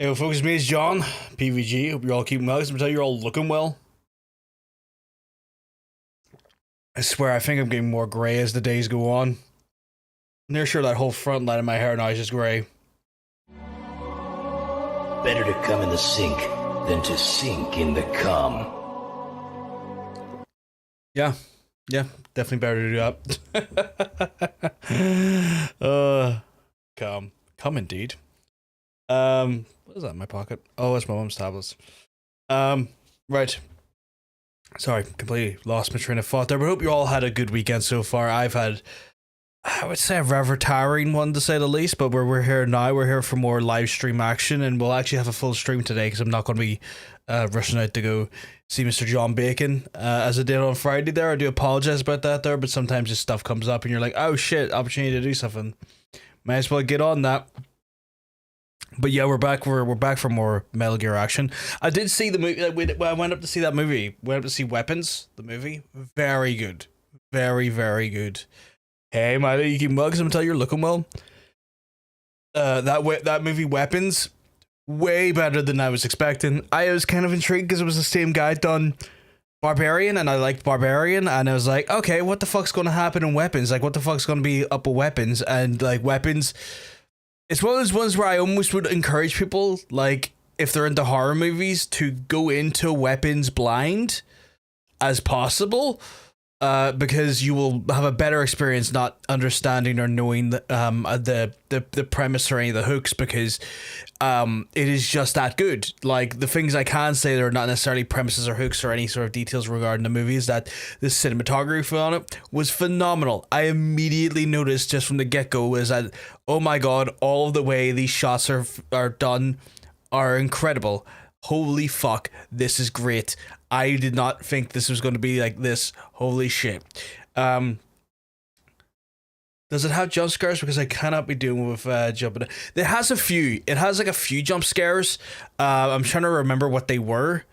Hey, folks, me, it's John, PVG. Hope you're all keeping well. I'm tell you're all looking well. I swear, I think I'm getting more grey as the days go on. I'm near sure that whole front line of my hair now is just grey. Better to come in the sink than to sink in the cum. Yeah, definitely better to do that. Come indeed. What is that in my pocket? Oh, it's my mom's tablets. Right. Sorry, completely lost my train of thought there, but I hope you all had a good weekend so far. I've had, I would say, a rather tiring one to say the least, but we're here now. We're here for more live stream action, and we'll actually have a full stream today because I'm not going to be rushing out to go see Mr. John Bacon as I did on Friday there. I do apologize about that there, but sometimes this stuff comes up and you're like, oh shit, opportunity to do something. Might as well get on that. But yeah, we're back. We're back for more Metal Gear action. I did see the movie. I went up to see that movie. Went up to see Weapons. The movie, very good, very good. Hey, man, you keep well because I'm gonna tell you, you're looking well. That movie Weapons, way better than I was expecting. I was kind of intrigued because it was the same guy done Barbarian, and I liked Barbarian, and I was like, okay, what the fuck's gonna happen in Weapons? Like, what the fuck's gonna be up with Weapons? And like Weapons. It's one of those ones where I almost would encourage people, like, if they're into horror movies, to go into Weapons blind as possible, because you will have a better experience not understanding or knowing the premise or any of the hooks, because it is just that good. Like, the things I can say that are not necessarily premises or hooks or any sort of details regarding the movie is that the cinematography on it was phenomenal. I immediately noticed just from the get-go is that, oh my god, all of the way these shots are done are incredible. Holy fuck, this is great. I did not think this was going to be like this. Holy shit. Does it have jump scares? Because I cannot be doing with jumping. It has a few. It has like a few jump scares. I'm trying to remember what they were.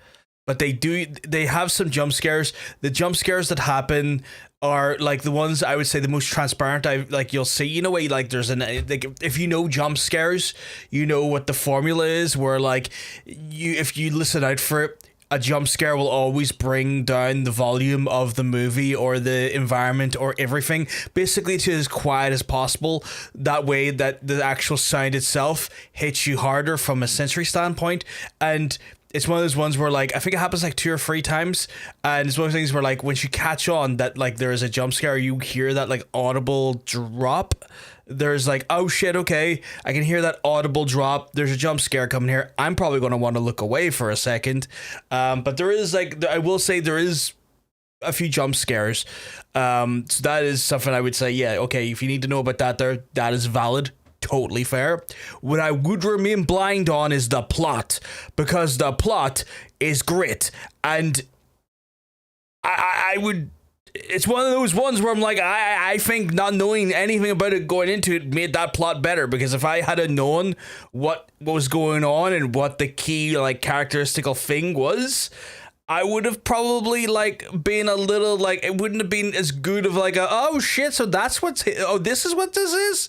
But they have some jump scares. The jump scares that happen are like the ones I would say the most transparent. Like you'll see, you know, way like there's like if you know jump scares, you know what the formula is. Where like if you listen out for it, a jump scare will always bring down the volume of the movie or the environment or everything, basically to as quiet as possible. That way that the actual sound itself hits you harder from a sensory standpoint. And it's one of those ones where, like, I think it happens like 2 or 3 times, and it's one of those things where, like, once you catch on that, like, there is a jump scare, you hear that, like, audible drop. There's like, oh shit, okay, I can hear that audible drop. There's a jump scare coming here. I'm probably going to want to look away for a second. But there is, like, I will say there is a few jump scares. So that is something I would say, yeah, okay, if you need to know about that there, that is valid. Totally fair. What I would remain blind on is the plot, because the plot is great, and I would. It's one of those ones where I'm like, I think not knowing anything about it going into it made that plot better, because if I had known what was going on and what the key, like, characteristical thing was, I would have probably, like, been a little, like, it wouldn't have been as good of, like, oh shit, so that's this is what this is?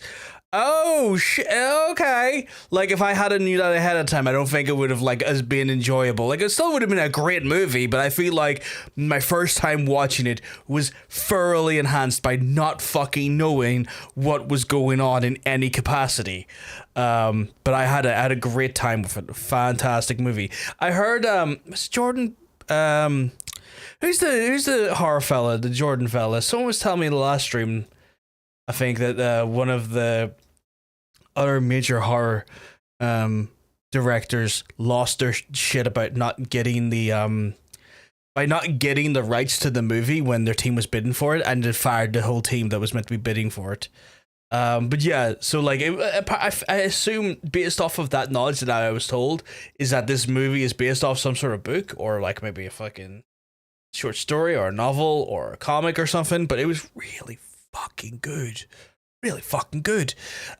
Oh shit, okay. Like, if I had knew that ahead of time, I don't think it would have, like, as been enjoyable. Like, it still would have been a great movie, but I feel like my first time watching it was thoroughly enhanced by not fucking knowing what was going on in any capacity. But I had a great time with it. Fantastic movie. I heard Mr. Jordan, who's the horror fella, the Jordan fella? Someone was telling me in the last stream, I think, that one of the other major horror directors lost their shit about not getting the rights to the movie when their team was bidding for it, and it fired the whole team that was meant to be bidding for it. But yeah, so like I assume, based off of that knowledge that I was told, is that this movie is based off some sort of book, or like maybe a fucking short story or a novel or a comic or something. But it was really fucking good. Really fucking good.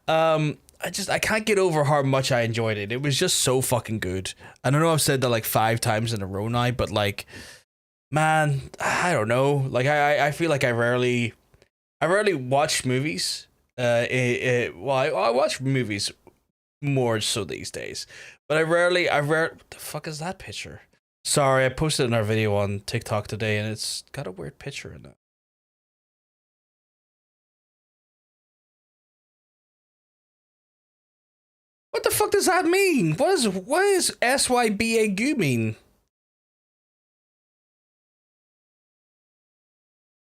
I can't get over how much I enjoyed it. It was just so fucking good. I don't know, I've said that like 5 times in a row now, but like, man, I don't know. Like, I feel like I rarely watch movies. I watch movies more so these days. But I rarely. What the fuck is that picture? Sorry, I posted another video on TikTok today, and it's got a weird picture in it. What the fuck does that mean? What is SYBAGU mean?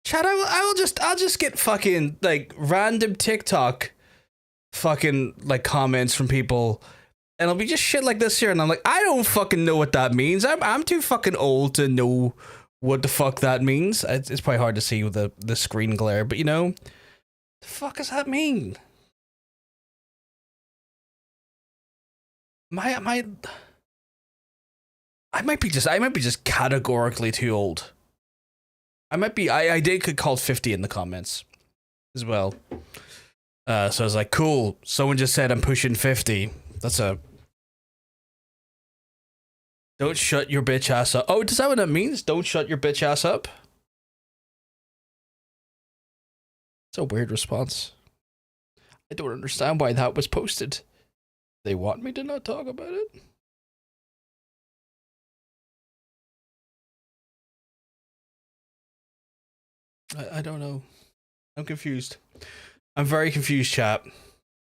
Chat, I'll just get fucking like random TikTok fucking like comments from people, and it'll be just shit like this here, and I'm like, I don't fucking know what that means. I'm too fucking old to know what the fuck that means. It's probably hard to see with the screen glare, but you know, the fuck does that mean? I might be just categorically too old. I did get called 50 in the comments as well. So I was like, cool. Someone just said I'm pushing 50. That's a... Don't shut your bitch ass up. Oh, is that what that means? Don't shut your bitch ass up? It's a weird response. I don't understand why that was posted. They want me to not talk about it? I don't know. I'm confused. I'm very confused, chat.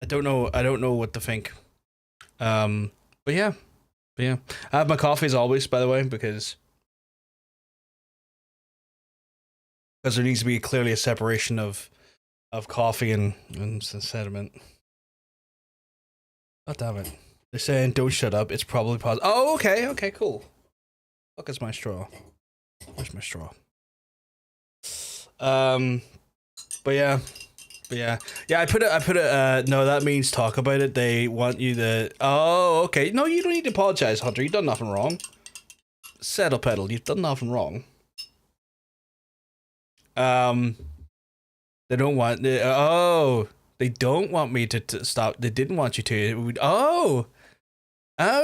I don't know what to think. But yeah. I have my coffee as always, by the way, because there needs to be clearly a separation of coffee and sediment. God damn it. They're saying don't shut up. It's probably positive. Oh, okay, cool. Fuck is my straw? Where's my straw? But yeah. I put it, no, that means talk about it. They want you to, oh, okay. No, you don't need to apologize, Hunter. You've done nothing wrong. Settle pedal. You've done nothing wrong. They don't want, they don't want me to stop. They didn't want you to. Oh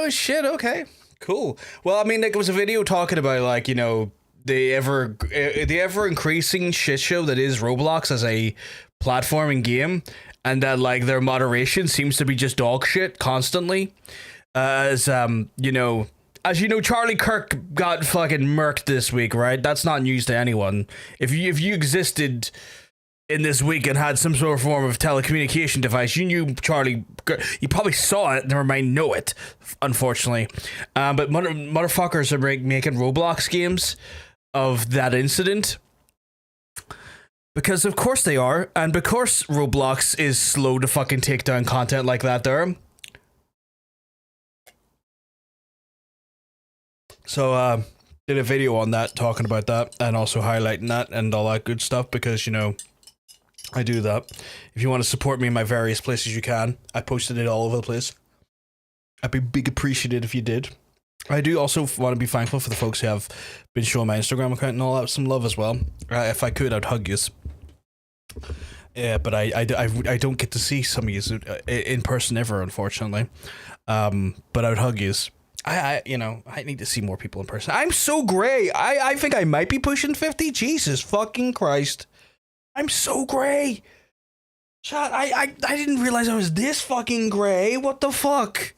shit. Okay, cool. Well, I mean, like, it was a video talking about, like, you know, the ever increasing shit show that is Roblox as a platforming game, and that, like, their moderation seems to be just dog shit constantly. As you know, Charlie Kirk got fucking murked this week, right? That's not news to anyone. If you existed in this week and had some sort of form of telecommunication device, you knew Charlie. You probably saw it, never mind know it, unfortunately. But motherfuckers are making Roblox games of that incident. Because of course they are, and because Roblox is slow to fucking take down content like that there. So, did a video on that, talking about that, and also highlighting that, and all that good stuff, because, you know, I do that. If you want to support me in my various places, you can. I posted it all over the place. I'd be big appreciative if you did. I do also want to be thankful for the folks who have been showing my Instagram account and all that some love as well. If I could, I'd hug yous. Yeah, but I don't get to see some of yous in person ever, unfortunately. But I would hug yous. I need to see more people in person. I'm so grey. I think I might be pushing 50. Jesus fucking Christ. I'm so grey. Chat, I didn't realize I was this fucking grey. What the fuck?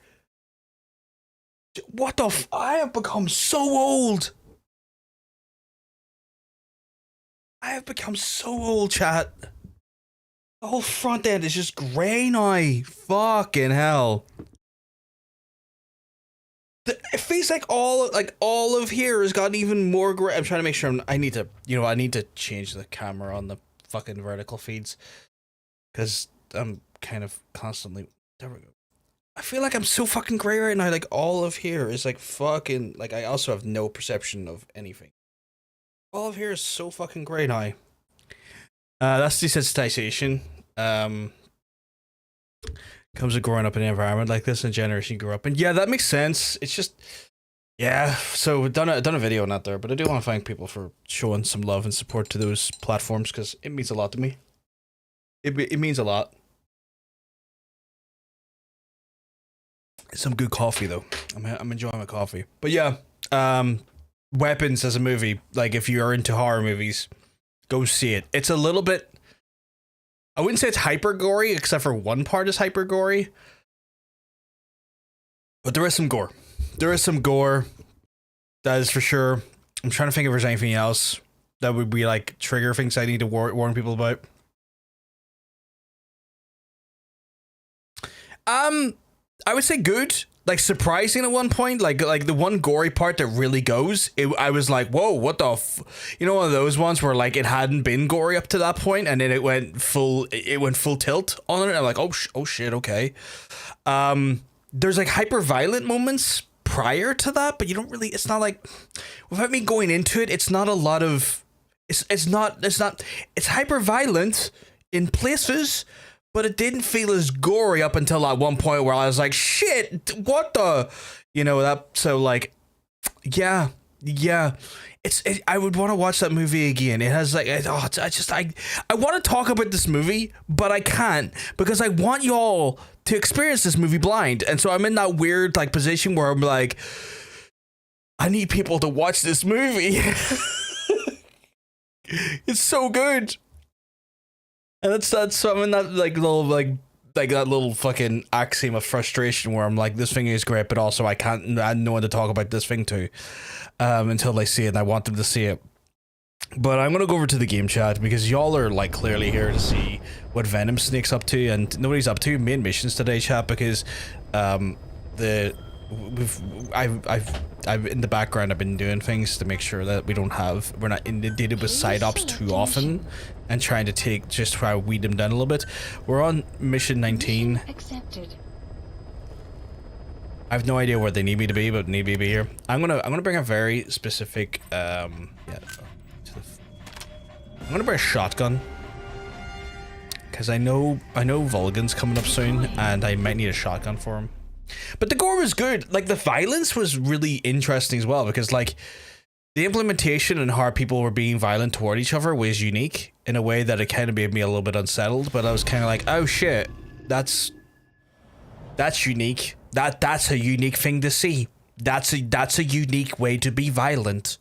I have become so old. I have become so old, chat. The whole front end is just grey now. Fucking hell. It feels like all of here has gotten even more grey. I'm trying to make sure I need to change the camera on the fucking vertical feeds, because I'm kind of constantly, there we go. I feel like I'm so fucking grey right now. Like, all of here is like fucking, like, I also have no perception of anything. All of here is so fucking grey now. That's desensitization. Comes with growing up in an environment like this and generation you grew up in. Yeah, that makes sense. It's just, yeah. So we've done a video on that there, but I do want to thank people for showing some love and support to those platforms, because it means a lot to me. It means a lot. Some good coffee though. I'm enjoying my coffee. But yeah, Weapons as a movie, like, if you're into horror movies, go see it. It's a little bit, I wouldn't say it's hyper gory, except for one part is hyper gory. But there is some gore. There is some gore. That is for sure. I'm trying to think if there's anything else that would be like trigger things I need to warn people about. I would say good. Like surprising at one point, like the one gory part that really goes, I was like, whoa, what the you know, one of those ones where like it hadn't been gory up to that point and then it went full tilt on it. I'm like, oh shit, okay. There's like hyper violent moments prior to that, but you don't really, it's not like, without me going into it, it's not a lot of, it's hyper violent in places, but it didn't feel as gory up until that one point where I was like, shit, what the, you know, that, so like, yeah. I would want to watch that movie again. It has like, I want to talk about this movie, but I can't because I want y'all to experience this movie blind. And so I'm in that weird like position where I'm like, I need people to watch this movie. It's so good. And that's so I'm in that like little like that little fucking axiom of frustration where I'm like, this thing is great, but also I have no one to talk about this thing to until they see it, and I want them to see it. But I'm gonna go over to the game chat because y'all are like clearly here to see what Venom Snake's up to, and nobody's up to main missions today, chat, because I've in the background I've been doing things to make sure that we're not inundated with side ops too often, and trying to try to weed them down a little bit. We're on mission 19. Accepted. I have no idea where they need me to be, but need me to be here. I'm gonna bring a very specific I'm gonna bring a shotgun because I know Vulgan's coming up soon, and I might need a shotgun for him. But the gore was good. Like the violence was really interesting as well, because like the implementation and how people were being violent toward each other was unique in a way that it kind of made me a little bit unsettled. But I was kind of like, oh shit, that's unique. That's a unique thing to see. That's a unique way to be violent.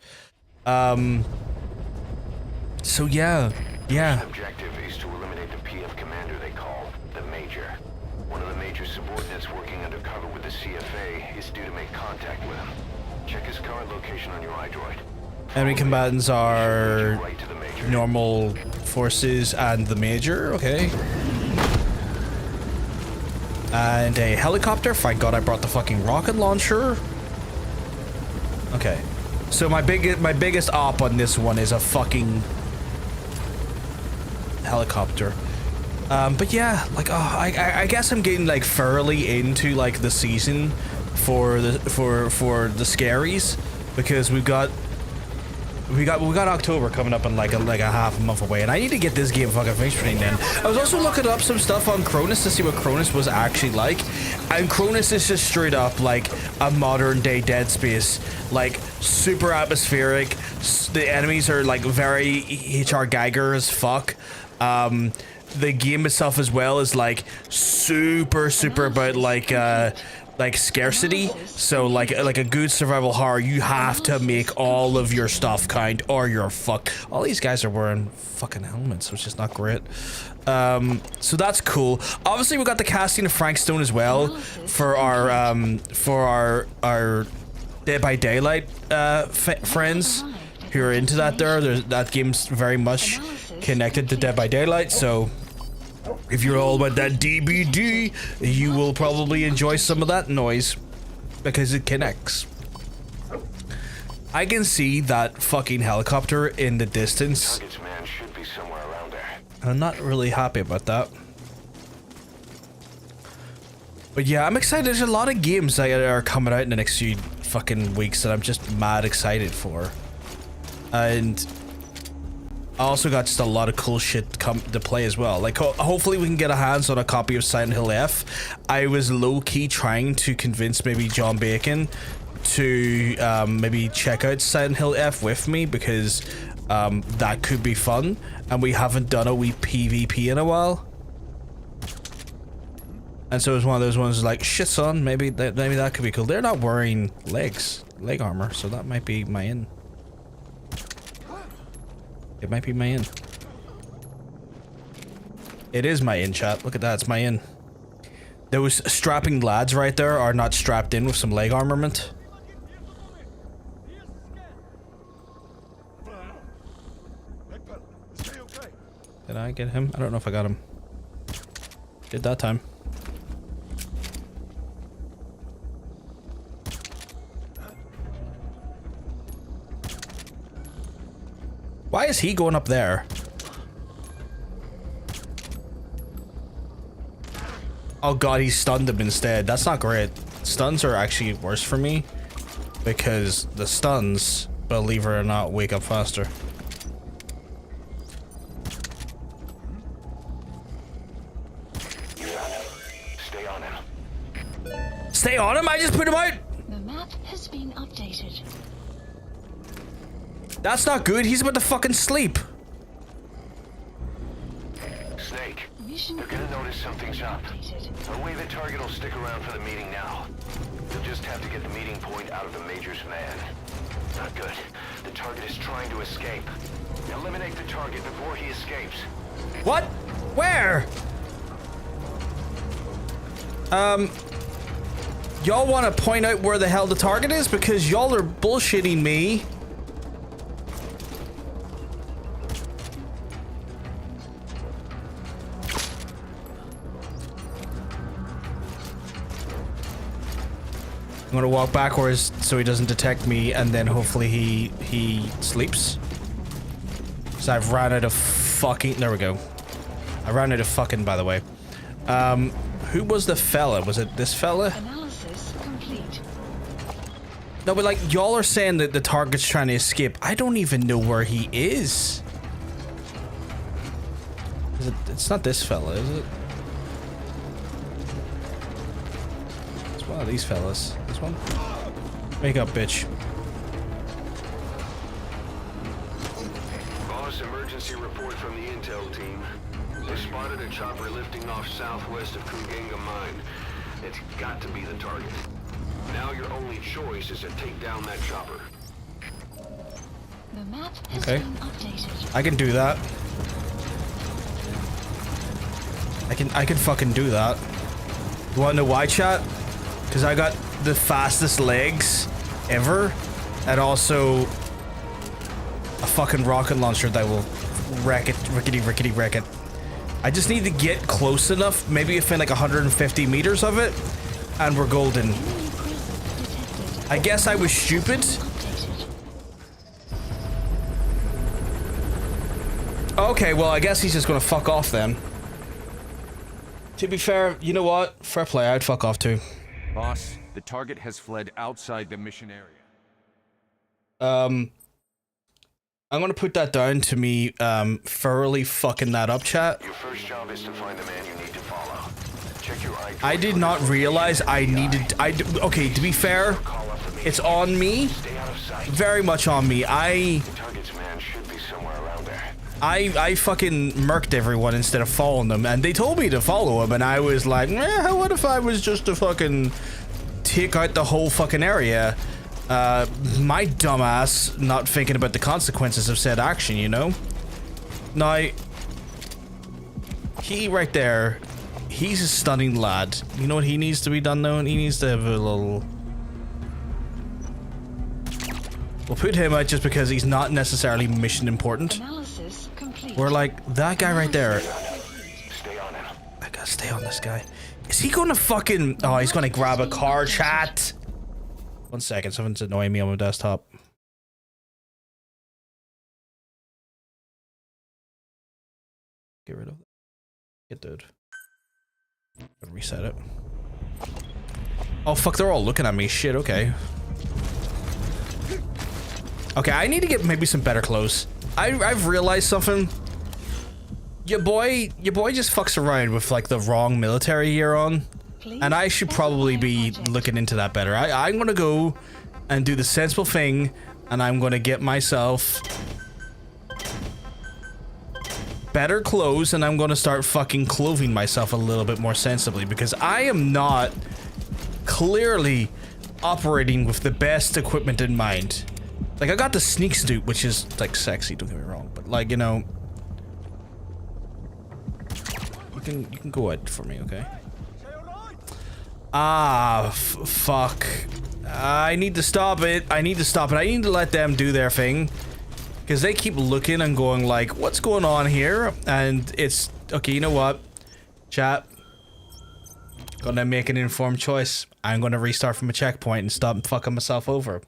So yeah. The objective is to eliminate the PF commander they call the Major. One of the Major's subordinates working undercover with the CFA is due to make contact with him. Check his current location on your iDroid. Enemy combatants are normal forces and the Major, okay. And a helicopter. Thank God I brought the fucking rocket launcher. Okay, so my biggest op on this one is a fucking helicopter. But yeah, like I guess I'm getting like thoroughly into like the season for the scaries, because we got October coming up in like a half a month away, and I need to get this game fucking finished between then. I was also looking up some stuff on Cronus to see what Cronus was actually like, and Cronus is just straight up like a modern day Dead Space, like super atmospheric. The enemies are like very H.R. Geiger as fuck. The game itself as well is like super about like scarcity. So like a good survival horror, you have to make all of your stuff count or you're fucked. All these guys are wearing fucking helmets, which is not great. So that's cool. Obviously we got the casting of Frank Stone as well for our Dead by Daylight friends who are into that. That game's very much connected to Dead by Daylight, so if you're all about that DBD, you will probably enjoy some of that noise because it connects. I can see that fucking helicopter in the distance. Man should be somewhere around there. I'm not really happy about that. But yeah, I'm excited. There's a lot of games that are coming out in the next few fucking weeks that I'm just mad excited for. And I also got just a lot of cool shit to play as well. Like, hopefully we can get a hands on a copy of Silent Hill F. I was low-key trying to convince maybe John Bacon to maybe check out Silent Hill F with me, because that could be fun. And we haven't done a wee PvP in a while. And so it was one of those ones like, shit son, maybe that could be cool. They're not wearing leg armor, so that might be my in. It might be my in. It is my in, chat. Look at that, it's my in. Those strapping lads right there are not strapped in with some leg armament. Did I get him? I don't know if I got him. Did that time. Why is he going up there? Oh god, he stunned him instead. That's not great. Stuns are actually worse for me because the stuns, believe it or not, wake up faster. Stay on him. Stay on him? I just put him out! The map has been updated. That's not good. He's about to fucking sleep. Snake, Mission they're gonna notice something's up. updated. No way the target will stick around for the meeting now. They'll just have to get the meeting point out of the Major's van. Not good. The target is trying to escape. Eliminate the target before he escapes. What? Where? Y'all want to point out where the hell the target is? Because y'all are bullshitting me. I'm gonna walk backwards so he doesn't detect me, and then hopefully he sleeps. So I've ran out of fucking. There we go. I ran out of fucking. By the way, who was the fella? Was it this fella? Analysis complete. No, but like y'all are saying that the target's trying to escape. I don't even know where he is. Is it? It's not this fella, is it? It's one of these fellas. This one. Wake up, bitch. Boss, emergency report from the intel team. They spotted a chopper lifting off southwest of Kungenga Mine. It's got to be the target. Now your only choice is to take down that chopper. The map has Okay. been updated. I can do that. I can fucking do that. You wanna know why, chat? Because I got the fastest legs ever, and also a fucking rocket launcher that will wreck it, rickety wreck it. I just need to get close enough, maybe within like 150 meters of it, and we're golden. Enemy presence detected. I guess I was stupid. Updated. Okay, well, I guess he's just gonna fuck off then. To be fair, you know what? Fair play, I'd fuck off too. Boss, the target has fled outside the mission area. I'm gonna put that down to me thoroughly fucking that up, chat. Your first job is to find the man you need to follow. Check your eye. I did not realize I needed. Okay, to be fair, it's on me. Stay out of sight. Very much on me. The target's man should be somewhere around there. I fucking murked everyone instead of following them, and they told me to follow them, and I was like, what if I was just to fucking take out the whole fucking area? My dumbass not thinking about the consequences of said action, you know? Now, he right there, he's a stunning lad. You know what he needs to be done though? He needs to have a little... We'll put him out just because he's not necessarily mission important. Analysis complete. We're like, that guy right there. Stay on him. I gotta stay on this guy. Is he gonna fucking... Oh, he's gonna grab a car, chat. 1 second, something's annoying me on my desktop. Get rid of that. Get dude. Reset it. Oh fuck, they're all looking at me. Shit, okay. Okay, I need to get maybe some better clothes. I've realized something. Your boy just fucks around with like the wrong military gear on. Please And I should probably be specify looking into that better. I'm gonna go and do the sensible thing, and I'm gonna get myself better clothes, and I'm gonna start fucking clothing myself a little bit more sensibly, because I am not clearly operating with the best equipment in mind. Like, I got the sneak suit, which is like sexy, don't get me wrong, but like, you know, you can go out for me, okay? Ah, fuck. I need to stop it. I need to stop it. I need to let them do their thing. Because they keep looking and going like, what's going on here? And it's... Okay, you know what? Chat. Gonna make an informed choice. I'm gonna restart from a checkpoint and stop fucking myself over.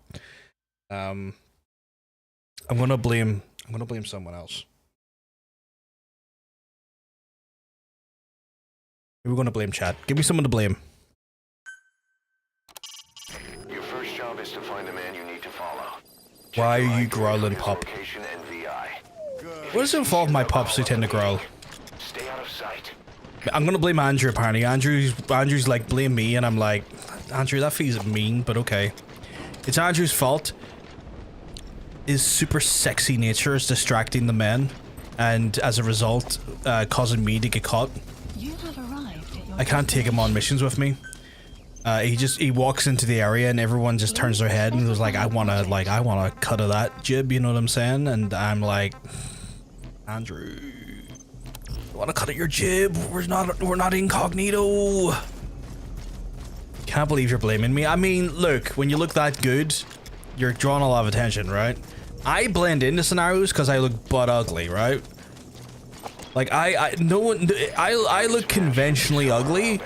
I'm gonna blame someone else. We're gonna blame chat. Give me someone to blame. Your first job is to find the man you need to follow. Why are you growling, pup? Location and VI. What does it involve my pups who tend to growl? Stay out of sight. I'm gonna blame Andrew apparently. Andrew's like, blame me, and I'm like, Andrew, that feels mean, but okay. It's Andrew's fault. His super sexy nature is distracting the men, and as a result, causing me to get caught. You have arrived at your I can't take him on missions with me. He walks into the area and everyone just turns their head and goes like, I wanna cut of that jib, you know what I'm saying? And I'm like, Andrew, I wanna cut of your jib. We're not incognito. Can't believe you're blaming me. I mean, look, when you look that good, you're drawing a lot of attention, right? I blend into scenarios because I look butt ugly, right? Like I look conventionally ugly,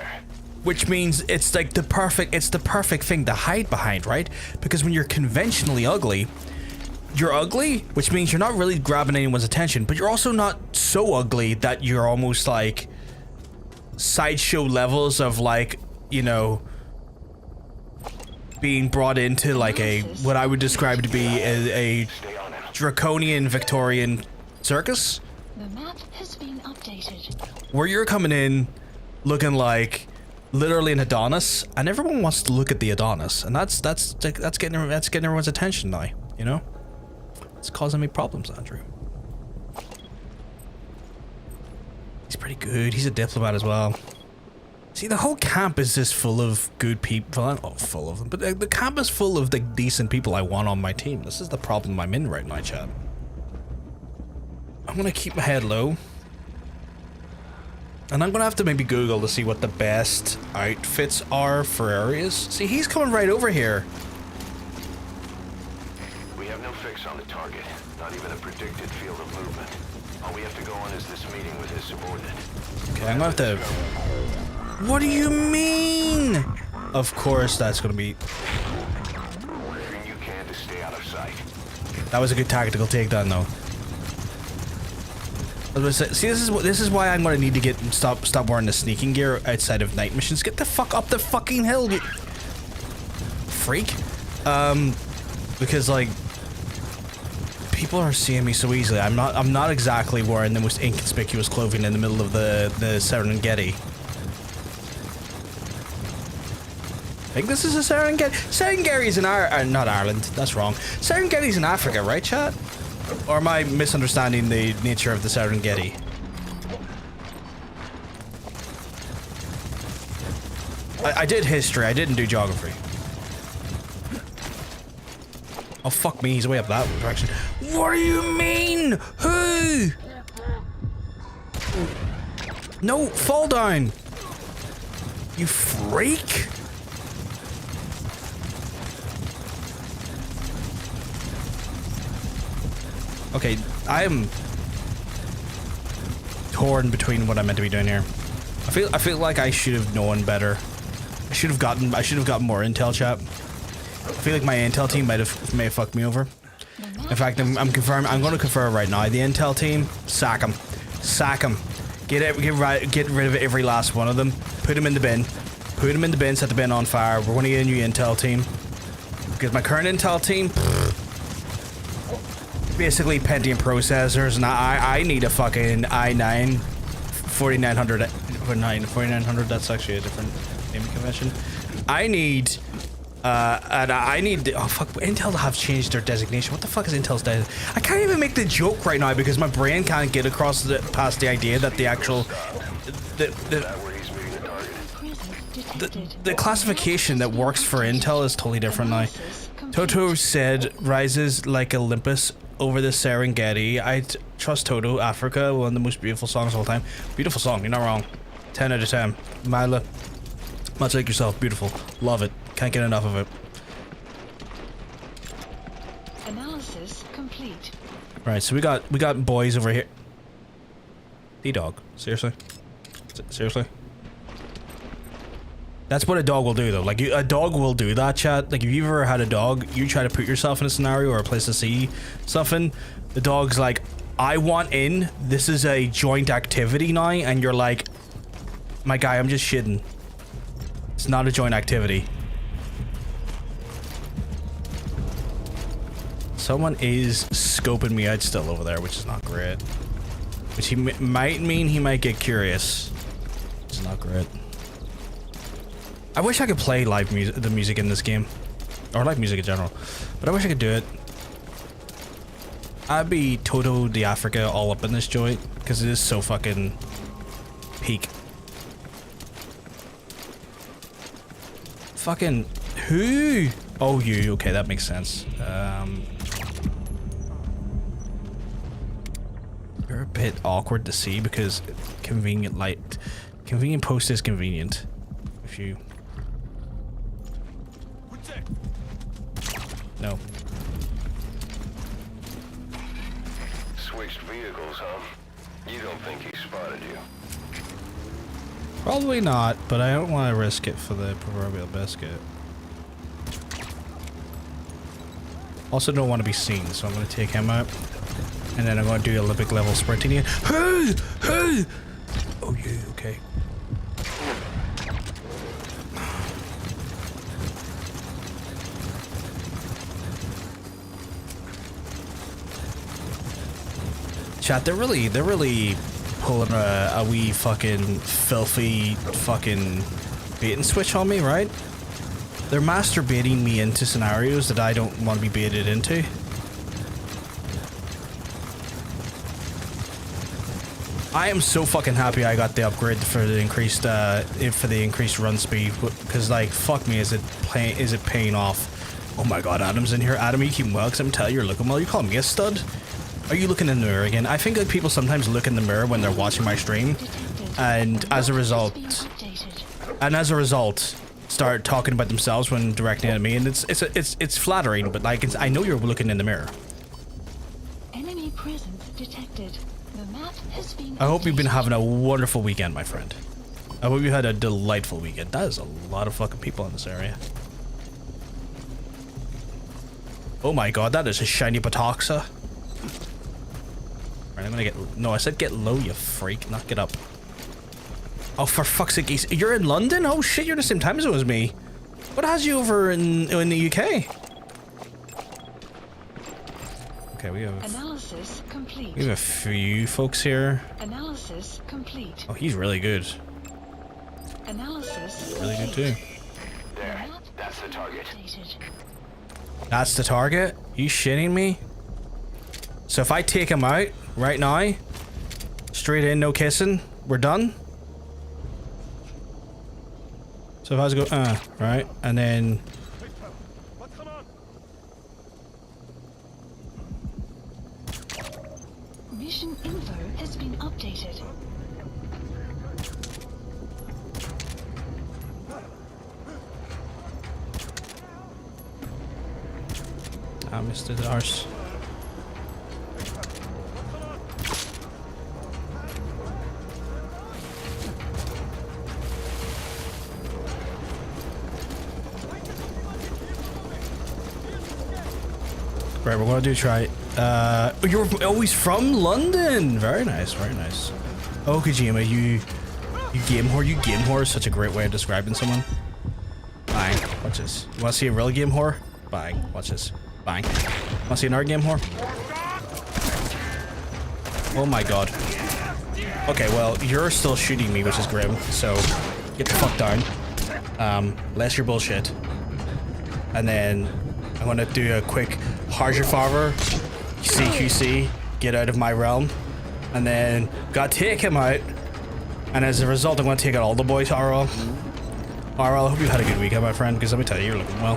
which means it's like the perfect thing to hide behind, right? Because when you're conventionally ugly, you're ugly, which means you're not really grabbing anyone's attention, but you're also not so ugly that you're almost like sideshow levels of like, you know, being brought into like a, what I would describe to be a draconian Victorian circus. The map has been updated. Where you're coming in looking like literally an Adonis, and everyone wants to look at the Adonis, and that's getting everyone's attention now, you know? It's causing me problems, Andrew. He's pretty good. He's a diplomat as well. See, the whole camp is just full of good people. Not full of them, but the camp is full of the decent people I want on my team. This is the problem I'm in right now, chat. I'm gonna keep my head low. And I'm gonna have to maybe Google to see what the best outfits are for areas. See, he's coming right over here. We have no fix on the target, not even a predicted field of movement. All we have to go on is this meeting with his subordinate. Okay, I'm gonna have to... What do you mean? Of course that's gonna be... Everything you can to stay out of sight. That was a good tactical takedown though. I was gonna say, see, this is why I'm gonna need to stop wearing the sneaking gear outside of night missions. Get the fuck up the fucking hill, you freak. Because like people are seeing me so easily. I'm not exactly wearing the most inconspicuous clothing in the middle of the Serengeti. I think this is a Serengeti. Serengeti's in not Ireland. That's wrong. Serengeti's in Africa, right, chat? Or am I misunderstanding the nature of the Serengeti? I did history, I didn't do geography. Oh fuck me, he's way up that direction. What do you mean? Who? No, fall down. You freak. Okay, I am torn between what I'm meant to be doing here. I feel like I should have known better. I should have gotten more intel, chat. I feel like my intel team may have fucked me over. In fact, I'm going to confirm right now. The intel team, sack them, get rid of every last one of them. Put them in the bin. Put them in the bin. Set the bin on fire. We're going to get a new intel team. Because my current intel team. Basically Pentium processors, and I need a fucking i9 4900. 4900. That's actually a different naming convention. I need oh fuck, Intel have changed their designation. What the fuck is Intel's designation? I can't even make the joke right now because my brain can't get across past the idea that the actual the classification that works for Intel is totally different now. Toto said rises like Olympus over the Serengeti. I trust Toto. Africa, one of the most beautiful songs of all time. Beautiful song, you're not wrong. 10 out of 10. Mila. Much like yourself, beautiful. Love it. Can't get enough of it. Analysis complete. Right, so we got boys over here. D-dog. Seriously? Seriously? That's what a dog will do, though. Like, a dog will do that, chat. Like, if you've ever had a dog, you try to put yourself in a scenario or a place to see something, the dog's like, I want in. This is a joint activity now, and you're like, my guy, I'm just shitting. It's not a joint activity. Someone is scoping me out still over there, which is not great. Which he might mean he might get curious. It's not great. I wish I could play live music, the music in this game, or live music in general, but I wish I could do it. I'd be Toto the Africa all up in this joint because it is so fucking peak. Fucking who? Oh, you. Okay, that makes sense. You're a bit awkward to see because convenient post is convenient. If you. No. Switched vehicles, huh? You don't think he spotted you? Probably not, but I don't want to risk it for the proverbial biscuit. Also don't want to be seen, so I'm going to take him out. And then I'm going to do Olympic level sprinting again. Hey! Hey! Oh, you, okay. Chat, they're really pulling a wee fucking filthy fucking bait and switch on me, right? They're masturbating me into scenarios that I don't want to be baited into. I am so fucking happy I got the upgrade for the increased run speed, because like fuck me, is it paying off? Oh my god, Adam's in here. Adam, you keep well, 'cause I'm telling you, you're looking well. You call me a stud? Are you looking in the mirror again? I think that people sometimes look in the mirror when they're watching my stream, and as a result, start talking about themselves when directing at me, and it's flattering, but like I know you're looking in the mirror. Enemy presence detected. The map has been I hope you've been updated. having a wonderful weekend, my friend. I hope you had a delightful weekend. That is a lot of fucking people in this area. Oh my god, that is a shiny Patoxa. Right, I'm gonna get... No, I said get low, you freak, not get up. Oh, for fuck's sake, you're in London? Oh shit, you're the same time zone as me. What has you over in the UK? Okay, we have a few folks here. Analysis complete. Oh, he's really good. Analysis Really good too. There, that's the target. updated. That's the target? You shitting me? So if I take him out right now, straight in, no kissing, we're done? So if I was to go, right, and then... Mission info has been updated. I missed the arse. Right, we're gonna try. You're always from London. Very nice, very nice. Oh, Kojima, you game whore. You game whore is such a great way of describing someone. Bang. Watch this. You wanna see a real game whore? Bang. Watch this. Bang. Wanna see another game whore? Oh my god. Okay, well, you're still shooting me, which is grim. So get the fuck down. Less your bullshit. And then I'm gonna do a quick Harger Farver, CQC, get out of my realm, and then gotta take him out. And as a result, I'm gonna take out all the boys, RL. RL, I hope you had a good weekend, my friend, because let me tell you, you're looking well.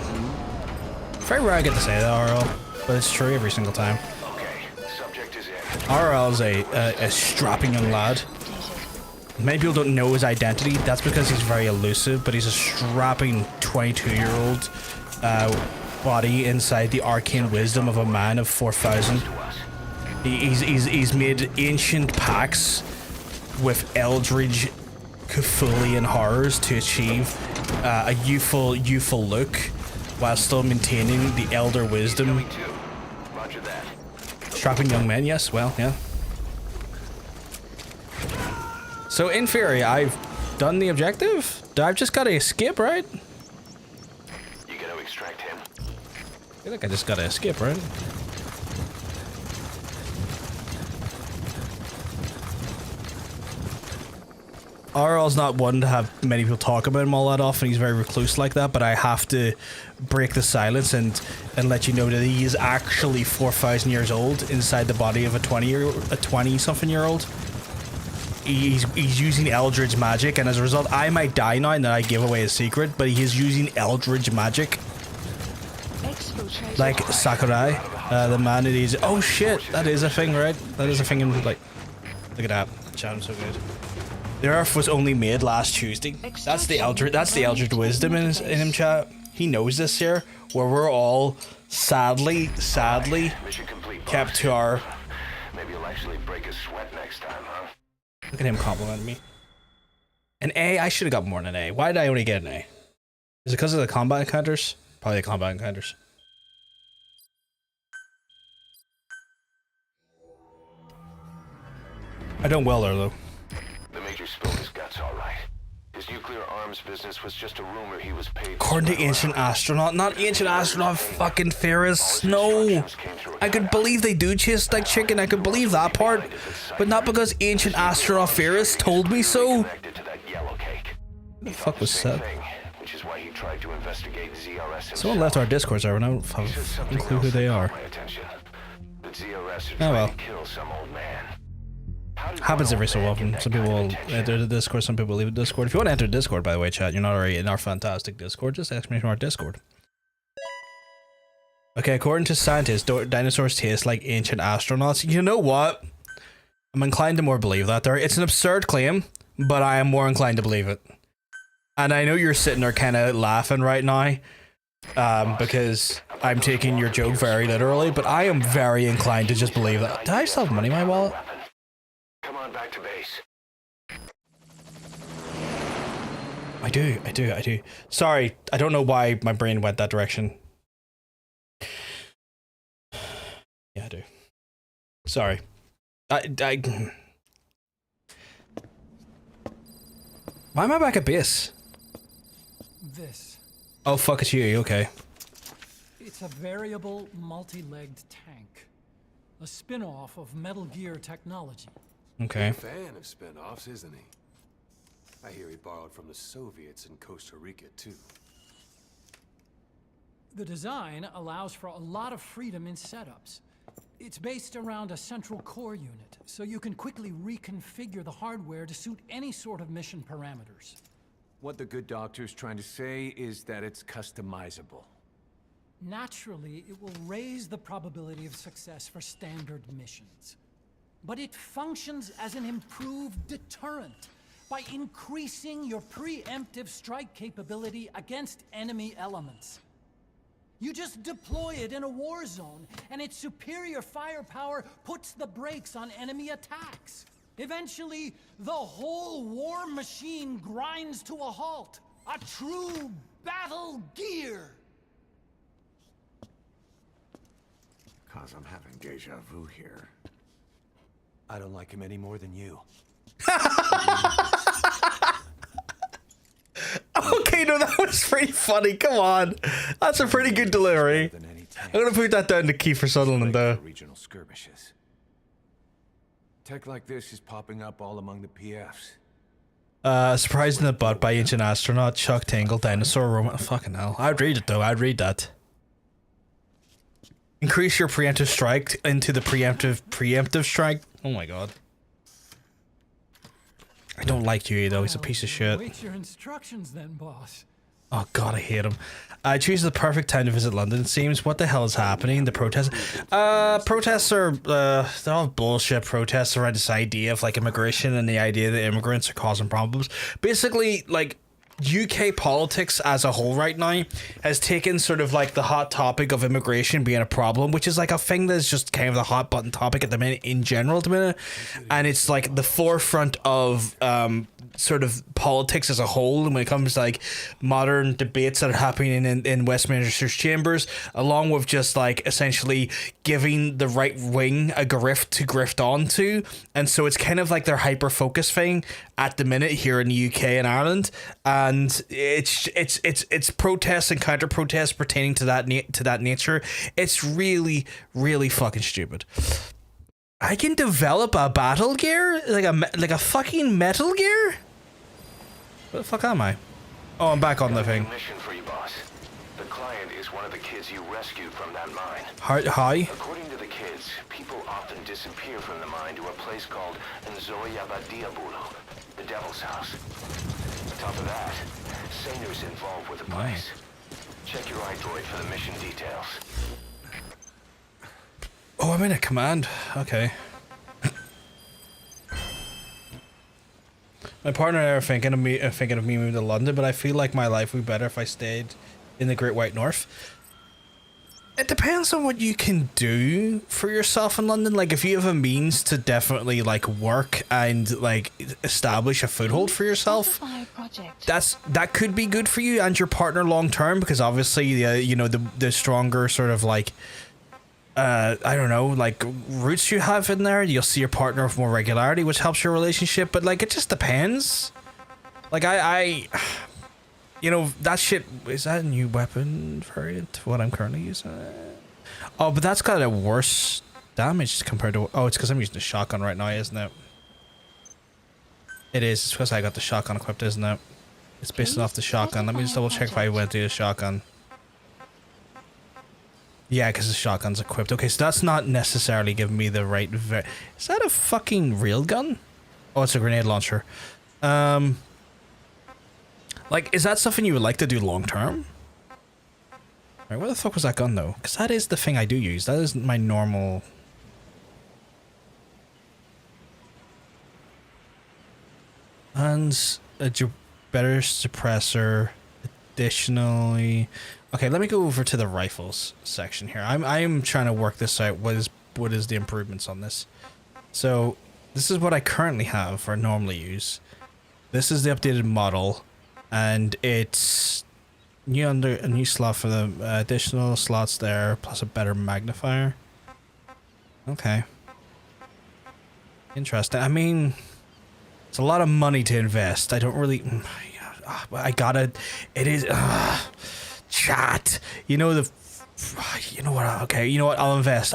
Very rare I get to say that, RL, but it's true every single time. Okay, subject is in. RL is a strapping young lad. Many people don't know his identity. That's because he's very elusive, but he's a strapping 22-year-old body inside the arcane wisdom of a man of 4,000. He's made ancient pacts with eldritch Cthulhian horrors to achieve a youthful look while still maintaining the elder wisdom. Roger that. Strapping young men, yes, well, yeah. So in theory, I've done the objective. I've just gotta escape, right? You gotta extract him. I feel like I just gotta escape, right? RL's not one to have many people talk about him all that often. He's very recluse like that, but I have to break the silence and let you know that he is actually 4,000 years old inside the body of a 20-something-year-old. He's using Eldritch magic, and as a result, I might die now and then I give away a secret, but he is using Eldritch magic. Like Sakurai, the man that is. Oh shit, that is a thing, right? That is a thing in, like, look at that. Chat, so good. The Earth was only made last Tuesday. That's the Eldritch wisdom in him, chat. He knows this here, where we're all sadly Mission complete, kept boss. to our. Maybe you'll actually break a sweat next time, huh? Look at him complimenting me. An A? I should have got more than an A. Why did I only get an A? Is it because of the combat encounters? Probably the combat encounters. I done well there, though. The Major spilled his guts all right. His nuclear arms business was just a rumor he was paid. According to Ancient Astronaut, not Ancient Astronaut, fucking Ferris. No. I could believe they do chase like chicken. I could believe that part. But not because Ancient Astronaut Ferris told me so. Connected to that yellow cake. What the fuck was said? Which is why he tried to investigate ZRS. Someone left our Discord server and I don't have a clue who they are. The ZRS Oh well. kill some old man. Happens every so often. Some people will enter the Discord, some people leave the Discord. If you want to enter Discord, by the way, chat, you're not already in our fantastic Discord, just exclamation mark Discord. Okay, according to scientists, dinosaurs taste like ancient astronauts. You know what? I'm inclined to more believe that there. It's an absurd claim, but I am more inclined to believe it. And I know you're sitting there kind of laughing right now, because I'm taking your joke very literally, but I am very inclined to just believe that. Do I still have money in my wallet? Come on back to base. I do. Sorry, I don't know why my brain went that direction. Yeah, I do. Sorry. Why am I back at base? This. Oh, fuck, it's you. Okay. It's a variable, multi-legged tank. A spin-off of Metal Gear technology. Okay. Fan of spin-offs, isn't he? I hear he borrowed from the Soviets in Costa Rica, too. The design allows for a lot of freedom in setups. It's based around a central core unit, so you can quickly reconfigure the hardware to suit any sort of mission parameters. What the good doctor's trying to say is that it's customizable. Naturally, it will raise the probability of success for standard missions. But it functions as an improved deterrent by increasing your preemptive strike capability against enemy elements. You just deploy it in a war zone, and its superior firepower puts the brakes on enemy attacks. Eventually, the whole war machine grinds to a halt. A true battle gear. 'Cause I'm having deja vu here. I don't like him any more than you. Okay, no, that was pretty funny. Come on. That's a pretty good delivery. I'm gonna put that down to Kiefer Sutherland, though. Regional skirmishes. Tech like this is popping up all among the PFs. Surprised in the butt by Ancient Astronaut, Chuck Tingle, Dinosaur, Roman. Fucking hell. I'd read it, though. I'd read that. Increase your preemptive strike into the preemptive strike. Oh my god. I don't like Huey, though. He's a piece of shit. Wait your instructions then, boss. Oh god, I hate him. I choose the perfect time to visit London. It seems. What the hell is happening? The protests. Protests are they're all bullshit. Protests around this idea of like immigration and the idea that immigrants are causing problems. Basically, like UK politics as a whole right now has taken sort of like the hot topic of immigration being a problem, which is like a thing that's just kind of the hot button topic at the minute in general at the minute, and it's like the forefront of sort of politics as a whole, and when it comes to like modern debates that are happening in Westminster's chambers, along with just like essentially giving the right wing a grift to grift onto. And so it's kind of like their hyper focus thing at the minute here in the UK and Ireland, and it's protests and counter protests pertaining to that nature. It's really fucking stupid. I can develop a battle gear? Like a fucking Metal Gear? What the fuck am I? Oh, I'm back on the thing. Mission for you, boss. The client is one of the kids you rescued from that mine. Hi? According to the kids, people often disappear from the mine to a place called Nzoyabadiabulu, the Devil's House. On top of that, Saner's involved with the place. Check your iDroid for the mission details. Oh, I'm in a command. Okay. My partner and I are thinking of me moving to London, but I feel like my life would be better if I stayed in the Great White North. It depends on what you can do for yourself in London. Like, if you have a means to definitely like work and like establish a foothold for yourself, that could be good for you and your partner long term, because obviously the stronger sort of like I don't know, like roots you have in there, you'll see your partner with more regularity, which helps your relationship. But like, it just depends. Like I that shit, is that a new weapon variant? What I'm currently using? Oh, but that's got a worse damage compared to. Oh, it's because I'm using the shotgun right now, isn't it? It is. It's because I got the shotgun equipped, isn't it? It's based off the shotgun. Let me just double check if I went to the shotgun. Yeah, because the shotgun's equipped. Okay, so that's not necessarily giving me the right... Is that a fucking real gun? Oh, it's a grenade launcher. Like, is that something you would like to do long term? Alright, where the fuck was that gun, though? Because that is the thing I do use. That isn't my normal... And a better suppressor. Additionally... Okay, let me go over to the rifles section here. I'm trying to work this out. What is the improvements on this? So this is what I currently have or normally use. This is the updated model, and it's a new slot for the additional slots there, plus a better magnifier. Okay, interesting. I mean, it's a lot of money to invest. I don't really. I gotta. It is. Chat. You know what? Okay, you know what? I'll invest.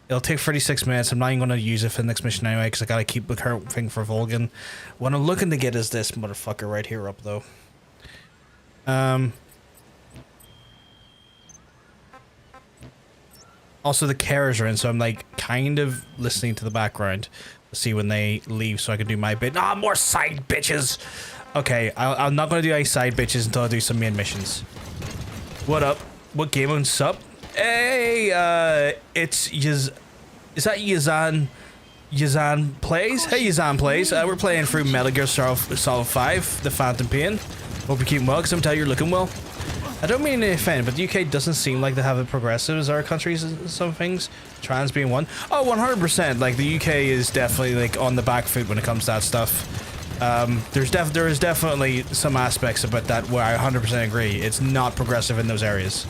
It'll take 36 minutes. I'm not even going to use it for the next mission anyway, because I gotta keep the current thing for Volgan. What I'm looking to get is this motherfucker right here up, though. Also, the carers are in, so I'm like kind of listening to the background to see when they leave, so I can do my bit. Ah, more side bitches. Okay, I'm not gonna do any side bitches until I do some main missions. What up? What game on sup? Hey, it's is that Yazan Plays? Hey, Yazan Plays. We're playing through Metal Gear Solid 5, The Phantom Pain. Hope you're keeping well, because I'm telling you, you're looking well. I don't mean to offend, but the UK doesn't seem like they have it progressive as our countries in some things. Trans being one. Oh, 100%. Like, the UK is definitely like on the back foot when it comes to that stuff. There is definitely some aspects about that where I 100% agree. It's not progressive in those areas.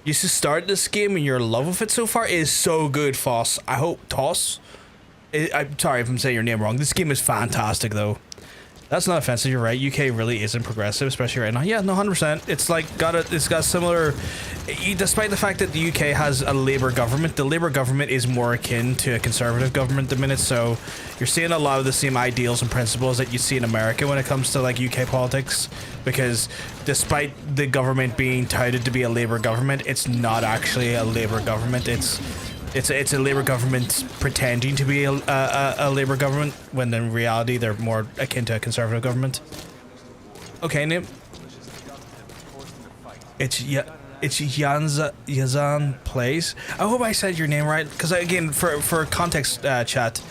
You should start this game and your love of it so far is so good, Foss. I hope Toss. I'm sorry if I'm saying your name wrong. This game is fantastic, though. That's not offensive. You're right. UK really isn't progressive, especially right now. Yeah, no, 100%. It's like it's got similar. Despite the fact that the UK has a Labour government, the Labour government is more akin to a Conservative government at the minute. So you're seeing a lot of the same ideals and principles that you see in America when it comes to like UK politics. Because despite the government being touted to be a Labour government, it's not actually a Labour government. It's a Labour government pretending to be a Labour government, when in reality they're more akin to a Conservative government. Okay, name. It's Yazan Plays. I hope I said your name right, because again, for context, chat,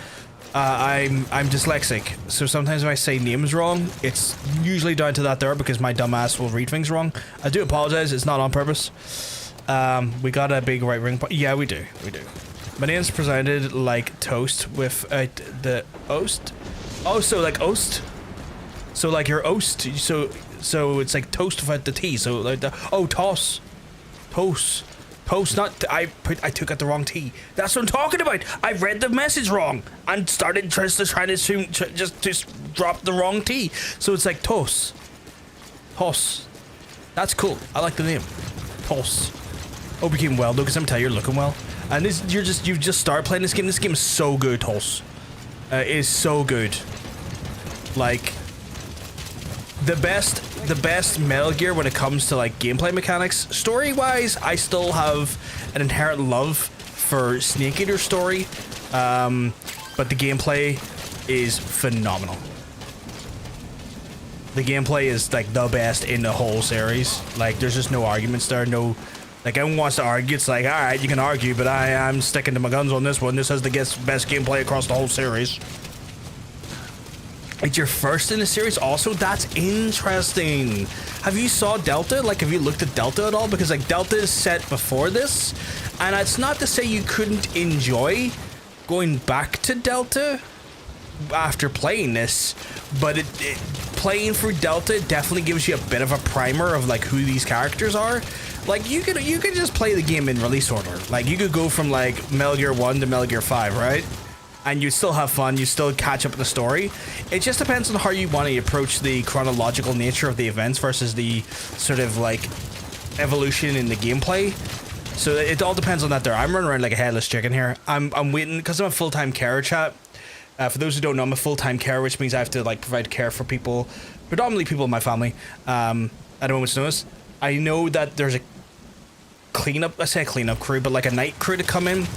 I'm dyslexic, so sometimes if I say names wrong, it's usually down to that there because my dumb ass will read things wrong. I do apologize. It's not on purpose. We got a big right ring. Yeah, we do. My name's presented like toast with the oast. Oh, so like oast. So like your oast. So it's like toast without the T. So like the toss. Toast, not I took out the wrong T. That's what I'm talking about. I read the message wrong and started trying to assume just drop the wrong T. So it's like toss. That's cool. I like the name. Toss. Hope you came well though, because I'm telling you, you're looking well. And this you've just started playing this game. This game is so good, Toss. It is so good. Like the best Metal Gear when it comes to like gameplay mechanics. Story wise, I still have an inherent love for Snake Eater's story, but the gameplay is phenomenal. The gameplay is like the best in the whole series. Like there's just no arguments there. No, like everyone wants to argue. It's like, all right, you can argue, but I'm sticking to my guns on this one. This has the best gameplay across the whole series. It's your first in the series also? That's interesting. Have you saw Delta? Like, have you looked at Delta at all? Because, like, Delta is set before this. And it's not to say you couldn't enjoy going back to Delta after playing this. But playing through Delta definitely gives you a bit of a primer of, like, who these characters are. Like, you could just play the game in release order. Like, you could go from, like, Metal Gear 1 to Metal Gear 5, right? And you still have fun, you still catch up with the story. It just depends on how you want to approach the chronological nature of the events versus the sort of like evolution in the gameplay. So it all depends on that there. I'm running around like a headless chicken here. I'm waiting, because I'm a full-time carer, chat. For those who don't know, I'm a full-time carer, which means I have to like provide care for people, predominantly people in my family. At a moment's notice. I know that there's a cleanup, I say a cleanup crew, but like a night crew to come in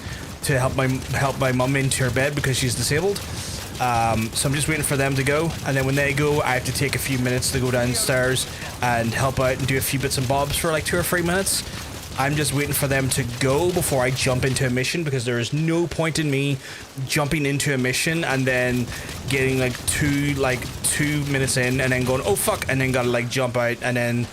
to help my mum into her bed because she's disabled. So I'm just waiting for them to go, and then when they go, I have to take a few minutes to go downstairs and help out and do a few bits and bobs for like 2 or 3 minutes. I'm just waiting for them to go before I jump into a mission, because there is no point in me jumping into a mission and then getting like 2 minutes in and then going, oh fuck, and then gotta like jump out and then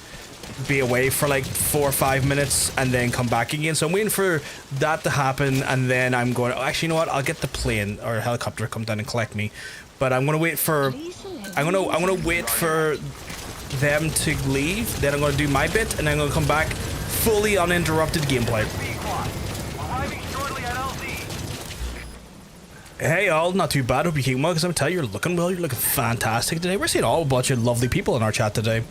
be away for like 4 or 5 minutes and then come back again. So I'm waiting for that to happen, and then I'm going, actually, you know what, I'll get the plane or helicopter to come down and collect me. But I'm gonna wait for I'm gonna wait for them to leave, then I'm gonna do my bit, and then I'm gonna come back fully uninterrupted gameplay. Hey all, not too bad, hope you keep well, because I'm telling you, you're looking well, you're looking fantastic today. We're seeing all a bunch of lovely people in our chat today.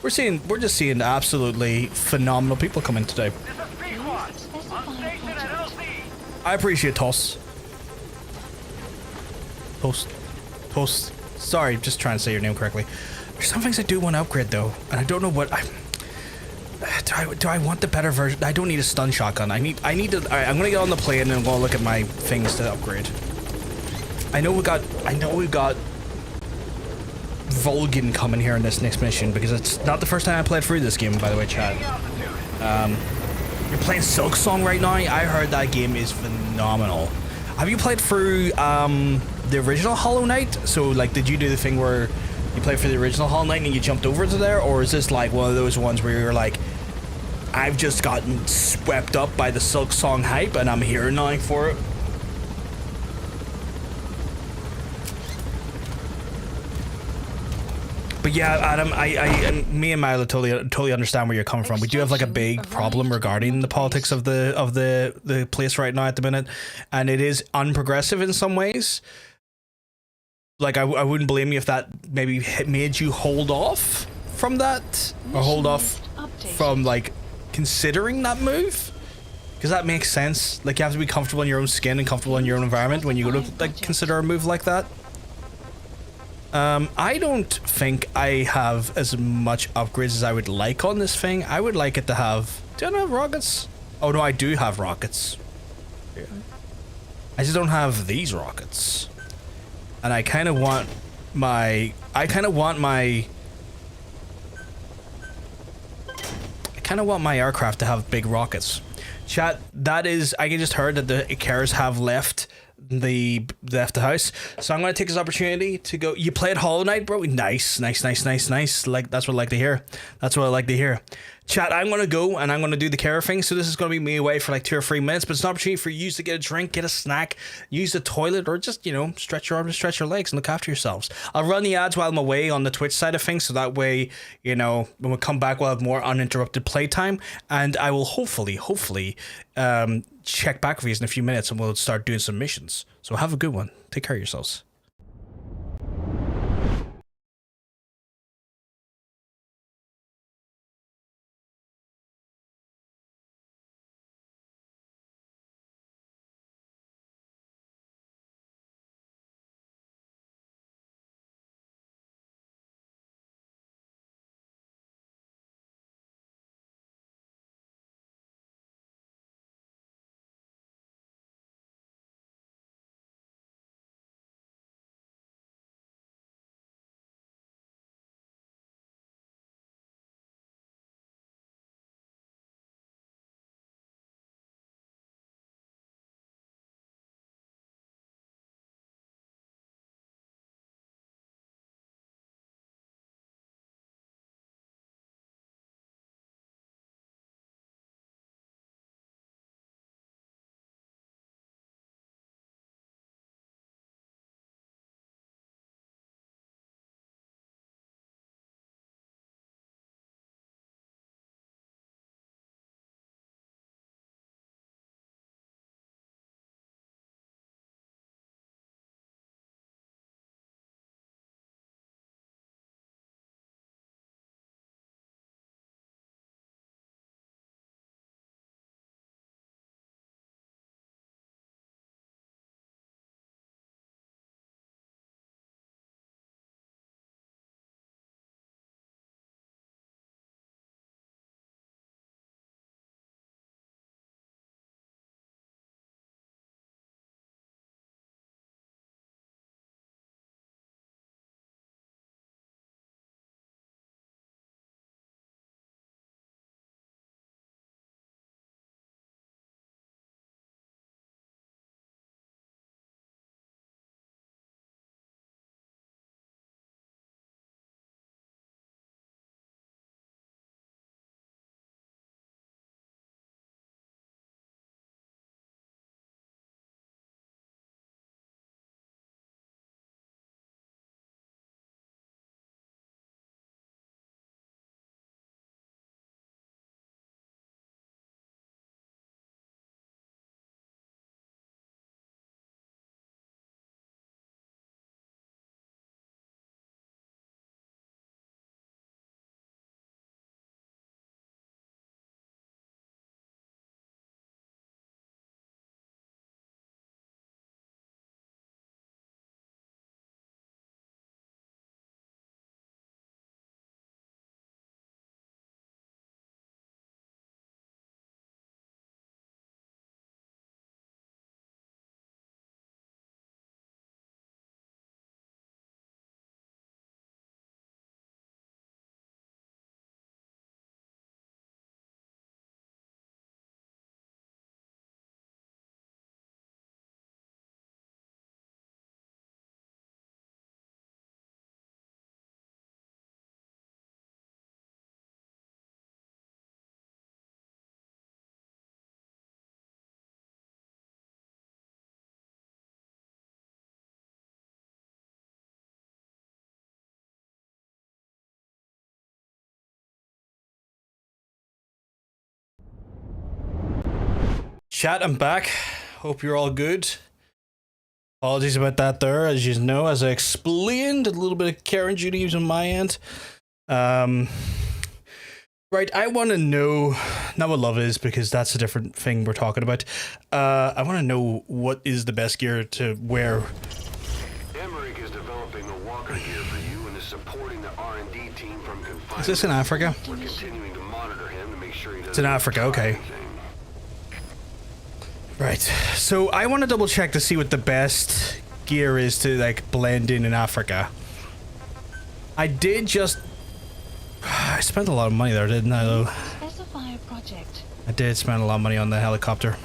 We're just seeing absolutely phenomenal people come in today. I appreciate Toss. Sorry, just trying to say your name correctly. There's some things I do want to upgrade though, and I don't know what do I want the better version? I don't need a stun shotgun. I need to. All right, I'm gonna get on the plane and I'm gonna look at my things to upgrade. I know we got Volgin coming here in this next mission, because it's not the first time I played through this game, by the way, chat. You're playing Silk Song right now? I heard that game is phenomenal. Have you played through the original Hollow Knight? So like, did you do the thing where you played for the original Hollow Knight and you jumped over to there, or is this like one of those ones where you're like, I've just gotten swept up by the Silk Song hype and I'm here now for it? But yeah, Adam, me and Milo totally understand where you're coming from. We do have like a big problem regarding the politics of the place right now at the minute, and it is unprogressive in some ways. Like I wouldn't blame you if that maybe made you hold off from that, or hold off from like considering that move, because that makes sense. Like you have to be comfortable in your own skin and comfortable in your own environment when you go to like consider a move like that. I don't think I have as much upgrades as I would like on this thing. I would like it to have... Do I not have rockets? Oh no, I do have rockets. Yeah. I just don't have these rockets. And I kind of want my... kind of want my aircraft to have big rockets. Chat, that is, I just heard that the Icarus have left the house, so I'm going to take this opportunity to go. You played Hollow Knight, bro? Nice. Like, that's what I like to hear. Chat, I'm going to go and I'm going to do the care thing, so this is going to be me away for like 2 or 3 minutes, but it's an opportunity for you to get a drink, get a snack, use the toilet, or just, you know, stretch your arms, stretch your legs, and look after yourselves. I'll run the ads while I'm away on the Twitch side of things, so that way, you know, when we come back, we'll have more uninterrupted playtime, and I will hopefully check back with you in a few minutes, and we'll start doing some missions. So have a good one. Take care of yourselves. Chat, I'm back. Hope you're all good. Apologies about that there. As you know, as I explained, a little bit of Karen duties on my end. Right, I want to know, not what love is, because that's a different thing we're talking about. I want to know what is the best gear to wear. Emmerich is developing the walker gear for you and is supporting the R&D team from confinement. Is this in Africa? We're continuing to monitor him to make sure he doesn't. It's in Africa, okay. Right, so I want to double check to see what the best gear is to like blend in Africa. I did just... I spent a lot of money there, didn't I, though? Specify I did spend a lot of money on the helicopter.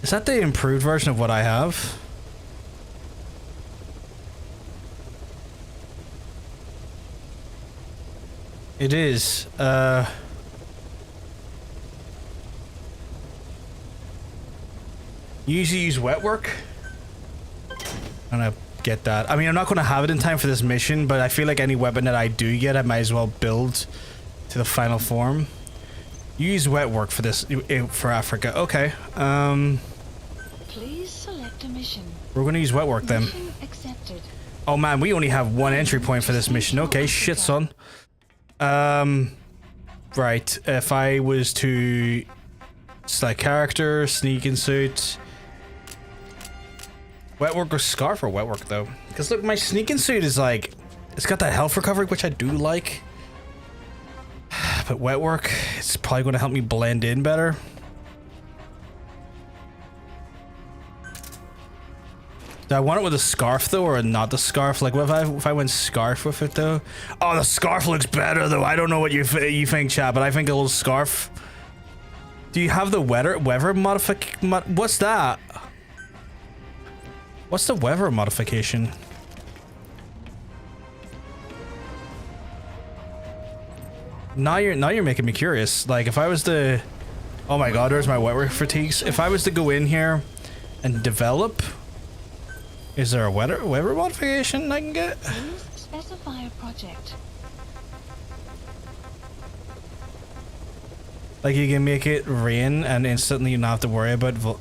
Is that the improved version of what I have? It is. Usually use wet work. I'm gonna get that. I mean, I'm not gonna have it in time for this mission, but I feel like any weapon that I do get, I might as well build to the final form. Use wet work for this, for Africa. Okay. Please select a mission. We're gonna use wet work then. Mission accepted. Oh man, we only have one entry point for this mission. Okay, shit, son. Right. If I was to select character, sneaking suit, wet work or scarf or wet work though, because look, my sneaking suit is like, it's got that health recovery, which I do like. But wet work, it's probably going to help me blend in better. Do I want it with a scarf though, or not the scarf? Like, what if I went scarf with it though? Oh, the scarf looks better though. I don't know what you think, chat, but I think a little scarf. Do you have the weather modification? What's that? What's the weather modification? Now you're making me curious. Like, if I was to, oh my god, there's my wet work fatigues. If I was to go in here and develop. Is there a weather modification I can get? Please specify a project. Like you can make it rain and instantly you don't have to worry about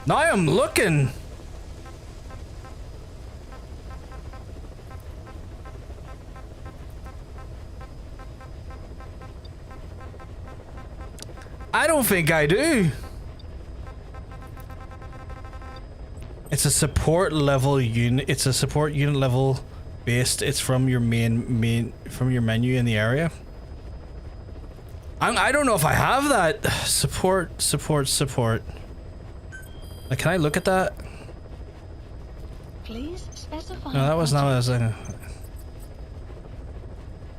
now I'm looking. I don't think I do. It's a support level unit. It's a support unit level based. It's from your from your menu in the area. I don't know if I have that. Support. Like, can I look at that? Please specify. No, that was not what I was saying.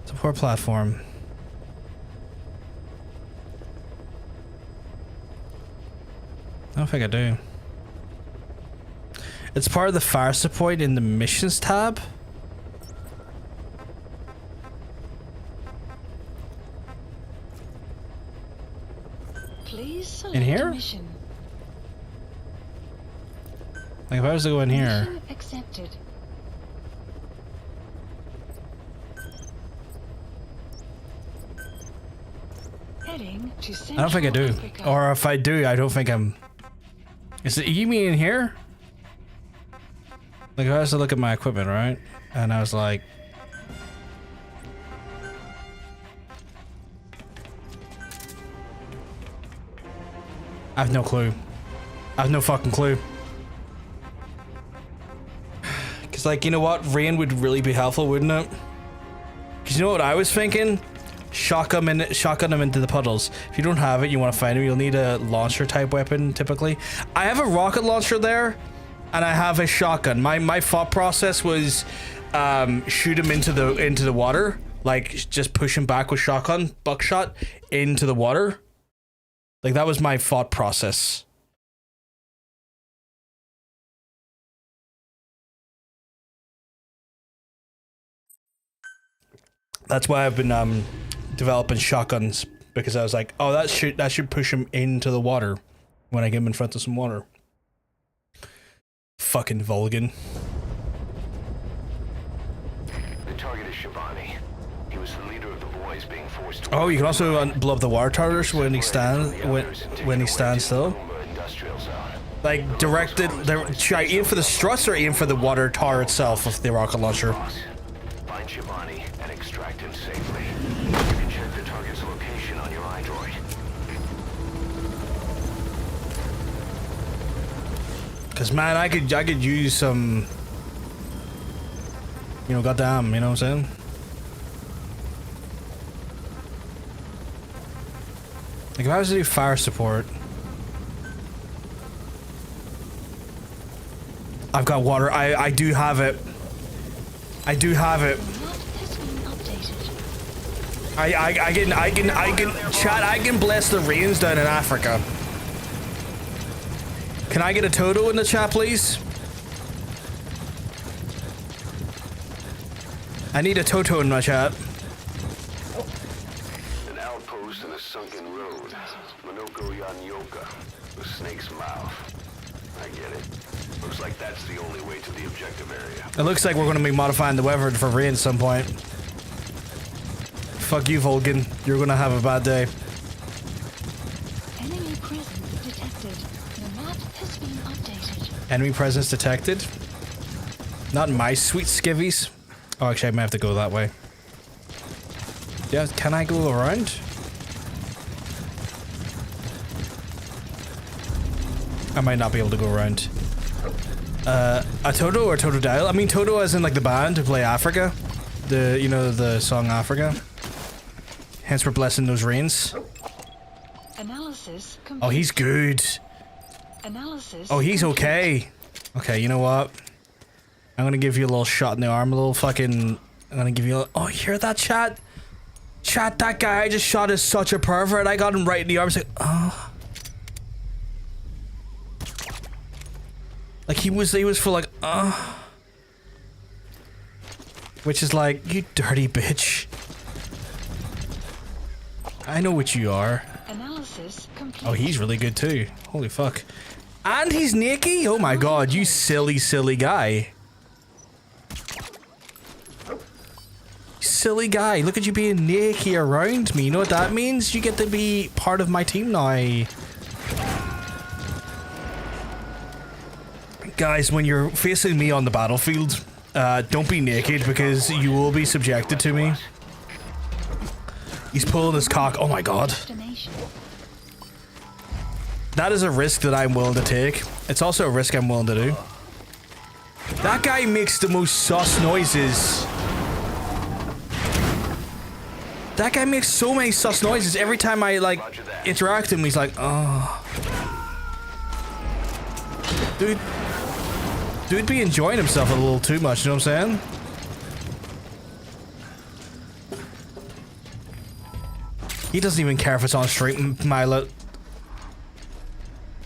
Support platform. I don't think I do. It's part of the fire support in the missions tab. Please select In here? a mission. Like, if I was to go in here. Mission accepted. Heading to I don't think I do. Central Africa. Or if I do, I don't think I'm... Is it me in here? Like, if I was to look at my equipment, right? And I was like... I have no clue. I have no fucking clue. Because, like, you know what? Rain would really be helpful, wouldn't it? Because you know what I was thinking? Shotgun them into the puddles. If you don't have it, you want to find them, you'll need a launcher type weapon, typically. I have a rocket launcher there, and I have a shotgun. My thought process was shoot him into the water. Like, just push him back with shotgun, buckshot, into the water. Like, that was my thought process. That's why I've been developing shotguns, because I was like, oh, that should push him into the water when I get him in front of some water. Fucking Vulcan. The target is Shivani. He was the leader of the boys being forced to... Oh, you can also blow up the water towers when he stands still. Like, directed. Should I aim for the struts or aim for the water tower itself with the rocket launcher? Find Shivani and extract him safely. You can check the target's location on your iDroid. Cause man, I could use some. You know, goddamn, you know what I'm saying? Like if I was to do fire support, I've got water. I do have it. I do have it. I can chat. I can bless the rains down in Africa. Can I get a Toto in the chat, please? I need a Toto in my chat. An outpost in a sunken road. Monoko Yanyoka. The snake's mouth. I get it. Looks like that's the only way to the objective area. It looks like we're going to be modifying the weather for rain at some point. Fuck you, Vulcan. You're going to have a bad day. Enemy presence detected. The map has been updated. Enemy presence detected. Not my sweet skivvies. Oh, actually, I might have to go that way. Yeah, can I go around? I might not be able to go around. A Toto or Totodile? I mean Toto as in like the band to play Africa. The, you know, the song Africa. Hence we're blessing those rains. Analysis complete. Oh, he's good. Analysis. Oh, he's complete. okay. Okay, you know what? I'm gonna give you a little shot in the arm, a little fucking... I'm gonna give you a... Oh, you hear that, chat? Chat, that guy I just shot is such a pervert. I got him right in the arm. It's like, oh. Like, he was for like, Which is like, you dirty bitch. I know what you are. Analysis complete. Oh, he's really good too. Holy fuck. And he's naked? Oh my god, you silly, silly guy. Silly guy, look at you being naked around me. You know what that means? You get to be part of my team now. Guys, when you're facing me on the battlefield, don't be naked because you will be subjected to me. He's pulling his cock. Oh my god. Destination. That is a risk that I'm willing to take. It's also a risk I'm willing to do. That guy makes the most sus noises. That guy makes so many sus noises. Every time I, like, interact with him, he's like, oh. Dude be enjoying himself a little too much, you know what I'm saying? He doesn't even care if it's on stream, Milo.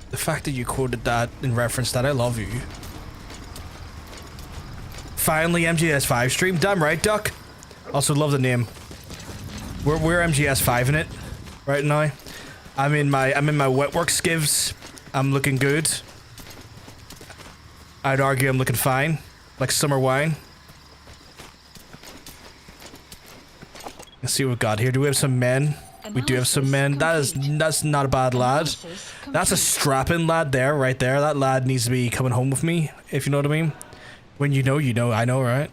The fact that you quoted that in reference that, I love you. Finally, MGS5 stream. Damn right, Duck. Also love the name. We're MGS5 in it right now. I'm in my wet work skivs. I'm looking good. I'd argue I'm looking fine, like summer wine. Let's see what we've got here. Do we have some men? We do have some men. That's not a bad lad. That's a strapping lad there, right there. That lad needs to be coming home with me, if you know what I mean. When you know, you know. I know, right?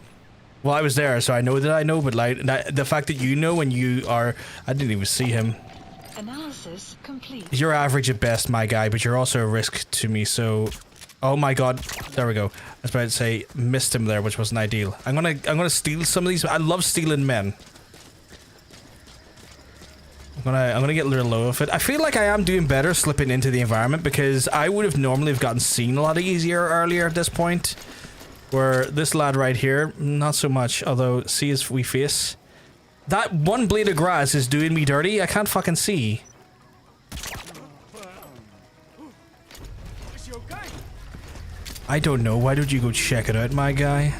Well, I was there, so I know that I know, but like the fact that you know when you are... I didn't even see him. Analysis complete. You're average at best, my guy, but you're also a risk to me, so... Oh my god. There we go. I was about to say, missed him there, which wasn't ideal. I'm gonna steal some of these. I love stealing men. I'm gonna get a little low of it. I feel like I am doing better slipping into the environment because I would have normally have gotten seen a lot easier earlier at this point. Where this lad right here, not so much, although see his wee face. That one blade of grass is doing me dirty. I can't fucking see. I don't know. Why don't you go check it out, my guy?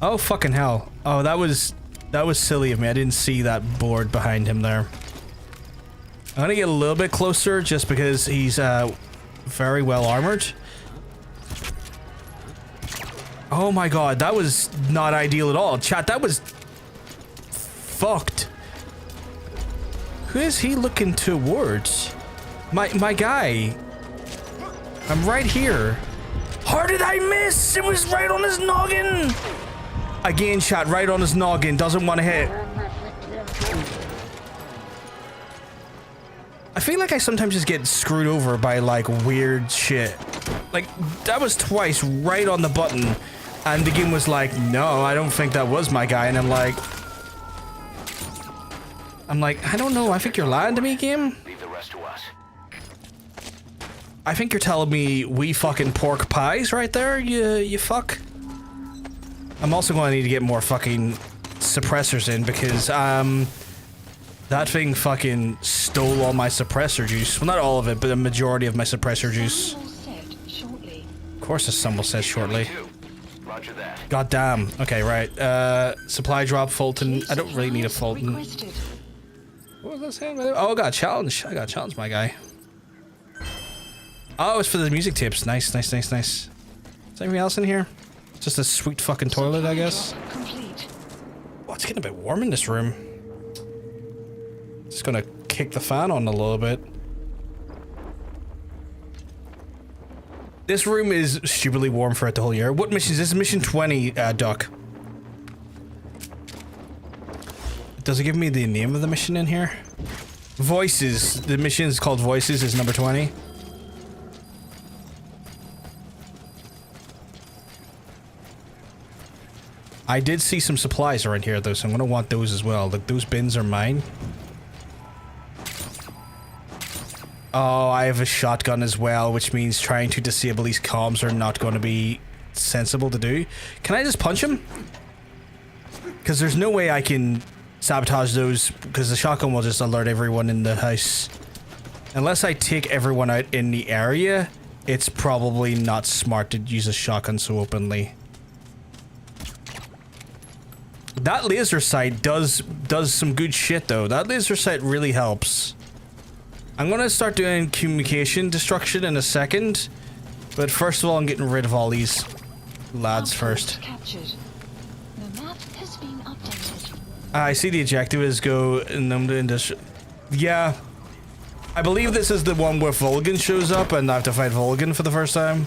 Oh, fucking hell. Oh, that was silly of me. I didn't see that board behind him there. I'm gonna get a little bit closer just because he's very well armored. Oh my god, that was not ideal at all. Chat, that was fucked. Who is he looking towards? My guy. I'm right here. How did I miss? It was right on his noggin. Again, chat, right on his noggin. Doesn't want to hit. I feel like I sometimes just get screwed over by like weird shit. Like that was twice right on the button and the game was like, no, I don't think that was my guy. And I'm like, I don't know. I think you're lying to me, game. Leave the rest to us. I think you're telling me we fucking pork pies right there, you fuck. I'm also going to need to get more fucking suppressors in because, that thing fucking stole all my suppressor juice. Well, not all of it, but a majority of my suppressor juice. Sun will set shortly. Of course the sun will set shortly. Roger that. God damn. Okay, right. Supply drop, Fulton. I don't really need a Fulton. Requested. What was that saying? Oh, I got a challenge. I got a challenge, my guy. Oh, it's for the music tips. Nice, nice, nice, nice. Is there anything else in here? Just a sweet fucking toilet, I guess. Complete. Oh, it's getting a bit warm in this room. Just gonna kick the fan on a little bit. This room is stupidly warm for it the whole year. What mission is this? Mission 20, Duck. Does it give me the name of the mission in here? Voices. The mission is called Voices, is number 20. I did see some supplies around here though, so I'm gonna want those as well. Like, those bins are mine. Oh, I have a shotgun as well, which means trying to disable these comms are not going to be sensible to do. Can I just punch him? Because there's no way I can sabotage those, because the shotgun will just alert everyone in the house. Unless I take everyone out in the area, it's probably not smart to use a shotgun so openly. That laser sight does some good shit though. That laser sight really helps. I'm gonna start doing communication destruction in a second, but first of all I'm getting rid of all these lads first. Captured. The map has been updated. I see the objective is go in the industry. Yeah. I believe this is the one where Volgan shows up and I have to fight Volgan for the first time.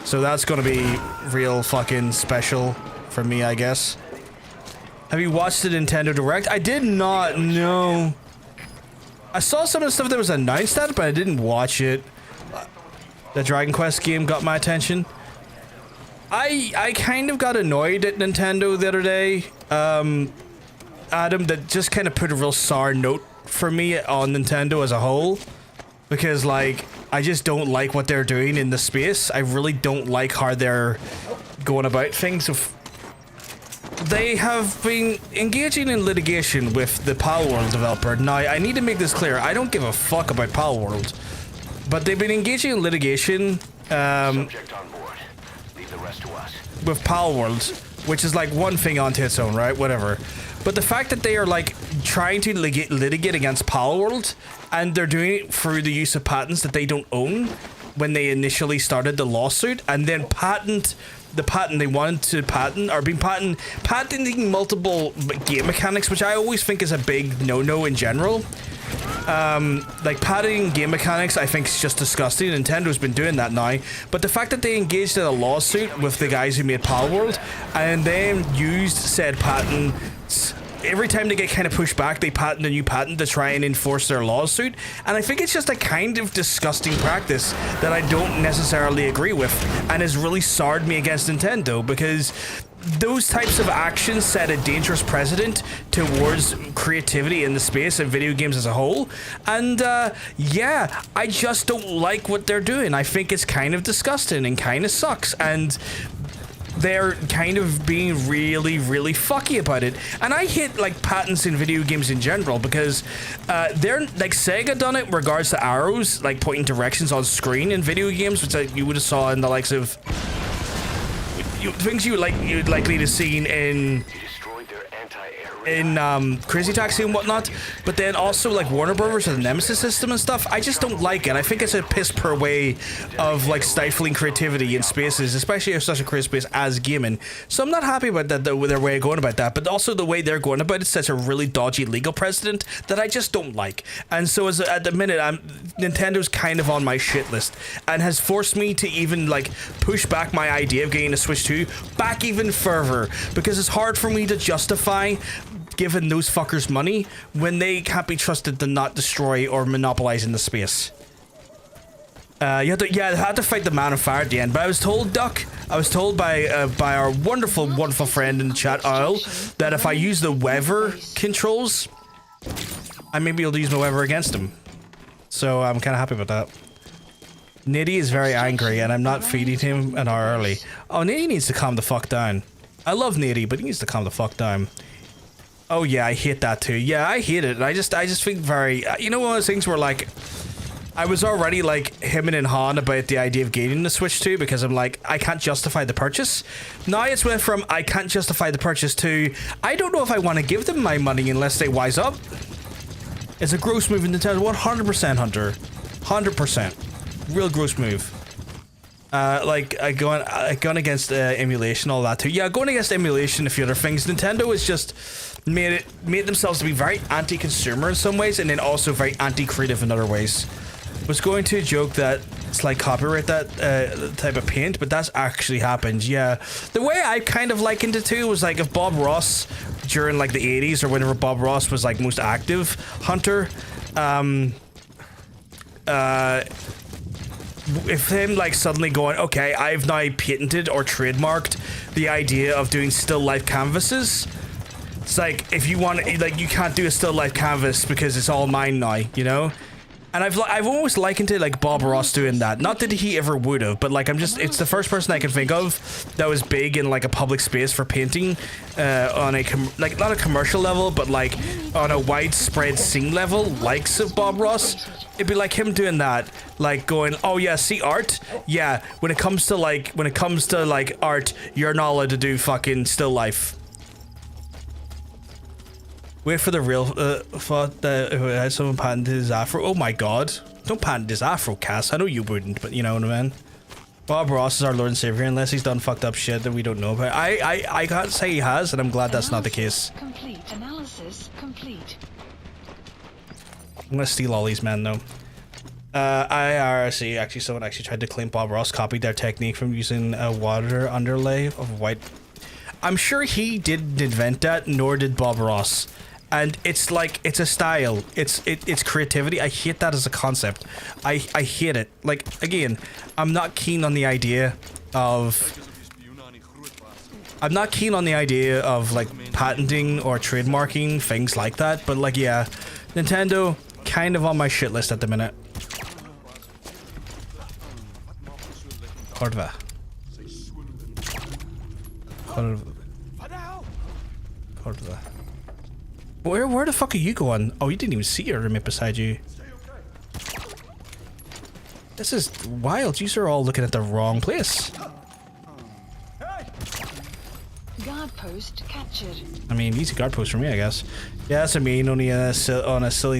So that's gonna be real fucking special for me, I guess. Have you watched the Nintendo Direct? I did not know. I saw some of the stuff that was announced at it, but I didn't watch it. The Dragon Quest game got my attention. I kind of got annoyed at Nintendo the other day. Adam, that just kind of put a real sour note for me on Nintendo as a whole. Because, like, I just don't like what they're doing in the space. I really don't like how they're going about things. They have been engaging in litigation with the Palworld developer. Now, I need to make this clear. I don't give a fuck about Palworld. But they've been engaging in litigation Subject on board. Leave the rest to us. with Palworld, which is like one thing onto its own, right? Whatever. But the fact that they are like trying to litigate against Palworld, and they're doing it through the use of patents that they don't own when they initially started the lawsuit, and then patent the patent they wanted to patent, or being patenting multiple game mechanics, which I always think is a big no-no in general. Like patenting game mechanics, I think is just disgusting. Nintendo's been doing that now, but the fact that they engaged in a lawsuit with the guys who made Palworld and then used said patents. Every time they get kind of pushed back, they patent a new patent to try and enforce their lawsuit. And I think it's just a kind of disgusting practice that I don't necessarily agree with, and has really soured me against Nintendo, because those types of actions set a dangerous precedent towards creativity in the space of video games as a whole. And yeah, I just don't like what they're doing. I think it's kind of disgusting and kind of sucks. And they're kind of being really, really fucky about it. And I hate, like, patents in video games in general, because they're, like, Sega done it in regards to arrows, like, pointing directions on screen in video games, which you would have saw in the likes of things you'd likely to see in Crazy Taxi and whatnot. But then also like Warner Brothers and the Nemesis system and stuff, I just don't like it. I think it's a piss poor way of like stifling creativity in spaces, especially in such a creative space as gaming. So I'm not happy about that, their way of going about that, but also the way they're going about it sets a really dodgy legal precedent that I just don't like. And so at the minute, Nintendo's kind of on my shit list, and has forced me to even like push back my idea of getting a Switch 2 back even further, because it's hard for me to justify giving those fuckers money when they can't be trusted to not destroy or monopolize in the space. I had to fight the man on fire at the end, but I was told, Duck, I was told by our wonderful, wonderful friend in the chat, Owl, that if I use the Weaver controls, I may be able to use my Weaver against him. So I'm kind of happy about that. Nitty is very angry, and I'm not feeding him an hour early. Oh, Nitty needs to calm the fuck down. I love Nitty, but he needs to calm the fuck down. Oh yeah, I hate that too. Yeah, I hate it. I just think very, you know, one of those things where like, I was already like hemming and hawing about the idea of gaining the Switch 2 because I'm like, I can't justify the purchase. Now it's went from I can't justify the purchase to I don't know if I want to give them my money unless they wise up. It's a gross move in Nintendo. 100% Hunter. 100%. Real gross move. Like going against emulation, all that too. Yeah, going against emulation, a few other things. Nintendo has just made themselves to be very anti-consumer in some ways, and then also very anti-creative in other ways. Was going to joke that it's like copyright that type of paint, but that's actually happened. Yeah, the way I kind of likened it to was like if Bob Ross during like the 80s or whenever Bob Ross was like most active Hunter, if him like suddenly going, okay, I've now patented or trademarked the idea of doing still life canvases. It's like if you want, like you can't do a still life canvas because it's all mine now, you know. And I've always likened it like Bob Ross doing that. Not that he ever would have, but like it's the first person I can think of that was big in like a public space for painting, on a like not a commercial level, but like on a widespread scene level, likes of Bob Ross. It'd be like him doing that, like going, oh yeah, see art, yeah. When it comes to like art, you're not allowed to do fucking still life. Wait for the real thought that who had someone patent his afro. Oh my god. Don't patent his afro, Cass. I know you wouldn't, but you know what I mean. Bob Ross is our Lord and Savior unless he's done fucked up shit that we don't know about. I can't say he has, and I'm glad that's not the case. Complete. Analysis complete. I'm gonna steal all these men though. IRC, actually someone actually tried to claim Bob Ross copied their technique from using a water underlay of white. I'm sure he didn't invent that, nor did Bob Ross. And it's like, it's a style. It's creativity. I hate that as a concept. I hate it. Like, again, I'm not keen on the idea of like patenting or trademarking things like that. But like, yeah, Nintendo kind of on my shit list at the minute. Korva. Where the fuck are you going? Oh, you didn't even see her right beside you. This is wild. You are all looking at the wrong place. Guard post captured. I mean, easy guard post for me, I guess. Yeah, that's what I mean. Only on a silly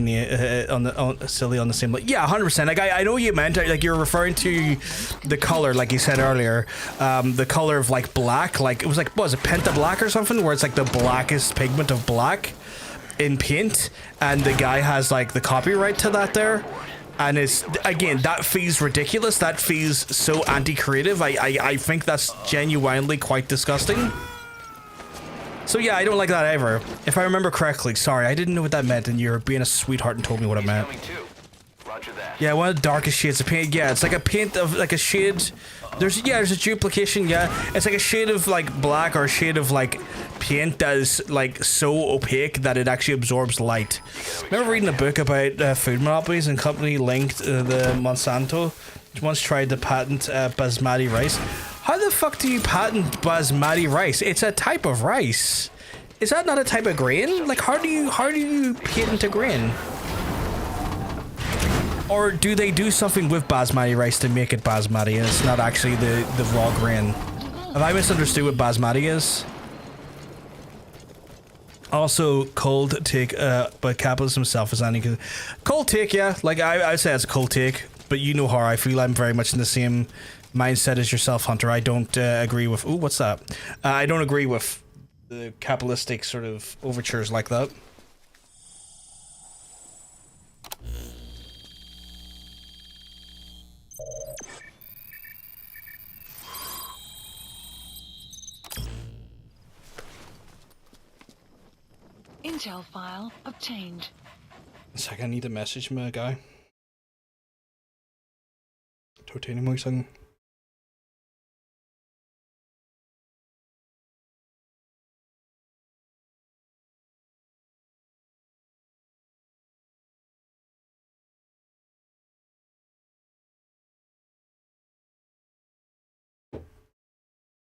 on the same. Like, yeah, 100%. Like I know what you meant. Like you're referring to the color, like you said earlier. The color of like black. Like it was like what was it, Penta Black or something, where it's like the blackest pigment of black in paint, and the guy has like the copyright to that there. And it's, again, that feels ridiculous. That feels so anti-creative. I think that's genuinely quite disgusting. So yeah, I don't like that ever. If I remember correctly, sorry, I didn't know what that meant, and you're being a sweetheart and told me what it meant. Yeah, one of the darkest shades of paint. Yeah, it's like a paint of like a shade. There's a duplication. Yeah, it's like a shade of like black or a shade of like paint that is like so opaque that it actually absorbs light. Remember reading a book about food monopolies and company linked the Monsanto, which once tried to patent basmati rice. How the fuck do you patent basmati rice? It's a type of rice. Is that not a type of grain? Like how do you patent a grain? Or do they do something with basmati rice to make it basmati and it's not actually the raw grain? Have I misunderstood what basmati is? Also, cold take, but capitalism himself is any cold take, yeah. Like I would say it's a cold take, but you know how I feel. I'm very much in the same mindset as yourself, Hunter. I don't agree with. Ooh, what's that? I don't agree with the capitalistic sort of overtures like that. Intel file obtained. A second, I need to message my guy. Totally mo isang.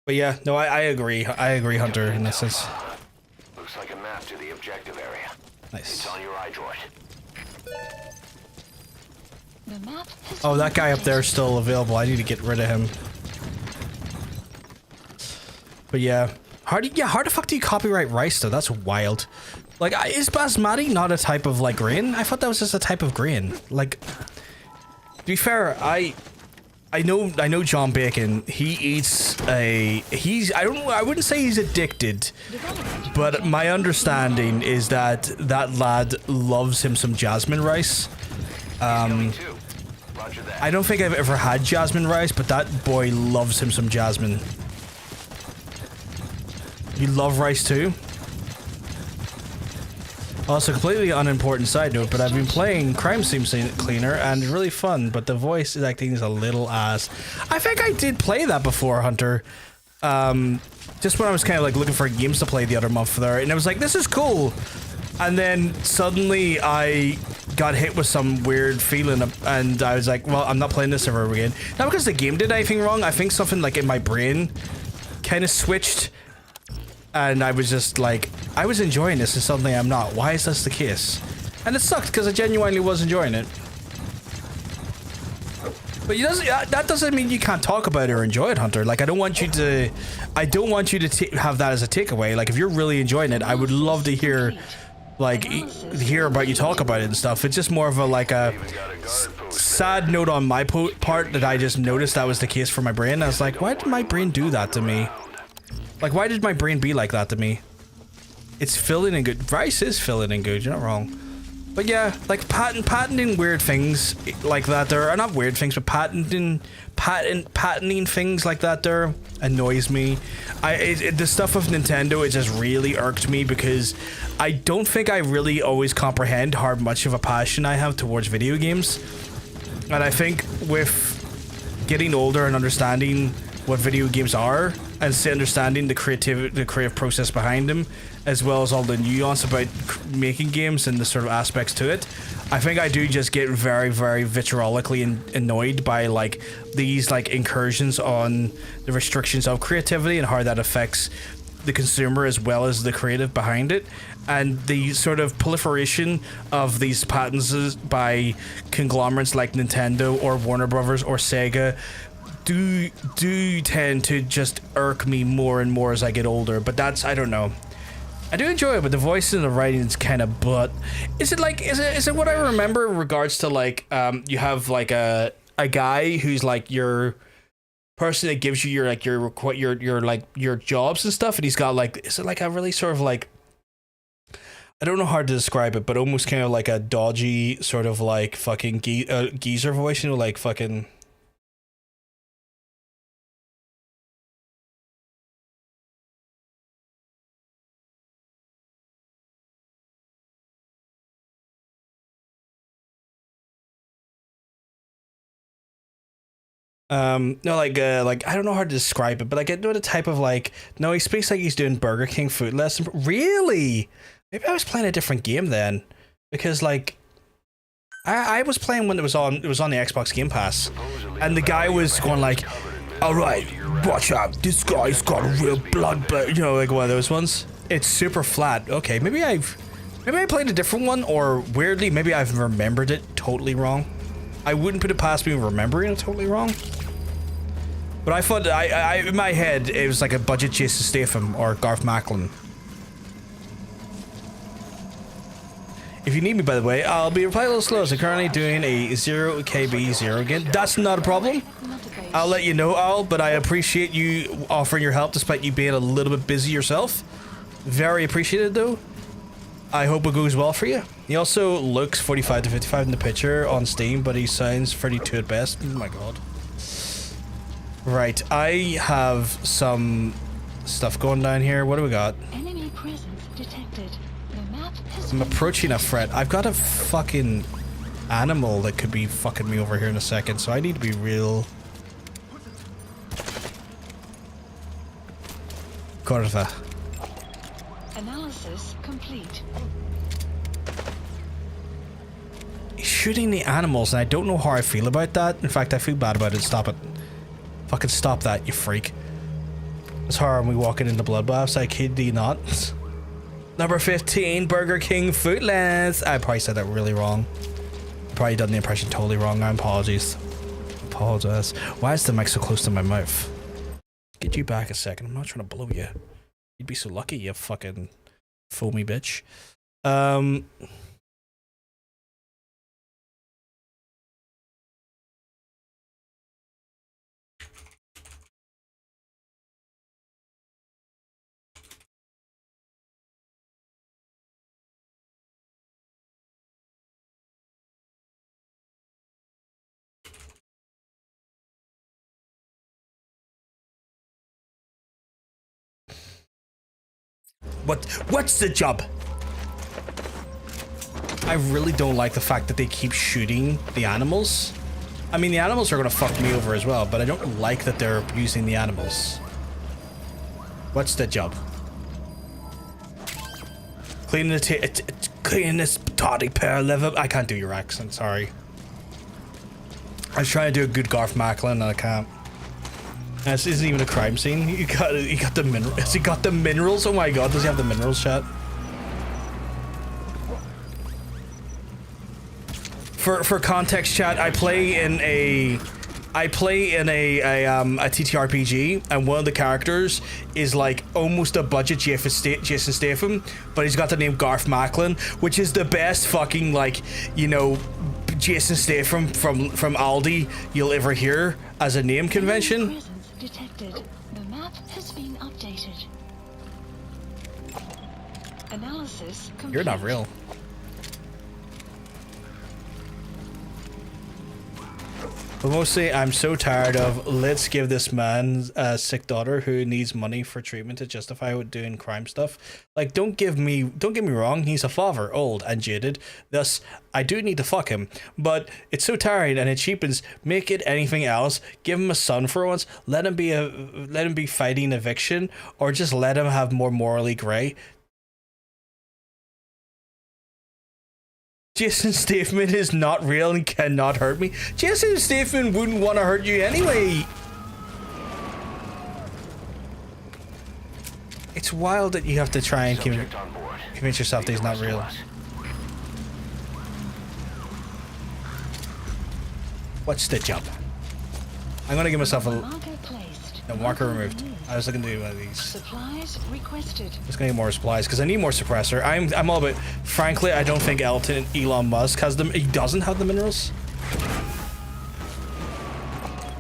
But yeah, no, I agree. I agree, Hunter, in this sense. Looks like a map to the objective area. Nice. It's on your iDroid. The map has Oh, been that guy up there is updated. still available. I need to get rid of him. But yeah, how the fuck do you copyright rice though? That's wild. Like, is basmati not a type of like grain? I thought that was just a type of grain. Like, to be fair, I know John Bacon. He eats I wouldn't say he's addicted, but my understanding is that that lad loves him some jasmine rice. Roger that. I don't think I've ever had jasmine rice, but that boy loves him some jasmine. You love rice too? Also, completely unimportant side note, but I've been playing Crime Scene Cleaner and it's really fun, but the voice acting is a little ass. I think I did play that before, Hunter. Just when I was kind of like looking for games to play the other month there, and I was like, this is cool. And then suddenly I got hit with some weird feeling and I was like, well, I'm not playing this ever again. Not because the game did anything wrong, I think something like in my brain kind of switched. And I was just like, I was enjoying this and suddenly I'm not. Why is this the case? And it sucked because I genuinely was enjoying it. But that doesn't mean you can't talk about it or enjoy it, Hunter. Like, I don't want you to have that as a takeaway. Like, if you're really enjoying it, I would love to hear, like, hear about you talk about it and stuff. It's just more of a, like, a sad note on my part that I just noticed that was the case for my brain. I was like, why did my brain do that to me? Like, why did my brain be like that to me? It's filling and good. Rice is filling and good, you're not wrong. But yeah, like patenting weird things like that there, or not weird things, but patenting things like that there annoys me. The stuff with Nintendo, it just really irked me because I don't think I really always comprehend how much of a passion I have towards video games. And I think with getting older and understanding what video games are and understanding the creative process behind them, as well as all the nuance about making games and the sort of aspects to it, I think I do just get very, very vitriolically annoyed by like these like incursions on the restrictions of creativity and how that affects the consumer as well as the creative behind it, and the sort of proliferation of these patents by conglomerates like Nintendo or Warner Brothers or Sega do tend to just irk me more and more as I get older. But that's, I don't know. I do enjoy it, but the voice and the writing is kind of butt. Is it what I remember in regards to like you have like a guy who's like your person that gives you your jobs and stuff, and he's got like, is it like a really sort of like, I don't know how to describe it, but almost kind of like a dodgy sort of like fucking geezer voice, you know, like fucking. No, like I don't know how to describe it, but like I know the type of like, no, he speaks like he's doing Burger King food lesson. Really? Maybe I was playing a different game then, because like I was playing when it was on the Xbox Game Pass, and the guy was going like, all right, watch out, this guy's got a real blood, you know, like one of those ones. It's super flat. Okay, maybe I played a different one, or weirdly, maybe I've remembered it totally wrong. I wouldn't put it past me remembering it totally wrong. But I thought, I in my head, it was like a budget Jason Statham or Garth Macklin. If you need me, by the way, I'll be replying a little slow, so I'm currently doing a 0KB0 again. That's not a problem. I'll let you know, Al, but I appreciate you offering your help despite you being a little bit busy yourself. Very appreciated, though. I hope it goes well for you. He also looks 45 to 55 in the picture on Steam, but he sounds 32 at best. Oh my god. Right, I have some stuff going down here. What do we got? Enemy presence detected. The map I'm approaching a threat. I've got a fucking animal that could be fucking me over here in a second, so I need to be real. Corva. Analysis complete. He's shooting the animals, and I don't know how I feel about that. In fact, I feel bad about it. Stop it. Fucking stop that, you freak. It's hard when we walking into bloodbaths. I kid thee not. Number 15, Burger King Footless. I probably said that really wrong. Probably done the impression totally wrong. My apologies. Apologize. Why is the mic so close to my mouth? Get you back a second. I'm not trying to blow you. You'd be so lucky, you fucking foamy bitch. What's the job? I really don't like the fact that they keep shooting the animals. I mean, the animals are gonna fuck me over as well, but I don't like that they're abusing the animals. What's the job? Cleaning cleaning this toddy pair liver. I can't do your accent, sorry. I was trying to do a good Garth Macklin and I can't. This isn't even a crime scene. You got the mineral. Has he got the minerals? Oh my god, does he have the minerals, chat? For context, chat, I play in a TTRPG, and one of the characters is like almost a budget Jason Statham, but he's got the name Garth Macklin, which is the best fucking, like, you know, Jason Statham from Aldi you'll ever hear as a name convention. Detected. The map has been updated. Analysis complete. You're not real. But mostly, I'm so tired of let's give this man a sick daughter who needs money for treatment to justify doing crime stuff. Like, don't get me wrong, he's a father, old and jaded. Thus, I do need to fuck him. But it's so tiring and it cheapens. Make it anything else. Give him a son for once. Let him be fighting eviction, or just let him have more morally grey. Jason Statham is not real and cannot hurt me. Jason Statham wouldn't want to hurt you anyway. It's wild that you have to try and convince yourself that he's not real. What's the job? I'm gonna give myself a marker removed. I was looking to do one of these. Supplies requested. Just gonna get more supplies because I need more suppressor. I'm all about. Frankly, I don't think Elon Musk has them. He doesn't have the minerals.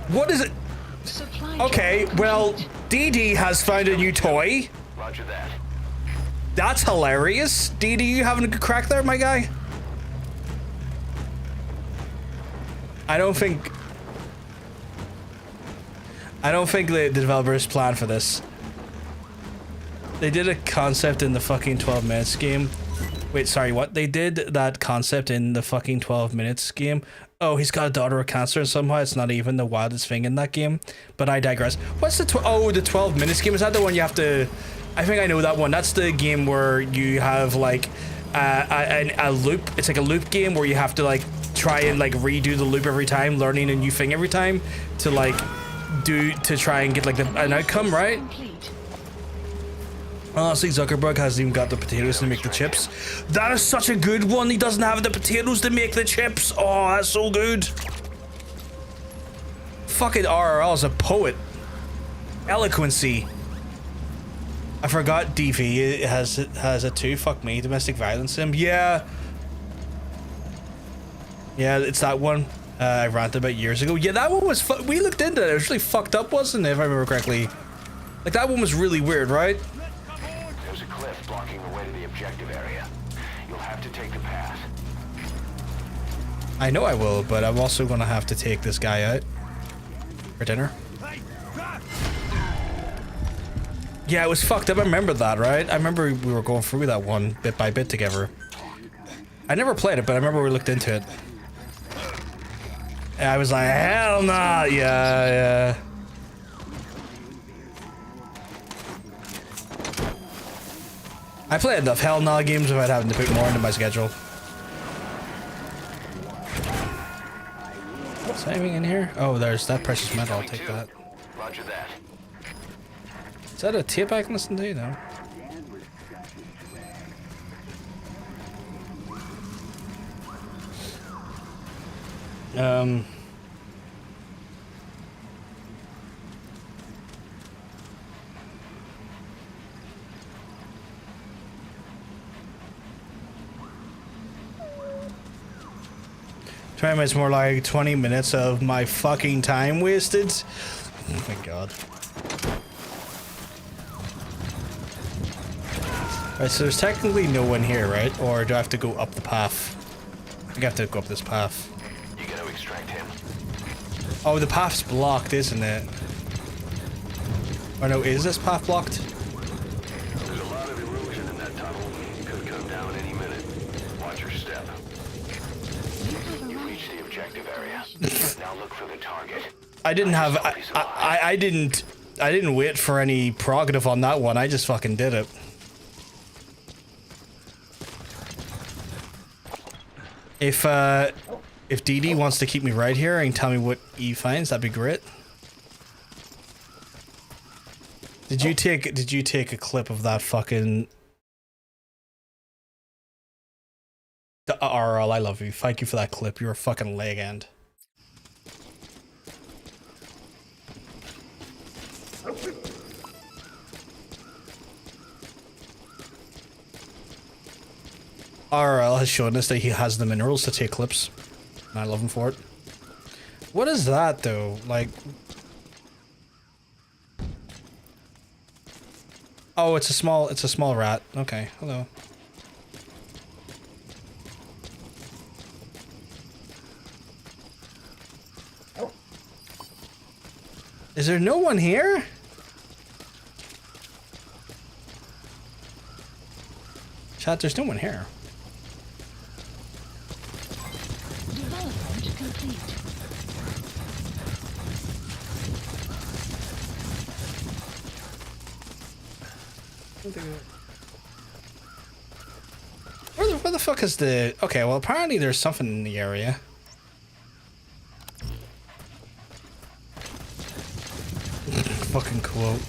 What is it? Okay, well, DD has found a new toy. Roger that. That's hilarious. DD, you having a good crack there, my guy? I don't think the developers planned for this. They did a concept in the fucking 12 minutes game. Wait, sorry, what? They did that concept in the fucking 12 minutes game. Oh, he's got a daughter with cancer and somehow it's not even the wildest thing in that game. But I digress. What's the the 12 minutes game? Is that the one you have to... I think I know that one. That's the game where you have like a loop. It's like a loop game where you have to like try and like redo the loop every time, learning a new thing every time to like to try and get like an outcome, right? Honestly, Zuckerberg hasn't even got the potatoes to make the chips. That is such a good one. He doesn't have the potatoes to make the chips. Oh, that's so good. Fucking RRL is a poet. Eloquency. I forgot DV it has a 2. Fuck me. Domestic violence sim. Yeah. Yeah, it's that one. I ranted about years ago. Yeah, that one was we looked into it. It was really fucked up, wasn't it, if I remember correctly? Like, that one was really weird, right? There's a cliff blocking the way to the objective area. You'll have to take the path. I know I will, but I'm also gonna have to take this guy out for dinner. Yeah, it was fucked up. I remember that, right? I remember we were going through that one bit by bit together. I never played it, but I remember we looked into it. And I was like, hell nah, yeah. I play enough hell nah games without having to put more into my schedule. Is there anything in here? Oh, there's that precious metal. I'll take that. Roger that. Is that a tape I can listen to? No. It's more like 20 minutes of my fucking time wasted. Oh my god. Alright, so there's technically no one here, right? Or do I have to go up the path? I think I have to go up this path. You gotta extract him. Oh, the path's blocked, isn't it? Or no, is this path blocked? There's a lot of erosion in that tunnel. Could come down any minute. Watch your step. You've reached the objective area. Now look for the target. I didn't have I didn't wait for any prerogative on that one. I just fucking did it. If Dee Dee wants to keep me right here and tell me what he finds, that'd be great. Did you take a clip of that fucking RL, I love you. Thank you for that clip. You're a fucking legend. RL has shown us that he has the minerals to take clips. And I love him for it. What is that though? Like... Oh, it's a small rat. Okay, hello. Is there no one here? Chat, there's no one here. Development complete. Where the fuck is the... Okay, well apparently there's something in the area. Fucking quote.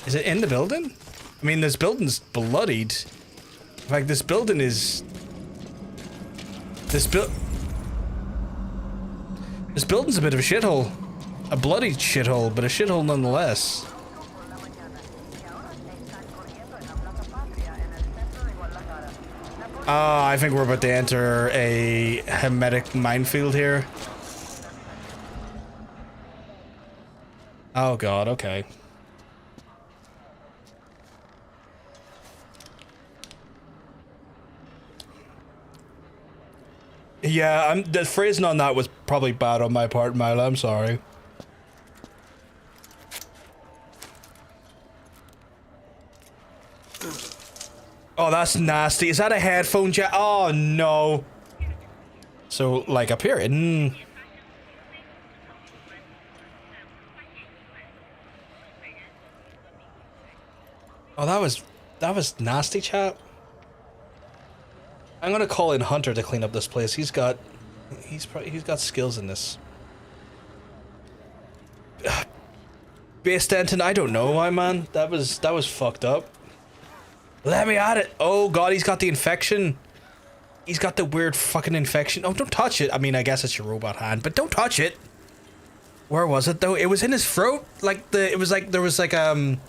Is it in the building? I mean, this building's bloodied. In fact, this building is... This building's a bit of a shithole. A bloody shithole, but a shithole nonetheless. I think we're about to enter a hermetic minefield here. Oh god, okay. Yeah, the phrasing on that was probably bad on my part, Milo. I'm sorry. Oh, that's nasty. Is that a headphone jack? Oh, no. So, like, up here. Oh, that was nasty, chat. I'm gonna call in Hunter to clean up this place. He's got skills in this. Base Denton, I don't know, my man. That was fucked up. Let me at it. Oh god, he's got the infection. He's got the weird fucking infection. Oh, don't touch it. I mean, I guess it's your robot hand, but don't touch it. Where was it though? It was in his throat. Like there was like an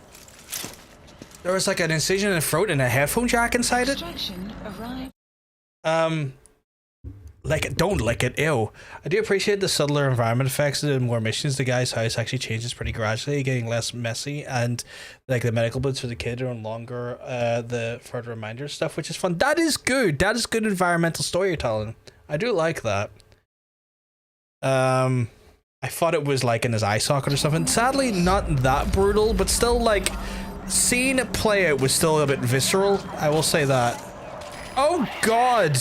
incision in the throat and a headphone jack inside it. Like, don't lick it, ew. I do appreciate the subtler environment effects and more missions. The guy's house actually changes pretty gradually, getting less messy, and like the medical boots for the kid are longer, the further reminder stuff, which is fun. That is good. That is good environmental storytelling. I do like that. I thought it was like in his eye socket or something. Sadly, not that brutal, but still like seeing it play out was still a bit visceral. I will say that. Oh God!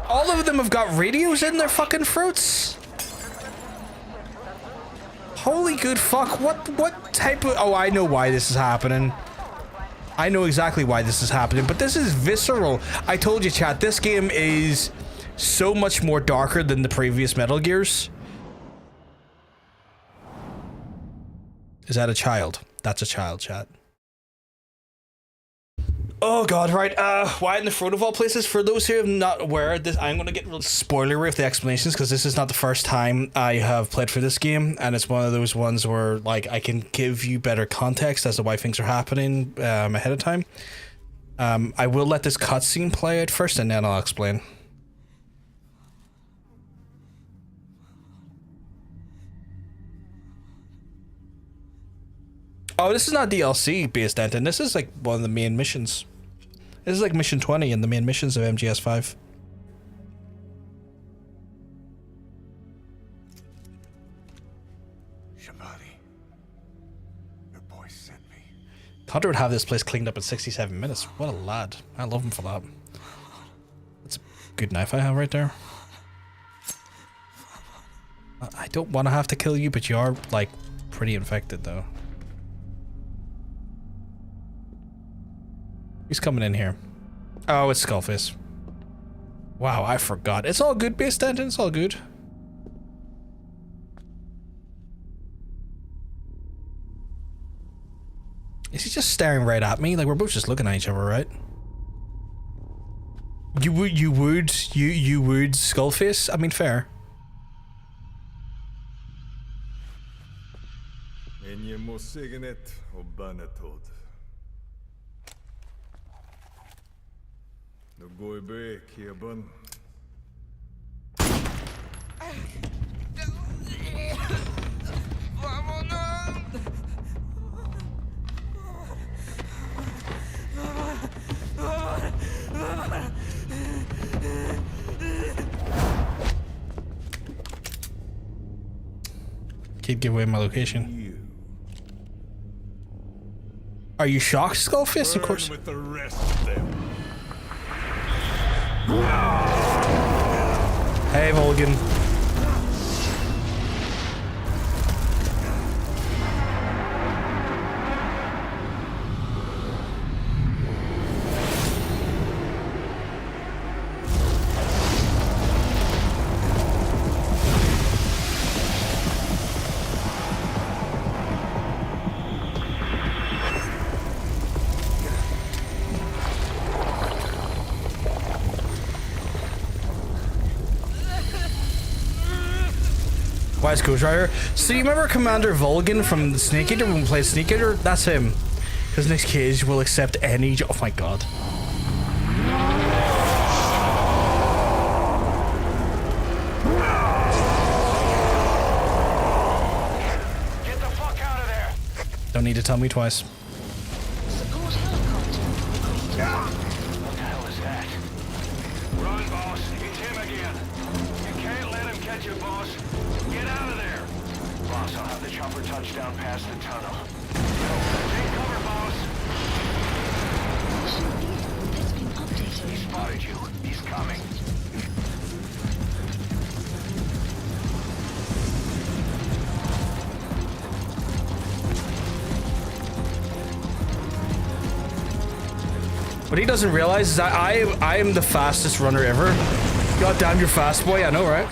All of them have got radios in their fucking throats. Holy good fuck! What type of? Oh, I know why this is happening. I know exactly why this is happening, but this is visceral. I told you, chat. This game is so much more darker than the previous Metal Gears. Is that a child? That's a child, chat. Oh God, right. Why in the front of all places? For those who are not aware, this I'm gonna get real spoilery with the explanations because this is not the first time I have played for this game, and it's one of those ones where like I can give you better context as to why things are happening ahead of time. I will let this cutscene play out first, and then I'll explain. Oh, this is not DLC based Denton. This is like one of the main missions. This is like mission 20 in the main missions of MGS5. Shabani, your boy sent me. Hunter would have this place cleaned up in 67 minutes. What a lad. I love him for that. That's a good knife I have right there. I don't want to have to kill you, but you are like pretty infected though. He's coming in here. Oh, it's Skullface. Wow, I forgot. It's all good, base Denton. It's all good. Is he just staring right at me? Like we're both just looking at each other, right? You would Skullface? I mean, fair. Can't give away my location. Are you shocked, Skullface? Of course. With the rest of them. Hey, Volgan. Wise Ghost Rider. So you remember Commander Volgan from the Snake Eater when we played Snake Eater? That's him. Because Nick Cage will accept any job. Oh my god. Get the fuck out of there! Don't need to tell me twice. Support helicopter requested. What the hell is that? Run, boss. It's him again. You can't let him catch you, boss. Get out of there! Boss, I'll have the chopper touch down past the tunnel. Take cover, boss! Mission vehicle has been updated. He spotted you. He's coming. What he doesn't realize is that I am the fastest runner ever. God damn, you're fast, boy. I know, right?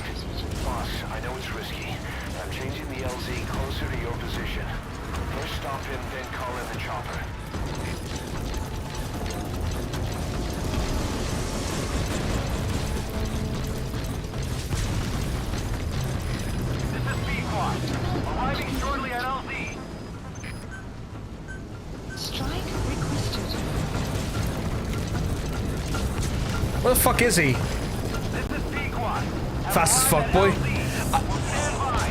Boss, I know it's risky. I'm changing the LZ closer to your position. First stop him, then call in the chopper. This is B-Quad. Arriving shortly at LZ. Strike requested. Where the fuck is he? This is B-Quad. Fast as fuck, boy. Stand by.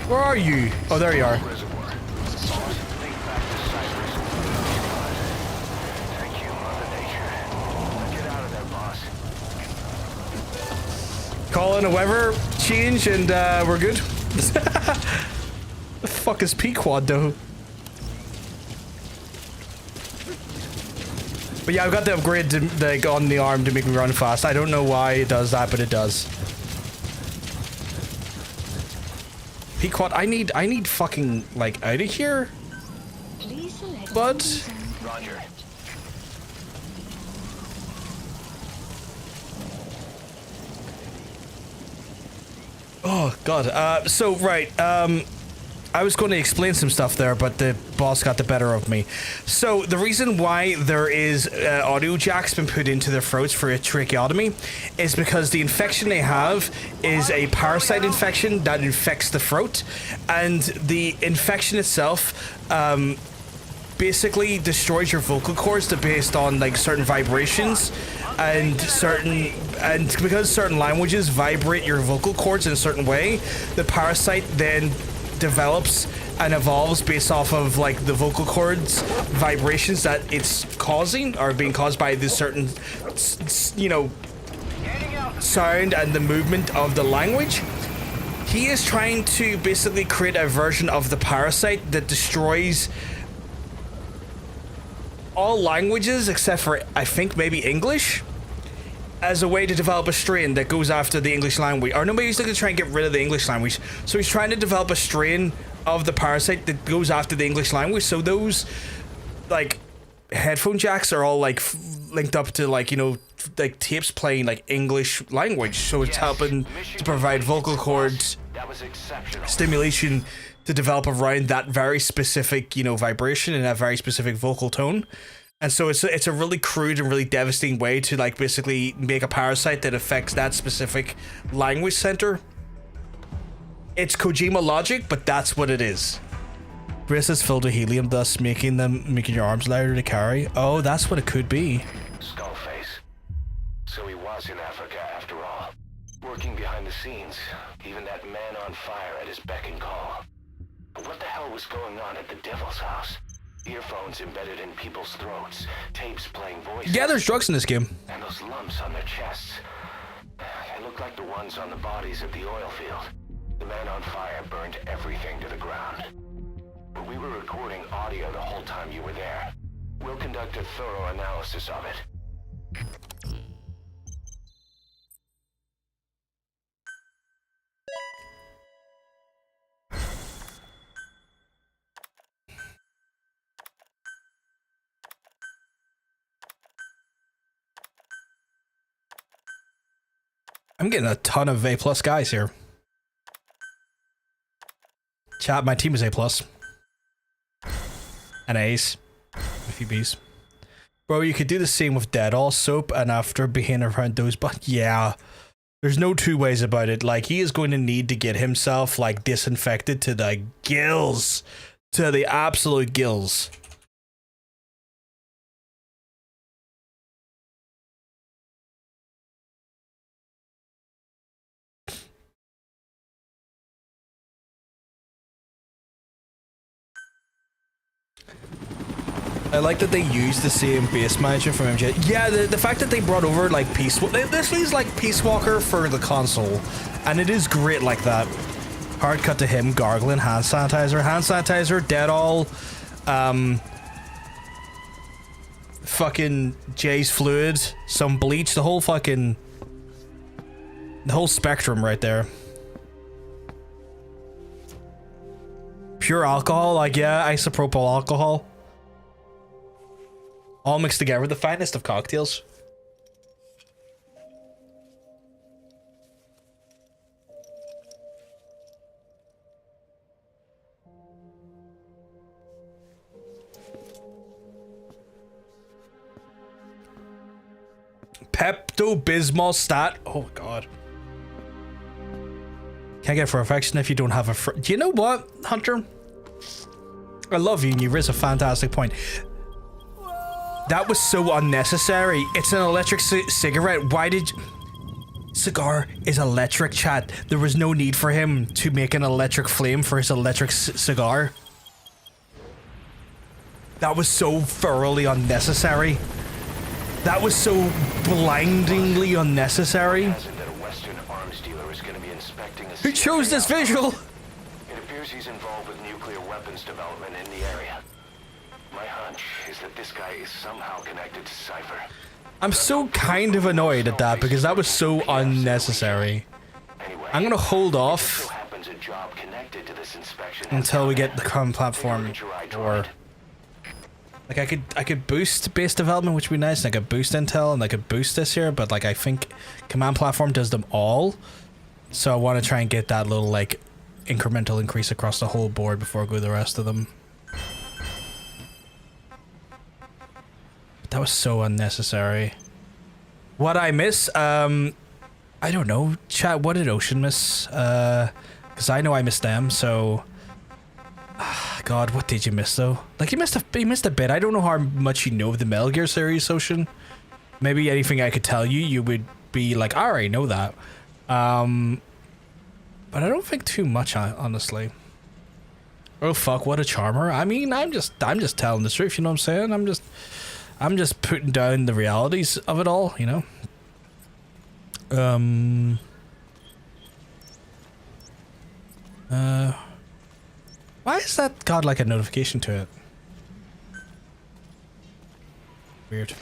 Where are you? Oh, there you are. Reservoir. Boss, think back to Cypress. Thank you, Mother Nature. Get out of there, boss. Call in a weather change and we're good. The fuck fuck is Pequod though? But yeah, I've got the upgrade to, like, on the arm to make me run fast. I don't know why it does that, but it does. Pequod, I need fucking, like, out of here. Please select Bud. Roger. Oh god. So right. I was going to explain some stuff there, but the boss got the better of me. So the reason why there is audio jacks been put into their throats for a tracheotomy is because the infection they have is a parasite infection that infects the throat, and the infection itself basically destroys your vocal cords based on like certain vibrations and because certain languages vibrate your vocal cords in a certain way, the parasite then develops and evolves based off of like the vocal cords vibrations that it's causing are being caused by this certain sound and the movement of the language. He is trying to basically create a version of the parasite that destroys all languages except for I think maybe English, as a way to develop a strain that goes after the English language. Or no, maybe he's looking to try and get rid of the English language. So he's trying to develop a strain of the parasite that goes after the English language. So those, like, headphone jacks are all, like, linked up to, like, you know, like, tapes playing, like, English language. So it's helping to provide vocal cords stimulation to develop around that very specific, you know, vibration and that very specific vocal tone. And so it's a really crude and really devastating way to like basically make a parasite that affects that specific language center. It's Kojima logic, but that's what it is. Bracelets filled with helium, thus making your arms lighter to carry. Oh, that's what it could be. Skullface. So he was in Africa after all. Working behind the scenes. Even that man on fire at his beck and call. But what the hell was going on at the Devil's house? Earphones embedded in people's throats, tapes playing voices. Yeah, there's drugs in this game. And those lumps on their chests. They look like the ones on the bodies at the oil field. The man on fire burned everything to the ground. But we were recording audio the whole time you were there. We'll conduct a thorough analysis of it. I'm getting a ton of A+ guys here. Chat, my team is A+. And A's. A few B's. Bro, you could do the same with Deadall soap and after being around those, but yeah. There's no two ways about it. Like, he is going to need to get himself, like, disinfected to the gills. To the absolute gills. I like that they use the same base manager from MJ. Yeah, the fact that they brought over like Peace Walker, this is like Peace Walker for the console, and it is great like that. Hard cut to him gargling hand sanitizer, Deadall, fucking Jay's fluid, some bleach, the whole spectrum right there. Pure alcohol, like yeah, isopropyl alcohol. All mixed together, the finest of cocktails. Pepto-Bismol stat. Oh god. Can't get for affection if you don't have a do you know what, Hunter? I love you and you raise a fantastic point. That was so unnecessary. It's an electric cigarette. Why did cigar is electric, chat. There was no need for him to make an electric flame for his electric cigar. That was so thoroughly unnecessary. That was so blindingly unnecessary. Who chose this visual? appears he's involved with nuclear weapons development in the area. My hunch is that this guy is somehow connected to Cypher. I'm so kind of annoyed at that because that was so unnecessary. Anyway, I'm gonna hold so off happens a job connected to this inspection until we get the common platform, or like I could boost base development, which would be nice, and I could boost intel, and I could boost this here, but like I think command platform does them all, so I want to try and get that little like incremental increase across the whole board before I go the rest of them. That was so unnecessary. What I miss? I don't know. Chat, what did Ocean miss? Because I know I missed them, so... God, what did you miss, though? Like, you missed a bit. I don't know how much you know of the Metal Gear series, Ocean. Maybe anything I could tell you, you would be like, I already know that. But I don't think too much, honestly. Oh, fuck, what a charmer. I mean, I'm just telling the truth, you know what I'm saying? I'm just putting down the realities of it all, you know? Why is that got like a notification to it? Weird.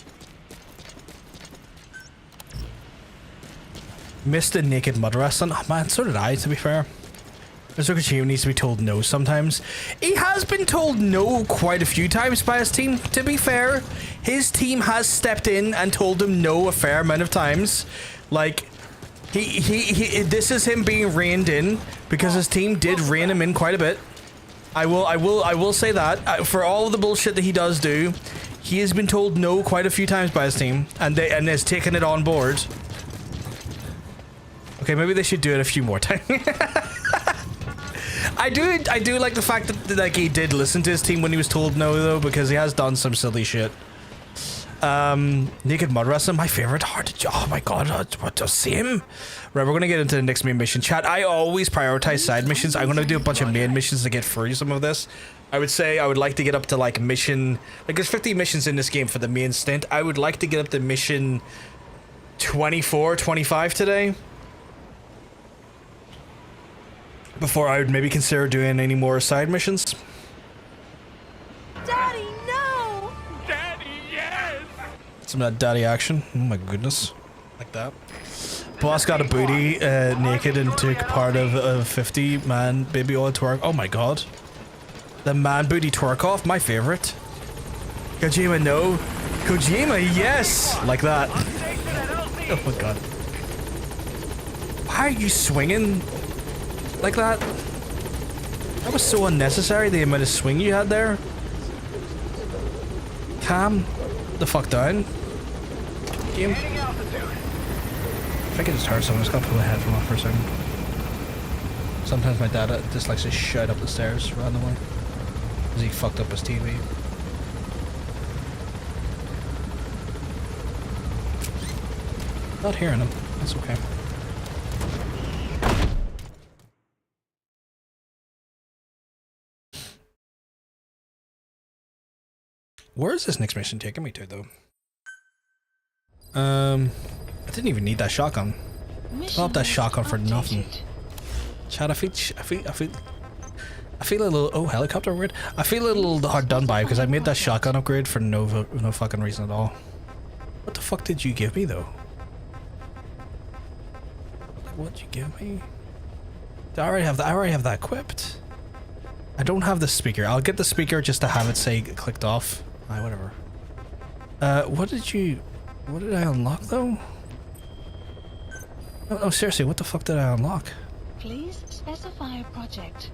Missed the naked mud wrestling. Oh man, so did I, to be fair. Mr. Kojima needs to be told no sometimes. He has been told no quite a few times by his team, to be fair. His team has stepped in and told him no a fair amount of times. Like, this is him being reined in because his team did rein him in quite a bit. I will say that for all of the bullshit that he does do, he has been told no quite a few times by his team, and has taken it on board. Okay, maybe they should do it a few more times. I do like the fact that like he did listen to his team when he was told no, though, because he has done some silly shit. Naked mud wrestling, my favorite. Hard to, oh my god, what the same. Right, we're gonna get into the next main mission. Chat, I always prioritize side missions. I'm gonna do a bunch of main missions to get through some of this. I would say I would like to get up to like mission, like there's 50 missions in this game for the main stint. I would like to get up to mission 24, 25 today, before I would maybe consider doing any more side missions. Daddy, no! Some of that daddy action. Oh my goodness. Like that. Boss got a booty naked and took part of a 50-man baby oil twerk. Oh my god. The man booty twerk off. My favorite. Kojima, no. Kojima, yes! Like that. Oh my god. Why are you swinging like that? That was so unnecessary, the amount of swing you had there. Calm the fuck down. Game. I think I just heard someone. I just gotta put my headphone off for a second. Sometimes my dad just likes to shout up the stairs randomly because he fucked up his TV. Not hearing him. That's okay. Where is this next mission taking me to, though? I didn't even need that shotgun. Pop that shotgun for nothing. Chad, I feel a little. Oh, helicopter weird. I feel a little hard done by because I made that shotgun upgrade for no fucking reason at all. What the fuck did you give me, though? Like, what'd you give me? I already have that equipped. I don't have the speaker. I'll get the speaker just to have it say clicked off. Aye, whatever. What did I unlock, though? Oh, seriously, what the fuck did I unlock? Please specify a project.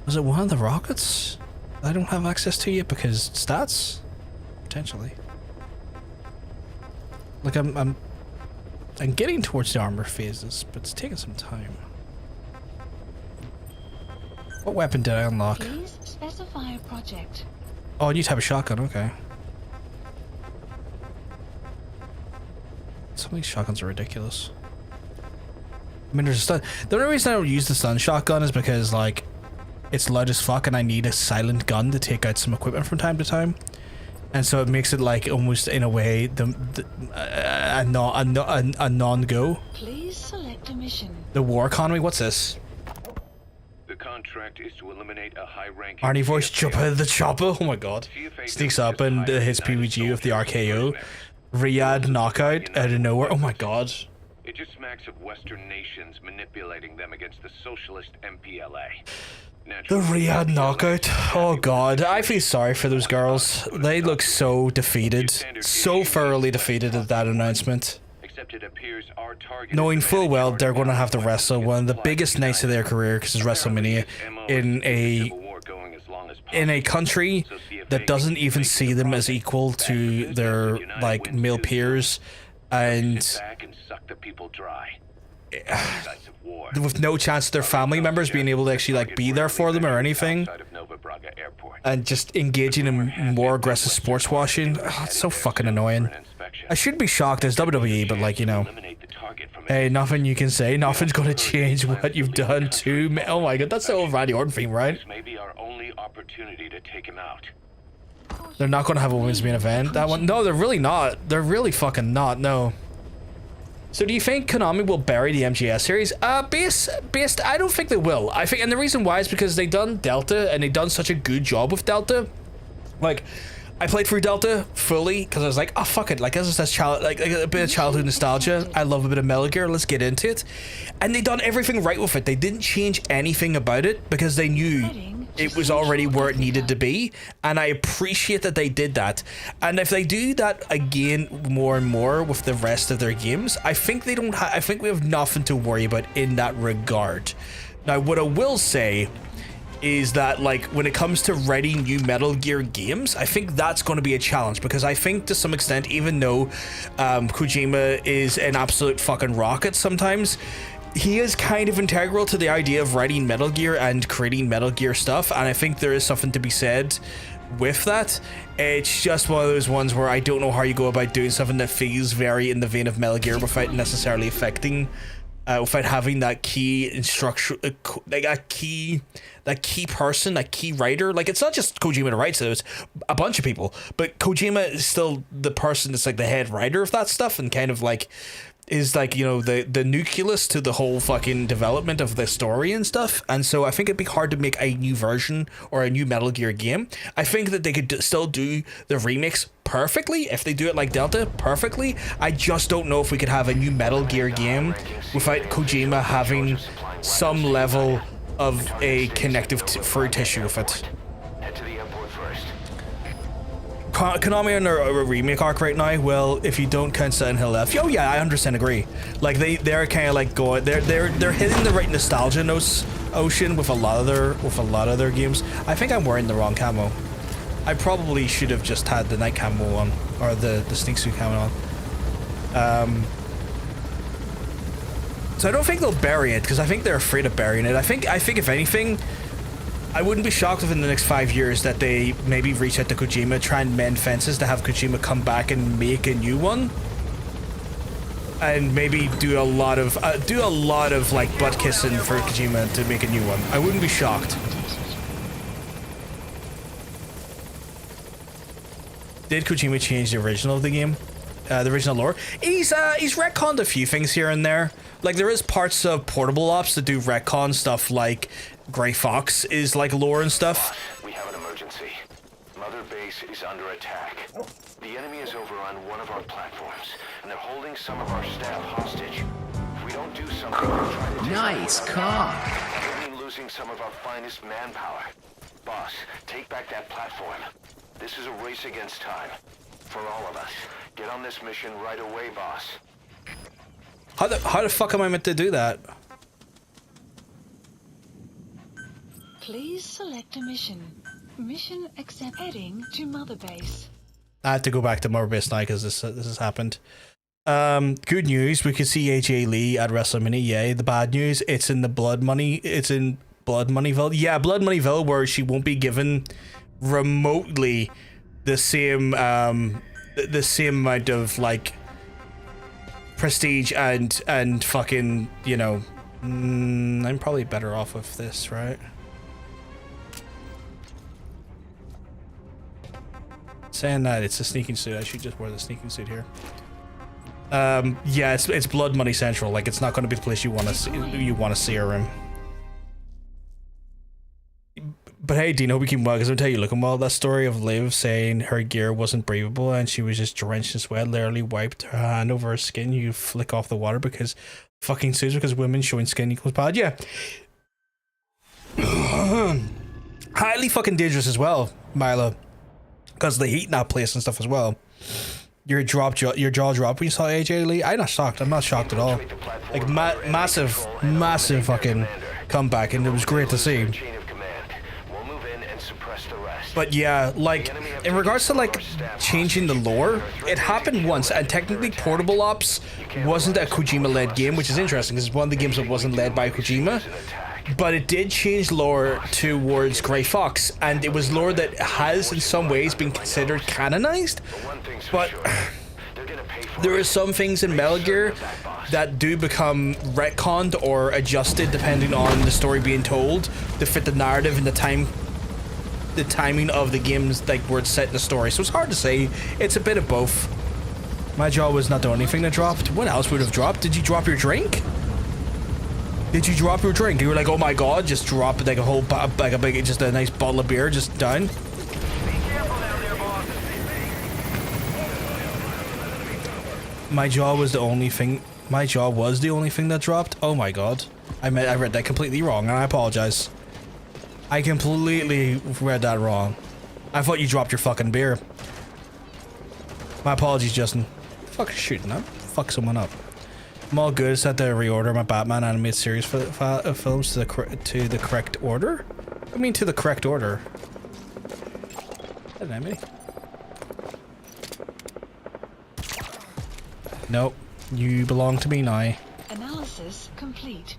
Was it one of the rockets I don't have access to yet because stats? Potentially. Like, I'm getting towards the armor phases, but it's taking some time. What weapon did I unlock? Please specify a project. Oh, a new type of shotgun, okay. Some of these shotguns are ridiculous. I mean, there's a stun. The only reason I don't use the stun shotgun is because, like, it's loud as fuck and I need a silent gun to take out some equipment from time to time. And so it makes it, like, almost in a way, a non-go. Please select a mission. The war economy, what's this? The contract is to eliminate a high-ranking Arnie voice jump out of the chopper. Oh my god. Sneaks up and hits PVG with the RKO. Riyadh knockout out of nowhere. Oh my god. It just smacks of Western nations manipulating them against the socialist MPLA. The Riyadh knockout. Oh god, I feel sorry for those girls. They look so defeated. So thoroughly defeated at that announcement. Knowing full well they're going to have to wrestle one of the biggest nights of their career, because it's WrestleMania, in a country that doesn't even see them as equal to their like male peers, and with no chance of their family members being able to actually like be there for them or anything, and just engaging in more aggressive sports washing. Oh, it's so fucking annoying. I shouldn't be shocked as WWE, but like, you know, hey, nothing you can say, nothing's gonna change what you've done to me. Oh my god, that's the old Randy Orton theme, right? They're not gonna have a women's main event. That one, no, they're really not. They're really fucking not. No. So do you think Konami will bury the MGS series? Based, I don't think they will. I think, and the reason why is because they done Delta, and they done such a good job with Delta. Like, I played through Delta fully because I was like, oh fuck it, like this is like a bit of childhood nostalgia. I love a bit of Metal Gear, let's get into it. And they done everything right with it. They didn't change anything about it because they knew it was already where it needed to be, and I appreciate that they did that. And if they do that again more and more with the rest of their games, I think they don't. I think we have nothing to worry about in that regard. Now, what I will say is that, like, when it comes to writing new Metal Gear games, I think that's going to be a challenge, because I think to some extent, even though Kojima is an absolute fucking rocket sometimes, he is kind of integral to the idea of writing Metal Gear and creating Metal Gear stuff, and I think there is something to be said with that. It's just one of those ones where I don't know how you go about doing something that feels very in the vein of Metal Gear without necessarily affecting, without having that key instruction, like that key person, that key writer. Like, it's not just Kojima that writes it, it's a bunch of people, but Kojima is still the person that's like the head writer of that stuff, and kind of like is like, you know, the nucleus to the whole fucking development of the story and stuff. And so I think it'd be hard to make a new version or a new Metal Gear game. I think that they could still do the remix perfectly if they do it like Delta perfectly. I just don't know if we could have a new Metal Gear game without Kojima having some level of a connective fur tissue with it. Head to the airport first. Konami on a remake arc right now. Well, if you don't count Silent Hill F, oh yeah, I 100% agree. Like they're kind of like going, they're hitting the right nostalgia ocean with a lot of their games. I think I'm wearing the wrong camo. I probably should have just had the night camo on, or the sneak suit camo on. So I don't think they'll bury it, because I think they're afraid of burying it. I think if anything, I wouldn't be shocked if in the next 5 years that they maybe reach out to Kojima, try and mend fences to have Kojima come back and make a new one, and maybe do a lot of like butt kissing for Kojima to make a new one. I wouldn't be shocked. Did Kojima change the original of the game? The original lore? He's retconned a few things here and there. Like, there is parts of Portable Ops that do retcon stuff, like Grey Fox is like lore and stuff. We have an emergency. Mother Base is under attack. The enemy is overrun one of our platforms, and they're holding some of our staff hostage. If we don't do something, we'll try to Nice car. That means losing some of our finest manpower. Boss, take back that platform. This is a race against time. For all of us. Get on this mission right away, boss. How the fuck am I meant to do that? Please select a mission. Mission accept. Heading to Mother Base. I had to go back to Mother Base now because this has happened. Good news, we can see AJ Lee at WrestleMania. Yay. The bad news, it's in Blood Moneyville. Yeah, Blood Moneyville, where she won't be given remotely the same amount of like prestige and fucking, you know, I'm probably better off with this, right? Saying that, it's a sneaking suit. I should just wear the sneaking suit here. Yeah, it's Blood Money Central. Like, it's not going to be the place you want to see her in. But hey, Dean, hope you keep well, because I'll tell you looking well. That story of Liv saying her gear wasn't breathable and she was just drenched in sweat, literally wiped her hand over her skin. You flick off the water because fucking scissors, because women showing skin equals bad. Yeah. Highly fucking dangerous as well, Milo, because the heat in that place and stuff as well. Your jaw dropped when you saw AJ Lee. I'm not shocked. I'm not shocked at all. Like massive fucking comeback, and it was great to see. But yeah, like in regards to like changing the lore, it happened once, and technically Portable Ops wasn't a Kojima-led game, which is interesting because it's one of the games that wasn't led by Kojima. But it did change lore towards Grey Fox, and it was lore that has in some ways been considered canonized. But there are some things in Metal Gear that do become retconned or adjusted depending on the story being told to fit the narrative and the timing of the games, like where it's set in the story. So it's hard to say. It's a bit of both. My jaw was not the only thing that dropped. What else would have dropped? Did you drop your drink? Did you drop your drink? You were like, oh my god, just drop like a whole, just a nice bottle of beer just down. My jaw was the only thing. My jaw was the only thing that dropped. Oh my god, I read that completely wrong, and I apologize. I completely read that wrong. I thought you dropped your fucking beer. My apologies, Justin. Fucking shooting up. Fuck someone up. I'm all good. I just had to reorder my Batman animated series films to the correct order. I mean, to the correct order. Didn't I mean? Nope. You belong to me now. Analysis complete.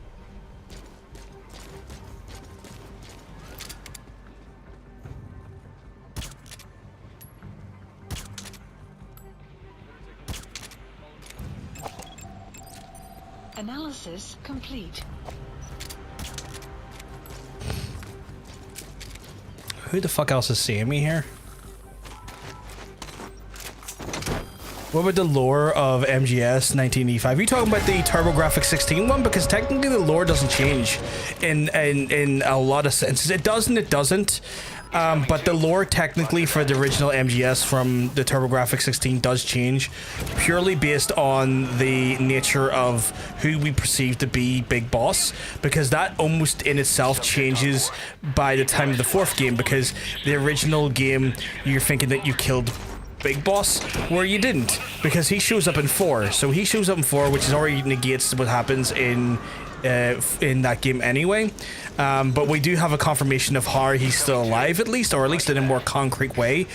Analysis complete. Who the fuck else is seeing me here? What about the lore of MGS 1985? Are you talking about the TurboGrafx 16 one? Because technically the lore doesn't change in a lot of senses. It does and it doesn't. But the lore technically for the original MGS from the TurboGrafx 16 does change purely based on the nature of who we perceive to be Big Boss, because that almost in itself changes by the time of the fourth game, because the original game you're thinking that you killed Big Boss, where you didn't, because he shows up in 4. So he shows up in 4, which is already negates what happens in that game anyway. But we do have a confirmation of how he's still alive, at least, or at least in a more concrete way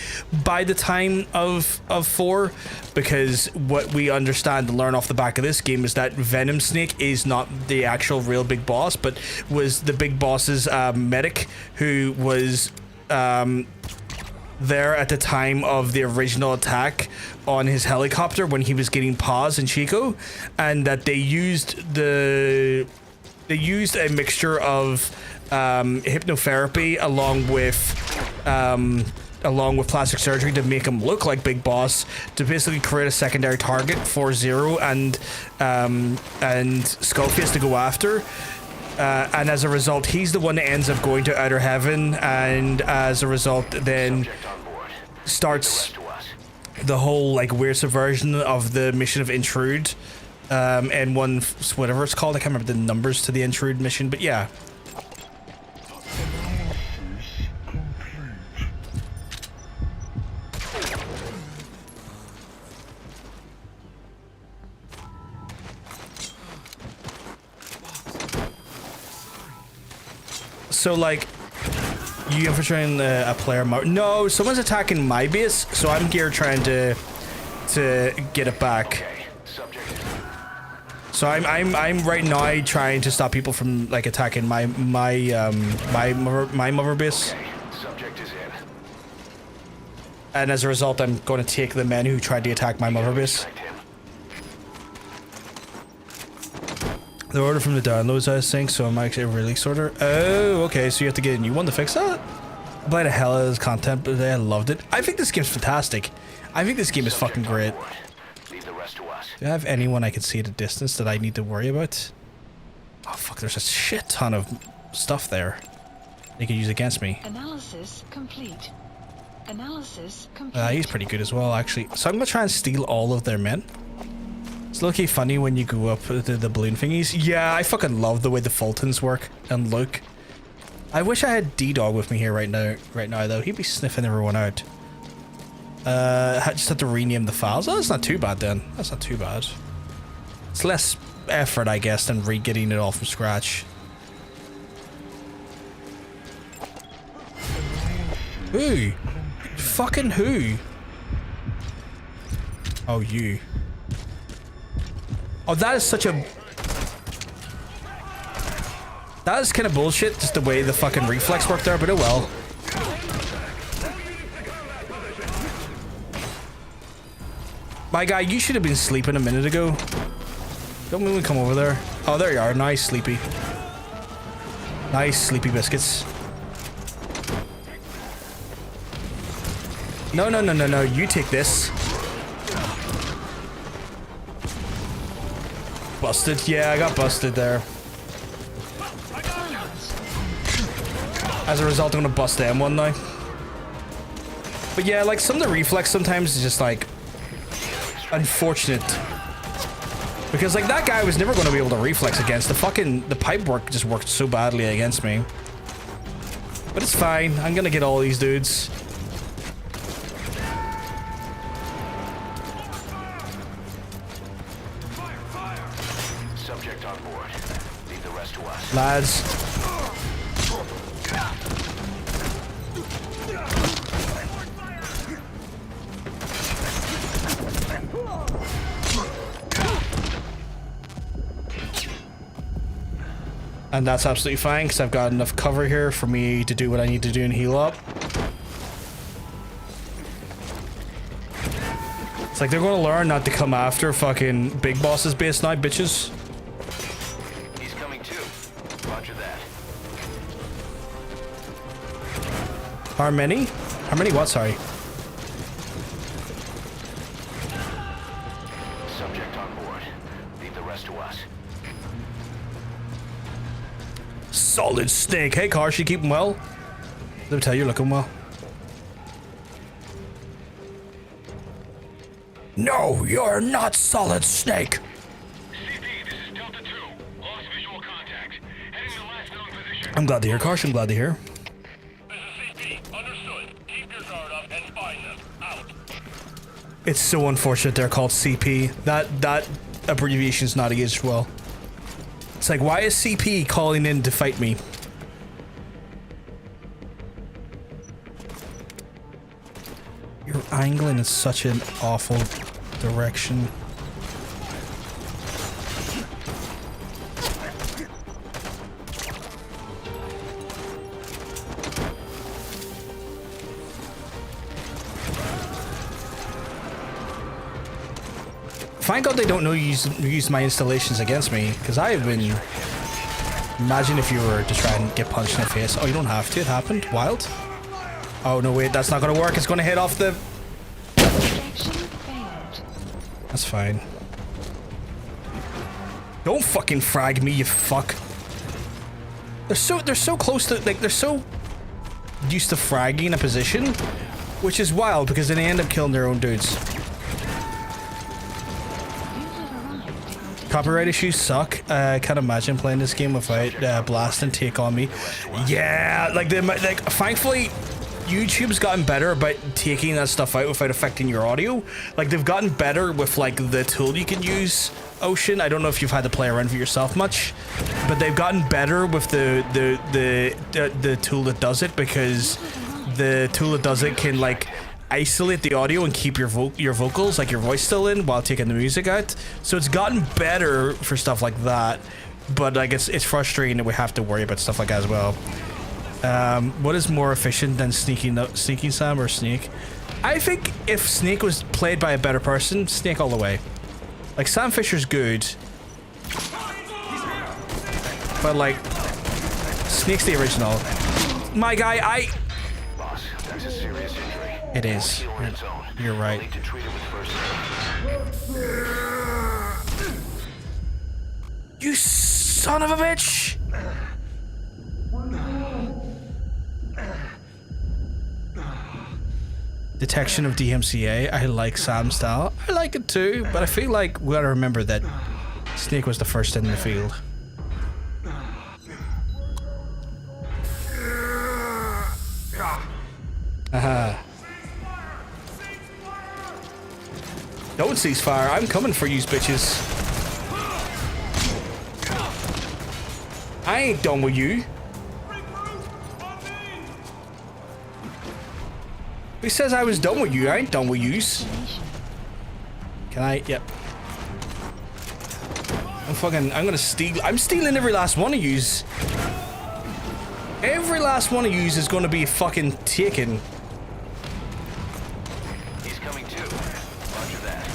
by the time of 4, because what we understand and learn off the back of this game is that Venom Snake is not the actual real Big Boss, but was the Big Boss's medic who was there at the time of the original attack on his helicopter when he was getting Paz and Chico, and that they used a mixture of hypnotherapy along with plastic surgery to make him look like Big Boss, to basically create a secondary target for Zero and Skullface to go after. And as a result, he's the one that ends up going to Outer Heaven, and as a result then starts the whole like weird subversion of the mission of Intrude, and whatever it's called. I can't remember the numbers to the Intrude mission, but yeah. So like, you infiltrating a player mode? No, someone's attacking my base, so I'm here trying to get it back. So I'm right now trying to stop people from like attacking my mother base. And as a result, I'm going to take the men who tried to attack my mother base. The order from the downloads I think, so I'm actually a release order. Oh, okay, so you have to get a new one to fix that? I played the hell out of this content, but I loved it. I think this game's fantastic. I think this game is fucking great. Do I have anyone I can see at a distance that I need to worry about? Oh fuck, there's a shit ton of stuff there. They could use against me. Analysis complete. Analysis complete. He's pretty good as well, actually. So I'm gonna try and steal all of their men. It's looking funny when you go up to the balloon thingies. Yeah, I fucking love the way the Fultons work and look. I wish I had D-Dog with me here right now. Though, he'd be sniffing everyone out. I just have to rename the files. Oh, that's not too bad then. That's not too bad. It's less effort, I guess, than re-getting it all from scratch. Who? Fucking who? Oh, you. Oh, that is such a... That is kind of bullshit, just the way the fucking reflex worked there, but oh well. My guy, you should have been sleeping a minute ago. Don't move and come over there. Oh, there you are. Nice, Sleepy. Nice, Sleepy Biscuits. No, no, no, no, no. You take this. Busted. Yeah, I got busted there. As a result, I'm gonna bust them one now. But yeah, like, some of the reflex sometimes is just, like, unfortunate. Because, like, that guy was never gonna be able to reflex against. The pipe work just worked so badly against me. But it's fine. I'm gonna get all these dudes. Subject on board. Leave the rest to us. Lads. And that's absolutely fine, because I've got enough cover here for me to do what I need to do and heal up. It's like they're going to learn not to come after fucking Big Boss's base now, bitches. He's coming too. Roger that. How many? How many what? Sorry. Subject on board. Leave the rest to us. Solid Snake. Hey, Karsh, you keeping well? Let me tell you, you're looking well. No, you're not Solid Snake. CP, this is Delta 2. Lost visual contact. Heading to last known position. I'm glad to hear, Karsh. I'm glad to hear. This is CP. Understood. Keep your guard up and find them. Out. It's so unfortunate they're called CP. That abbreviation's not aged well. It's like, why is CP calling in to fight me? You're angling in such an awful direction. Thank God they don't know you use my installations against me, because I have been... Imagine if you were to try and get punched in the face. Oh, you don't have to. It happened. Wild. Oh, no, wait. That's not going to work. It's going to hit off the... That's fine. Don't fucking frag me, you fuck. They're so close to... Like, they're so used to fragging a position, which is wild, because then they end up killing their own dudes. Copyright issues suck. I can't imagine playing this game without Blast and Take on Me. Yeah, like thankfully, YouTube's gotten better about taking that stuff out without affecting your audio. Like, they've gotten better with like the tool you can use. Ocean, I don't know if you've had to play around for yourself much, but they've gotten better with the tool that does it, because the tool that does it can like isolate the audio and keep your vocals, like your voice, still in while taking the music out. So it's gotten better for stuff like that, but like it's frustrating that we have to worry about stuff like that as well. What is more efficient than sneaking Sam or Snake? I think if Snake was played by a better person, Snake all the way. Like, Sam Fisher's good, but like Snake's the original. My guy, Boss, that's a serious injury. It is. You're right. Need to treat it with first aid. You son of a bitch! detection of DMCA. I like Sam's style. I like it too, but I feel like we gotta remember that Snake was the first in the field. Don't cease fire. I'm coming for you, bitches. I ain't done with you. Who says I was done with you? I ain't done with yous. Can I? Yep. I'm gonna steal. I'm stealing every last one of yous. Every last one of yous is gonna be fucking taken. He's coming too. Roger that.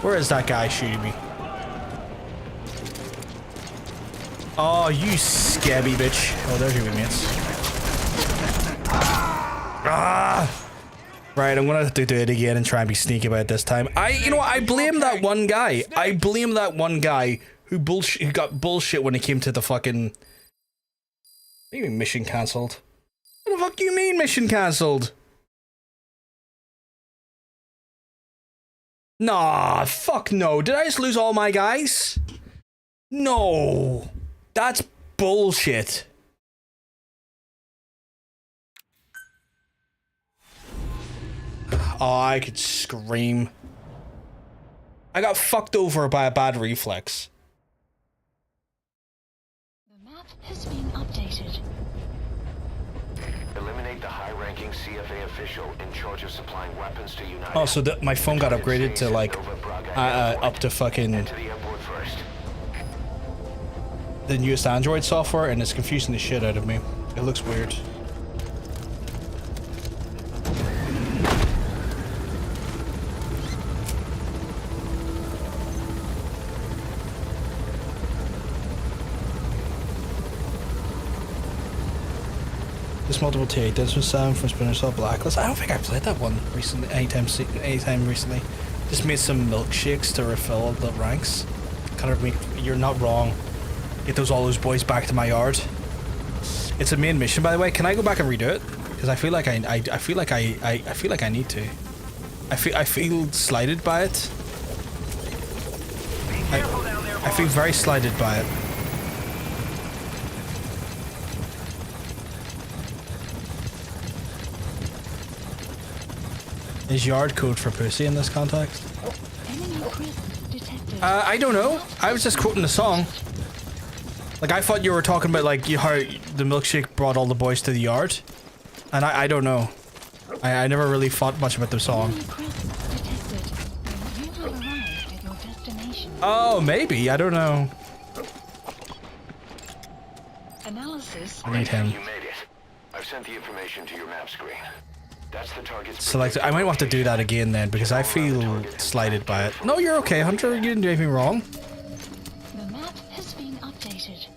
Where is that guy shooting me? Oh, you scabby bitch. Oh, there's your mates. Ah! Right, I'm gonna have to do it again and try and be sneaky about it this time. You know what? I blame that one guy. I blame that one guy who got bullshit when it came to the fucking... What do you mean mission cancelled? What the fuck do you mean mission cancelled? Nah, fuck no. Did I just lose all my guys? No. That's bullshit. Oh, I could scream. I got fucked over by a bad reflex. The map has been updated. Eliminate the high-ranking CFA official in charge of supplying weapons to United. Oh, so my phone got upgraded to like up to fucking To the airport first. the newest Android software, and it's confusing the shit out of me. It looks weird. This multiple take. This was Sam from Splinter Cell Blacklist. I don't think I played that one recently. Anytime recently. Just made some milkshakes to refill the ranks. Kind of make. You're not wrong. Get all those boys back to my yard. It's a main mission, by the way. Can I go back and redo it? Because I feel like I feel like I feel like I need to. I feel slighted by it. I feel very slighted by it. Is yard code for pussy in this context? Enemy presence detected. I don't know. I was just quoting the song. Like, I thought you were talking about, like, how the milkshake brought all the boys to the yard. And I don't know. I never really thought much about the song. Enemy presence detected. You have arrived at your destination. Oh, maybe. I don't know. Analysis. I need him. You made it. I've sent the information to your map screen. That's the target's Select. I might have to do that again then, because I feel slighted by it. No, you're okay, Hunter. You didn't do anything wrong. The map has been updated.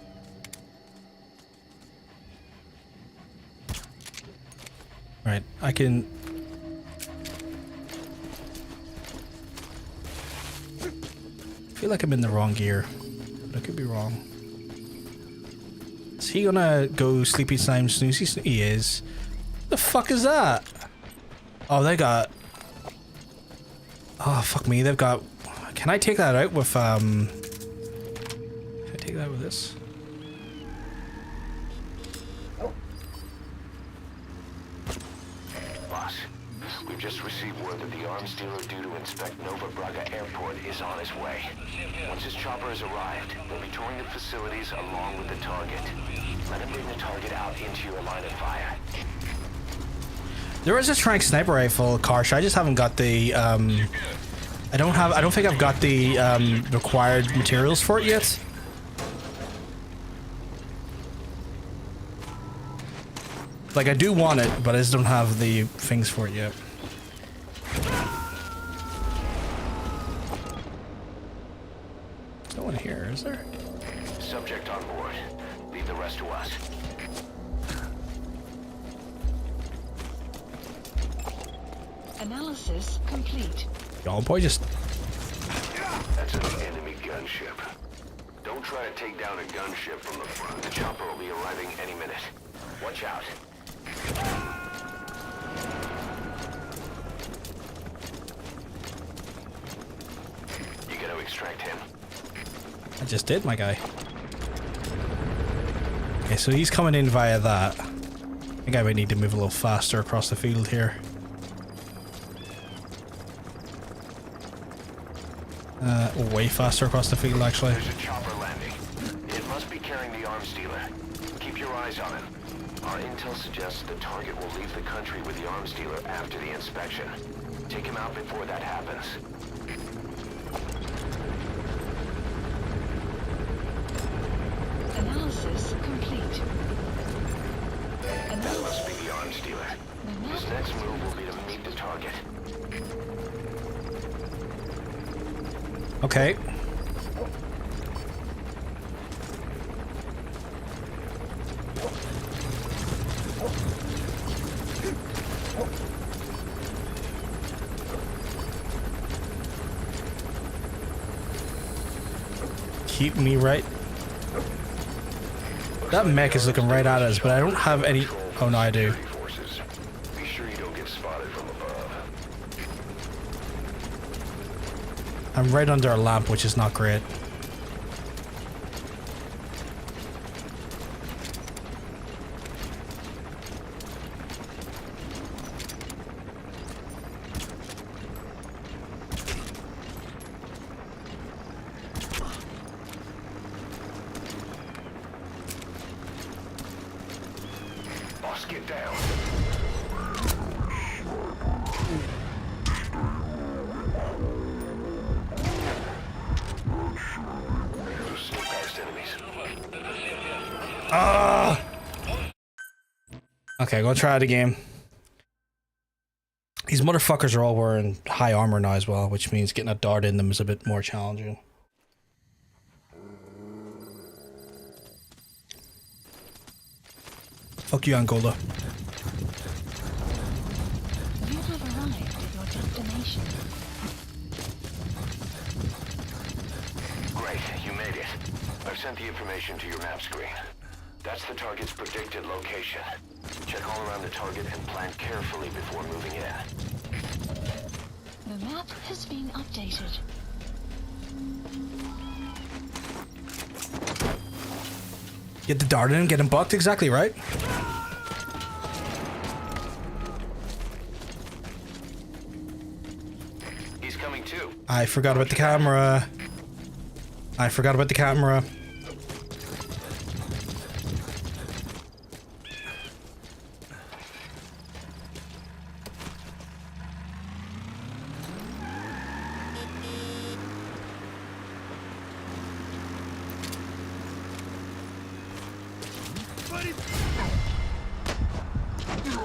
Right, I can... I feel like I'm in the wrong gear, but I could be wrong. Is he gonna go sleepy slime snoozy? He is. The fuck is that? Oh, they got... Oh, fuck me, they've got... Can I take that out with, Can I take that with this? Boss, we've just received word that the arms dealer due to inspect Nova Braga Airport is on his way. Once his chopper has arrived, they'll be touring the facilities along with the target. Let him bring the target out into your line of fire. There is a Trank sniper rifle, Karsh. I just haven't got the, I don't think I've got the, required materials for it yet. Like, I do want it, but I just don't have the things for it yet. There's no one here, is there? Subject on board. Leave the rest to us. Analysis complete. Y'all boy just... That's an enemy gunship. Don't try to take down a gunship from the front. The chopper will be arriving any minute. Watch out. extract him. I just did, my guy. Okay, so he's coming in via that. I think I might need to move a little faster across the field here. Way faster across the field, actually. There's a chopper landing. It must be carrying the arms dealer. Keep your eyes on him. Our intel suggests the target will leave the country with the arms dealer after the inspection. Take him out before that happens. Analysis complete. That must be the arms dealer. His next move will be to meet the target. Okay. Keep me right. That mech is looking right at us, but I don't have any. Oh no, I do. Forces. Be sure you don't get spotted from above. I'm right under a lamp, which is not great. Boss, get down. Sneak past enemies. Okay, go try it again. These motherfuckers are all wearing high armor now as well, which means getting a dart in them is a bit more challenging. Fuck you, Angola. You have arrived at your destination. Great, you made it. I've sent the information to your map screen. That's the target's predicted location. Check all around the target and plan carefully before moving in. The map has been updated. Get the dart in, get him bucked, exactly right. He's coming too. I forgot about the camera. I forgot about the camera.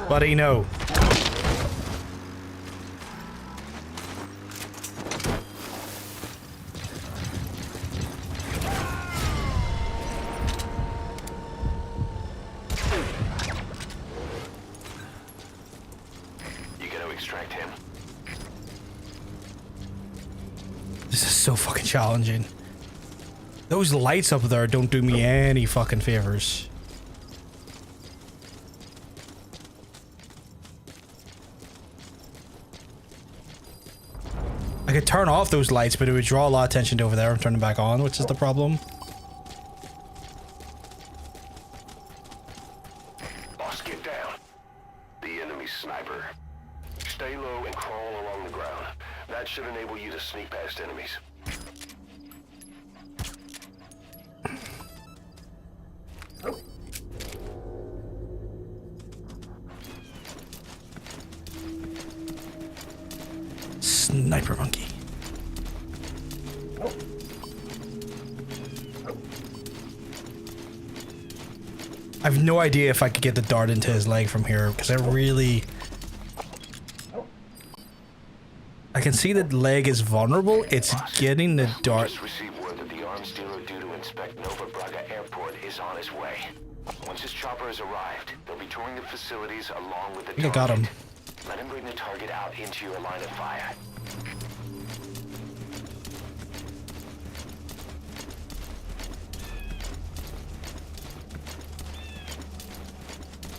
Buddy, no. You gotta extract him. This is so fucking challenging. Those lights up there don't do me any fucking favors. I could turn off those lights, but it would draw a lot of attention to over there and turn them back on, which is the problem. Boss, get down. The enemy sniper. Stay low and crawl along the ground. That should enable you to sneak past enemies. Sniper monkey. I have no idea if I could get the dart into his leg from here, because I can see that leg is vulnerable. It's getting the dart. Just received word that the arms dealer due to inspect Nova Braga Airport is on his way. Once his chopper has arrived, they'll be touring the facilities along with the I think I got him. Let him bring the target out into your line of fire.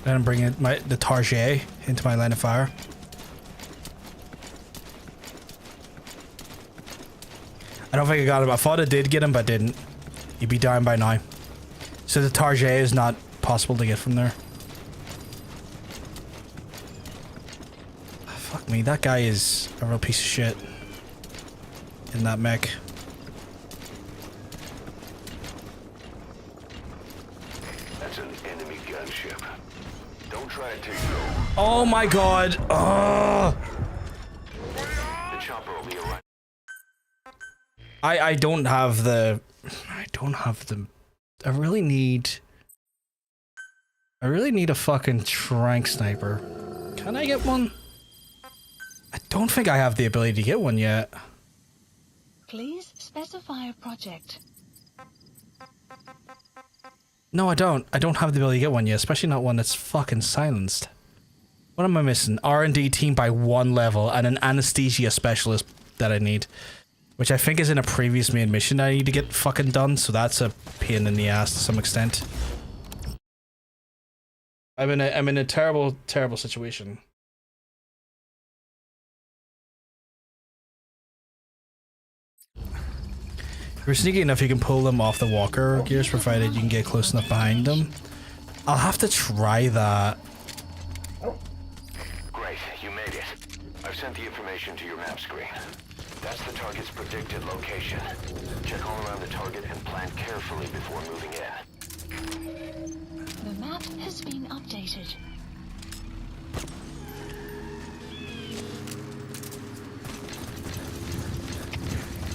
Then I'm bringing the Target into my line of fire. I don't think I got him. I thought I did get him, but didn't. He'd be down by now. So the Target is not possible to get from there. Fuck me, that guy is a real piece of shit. In that mech. That's an enemy gunship. Don't try to take it over. Oh my god. Oh. The chopper will be arriving. I don't have the I really need a fucking trank sniper. Can I get one? I don't think I have the ability to get one yet. Please specify a project. No, I don't. I don't have the ability to get one yet, especially not one that's fucking silenced. What am I missing? R&D team by 1 level and an anesthesia specialist that I need. Which I think is in a previous main mission that I need to get fucking done, so that's a pain in the ass to some extent. I'm in a terrible, terrible situation. If you're sneaky enough, you can pull them off the walker gears, provided you can get close enough behind them. I'll have to try that. Great, you made it. I've sent the information to your map screen. That's the target's predicted location. Check all around the target and plan carefully before moving in. The map has been updated.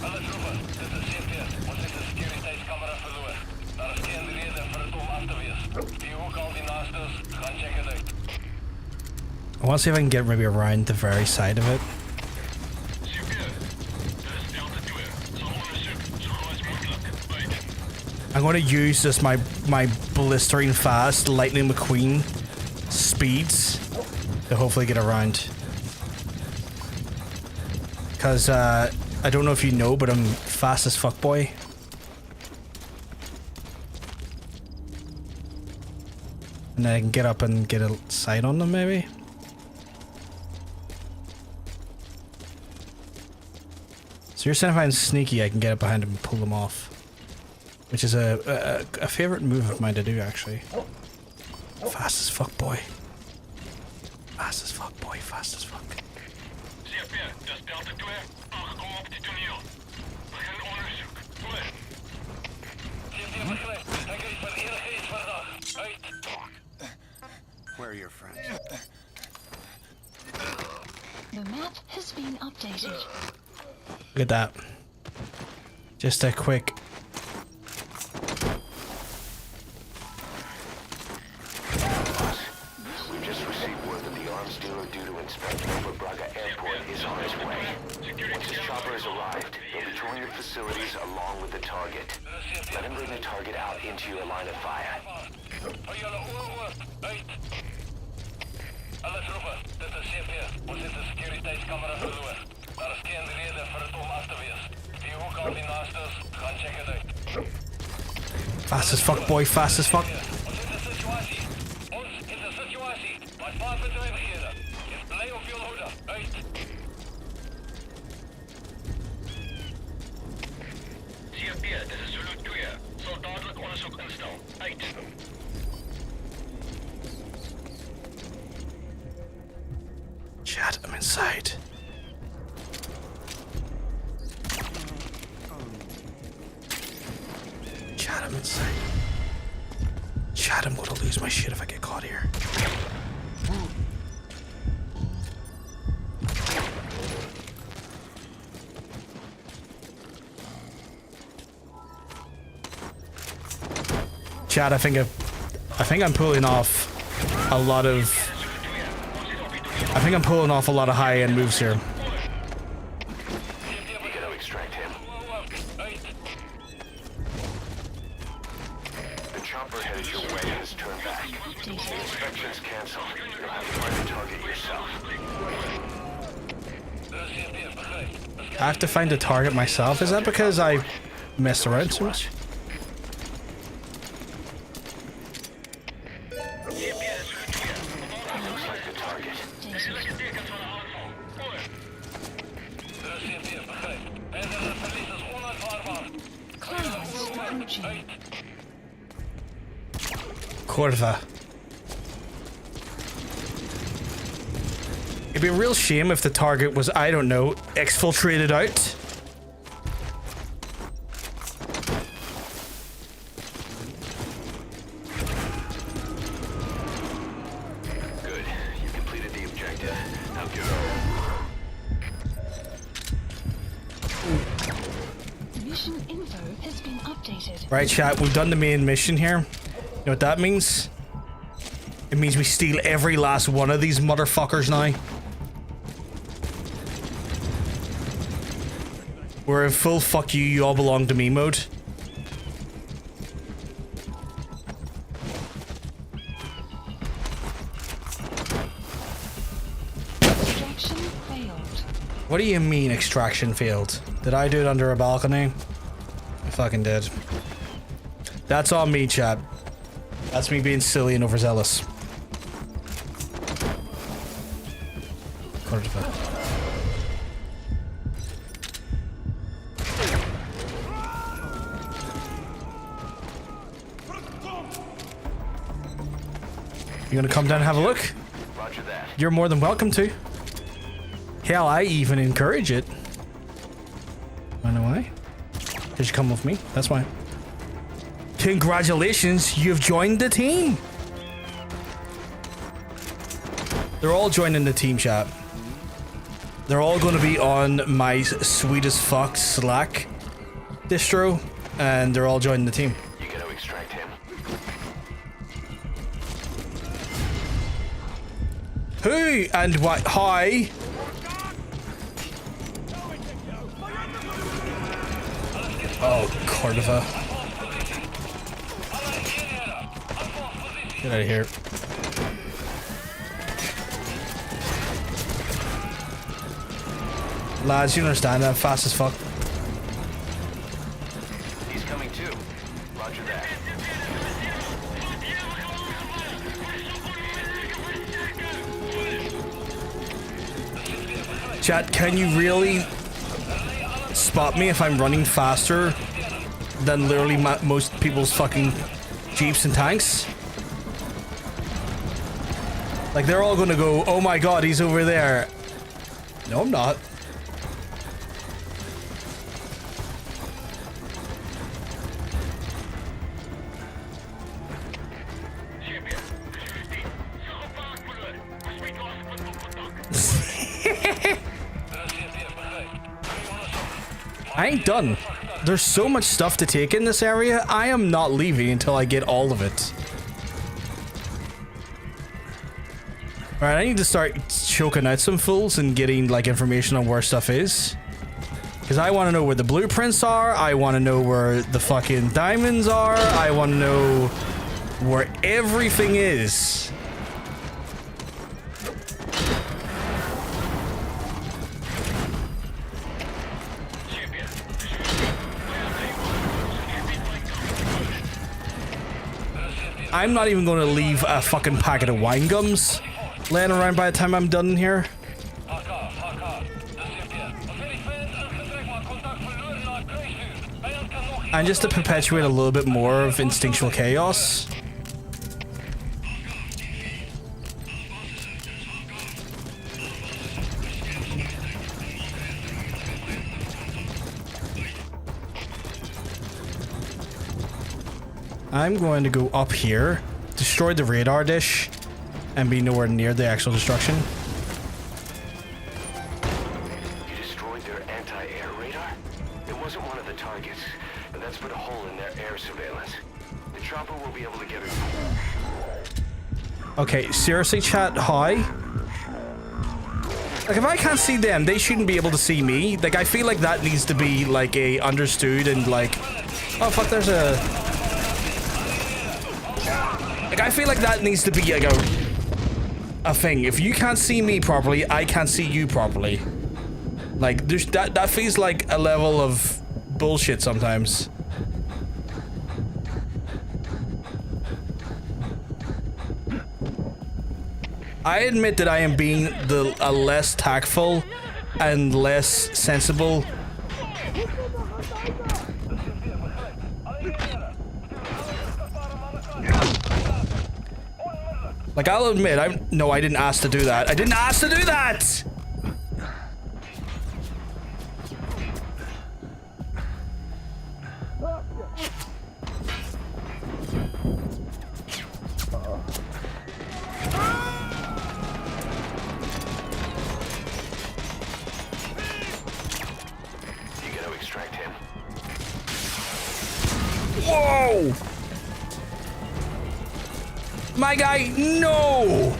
Alle troepen, dit is CP. Ons het 'n sekuriteitskamera verloor. Daar is geen rede vir dit om af te wees. Die hoek al die naastes, gaan check dit uit. I want to see if I can get maybe around the very side of it. I'm going to use this my blistering fast Lightning McQueen speeds to hopefully get around. Because I don't know if you know, but I'm fast as fuck, boy. And then I can get up and get a sight on them, maybe. So you're saying if I'm sneaky, I can get up behind them and pull them off. Which is a favorite move of mine to do, actually. Fast as fuck, boy. Fast as fuck, boy. Fast as fuck. Where are your friends? The map has been updated. Look at that. Just a quick... We've just received word that the arms dealer due to inspect over Braga Airport is on his way. Once his chopper has arrived, he'll be touring the facilities along with the target. Let him bring the target out into your line of fire. Alle troepen, dit is CP. Ons het 'n sekuriteitskamera verloor. Daar is geen rede vir dit om af te wees. Die hoek al die naastes, gaan check dit uit. Fast as fuck, boy. Fast as fuck. Ons het 'n situasie. Wat vaar bedrywighede. Is bly op jou hoede. Uit. CP, dit is Zulu 2. Sal dadelik ondersoek instel. Uit. Chat, I'm inside. Chat, I'm inside. Chat, I'm gonna lose my shit if I get caught here. Chat, I think I'm pulling off a lot of... I think I'm pulling off a lot of high-end moves here. You gotta extract him. The chopper headed your way has turned back. The inspection's canceled. You'll have to find the target yourself. I have to find the target myself? Is that because I messed around too much? Approaching. Corva. It'd be a real shame if the target was, I don't know, exfiltrated out. Good. You completed the objective. Now go. Mission info has been updated. Right, chat, we've done the main mission here. You know what that means? It means we steal every last one of these motherfuckers now. We're in full fuck you, you all belong to me mode. Extraction failed. What do you mean extraction failed? Did I do it under a balcony? I fucking did. That's on me, chat. That's me being silly and overzealous. You gonna come down and have a look? Roger that. You're more than welcome to. Hell, I even encourage it. Wanna know why? Because you come with me. That's why. Congratulations, you've joined the team. They're all joining the team, chat. They're all going to be on my sweet as fuck Slack distro, and they're all joining the team. You gotta extract him. Who and what? Hi. Oh, Cordova. Get out of here. Lads, you understand I'm fast as fuck. He's coming too. Roger that. Chat, can you really spot me if I'm running faster than literally most people's fucking jeeps and tanks? Like, they're all gonna go, oh my god, he's over there. No, I'm not. I ain't done. There's so much stuff to take in this area. I am not leaving until I get all of it. Alright, I need to start choking out some fools and getting like information on where stuff is. Because I want to know where the blueprints are. I want to know where the fucking diamonds are. I want to know where everything is. I'm not even going to leave a fucking packet of wine gums laying around by the time I'm done here. And just to perpetuate a little bit more of instinctual chaos. I'm going to go up here, destroy the radar dish, and be nowhere near the actual destruction. You destroyed their anti-air radar? It wasn't one of the targets, but that's put a hole in their air surveillance. The chopper will be able to get it. Okay, seriously, chat, hi. Like, if I can't see them, they shouldn't be able to see me. Like, I feel like that needs to be, like, a understood and, like... Oh, fuck, there's a... Like, I feel like that needs to be, like, a thing. If you can't see me properly, I can't see you properly. Like, there's that feels like a level of bullshit sometimes. I admit that I am being a less tactful and less sensible Like, I'll admit, I didn't ask to do that. I didn't ask to do that! Whoa! My guy, no!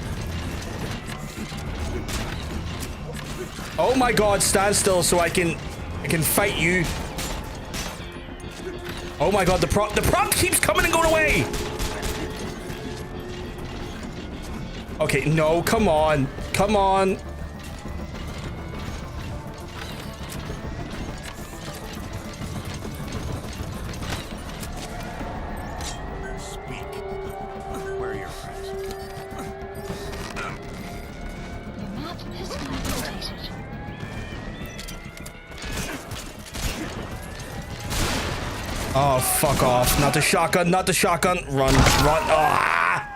Oh my god, stand still so I can fight you. Oh my god, the prompt keeps coming and going away! Okay, no, come on. Come on. Oh, fuck off. Not the shotgun, not the shotgun. Run, run. Ah!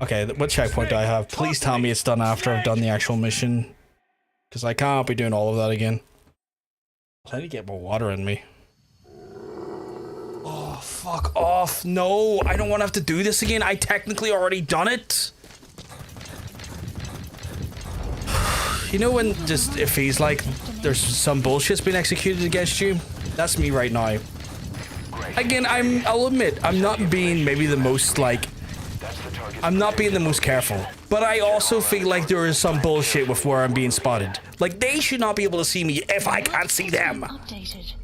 Okay, what checkpoint do I have? Please tell me it's done after I've done the actual mission. Because I can't be doing all of that again. I need to get more water in me. Oh, fuck off. No, I don't want to have to do this again. I technically already done it. You know when just it feels like there's some bullshit's been executed against you? That's me right now. Again, I'll admit, I'm not being maybe the most like... I'm not being the most careful. But I also feel like there is some bullshit with where I'm being spotted. Like, they should not be able to see me if I can't see them. Updated.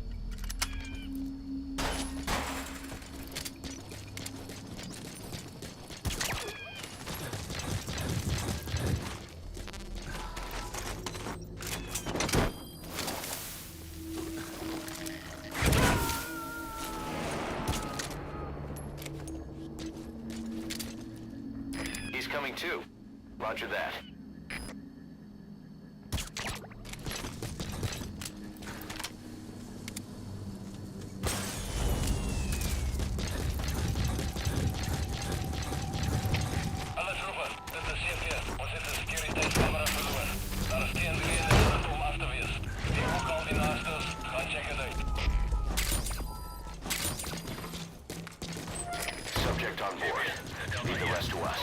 Coming too. Roger that. Alla trupper, dit is CPS. Ons het 'n sekuriteitskamera verloor. Daar is geen rede dat dit om af te wees. Die ook al die naastes, gaan check dit uit. Subject on board. Leave the rest to us.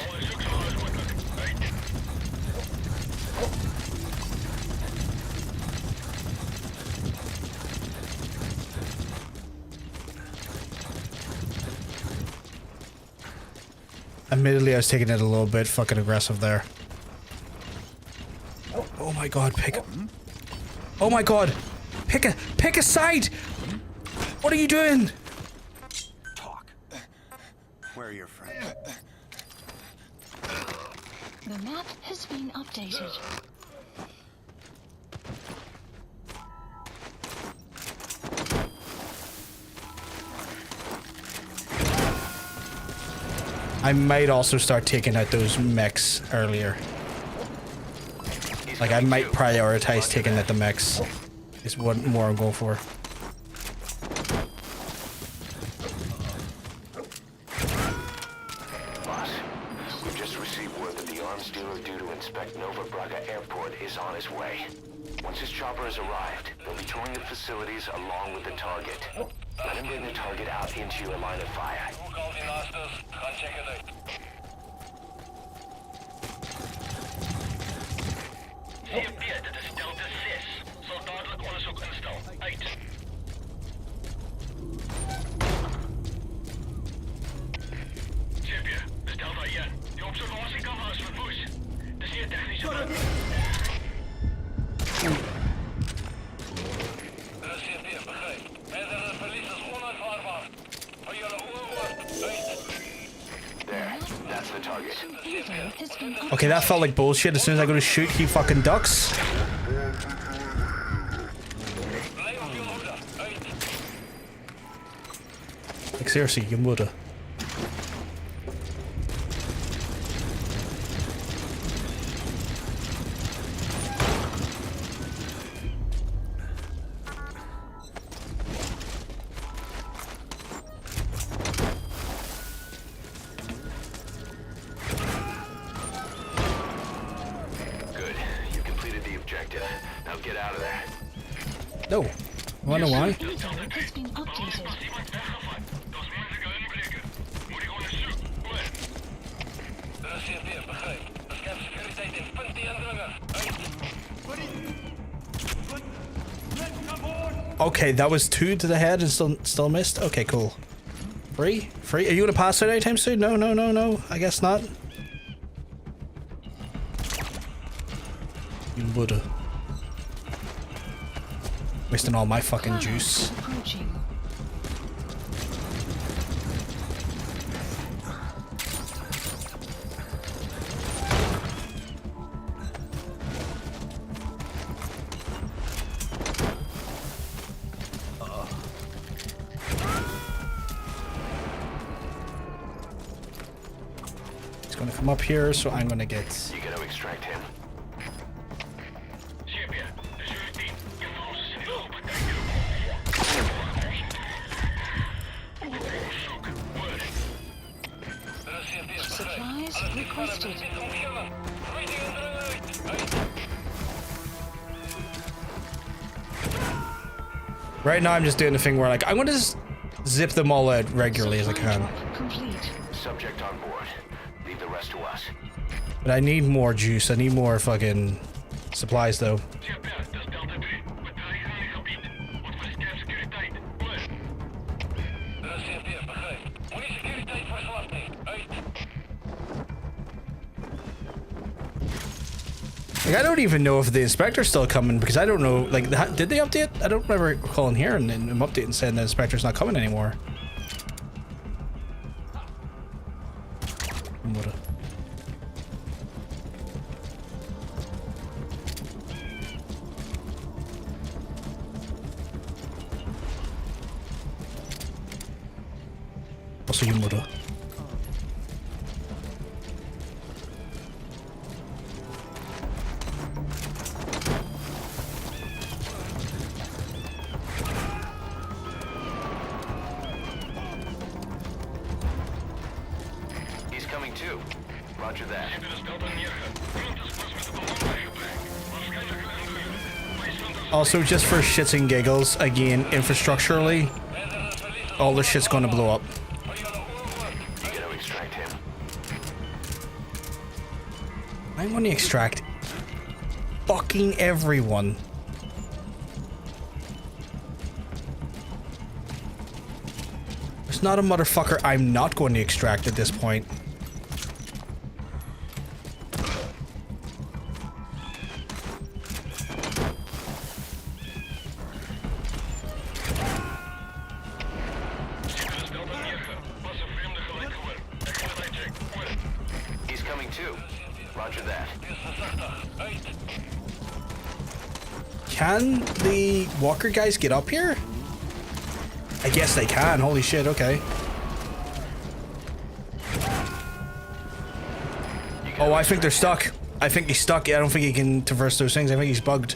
Admittedly, I was taking it a little bit fucking aggressive there. Oh my god, pick... Oh my god! Pick a side! What are you doing? Talk. Where are your friends? The map has been updated. I might also start taking out those mechs earlier. Like, I might prioritize taking out the mechs. Is what more I'm going for. Boss, we've just received word that the arms dealer due to inspect Nova Braga Airport is on his way. Once his chopper has arrived, they'll be touring the facilities along with the target. Let him bring the target out into your line of fire. Ook al die naastes, gaan check dit uit. CP, dit is Delta 6. Sal dadelik ondersoek instel. Uit. CP, dis Delta 1. Die observasiekamera is verwoes. Dis nie 'n tegniese fout. Dis CP, begryp. Verdere verlies is onaanvaarbaar. Hou julle oë oop. Uit. There, that's the target. Evo has been Okay, that felt like bullshit. As soon as I go to shoot, he fucking ducks. Bly op jou hoede. Uit. Like, seriously, you woulda. No. Wanna know why? Info has been updated. Okay, that was 2 to the head and still missed. Okay, cool. Free? Free? Are you gonna pass out anytime soon? No, no, no, no. I guess not. You woulda. Wasting all my fucking juice. Approaching. He's gonna come up here, so I'm gonna get. You gotta extract him. Supplies requested. Right now, I'm just doing the thing where, like, I'm gonna just zip them all out regularly as I can. Complete. Subject on board. Leave the rest to us. But I need more juice. I need more fucking supplies, though. Like, I don't even know if the inspector's still coming because I don't know. Like, did they update? I don't remember calling here and then I'm updating saying the inspector's not coming anymore. Also, you mother. He's coming too. Roger that. Also, just for shits and giggles, again, infrastructurally, all this shit's gonna blow up. You gotta extract him. I want to extract fucking everyone. There's not a motherfucker I'm not going to extract at this point. He's coming too. Roger that. Can the walker guys get up here? I guess they can. Holy shit, okay. Oh, I think they're stuck. I think he's stuck. I don't think he can traverse those things. I think he's bugged.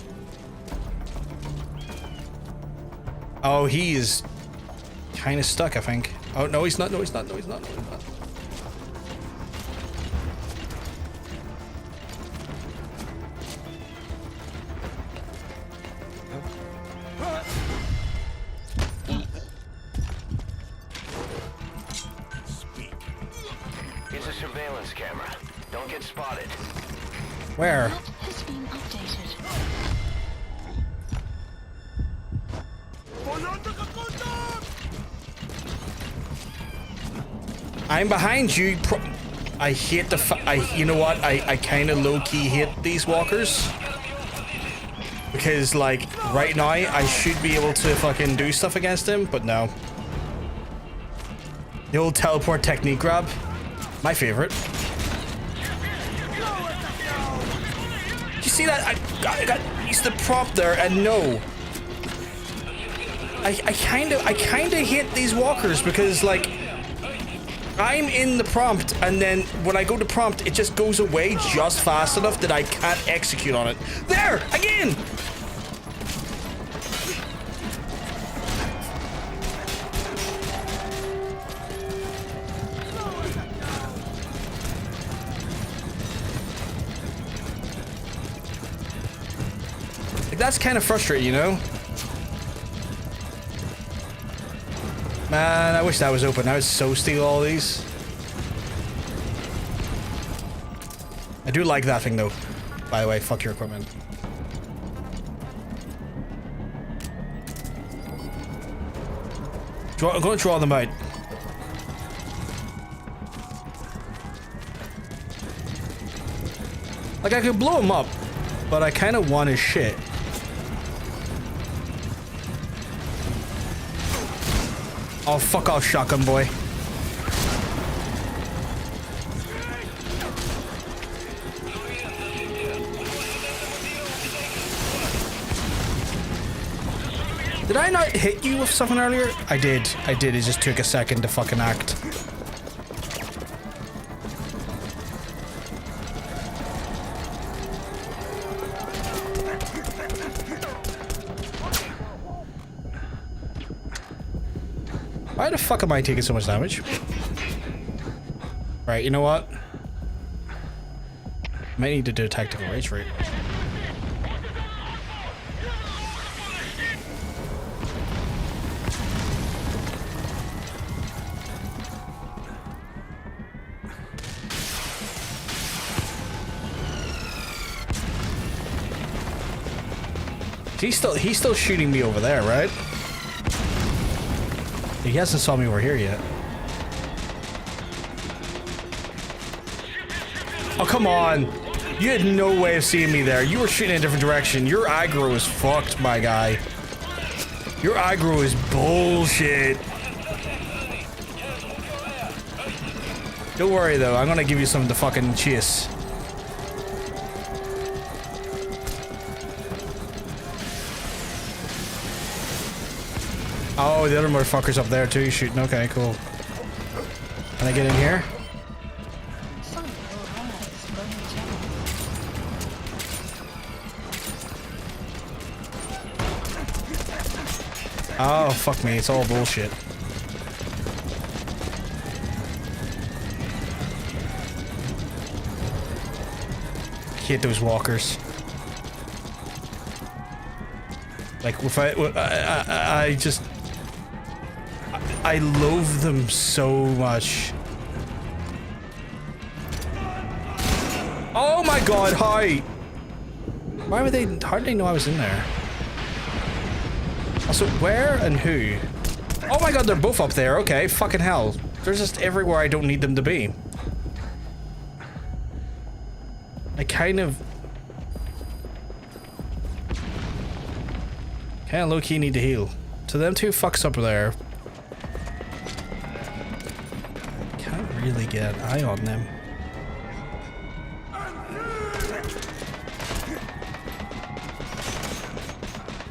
Oh, he is kind of stuck, I think. Oh, no, he's not. No, he's not. No, he's not. No, he's not. It's a surveillance camera. Don't get spotted. Where? Map has been updated. I'm behind you. I hate the you know what? I kind of low-key hate these walkers. Because, like, right now, I should be able to fucking do stuff against him, but no. The old teleport technique grab. My favorite. You see that? I got used the prompt there, and no. I kind of hate these walkers because, like, I'm in the prompt, and then when I go to prompt, it just goes away just fast enough that I can't execute on it. There! Again! Like, that's kind of frustrating, you know? Man, I wish that was open. I would so steal all these. I do like that thing though. By the way, fuck your equipment. I'm going to draw them out. Like I could blow him up, but I kind of want his shit. Oh, fuck off, shotgun boy. Did I not hit you with something earlier? I did. I did. It just took a second to fucking act. Why the fuck am I taking so much damage? Right, you know what? Might need to do a tactical rage rate. He's still shooting me over there, right? He hasn't saw me over here yet. Oh, come on. You had no way of seeing me there. You were shooting in a different direction. Your aggro is fucked, my guy. Your aggro is bullshit. Don't worry, though. I'm gonna give you something to fucking chase. Oh, the other motherfucker's up there too, shooting. Okay, cool. Can I get in here? Oh, fuck me. It's all bullshit. Hate those walkers. Like, if I just... I loathe them so much. Oh my god, hi! Why would they... How did they know I was in there? Also, where and who? Oh my god, they're both up there. Okay, fucking hell. They're just everywhere I don't need them to be. I kind of low-key need to heal. So them two fucks up there. Can't really get an eye on them.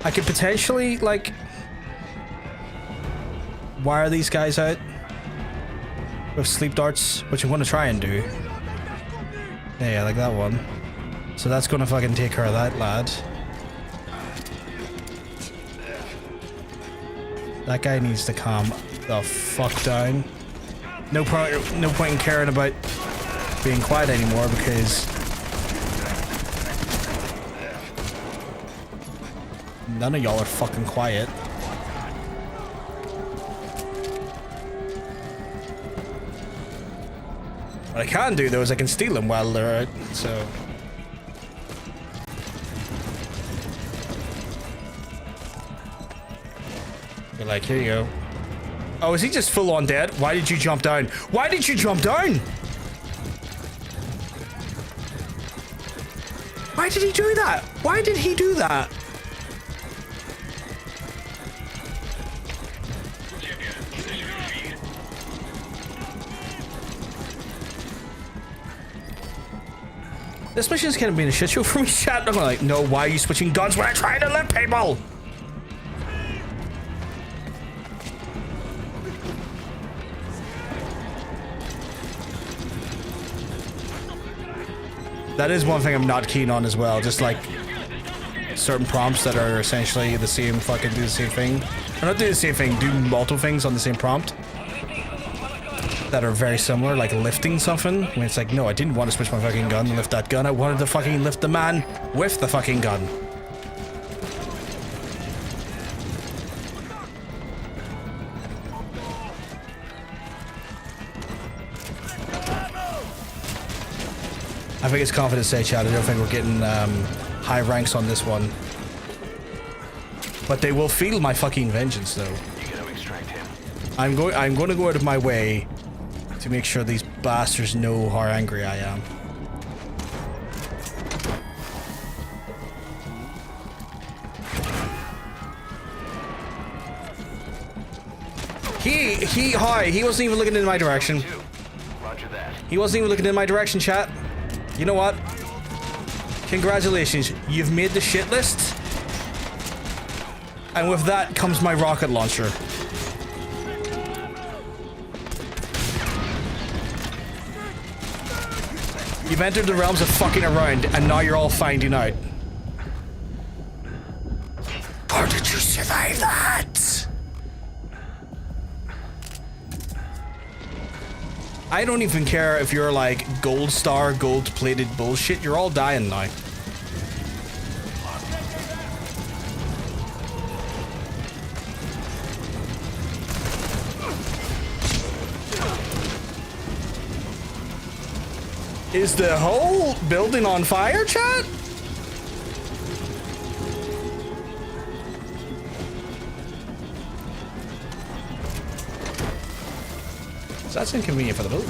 I could potentially, like, wire these guys out with sleep darts, which I'm going to try and do. Yeah, like that one. So that's going to fucking take care of that lad. That guy needs to calm the fuck down. No point in caring about being quiet anymore because none of y'all are fucking quiet. What I can do though is I can steal them while they're out, so. You're like, here you go. Oh, is he just full on dead? Why did you jump down? Why did you jump down? Why did he do that? Why did he do that? This mission's kind of being a shit show for me, chat. I'm like, no, why are you switching guns when I'm trying to lift people? That is one thing I'm not keen on as well. Just like certain prompts that are essentially the same, fucking do the same thing. Or not do the same thing, do multiple things on the same prompt. That are very similar, like lifting something. When it's like, no, I didn't want to switch my fucking gun and lift that gun. I wanted to fucking lift the man with the fucking gun. I think it's confident to say, Chad. I don't think we're getting high ranks on this one. But they will feel my fucking vengeance, though. You gotta extract him. I'm going to go out of my way to make sure these bastards know how angry I am. He wasn't even looking in my direction. Roger that. He wasn't even looking in my direction, chat. You know what? Congratulations, you've made the shit list. And with that comes my rocket launcher. You've entered the realms of fucking around, and now you're all finding out. How did you survive that? I don't even care if you're like gold star, gold plated bullshit. You're all dying now. Is the whole building on fire, chat? So that's inconvenient for the building.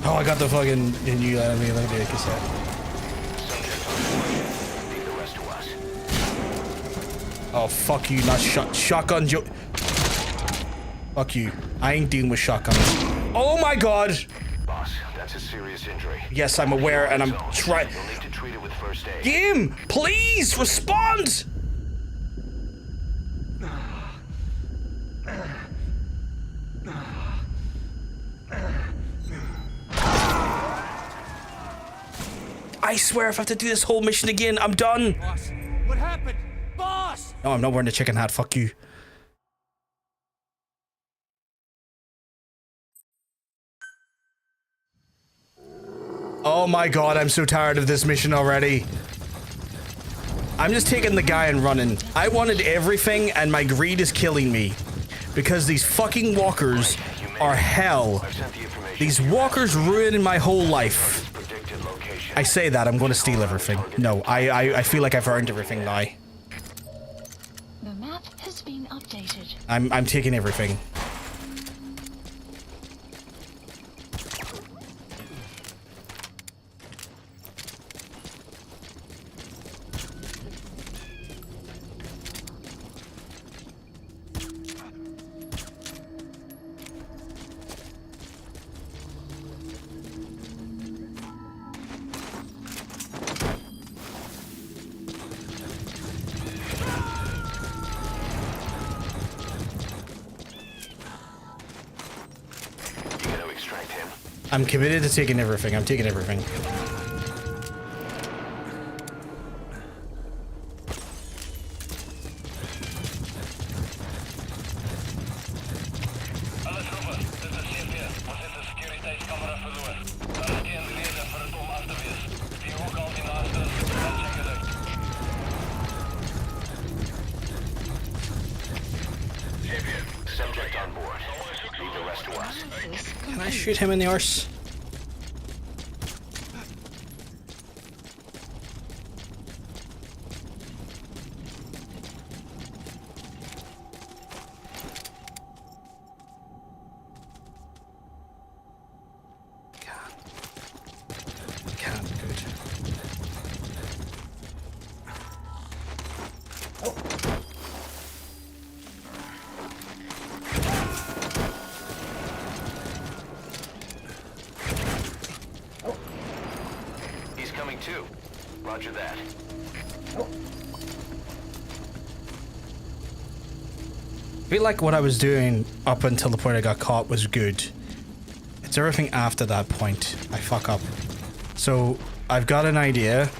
Oh, I got the fucking new enemy cassette. Leave the rest to us. Oh, fuck you, not shotgun Joe. Fuck you. I ain't dealing with shotguns. Oh my god! Boss, that's a serious injury. Yes, I'm aware, and I'm trying. You'll need to treat it with first aid. Game, please respond! I swear if I have to do this whole mission again, I'm done. Boss, what happened? Boss! No, I'm not wearing a chicken hat. Fuck you. Oh my god, I'm so tired of this mission already. I'm just taking the guy and running. I wanted everything and my greed is killing me. Because these fucking walkers are hell. These walkers ruining my whole life. I say that, I'm going to steal everything. No, I feel like I've earned everything now. The map has been updated. I'm taking everything. I'm committed to taking everything. I'm taking everything. Subject on board. Leave the rest to us. Can I shoot him in the arse? Roger that. I feel like what I was doing up until the point I got caught was good. It's everything after that point I fuck up. So I've got an idea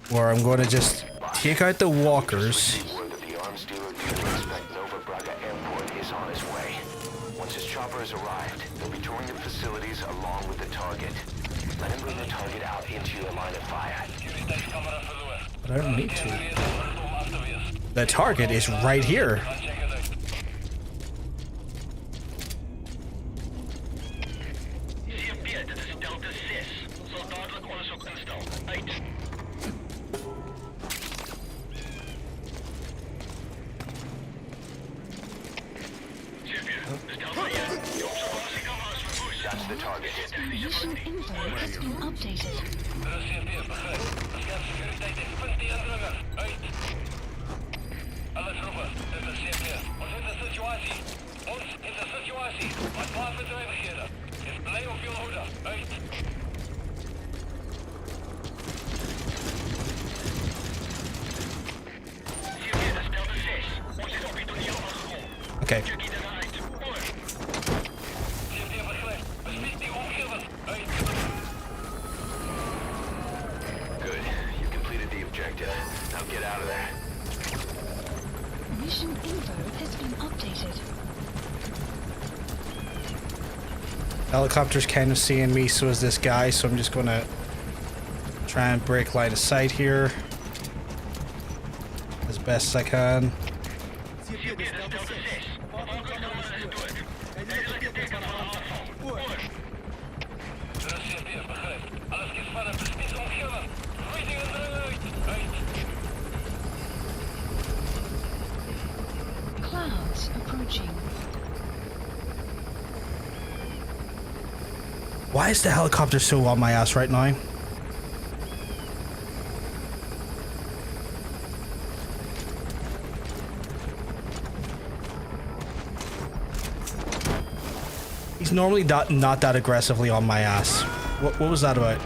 where I'm going to just take out the walkers. The arms dealer to inspect Nova Braga Airport is on his way. Once his chopper has arrived, they'll be touring the facilities along with the target. Let him bring the target out into your line of fire. But I don't need to. The target is right here. Mission info has been updated. De CP, begrijp. Schermsecuriteit in punt die indrunger. Uit. Alle troepen, dit is CP. Ons in de situatie. Ons in de situatie. Wat wapenbedrijvigheden. Is blij op je hoede. Uit. Okay. Good. You completed the objective. Now get out of there. Mission info has been updated. Helicopter's kind of seeing me, so is this guy, so I'm just gonna try and break line of sight here as best as I can. Clouds approaching. Why is the helicopter so on my ass right now? He's normally not that aggressively on my ass. What was that about?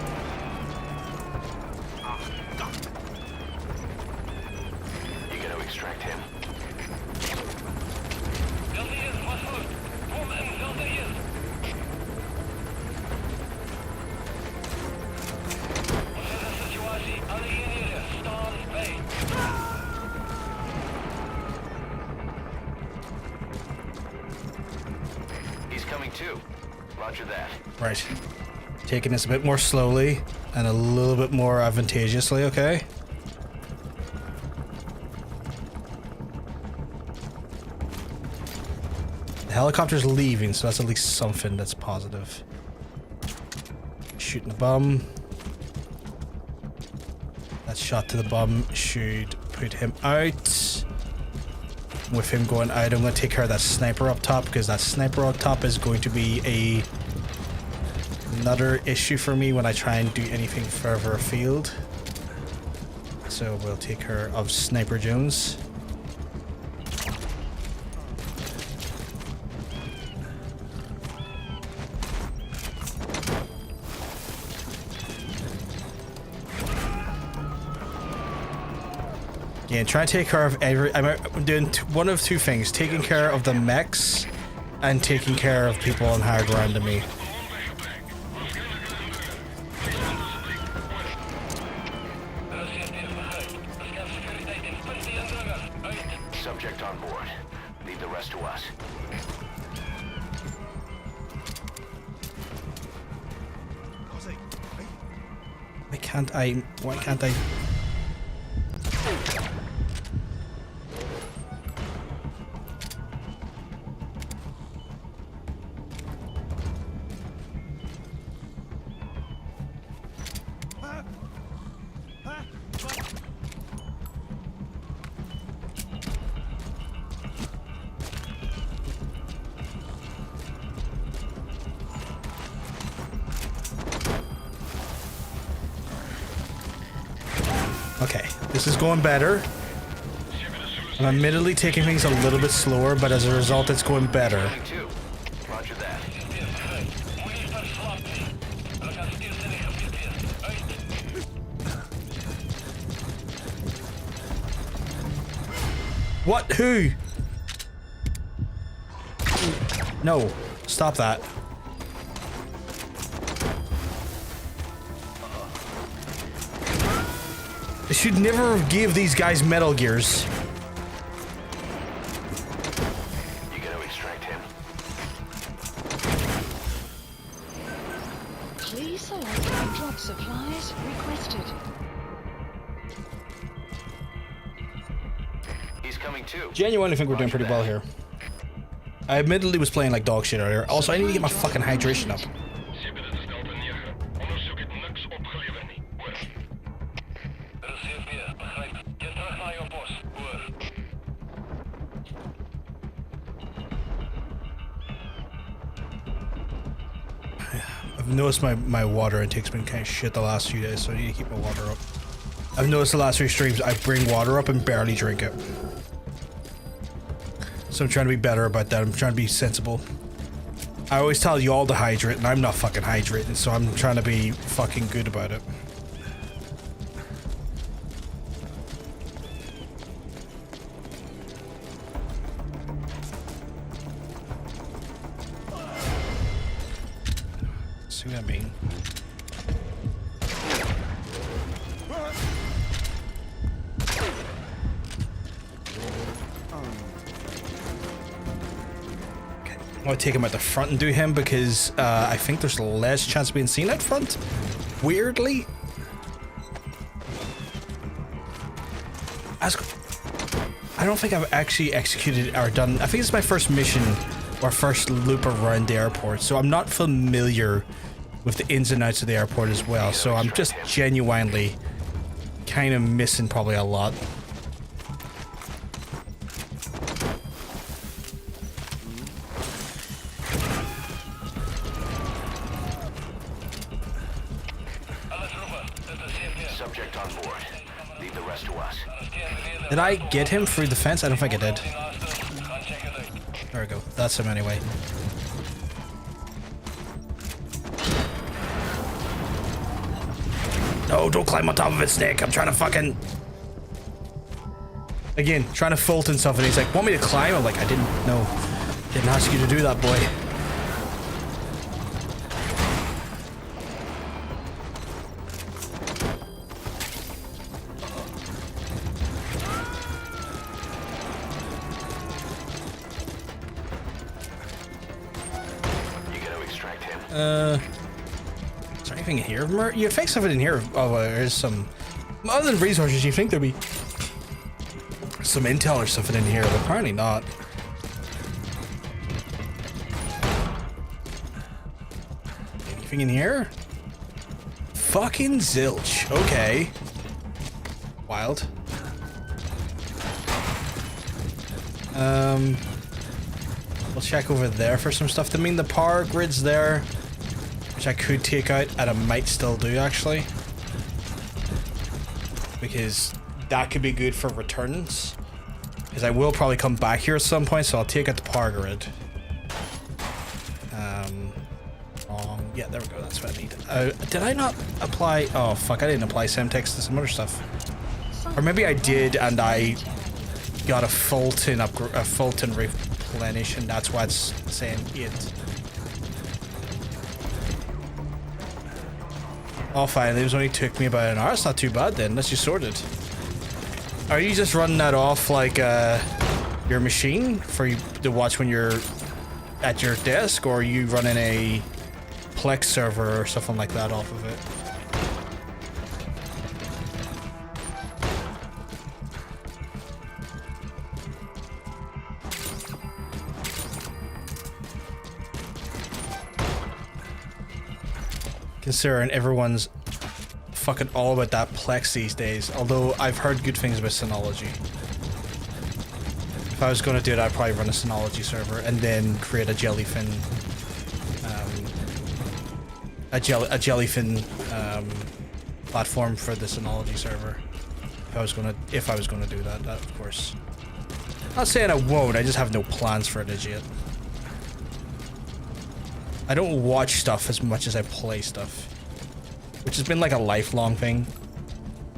You gotta extract him. He's coming too. Roger that. Right. Taking this a bit more slowly and a little bit more advantageously, okay? The helicopter's leaving, so that's at least something that's positive. Shooting the bum. That shot to the bum should put him out. With him going out, I'm going to take care of that sniper up top, because that sniper up top is going to be another issue for me when I try and do anything further afield. So we'll take care of Sniper Jones. Again, try and take care of I'm doing one of two things: taking care of the mechs and taking care of people on higher ground than me. Subject on board. Leave the rest to us. Why can't I? Why can't I? Okay, this is going better. I'm admittedly taking things a little bit slower, but as a result, it's going better. Roger that. What? Who? No, stop that. I should never give these guys Metal Gears. You gotta extract him. Please select and drop supplies requested. He's coming too. Genuinely think we're doing pretty well here. I admittedly was playing like dog shit earlier. Also, I need to get my fucking hydration up. I've noticed my water intake's been kind of shit the last few days, so I need to keep my water up. I've noticed the last few streams I bring water up and barely drink it. So I'm trying to be better about that. I'm trying to be sensible. I always tell you all to hydrate, and I'm not fucking hydrating, so I'm trying to be fucking good about it. See what I mean? I want to take him at the front and do him because I think there's less chance of being seen out front. Weirdly. I don't think I've actually executed or done... I think it's my first mission or first loop around the airport, so I'm not familiar with the ins and outs of the airport as well, so I'm just genuinely kind of missing probably a lot. Subject on board. Leave the rest to us. Did I get him through the fence? I don't think I did. There we go. That's him anyway. No, don't climb on top of it, Snake. I'm trying to fucking... Again, trying to Fulton stuff, and he's like, want me to climb? I'm like, I didn't know. Didn't ask you to do that, boy. Is there anything in here? You'd think something in here. Oh, there's some... Other than resources, you'd think there'd be some intel or something in here, but apparently not. Anything in here? Fucking zilch. Okay. Wild. We'll check over there for some stuff. I mean, the power grid's there, which I could take out, and I might still do, actually. Because that could be good for returns. Because I will probably come back here at some point, so I'll take out the power grid. Yeah, there we go. That's what I need. Did I not apply... Oh, fuck. I didn't apply Semtex to some other stuff. Or maybe I did, and I got a Fulton replenish, and that's why it's saying 8. Oh, finally. It only took me about an hour. It's not too bad, then. That's just sorted. Are you just running that off, like, your machine for you to watch when you're at your desk, or are you running a Plex server or something like that off of it? Considering everyone's fucking all about that Plex these days, although I've heard good things about Synology. If I was going to do it, I'd probably run a Synology server and then create a Jellyfin platform for the Synology server. If I was gonna do that, of course. Not saying I won't, I just have no plans for it as yet. I don't watch stuff as much as I play stuff, which has been like a lifelong thing,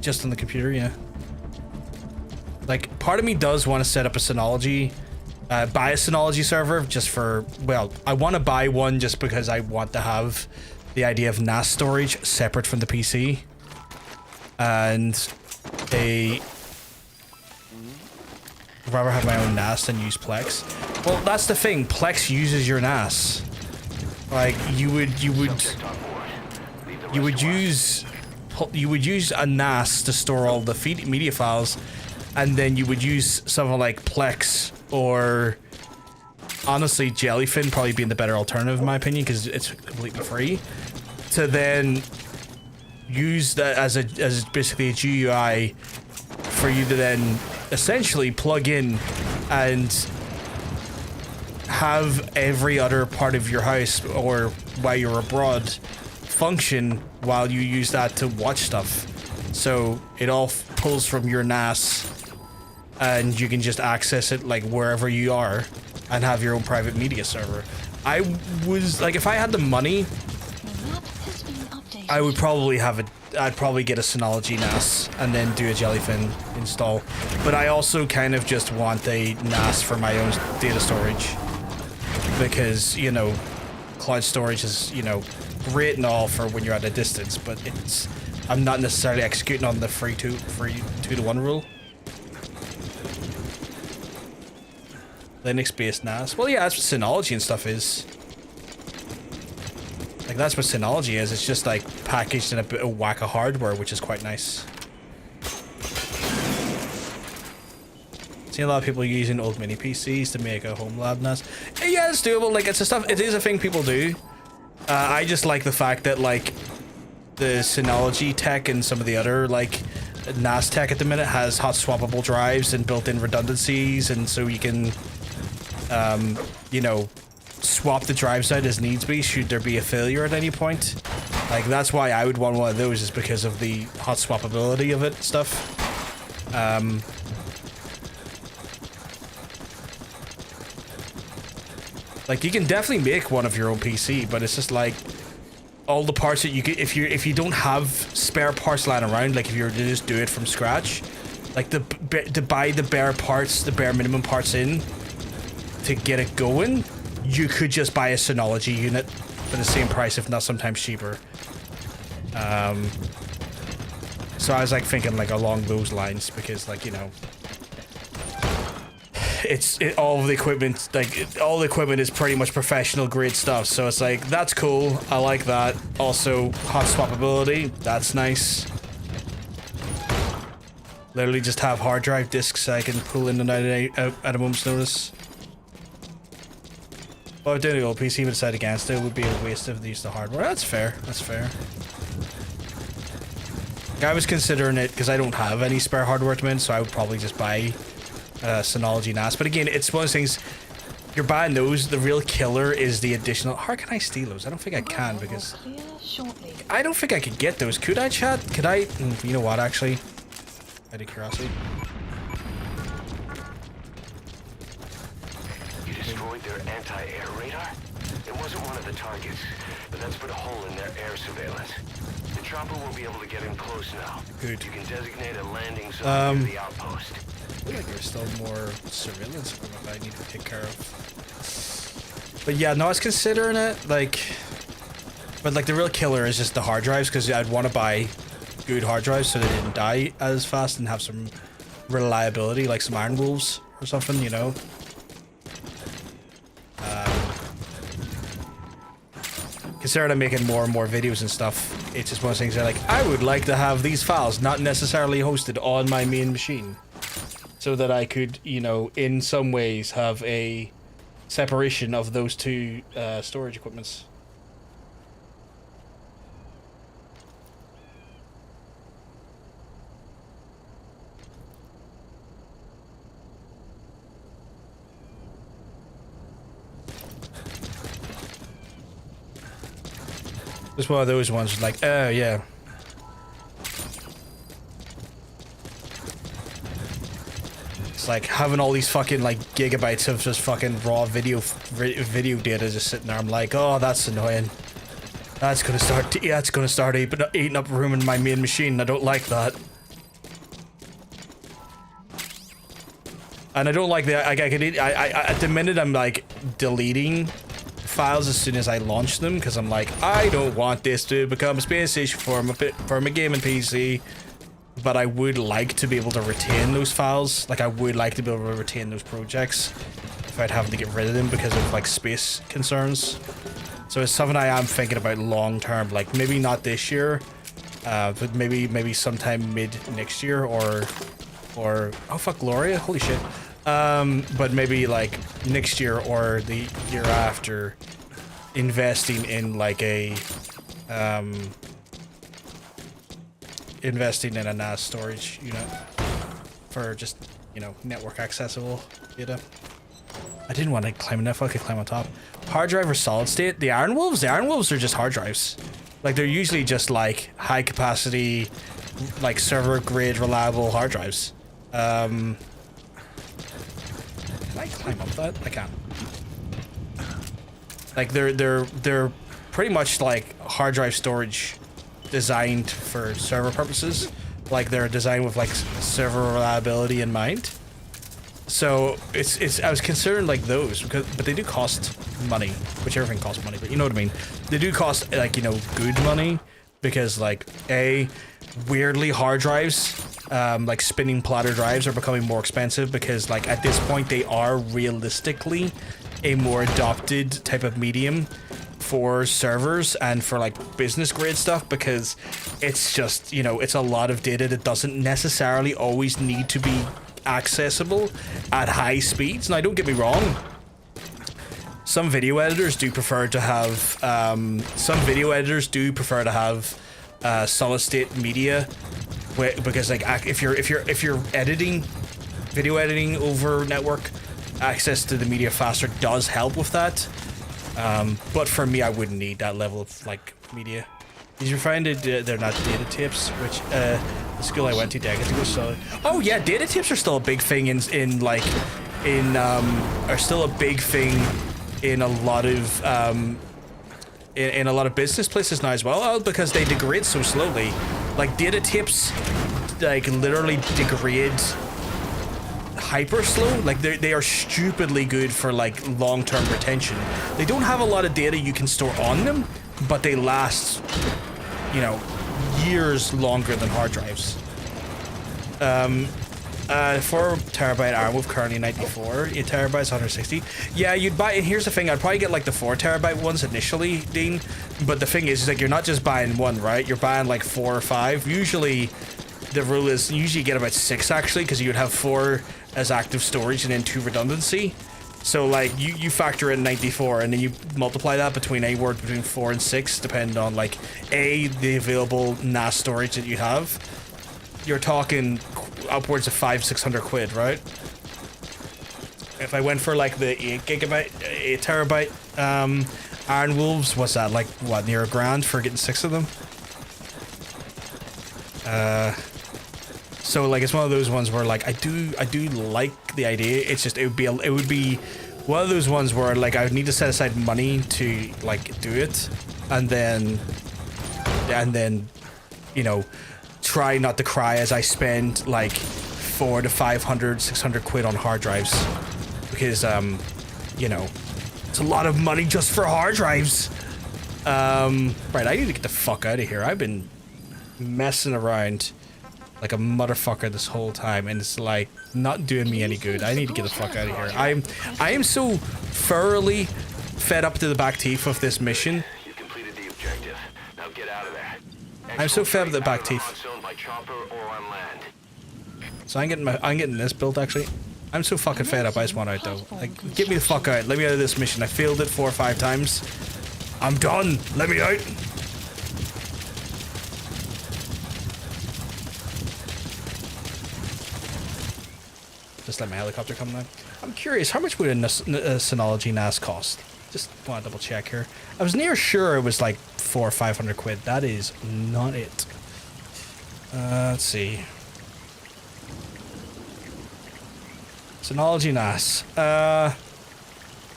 just on the computer. Yeah. Like, part of me does want to set up a Synology, buy a Synology server just for, well, I want to buy one just because I want to have the idea of NAS storage separate from the PC. And I'd rather have my own NAS than use Plex. Well, that's the thing. Plex uses your NAS. Like, you would use a NAS to store all the media files, and then you would use something like Plex, or honestly Jellyfin probably being the better alternative in my opinion because it's completely free, to then use that as basically a GUI for you to then essentially plug in and have every other part of your house or while you're abroad function while you use that to watch stuff. So it all pulls from your NAS and you can just access it like wherever you are and have your own private media server. I was like, if I had the money, The map has been updated. I would probably have it. I'd probably get a Synology NAS and then do a Jellyfin install. But I also kind of just want a NAS for my own data storage because, you know, cloud storage is, you know, great and all for when you're at a distance, but it's, I'm not necessarily executing on the free 2-to-1 rule. Linux-based NAS. Well, yeah, that's what Synology and stuff is. Like, that's what Synology is. It's just, like, packaged in a bit of whack of hardware, which is quite nice. See a lot of people using old mini PCs to make a home lab NAS. Yeah, it's doable. Like, it's a stuff. It is a thing people do. I just like the fact that, like, the Synology tech and some of the other, like, NAS tech at the minute has hot swappable drives and built-in redundancies, and so you can, you know, swap the drives out as needs be should there be a failure at any point. Like, that's why I would want one of those, is because of the hot swappability of it stuff. Like, you can definitely make one of your own PC, but it's just like all the parts that you get, if you don't have spare parts lying around, like if you were to just do it from scratch, like to buy the bare parts, the bare minimum parts in to get it going, you could just buy a Synology unit for the same price, if not sometimes cheaper. So I was like thinking like along those lines, because, like, you know, all the equipment, like all the equipment is pretty much professional grade stuff, so it's like, that's cool, I like that. Also, hot swappability, that's nice. Literally just have hard drive disks I can pull in and out at a moment's notice. Well, doing the old PC but decide against it would be a waste of the use of the hardware. That's fair, that's fair. I was considering it because I don't have any spare hardware at the minute, so I would probably just buy Synology NAS. But again, it's one of those things, you're buying those, the real killer is the additional. How can I steal those? I don't think I can, because Clear shortly. I don't think I could get those. Could I, chat? Could I? You know what, actually? Out of curiosity. You destroyed their anti-air radar? It wasn't one of the targets, but that's put a hole in their air surveillance. The chopper will be able to get in close now. Good. You can designate a landing zone near the outpost. I feel like there's still more surveillance equipment I need to take care of. But yeah, no, I was considering it, like, but like the real killer is just the hard drives, because I'd want to buy good hard drives so they didn't die as fast and have some reliability, like some Iron Wolves or something, you know. Considering I'm making more and more videos and stuff, it's just one of those things that, like, I would like to have these files not necessarily hosted on my main machine, so that I could, you know, in some ways have a separation of those two storage equipments. Just one of those ones, like, oh yeah. It's like having all these fucking like gigabytes of just fucking raw video data just sitting there. I'm like, oh, that's annoying. That's gonna start eating up room in my main machine. I don't like that. And I don't like that. At the minute I'm like deleting files as soon as I launch them, because I'm like, I don't want this to become a space station for my gaming PC, but I would like to be able to retain those files. Like, I would like to be able to retain those projects if I'd have to get rid of them because of like space concerns. So it's something I am thinking about long term, like maybe not this year, but maybe sometime mid next year, or oh fuck, Gloria, holy shit. But maybe like next year or the year after, investing in like a investing in a NAS storage unit for just, you know, network accessible data. I didn't want to climb enough. I could climb on top. Hard drive or solid state? The Iron Wolves? The Iron Wolves are just hard drives. Like, they're usually just like high capacity, like server grade reliable hard drives. Can I climb up that? I can't. Like, they're pretty much like hard drive storage designed for server purposes. Like, they're designed with like server reliability in mind. So it's I was considering like those, but they do cost money, which everything costs money, but you know what I mean. They do cost like, you know, good money, because like weirdly hard drives, like spinning platter drives, are becoming more expensive, because like at this point they are realistically a more adopted type of medium for servers and for like business grade stuff, because it's just, you know, it's a lot of data that doesn't necessarily always need to be accessible at high speeds. Now, don't get me wrong, some video editors do prefer to have solid state media, because like if you're editing video editing over network, access to the media faster does help with that. But for me, I wouldn't need that level of like media. Did you find it? They're not data tapes, which the school I went to decades ago. So, oh yeah, data tapes are still a big thing are still a big thing in a lot of in a lot of business places now as well, because they degrade so slowly. Like, data tapes, like, literally degrade hyper slow. Like, they are stupidly good for like long-term retention. They don't have a lot of data you can store on them, but they last, you know, years longer than hard drives. 4 terabyte Ironwolf currently 94, 8 terabytes 160. Yeah, you'd buy, and here's the thing, I'd probably get like the 4 terabyte ones initially, Dean, but the thing is like, you're not just buying one, right? You're buying like 4 or 5. Usually the rule is usually you get about 6 actually, because you'd have 4 as active storage and then 2 redundancy. So like you factor in 94 and then you multiply that between anywhere between 4 and 6, depending on like the available NAS storage that you have. You're talking upwards of 500-600 quid, right? If I went for like the 8 terabyte Iron Wolves, what's that, like what, near $1,000 for getting 6 of them? So like it's one of those ones where like I do like the idea. It's just it would be one of those ones where like I would need to set aside money to like do it, and then you know, try not to cry as I spend like 400 to 500, 600 quid on hard drives, because you know, it's a lot of money just for hard drives. Right, I need to get the fuck out of here. I've been messing around like a motherfucker this whole time, and it's like not doing me any good. I need to get the fuck out of here. I am so thoroughly fed up to the back teeth of this mission. You completed the objective. Now get out of there. I'm so fed up to the back teeth. By chopper or on land. So I'm getting this built actually. I'm so fucking fed up. I just want out though. Like, get me the fuck out. Let me out of this mission. I failed it 4 or 5 times. I'm done. Let me out. Just let my helicopter come now. I'm curious, how much would a Synology NAS cost? Just want to double check here. I was near sure it was like 400 or 500 quid. That is not it. Let's see. Synology NAS.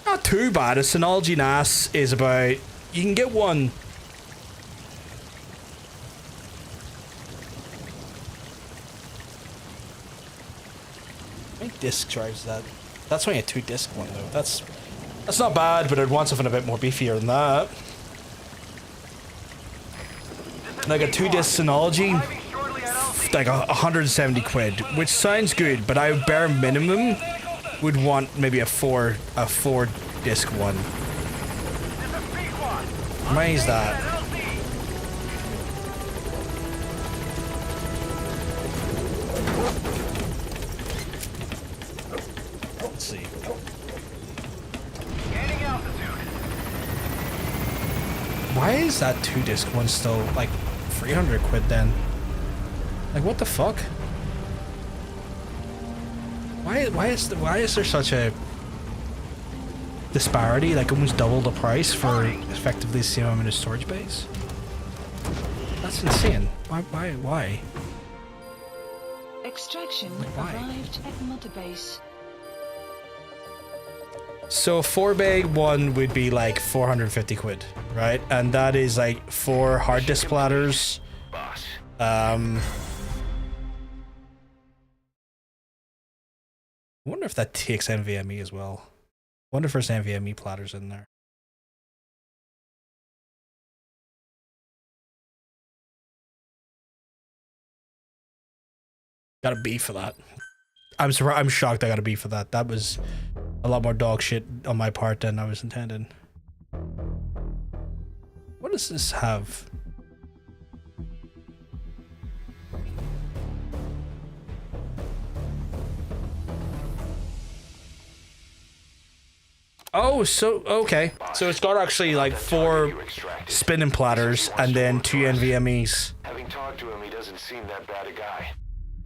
Not too bad. A Synology NAS is about, you can get one. How many disk drives is that? That's only a 2-disc one though. That's not bad, but I'd want something a bit more beefier than that. Like a 2-disc Synology, like 170 quid, which sounds good, but I bare minimum would want maybe a 4-disc one. Why is that? Let's see. Why is that 2-disc one still like 300 quid then? Like, what the fuck? Why is there such a disparity, like almost double the price for effectively the same amount of storage space. That's insane. Why? Extraction Why? arrived at Mother Base. So a 4-bay one would be like 450 quid, right? And that is like 4 hard disk platters. Boss. I wonder if that takes NVMe as well. I wonder if there's NVMe platters in there. Got a B for that. I'm surprised. I'm shocked I got a B for that. That was a lot more dog shit on my part than I was intending. What does this have? Oh, so okay. So it's got actually like 4 spinning platters and then 2 NVMEs. Having talked to him, he doesn't seem that bad a guy.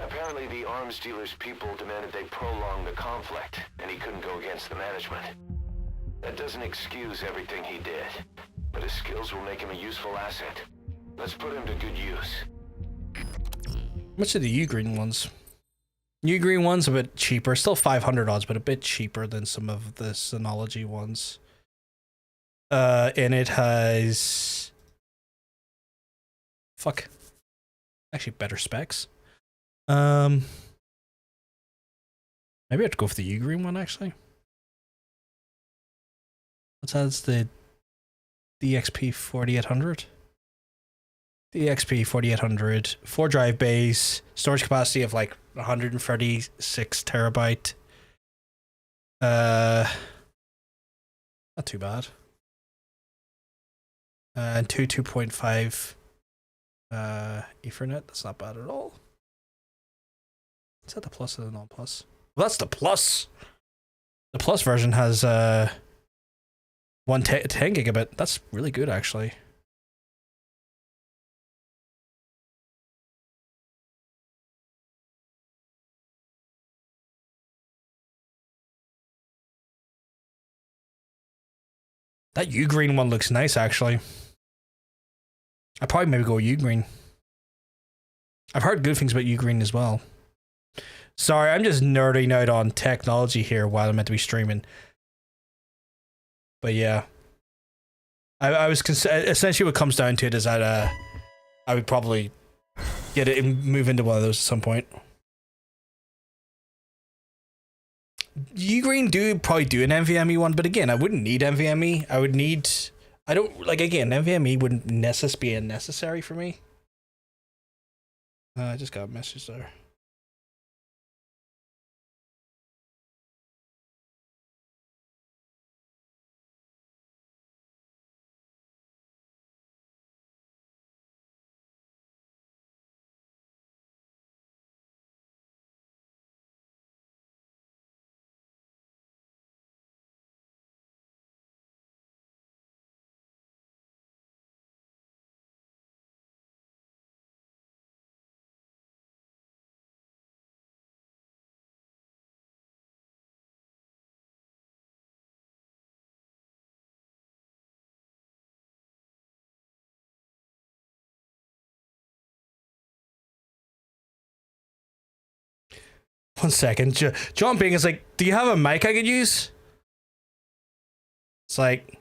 Apparently the arms dealer's people demanded they prolong the conflict, and he couldn't go against the management. That doesn't excuse everything he did, but his skills will make him a useful asset. Let's put him to good use. How much are the U-Green ones? U-Green one's a bit cheaper, still 500 odds, but a bit cheaper than some of the Synology ones. And it has... Fuck. Actually, better specs. Maybe I have to go for the U-Green one, actually. That's the DXP 4800. The XP 4800, 4 drive bays, storage capacity of like 136 terabyte. Not too bad. And 2.5 Ethernet. That's not bad at all. Is that the plus or the non-plus? Well, that's the plus. The plus version has 10 gigabit. That's really good, actually. That U-Green one looks nice, actually. I'd probably maybe go U-Green. I've heard good things about U-Green as well. Sorry, I'm just nerding out on technology here while I'm meant to be streaming. But yeah. I was essentially what comes down to it is that I would probably get it and move into one of those at some point. U-Green probably do an NVMe one, but again, I wouldn't need NVMe. I would need... I don't... Like, again, NVMe wouldn't be necessary for me. I just got a message there. One second. John Bing is like, do you have a mic I could use? It's like...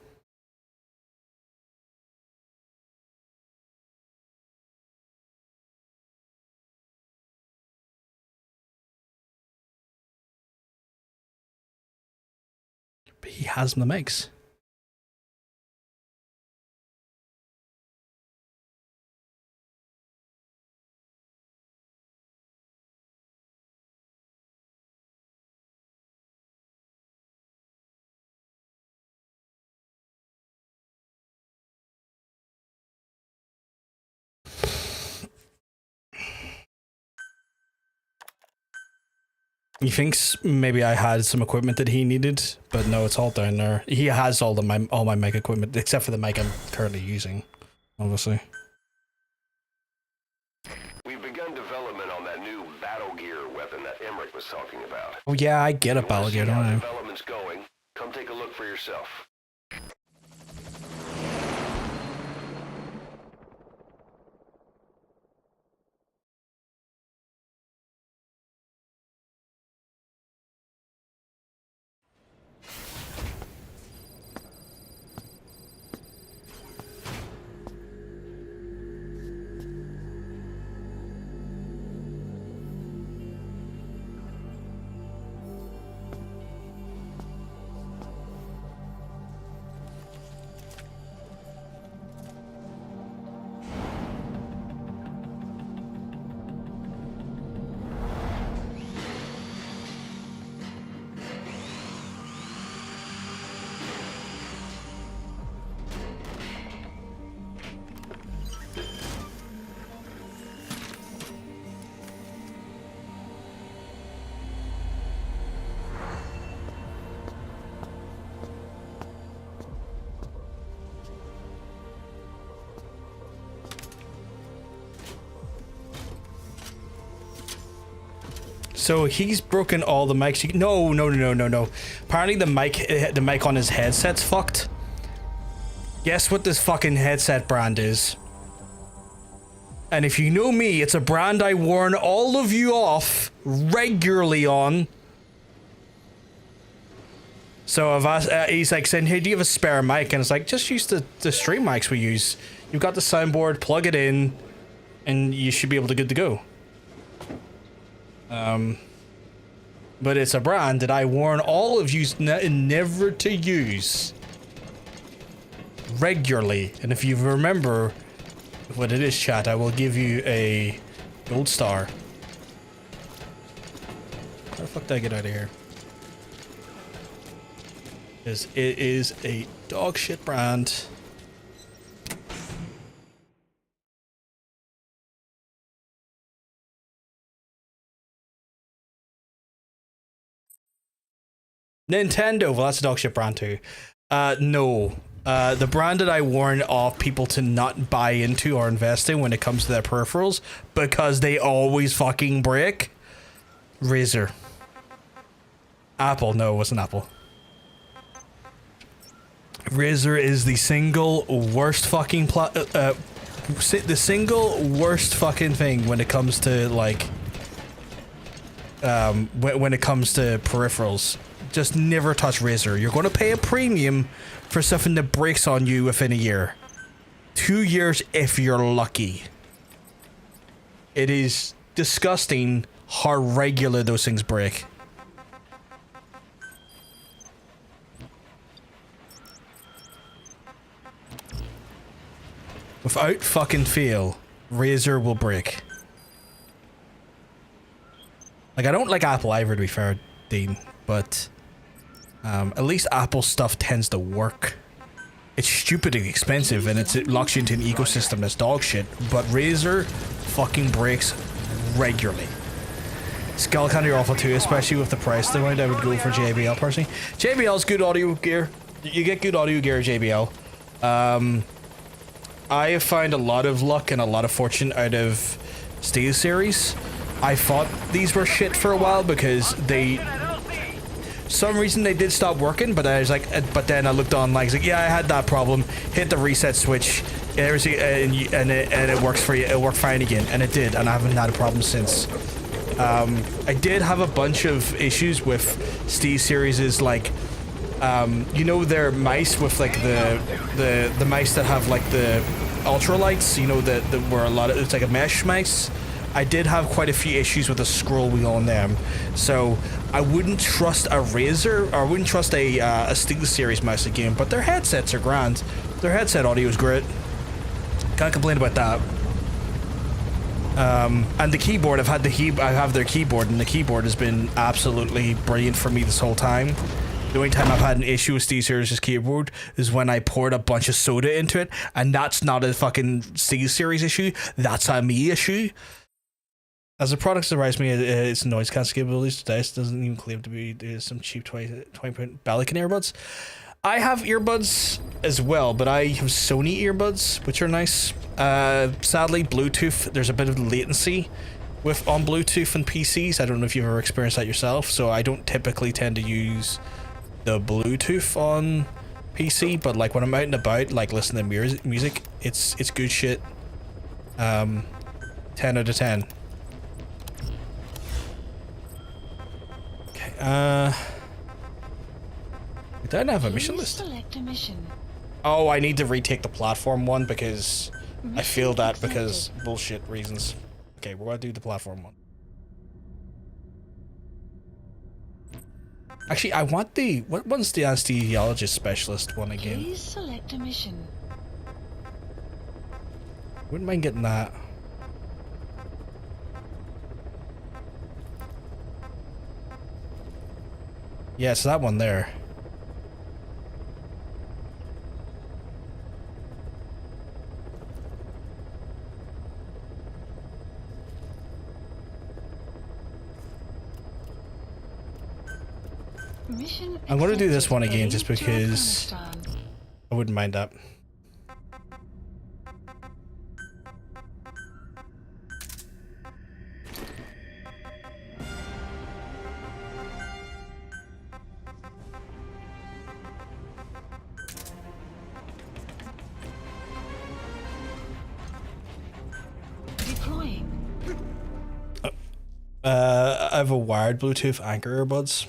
But he has the mics. He thinks maybe I had some equipment that he needed, but no, it's all down there. He has all my mic equipment, except for the mic I'm currently using, obviously. We've begun development on that new battle gear weapon that Emmerich was talking about. Oh yeah, I get a battle gear, don't I? Development's going. Come take a look for yourself. So he's broken all the mics. No. Apparently the mic on his headset's fucked. Guess what this fucking headset brand is? And if you know me, it's a brand I warn all of you off regularly on. So I've asked, he's like saying, hey, do you have a spare mic? And it's like, just use the stream mics we use. You've got the soundboard, plug it in, and you should be able to good to go. But it's a brand that I warn all of you never to use regularly. And if you remember what it is, chat, I will give you a gold star. How the fuck did I get out of here? Because it is a dog shit brand. Nintendo, well, that's a dog shit brand too. No. The brand that I warn off people to not buy into or invest in when it comes to their peripherals, because they always fucking break. Razer. Apple, no, it wasn't Apple. Razer is the single worst fucking the single worst fucking thing when it comes to like when it comes to peripherals. Just never touch Razer. You're going to pay a premium for something that breaks on you within a year. 2 years if you're lucky. It is disgusting how regular those things break. Without fucking fail, Razer will break. Like, I don't like Apple either, to be fair, Dean, but at least Apple stuff tends to work. It's stupidly expensive and it locks you into an ecosystem that's dog shit, but Razer fucking breaks regularly. Skull Candy are awful too, especially with the price they want. I would go for JBL personally. JBL's good audio gear. You get good audio gear at JBL. I have found a lot of luck and a lot of fortune out of SteelSeries. I thought these were shit for a while because some reason they did stop working, but I was like, but then I looked online, I was like, yeah, I had that problem, hit the reset switch, and it works for you, it worked fine again, and it did, and I haven't had a problem since. I did have a bunch of issues with SteelSeries, like, you know, their mice with like the mice that have like the ultralights, you know, that were a lot of, it's like a mesh mice. I did have quite a few issues with the scroll wheel on them, so I wouldn't trust a Razer, or I wouldn't trust a SteelSeries mouse again, but their headsets are grand. Their headset audio is great. Can't complain about that. And the keyboard, I have their keyboard, and the keyboard has been absolutely brilliant for me this whole time. The only time I've had an issue with SteelSeries' keyboard is when I poured a bunch of soda into it, and that's not a fucking SteelSeries issue, that's a me issue. As a product surprised me, its noise cancelling capabilities. Dice doesn't even claim to be some cheap 20-point Belkin earbuds. I have earbuds as well, but I have Sony earbuds, which are nice. Sadly, Bluetooth, there's a bit of latency on Bluetooth and PCs. I don't know if you've ever experienced that yourself, so I don't typically tend to use the Bluetooth on PC, but like when I'm out and about, like listening to music, it's good shit. 10 out of 10. Okay, we don't have a mission list. Select a mission. Oh, I need to retake the platform one because I feel that accepted. because bullshit reasons. Okay, we're gonna do the platform one. Actually, I want the what one's the anesthesiologist specialist one again? Please select a mission. Wouldn't mind getting that. Yeah, it's that one there. Mission I'm gonna do this accepted. one again Heading just to because Afghanistan. I wouldn't mind that. Deploying. I have a wired Bluetooth anchor earbuds.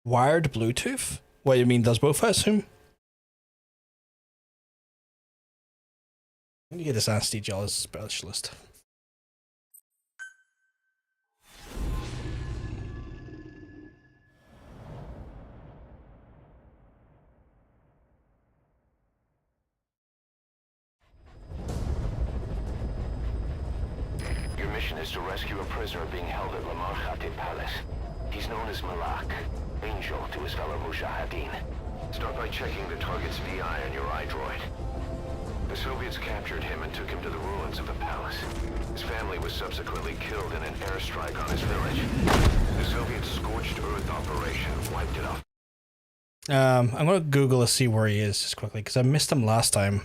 Wired Bluetooth? What, you mean does both, I assume? Let me get this anesthesiologist specialist. Your mission is to rescue a prisoner being held at Lamar Khatib Palace. He's known as Malak, Angel to his fellow Mujahideen. Start by checking the target's VI on your iDroid. The Soviets captured him and took him to the ruins of the palace. His family was subsequently killed in an airstrike on his village. The Soviet scorched earth operation wiped it off. I'm gonna Google to see where he is just quickly because I missed him last time.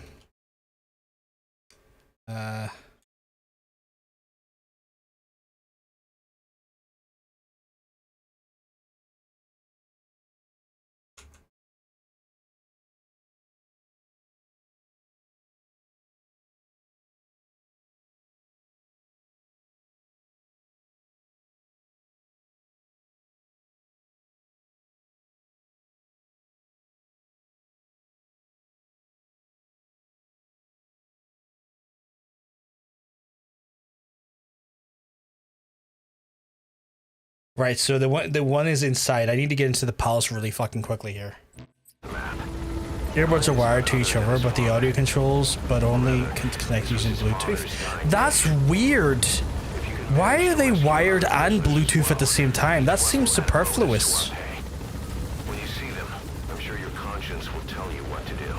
Right, so the one is inside. I need to get into the palace really fucking quickly here. Earbuds are wired to each other, but the audio controls only can connect using Bluetooth. That's weird. Why are they wired and Bluetooth at the same time? That seems superfluous. When you see them, I'm sure your conscience will tell you what to do.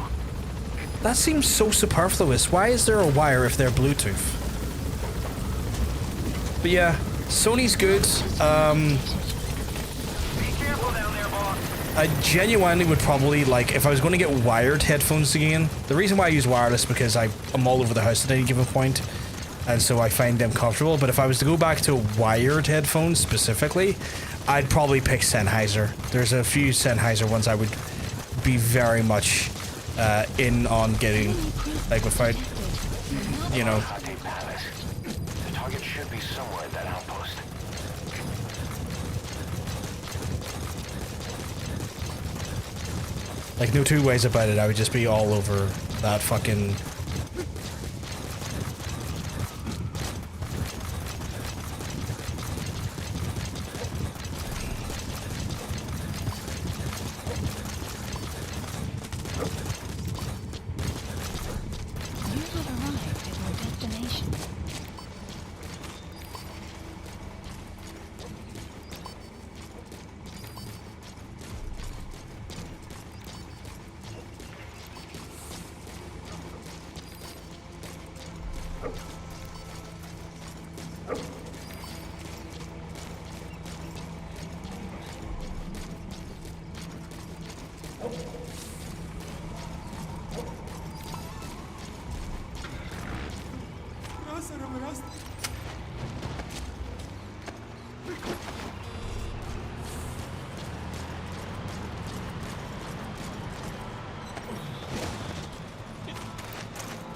That seems so superfluous. Why is there a wire if they're Bluetooth? But yeah, Sony's good. I genuinely would probably, like, if I was going to get wired headphones again, the reason why I use wireless because I'm all over the house at any given point, and so I find them comfortable. But if I was to go back to wired headphones specifically, I'd probably pick Sennheiser. There's a few Sennheiser ones I would be very much in on getting, like, without, you know. The target should be somewhere at that outpost. Like, no two ways about it, I would just be all over that fucking... You have arrived at your destination.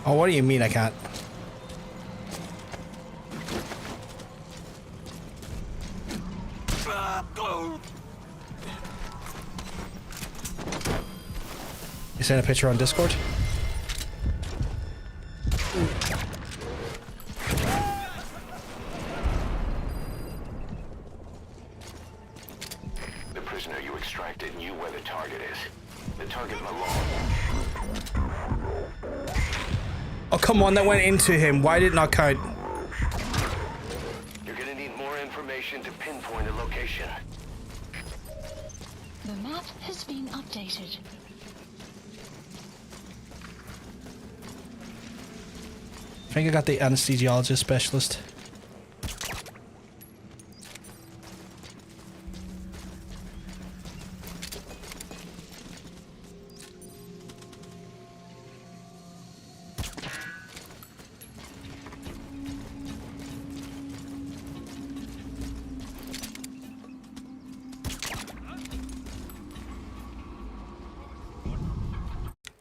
Oh, what do you mean I can't? You send a picture on Discord? The prisoner you extracted knew where the target is. The target Malone. Oh, come on, that went into him. Why did it not count? You're gonna need more information to pinpoint a location. The map has been updated. I think I got the anesthesiologist specialist.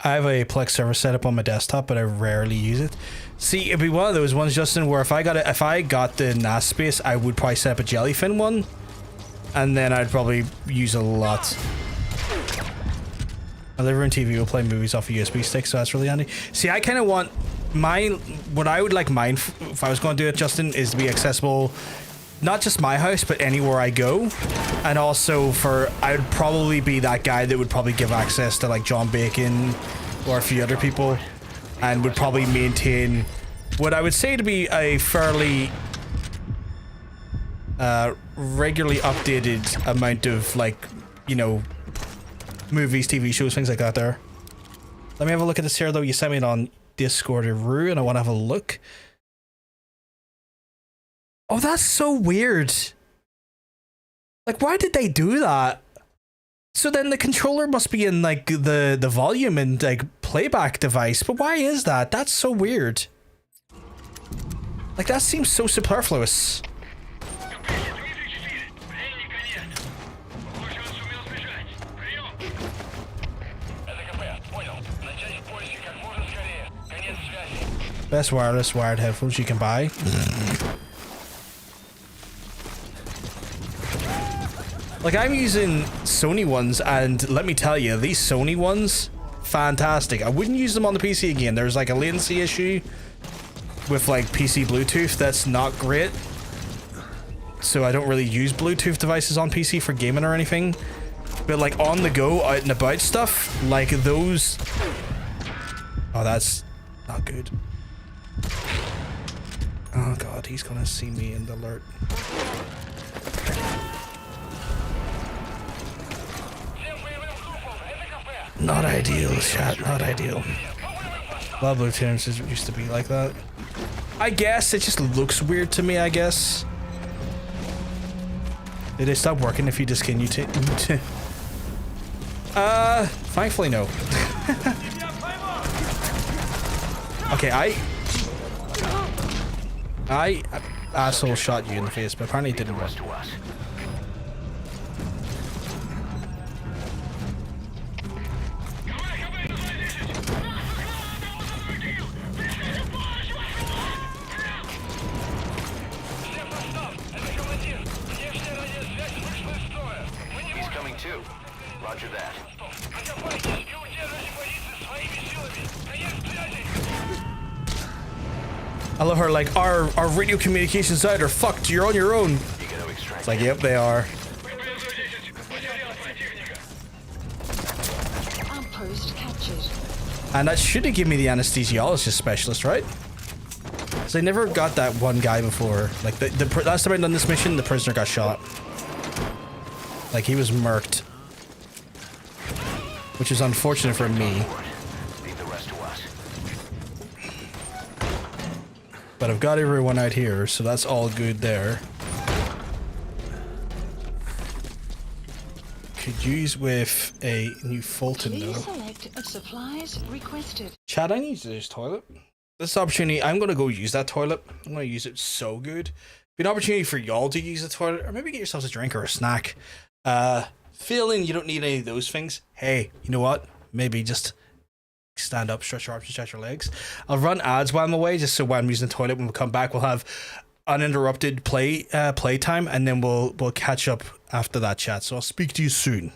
I have a Plex server set up on my desktop, but I rarely use it. See, it'd be one of those ones, Justin, where if I got the NAS space, I would probably set up a Jellyfin one, and then I'd probably use a lot. My living room TV will play movies off a USB stick, so that's really handy. See, I kind of want mine. What I would like mine, if I was going to do it, Justin, is to be accessible. Not just my house, but anywhere I go. And also I would probably be that guy that would probably give access to like John Bacon or a few other people, and would probably maintain what I would say to be a fairly regularly updated amount of, like, you know, movies, TV shows, things like that there. Let me have a look at this here though. You sent me it on Discord and I want to have a look. Oh, that's so weird. Like, why did they do that? So then the controller must be in, like, the volume and, like, playback device. But why is that? That's so weird. Like, that seems so superfluous. Best wireless wired headphones you can buy. Like, I'm using Sony ones, and let me tell you, these Sony ones, fantastic. I wouldn't use them on the PC again. There's like a latency issue with like PC Bluetooth that's not great. So I don't really use Bluetooth devices on PC for gaming or anything. But like on the go, out and about stuff, like those... Oh, that's not good. Oh god, he's gonna see me in the alert. Not ideal, chat, not ideal. A lot of Blue Terrence used to be like that. I guess it just looks weird to me, I guess. Did they stop working if you discontinue to thankfully no. Okay, I asshole shot you in the face, but apparently it didn't work. Roger that. I love her, like, our radio communications out are fucked, you're on your own. It's like, yep, they are. Outpost captured. And that should have given me the anesthesiologist specialist, right? Because I never got that one guy before. Like, the last time I done this mission, the prisoner got shot. Like, he was murked. Which is unfortunate for me. But I've got everyone out here, so that's all good there. Could use with a new Fulton though. Please select supplies requested. Chad, I need to use this toilet. This opportunity, I'm gonna go use that toilet. I'm gonna use it so good. Be an opportunity for y'all to use the toilet, or maybe get yourselves a drink or a snack. Feeling you don't need any of those things. Hey, you know what? Maybe just stand up, stretch your arms, stretch your legs. I'll run ads while I'm away, just so when I'm using the toilet, when we come back, we'll have uninterrupted play time, and then we'll catch up after that chat. So I'll speak to you soon.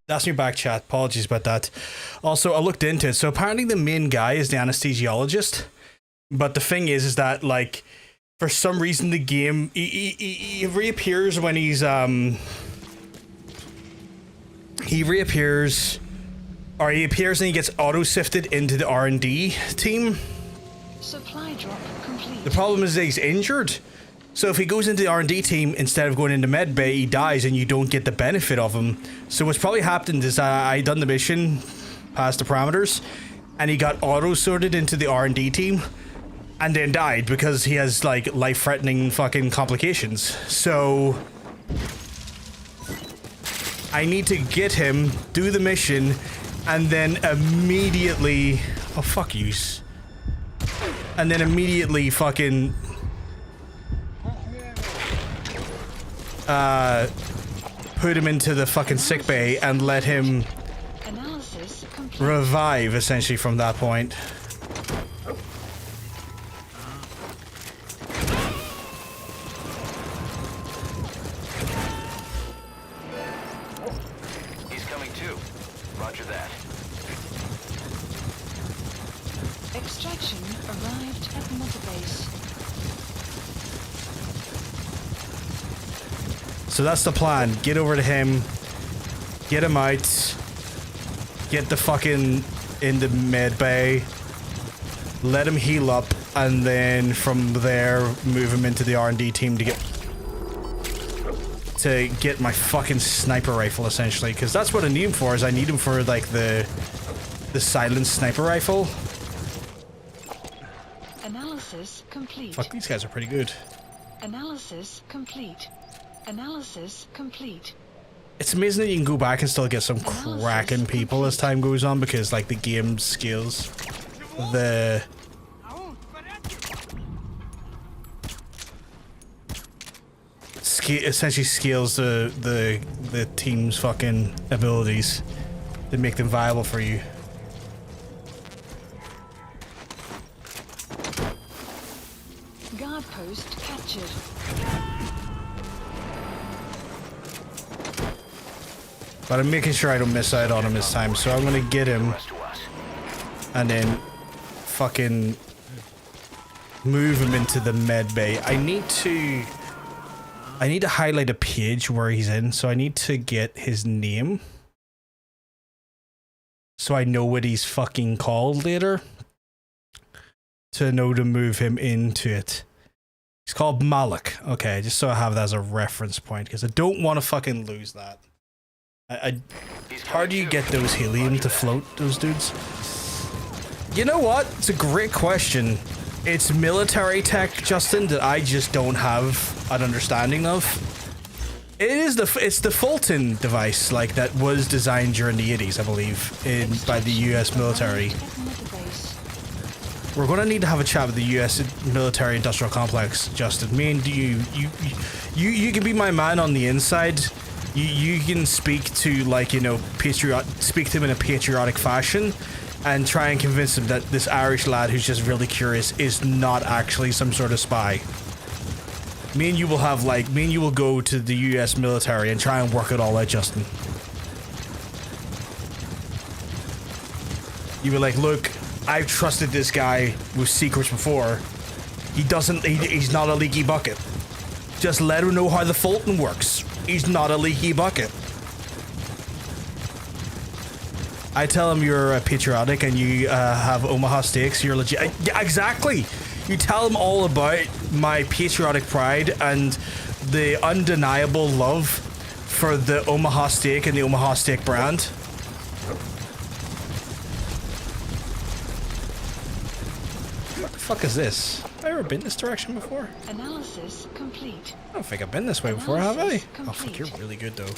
That's me back, chat. Apologies about that. Also, I looked into it. So apparently the main guy is the anesthesiologist. But the thing is that, like, for some reason the game... He reappears when he's... He reappears... Or he appears and he gets auto-sifted into the R&D team. Supply drop complete. The problem is that he's injured. So if he goes into the R&D team instead of going into medbay, he dies and you don't get the benefit of him. So what's probably happened is I done the mission past the parameters and he got auto-sorted into the R&D team and then died because he has like life-threatening fucking complications. So I need to get him, do the mission, and then immediately... Oh, fuck yous. And then immediately fucking... put him into the fucking sickbay and let him Analysis complete. revive, essentially, from that point. He's coming too. Roger that. Extraction arrived at mother base. So that's the plan. Get over to him, get him out, get the fucking in the med bay, let him heal up, and then from there move him into the R&D team to get my fucking sniper rifle, essentially, because that's what I need him for. Is I need him for like the silenced sniper rifle. Analysis complete. Fuck, these guys are pretty good. Analysis complete. Analysis complete. It's amazing that you can go back and still get some cracking people as time goes on, because like the game scales the essentially scales the team's fucking abilities to make them viable for you. Guard post captured. But I'm making sure I don't miss out on him this time, so I'm gonna get him and then fucking move him into the med bay. I need to highlight a page where he's in, so I need to get his name so I know what he's fucking called later to know to move him into it. He's called Malik. Okay, just so I have that as a reference point, because I don't want to fucking lose that. How do you get those helium to float, those dudes? You know what? It's a great question. It's military tech, Justin, that I just don't have an understanding of. It's the Fulton device, like, that was designed during the 80s, I believe, by the US military. We're gonna need to have a chat with the US military industrial complex, Justin. Me and you can be my man on the inside. You can speak to, like, you know, speak to him in a patriotic fashion and try and convince him that this Irish lad who's just really curious is not actually some sort of spy. Me and you will go to the US military and try and work it all out, Justin. You were like, look, I've trusted this guy with secrets before. He's not a leaky bucket. Just let him know how the Fulton works. He's not a leaky bucket. I tell him you're patriotic and you have Omaha steaks. You're legit. Yeah, exactly. You tell him all about my patriotic pride and the undeniable love for the Omaha steak and the Omaha steak brand. What the fuck is this? Have I ever been this direction before? Analysis complete. I don't think I've been this way before, have I? Analysis Oh fuck, complete. you're really good though.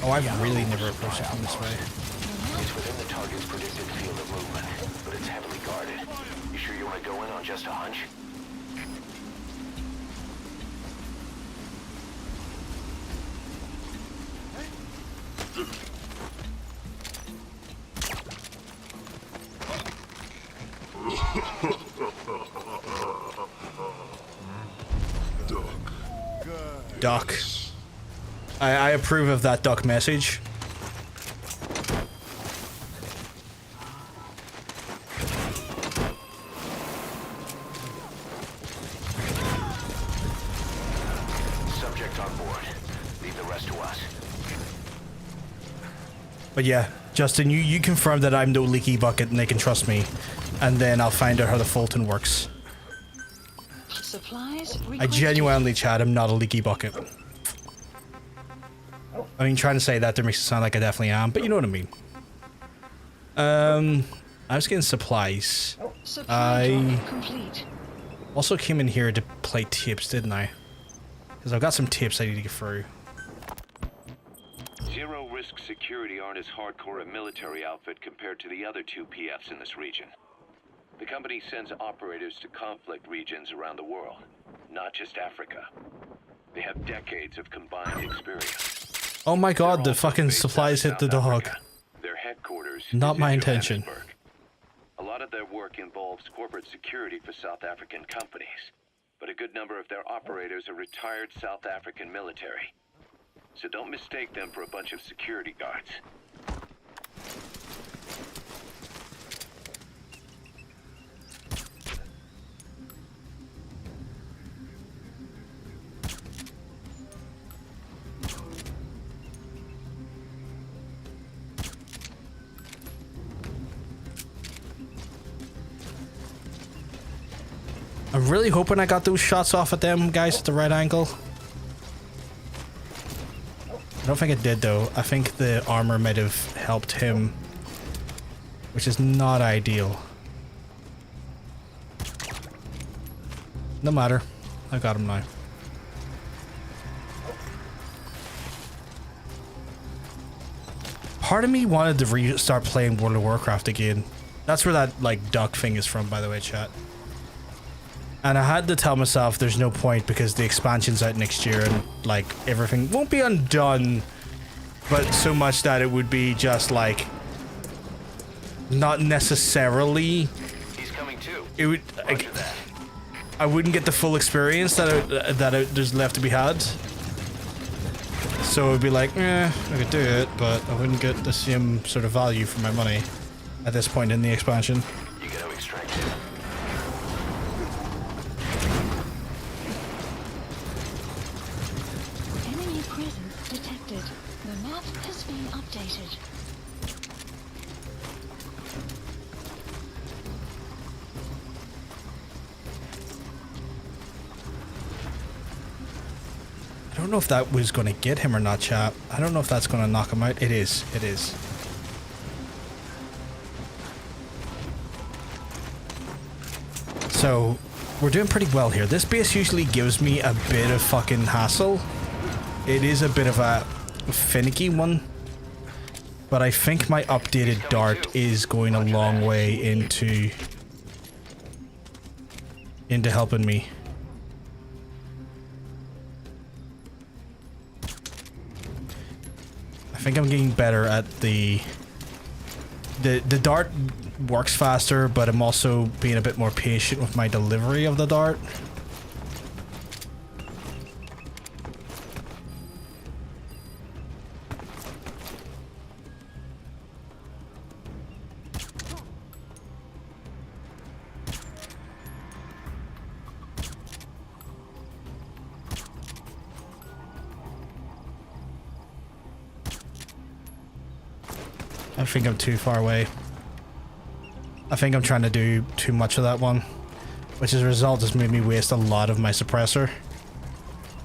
Oh, I've really never approached it from this way. It's within the target's predicted field of movement, but it's heavily guarded. You sure you want to go in on just a hunch? duck. I approve of that duck message. Subject on board. Leave the rest to us. But yeah, Justin, you confirm that I'm no leaky bucket and they can trust me. And then I'll find out how the Fulton works. Supplies I genuinely, Chad, I'm not a leaky bucket. I mean, trying to say that there makes it sound like I definitely am, but you know what I mean. I was getting supplies. I complete. also came in here to play tapes, didn't I? Because I've got some tapes I need to get through. Zero Risk Security aren't as hardcore a military outfit compared to the other two PFs in this region. The company sends operators to conflict regions around the world, not just Africa. They have decades of combined experience. Oh my god, the fucking supplies hit the dog. Their headquarters Not is my in intention. Johannesburg. A lot of their work involves corporate security for South African companies, but a good number of their operators are retired South African military. So don't mistake them for a bunch of security guards. I'm really hoping I got those shots off at them guys at the right angle. I don't think it did though. I think the armor might have helped him, which is not ideal. No matter. I got him now. Part of me wanted to restart playing World of Warcraft again. That's where that like duck thing is from, by the way, chat. And I had to tell myself there's no point because the expansion's out next year and like everything won't be undone, but so much that it would be just like not necessarily. He's coming too. It would. I wouldn't get the full experience there's left to be had. So it would be like, I could do it, but I wouldn't get the same sort of value for my money at this point in the expansion. You gotta extract it. Enemy presence detected. The map has been updated. I don't know if that was going to get him or not, chat. I don't know if that's going to knock him out. It is. It is. So, we're doing pretty well here. This base usually gives me a bit of fucking hassle. It is a bit of a finicky one. But I think my updated dart is going a long way into helping me. I think I'm getting better at the dart works faster, but I'm also being a bit more patient with my delivery of the dart. I think I'm too far away. I think I'm trying to do too much of that one, which as a result has made me waste a lot of my suppressor,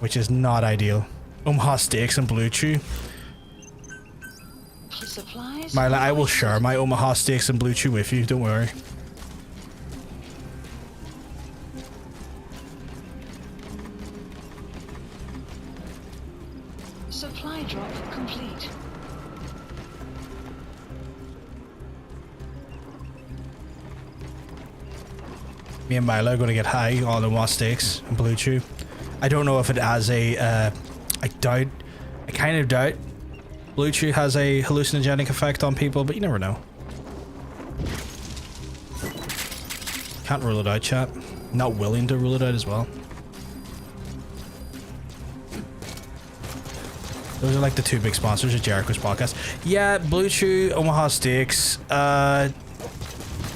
which is not ideal. Omaha steaks and blue chew. Supplies. Myla, I will share my Omaha steaks and blue chew with you, don't worry. Supply drop complete. Me and Milo are going to get high on Omaha steaks and blue chew. I don't know if it has a, I kind of doubt blue chew has a hallucinogenic effect on people, but you never know. Can't rule it out, chat. Not willing to rule it out as well. Those are like the two big sponsors of Jericho's podcast. Yeah, Blue Chew, Omaha Steaks.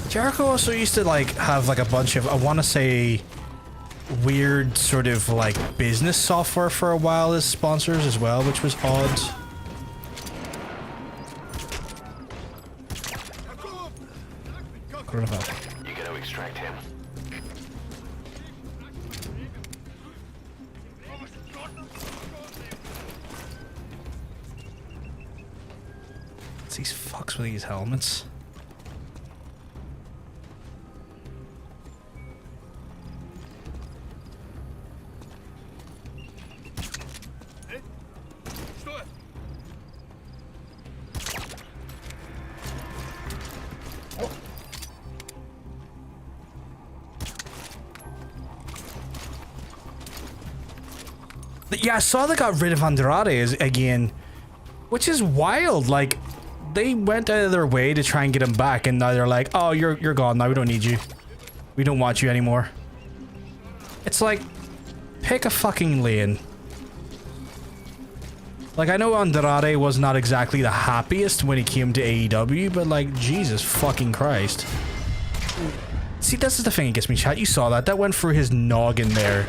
Jericho also used to like have like a bunch of, I want to say, weird sort of like business software for a while as sponsors as well, which was odd. You gotta extract him. It's these fucks with these helmets. Yeah, I saw they got rid of Andrade again, which is wild. Like, they went out of their way to try and get him back, and now they're like, oh, you're gone now. We don't need you. We don't want you anymore. It's like, pick a fucking lane. Like, I know Andrade was not exactly the happiest when he came to AEW, but like, Jesus fucking Christ. See, this is the thing that gets me, chat. You saw that. That went through his noggin there.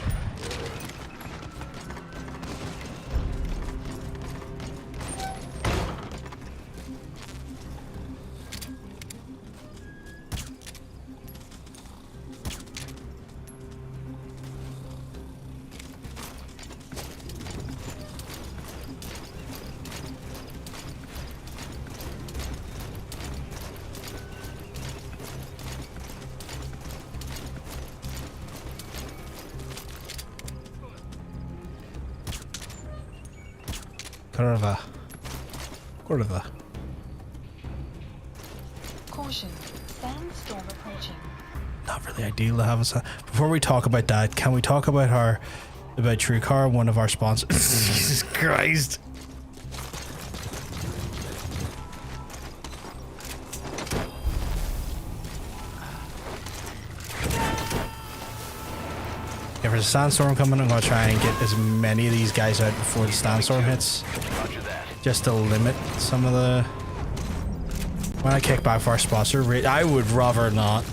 Corva. Caution. Sandstorm approaching. Not really ideal to have us. Before we talk about that, can we talk about TrueCar, one of our sponsors? Jesus Christ. If there's a sandstorm coming, I'm going to try and get as many of these guys out before the sandstorm hits. Just to limit some of the... When I kick back for our sponsor, I would rather not.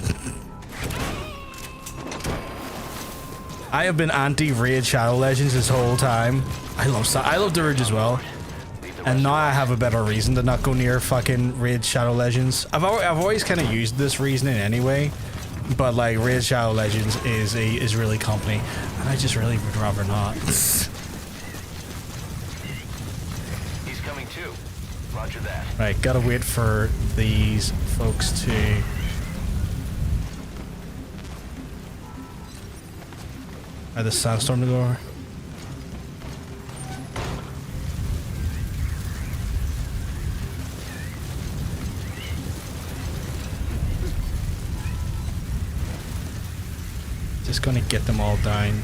I have been anti-Raid Shadow Legends this whole time. I love the Ridge as well. And now I have a better reason to not go near fucking Raid Shadow Legends. I've always kind of used this reasoning anyway. But like, Raid Shadow Legends is really company. And I just really would rather not. Roger that. Right, gotta wait for these folks to... the sandstorm to go over. Just gonna get them all down.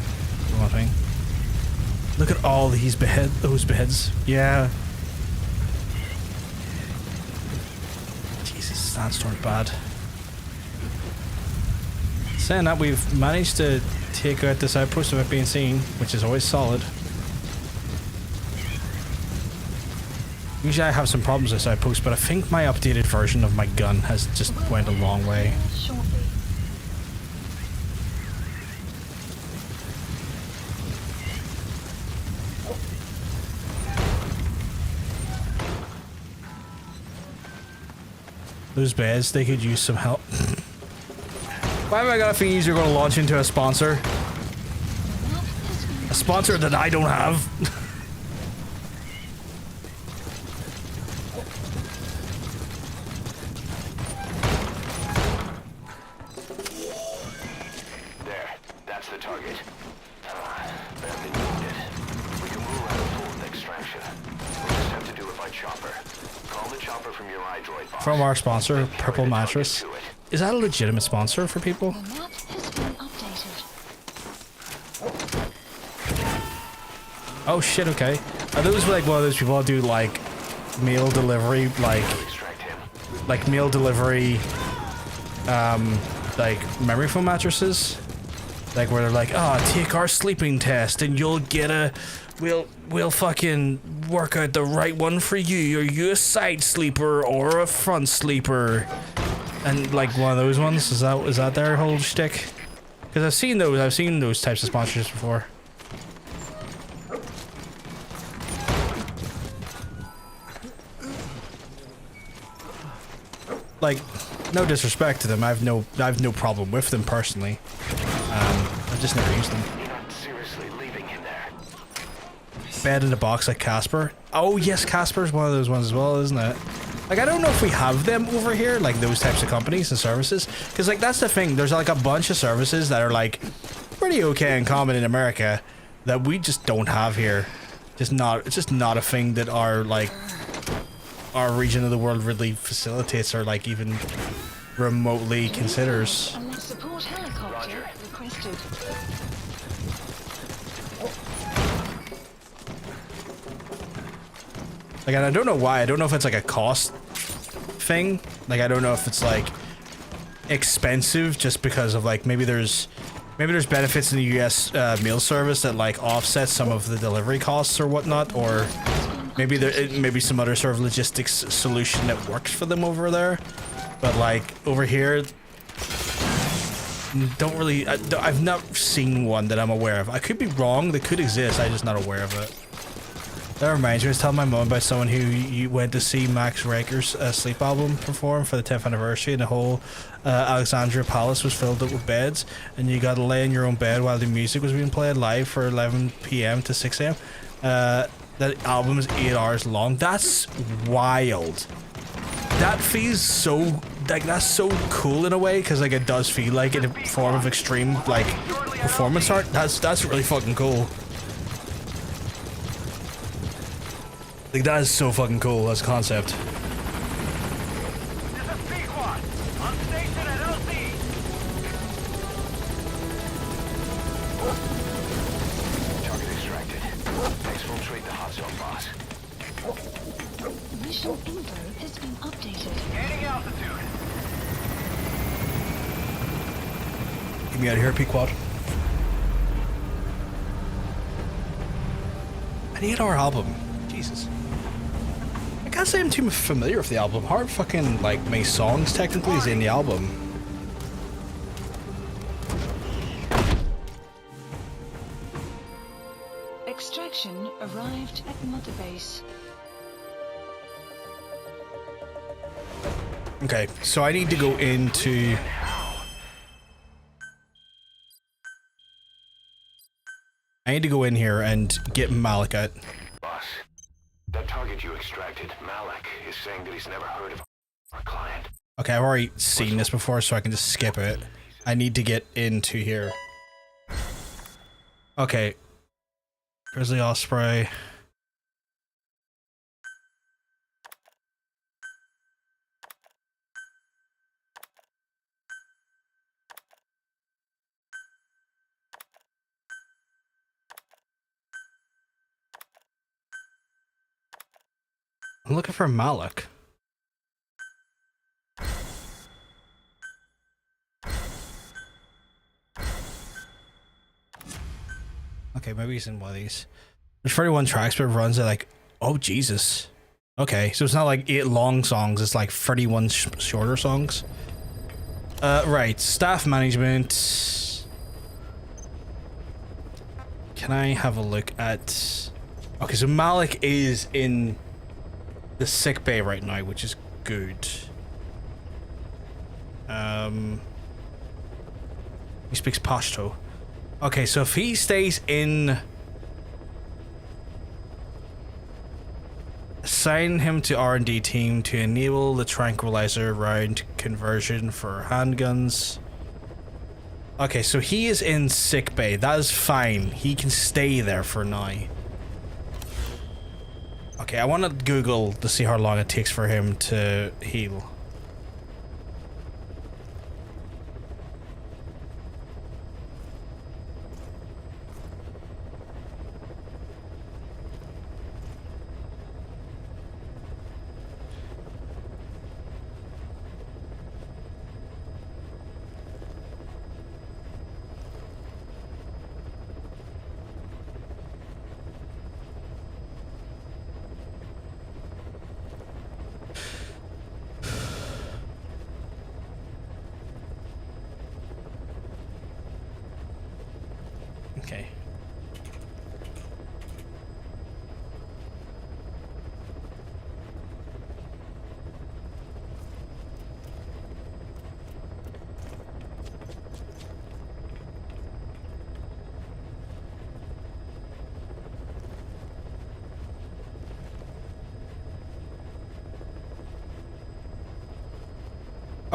One thing. Look at all these those beheads. Yeah. Sandstorm bad. Saying that, we've managed to take out this outpost without being seen, which is always solid. Usually I have some problems with this outpost, but I think my updated version of my gun has just went a long way. Those beds, they could use some help. Why have I got a feeling you're going to launch into a sponsor? A sponsor that I don't have. There, that's the target. Badly wounded. We can rule out a full extraction. We'll just have to do it by chopper. Call the chopper from your iDroid box. From our sponsor, Purple Mattress. Is that a legitimate sponsor for people? The map has been updated. Oh shit, okay. Are those like one of those people who do like meal delivery, like meal delivery, like memory foam mattresses? Like where they're like, oh, take our sleeping test and you'll get a, we'll fucking work out the right one for you. Are you a side sleeper or a front sleeper? And like one of those ones, is that their whole shtick? Because I've seen those types of sponsorships before. Like, no disrespect to them, I've no problem with them personally. I've just never used them. You're not seriously leaving him there. Bed in a box like Casper. Oh yes, Casper's one of those ones as well, isn't it? Like, I don't know if we have them over here, like those types of companies and services, because like that's the thing. There's like a bunch of services that are like pretty okay and common in America that we just don't have here. It's just not a thing that our region of the world really facilitates or like even remotely considers. Unless support helicopter requested. Like, and I don't know why. I don't know if it's like a cost thing. Like, I don't know if it's like expensive just because of like maybe there's benefits in the US mail service that like offset some of the delivery costs or whatnot, or maybe maybe some other sort of logistics solution that works for them over there. But like over here, don't really. I've not seen one that I'm aware of. I could be wrong. They could exist. I'm just not aware of it. That reminds me, I was telling my mom about someone who went to see Max Raker's Sleep album perform for the 10th anniversary, and the whole Alexandria Palace was filled up with beds, and you got to lay in your own bed while the music was being played live for 11 p.m. to 6 a.m. That album is 8 hours long. That's wild. That feels so, like, that's so cool in a way, because like it does feel like in a form of extreme like performance art. That's really fucking cool. Like, that is so fucking cool as a concept. This is Pequod. On station at LC. Target extracted. Exfiltrate the hot zone, boss. Mission info has been updated. Gaining altitude. Get me out of here, Pequod. An 8-hour album. Jesus. I can't say I'm too familiar with the album. Hard fucking, like, my songs technically is in the album. Extraction arrived at Mother Base. Okay, so I need to go into... I need to go in here and get Malik out. Boss, that target you extracted, Malik, is saying that he's never heard of our client. Okay, I've already seen this before, so I can just skip it. I need to get into here. Okay. Grizzly Osprey. I'm looking for Malik. Okay, maybe he's in one of these. There's 31 tracks, but it runs at like, oh Jesus. Okay, so it's not like 8 long songs, it's like 31 shorter songs. Right, staff management. Can I have a look at... Okay, so Malik is in the sick bay right now, which is good. He speaks Pashto. Okay, so if he stays in... Assign him to R&D team to enable the tranquilizer round conversion for handguns. Okay, so he is in sick bay. That is fine. He can stay there for now. Okay, I want to Google to see how long it takes for him to heal.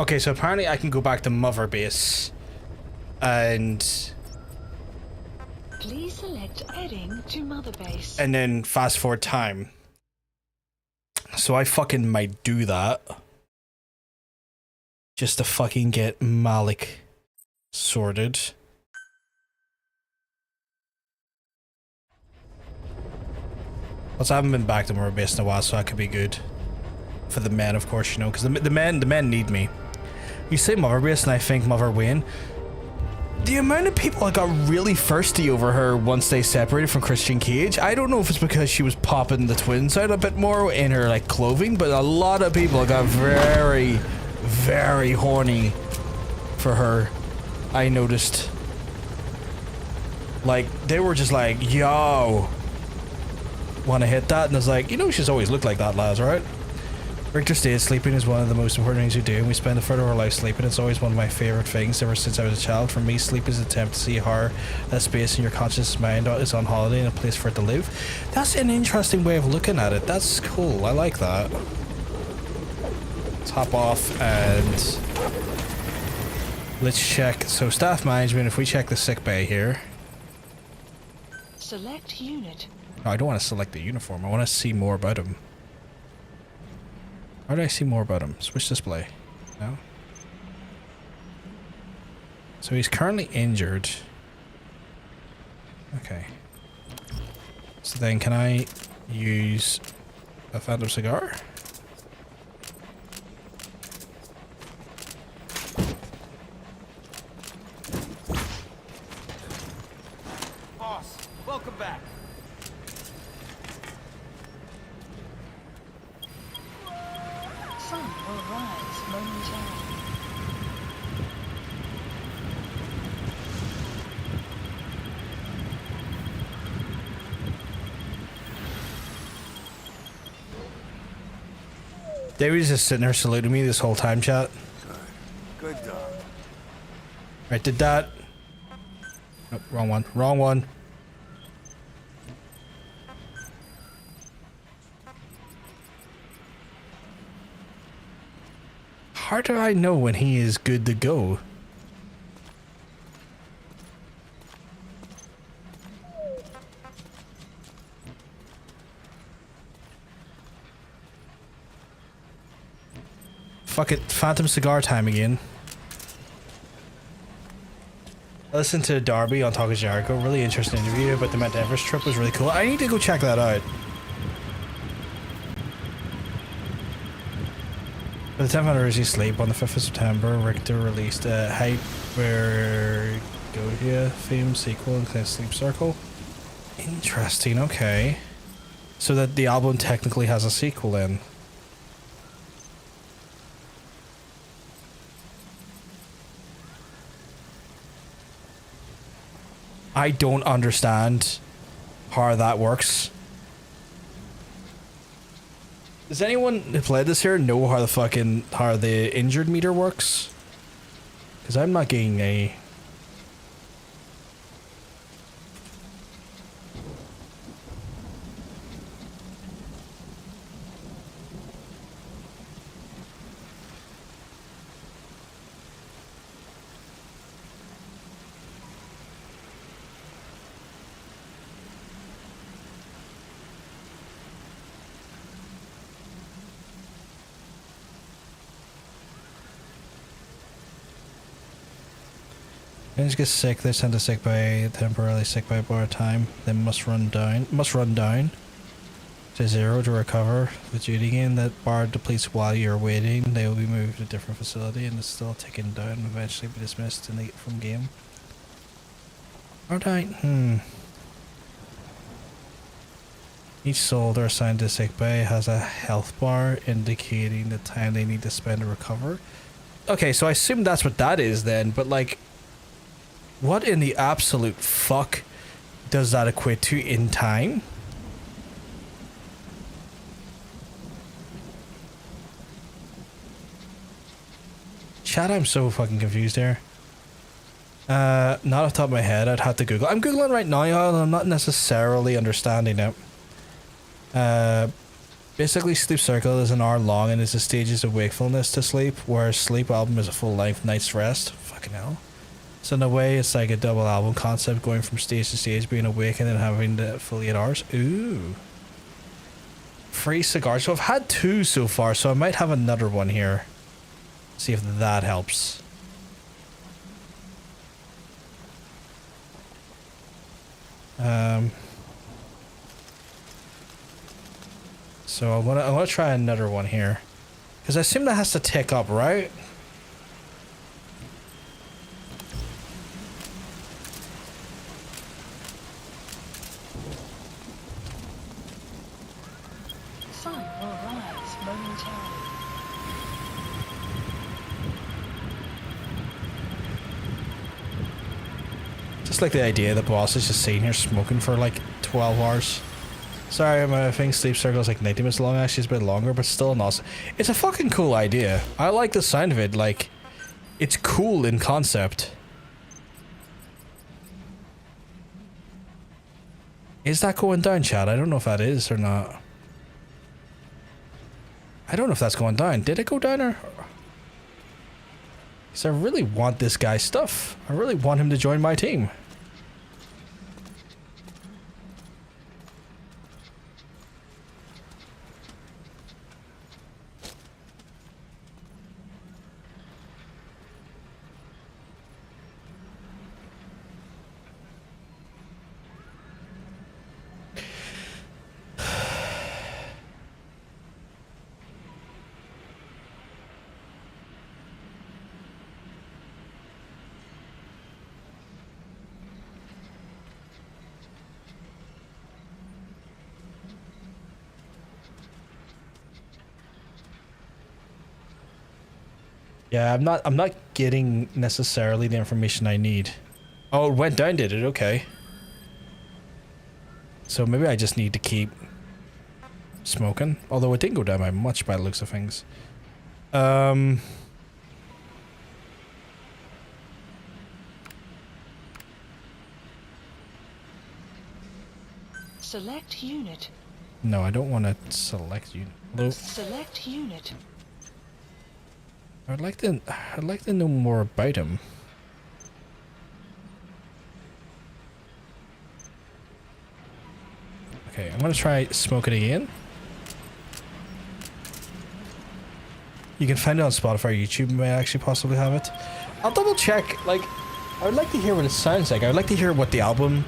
Okay, so apparently I can go back to Mother Base. And... Please select heading to Mother Base. and then fast forward time. So I fucking might do that. Just to fucking get Malik sorted. Plus I haven't been back to Mother Base in a while, so that could be good. For the men, of course, you know, because the men need me. You say Mother Base and I think Mother Wayne. The amount of people that got really thirsty over her once they separated from Christian Cage, I don't know if it's because she was popping the twins out a bit more in her like clothing, but a lot of people got very, very horny for her. I noticed. Like, they were just like, yo, wanna hit that? And I was like, you know, she's always looked like that, lads, right? Richter states sleeping is one of the most important things we do, and we spend a third of our life sleeping. It's always one of my favorite things ever since I was a child. For me, sleep is an attempt to see how that space in your conscious mind is on holiday and a place for it to live. That's an interesting way of looking at it. That's cool. I like that. Let's hop off and let's check. So staff management, if we check the sick bay here. Select unit. No, I don't want to select the uniform. I want to see more about him. How do I see more about him? Switch display. No? So he's currently injured. Okay. So then can I use a Phantom Cigar? Boss, welcome back. Sun will rise momentarily. David's just sitting there saluting me this whole time, chat. Good dog. Right, did that. Nope, wrong one. Wrong one. How do I know when he is good to go? Fuck it, Phantom Cigar time again. I listened to Darby on Talk of Jericho, really interesting interview about the Mount Everest trip, was really cool. I need to go check that out. By the 10th anniversary sleep on the 5th of September, Richter released a Hypergodia theme sequel including Sleep Circle. Interesting, okay. So that the album technically has a sequel in. I don't understand how that works. Does anyone who played this here know how the injured meter works? Because I'm not getting a... Friends get sick, they're sent to sick bay, temporarily sick by a bar time. They must run down to 0 to recover. The duty game that bar depletes while you're waiting. They will be moved to a different facility and it's still ticking down and eventually be dismissed from game. Alright, Each soldier assigned to sick bay has a health bar indicating the time they need to spend to recover. Okay, so I assume that's what that is then, but like, what in the absolute fuck does that equate to in time? Chat, I'm so fucking confused here. Not off the top of my head, I'd have to Google. I'm Googling right now, and I'm not necessarily understanding it. Basically, Sleep Circle is an hour long and is the stages of wakefulness to sleep, whereas Sleep Album is a full-length night's rest. Fucking hell. So in a way, it's like a double album concept, going from stage to stage, being awake and then having the full 8 hours. Ooh. Free cigars. So I've had 2 so far, so I might have another one here. See if that helps. So I'm gonna try another one here, because I assume that has to tick up, right? Sun will rise momentarily. Just like the idea the boss is just sitting here smoking for like 12 hours. Sorry, I think Sleep Circle is like 90 minutes long. Actually, it's a bit longer, but still an awesome. It's a fucking cool idea. I like the sound of it. Like, it's cool in concept. Is that going down, Chad? I don't know if that is or not. I don't know if that's going down. Did it go down or? Because I really want this guy's stuff. I really want him to join my team. Yeah, I'm not getting necessarily the information I need. Oh, it went down, did it? Okay. So maybe I just need to keep smoking. Although it didn't go down by much by the looks of things. Select unit. No, I don't want to select you. Hello? Select unit. I'd like to know more about him. Okay, I'm gonna try smoking again. You can find it on Spotify or YouTube. May actually possibly have it. I'll double check. Like, I would like to hear what it sounds like. I would like to hear what the album,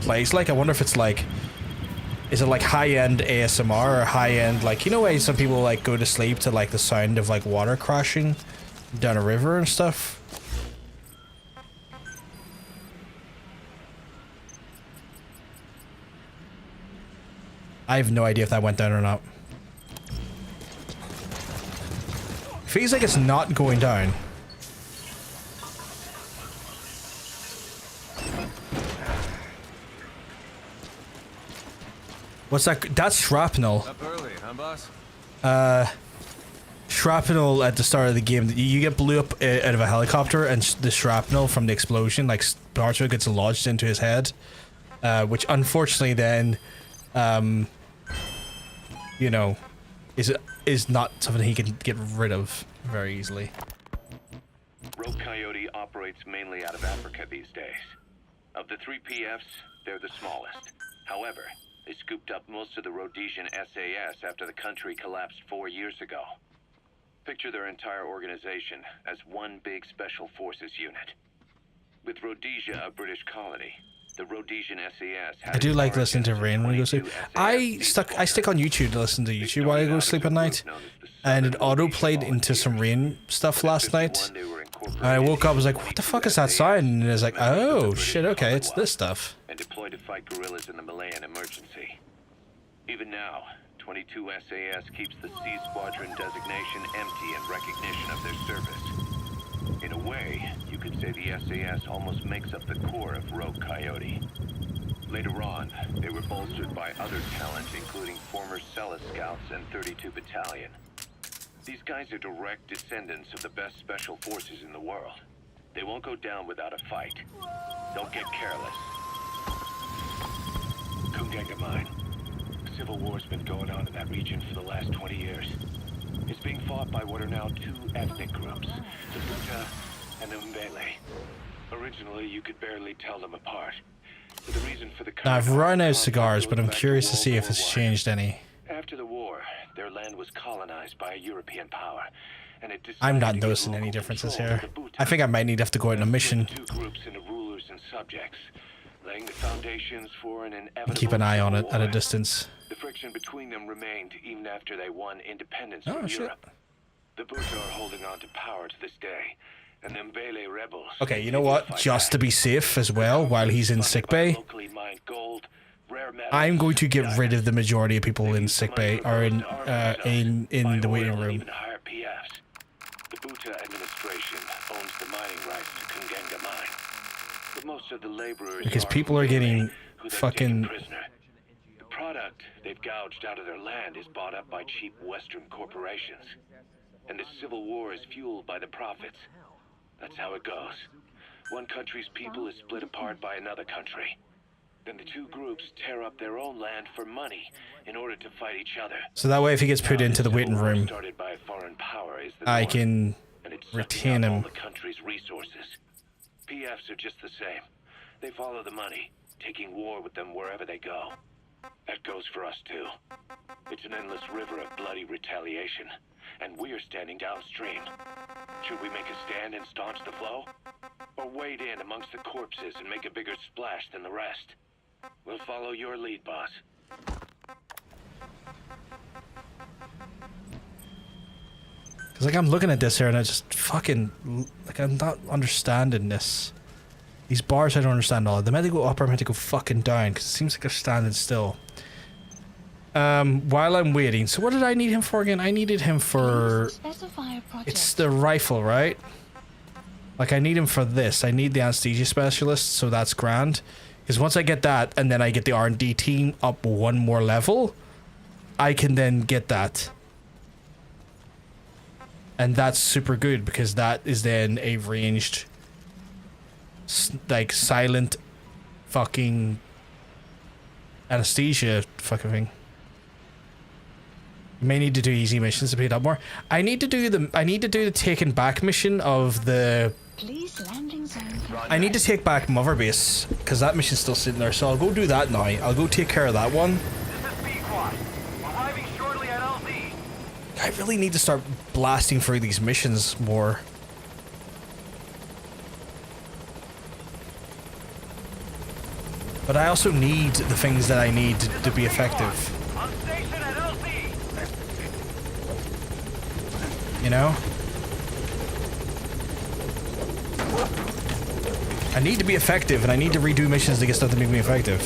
plays like. I wonder if it's like, is it like high-end ASMR or high-end, like, you know, way some people like go to sleep to like the sound of like water crashing down a river and stuff. I have no idea if that went down or not. Feels like it's not going down. What's that? That's shrapnel. Up early, huh, boss? Shrapnel at the start of the game. You get blew up out of a helicopter, and the shrapnel from the explosion, like parts of it, gets lodged into his head, which unfortunately then, you know, is not something he can get rid of very easily. Rogue Coyote operates mainly out of Africa these days. Of the 3 PFs, they're the smallest. However, they scooped up most of the Rhodesian SAS after the country collapsed 4 years ago. Picture their entire organization as one big special forces unit. With Rhodesia a British colony, the Rhodesian SAS has... I do like listening to Rain when I go to sleep. I stick on YouTube to listen to YouTube while I go to sleep at night, and it auto-played into some Rain stuff last night. And I woke up, I was like, what the fuck is that sound? And it was like, oh shit, okay, it's this stuff. And deployed to fight guerrillas in the Malayan emergency. Even now, 22 SAS keeps the C Squadron designation empty in recognition of their service. In a way, you could say the SAS almost makes up the core of Rogue Coyote. Later on, they were bolstered by other talent, including former Cella Scouts and 32 Battalion. These guys are direct descendants of the best special forces in the world. They won't go down without a fight. Don't get careless. Kungenga mine. civil war's been going on in that region for the last 20 years. It's being fought by what are now two ethnic groups, the Buta and the Mbele. Originally, you could barely tell them apart. But the reason for the Now, I've run out of cigars, but I'm curious to see if it's changed any. After the war, their land was colonized by a European power, and it I'm not decided to give noticing any local differences control here. to the Buta. I think I might need to have to go out on a mission. Two groups into rulers and subjects, laying the foundations for an inevitable Keep an eye on it civil at a war. distance. The friction between them remained even after they won independence Oh, from shit. Europe. The Buta are holding on to power to this day, and the Mbele rebels. Okay, you know continue what? to fight Just back. to be safe as well, while he's in sickbay, Locally mined gold, rare metals, I'm going to get rid of the majority of people in use the money sickbay for or those to arm themselves, in buy the oil, waiting and room. even hire PFs. The Buta administration owns the mining rights to Kungenga mine, but most of the laborers Because are people are Mbele, getting who they've fucking- taken prisoner. The product they've gouged out of their land is bought up by cheap Western corporations, and the civil war is fueled by the profits. That's how it goes. One country's people is split apart by another country. Then the two groups tear up their own land for money in order to fight each other. So that way, if he gets put Now, into the civil waiting war room, started by a foreign power is the I North, can and it's sucking retain up all him. the country's resources. PFs are just the same. They follow the money, taking war with them wherever they go. That goes for us too. It's an endless river of bloody retaliation, and we're standing downstream. Should we make a stand and staunch the flow? Or wade in amongst the corpses and make a bigger splash than the rest? We'll follow your lead, boss. Because like I'm looking at this here and I just fucking like I'm not understanding this. These bars I don't understand all. They're meant to go up or meant to go fucking down because it seems like they're standing still. While I'm waiting, so what did I need him for again? I needed him for Specify a project. it's the rifle, right? Like I need him for this. I need the anesthesia specialist, so that's grand. Because once I get that and then I get the R&D team up one more level, I can then get that. And that's super good because that is then a ranged like silent fucking anesthesia fucking thing. You may need to do easy missions to pick it up more. I need to do the taken back mission of the Please landing zone. I need to take back Mother Base because that mission's still sitting there, so I'll go do that now. I'll go take care of that one. This is B-Quad. Arriving shortly at LZ. I really need to start blasting through these missions more. But I also need the things that I need to be effective. On station at LZ. You know? I need to be effective, and I need to redo missions to get stuff to make me effective.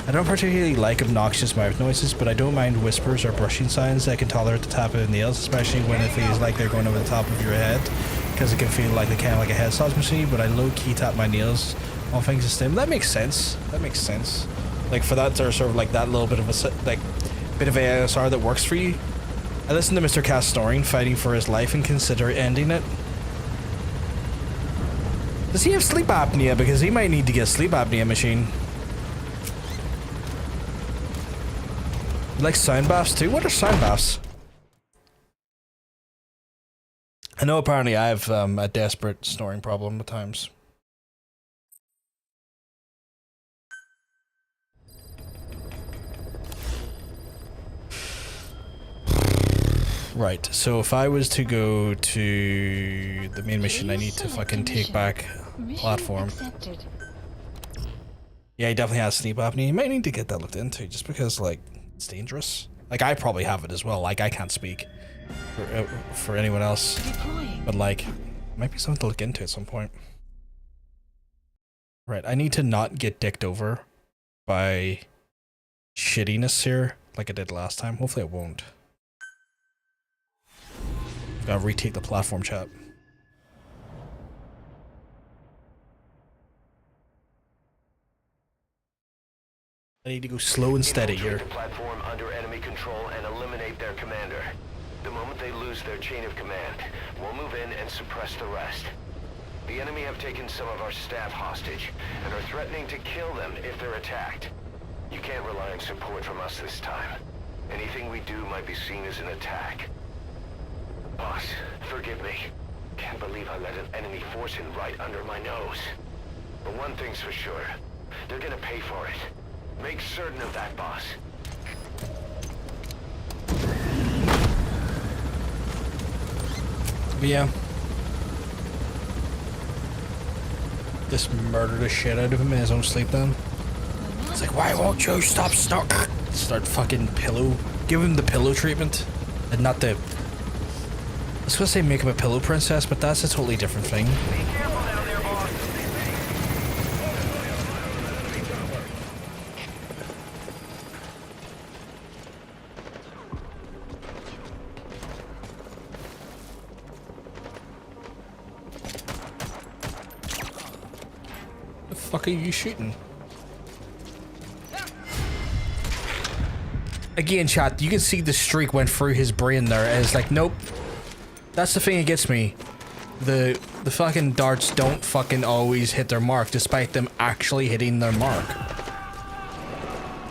I don't particularly like obnoxious mouth noises, but I don't mind whispers or brushing sounds. I can tolerate the tap of nails, especially when it feels like they're going over the top of your head, because it can feel like kind of like a head massage machine, but I low-key tap my nails on things to stim. That makes sense. That makes sense. Like, for that sort of like that little bit of a, like, bit of ASR that works for you. I listened to Mr. Cass snoring, fighting for his life, and consider ending it. Does he have sleep apnea? Because he might need to get a sleep apnea machine. You like sound baths too? What are sound baths? I know apparently I have a desperate snoring problem at times. Right, so if I was to go to the main mission, I need to fucking take back Mission platform. accepted. Yeah, he definitely has sleep apnea. You might need to get that looked into, just because, like, it's dangerous. Like, I probably have it as well. Like, I can't speak for anyone else. Deploying. But, like, might be something to look into at some point. Right, I need to not get dicked over by shittiness here, like I did last time. Hopefully it won't. Gotta retake the platform, chat. I need to go slow and steady here. Infiltrate the platform under enemy control and eliminate their commander. The moment they lose their chain of command, we'll move in and suppress the rest. The enemy have taken some of our staff hostage and are threatening to kill them if they're attacked. You can't rely on support from us this time. Anything we do might be seen as an attack. Boss, forgive me. Can't believe I let an enemy force in right under my nose. But one thing's for sure. They're gonna pay for it. Make certain of that, boss. But yeah. Just murder the shit out of him in his own sleep then. It's like, why won't you stop? Start fucking pillow. Give him the pillow treatment. And not the... I was gonna say make him a pillow princess, but that's a totally different thing. The fuck are you shooting? Again, chat, you can see the streak went through his brain there, and it's like, nope. That's the thing that gets me. The fucking darts don't fucking always hit their mark, despite them actually hitting their mark.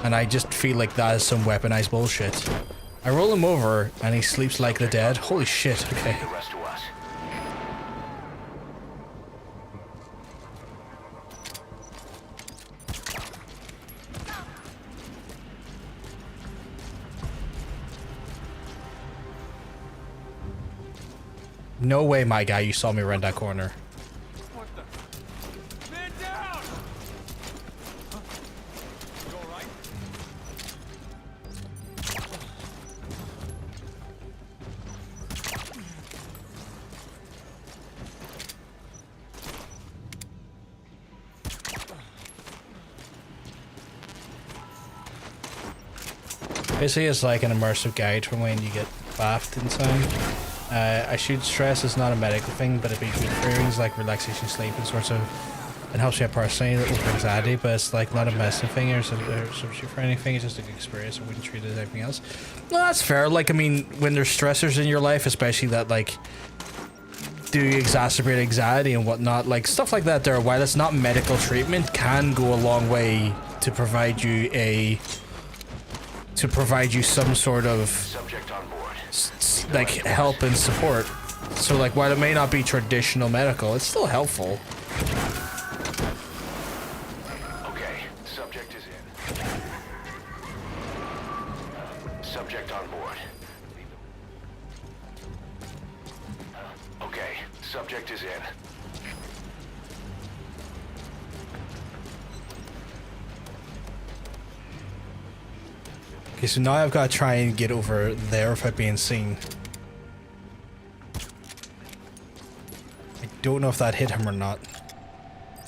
And I just feel like that is some weaponized bullshit. I roll him over, and he sleeps like the dead. Holy shit, okay. The rest to us. No way, my guy, you saw me around that corner. What the? Man down! Huh? You alright? Basically, it's like an immersive guide from when you get bathed inside. I should stress it's not a medical thing, but it be good for things like relaxation, sleep, and sorts of. It helps you personally with anxiety, but it's like not a medicine thing or substitute for anything. It's just a good experience. I wouldn't treat it as anything else. No, that's fair. Like, I mean, when there's stressors in your life, especially that like do exacerbate anxiety and whatnot, like stuff like that. There, while it's not medical treatment, can go a long way to provide you some sort of Subject on board. like help and support. So like while it may not be traditional medical, it's still helpful. Okay, subject is in. Subject on board. Okay, subject is in. Okay, so now I've got to try and get over there without being seen. I don't know if that hit him or not.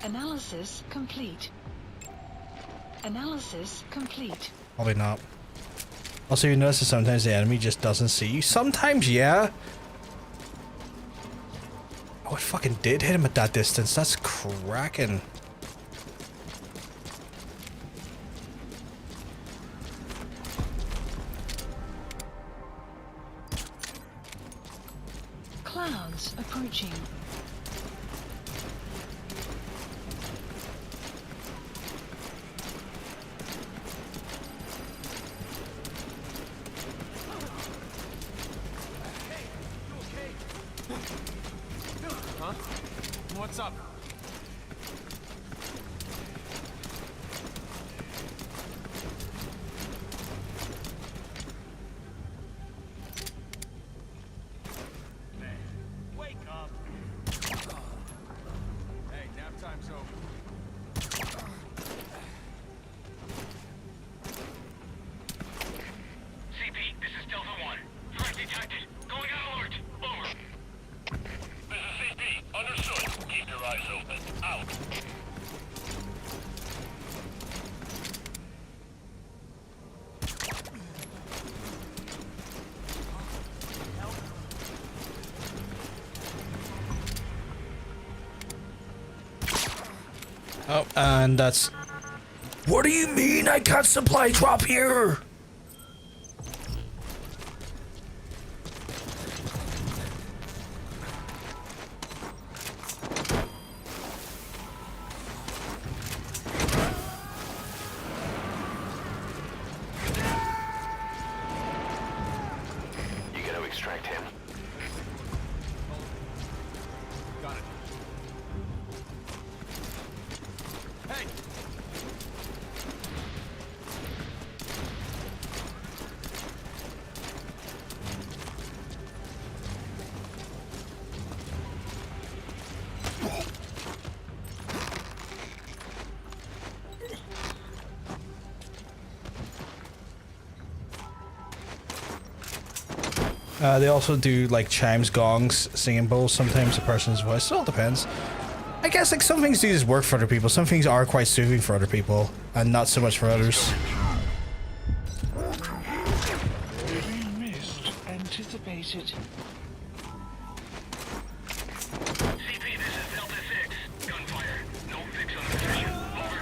Analysis complete. Analysis complete. Probably not. Also, you notice that sometimes the enemy just doesn't see you. Sometimes, yeah. Oh, it fucking did hit him at that distance. That's cracking. Clouds approaching. Huh? What's up? Wake up! Hey, nap time's over. CP, this is Delta 1. Threat detected. Going on alert. Over. This is CP. Understood. Keep your eyes open. Out. Oh, and that's... What do you mean I can't supply drop here? extract him. Got it. Hey! They also do like chimes, gongs, singing bowls, sometimes a person's voice. It all depends. I guess like some things do just work for other people. Some things are quite soothing for other people and not so much for others. Anticipated. CP, this is Delta 6. Gunfire. No fix on the position. Over.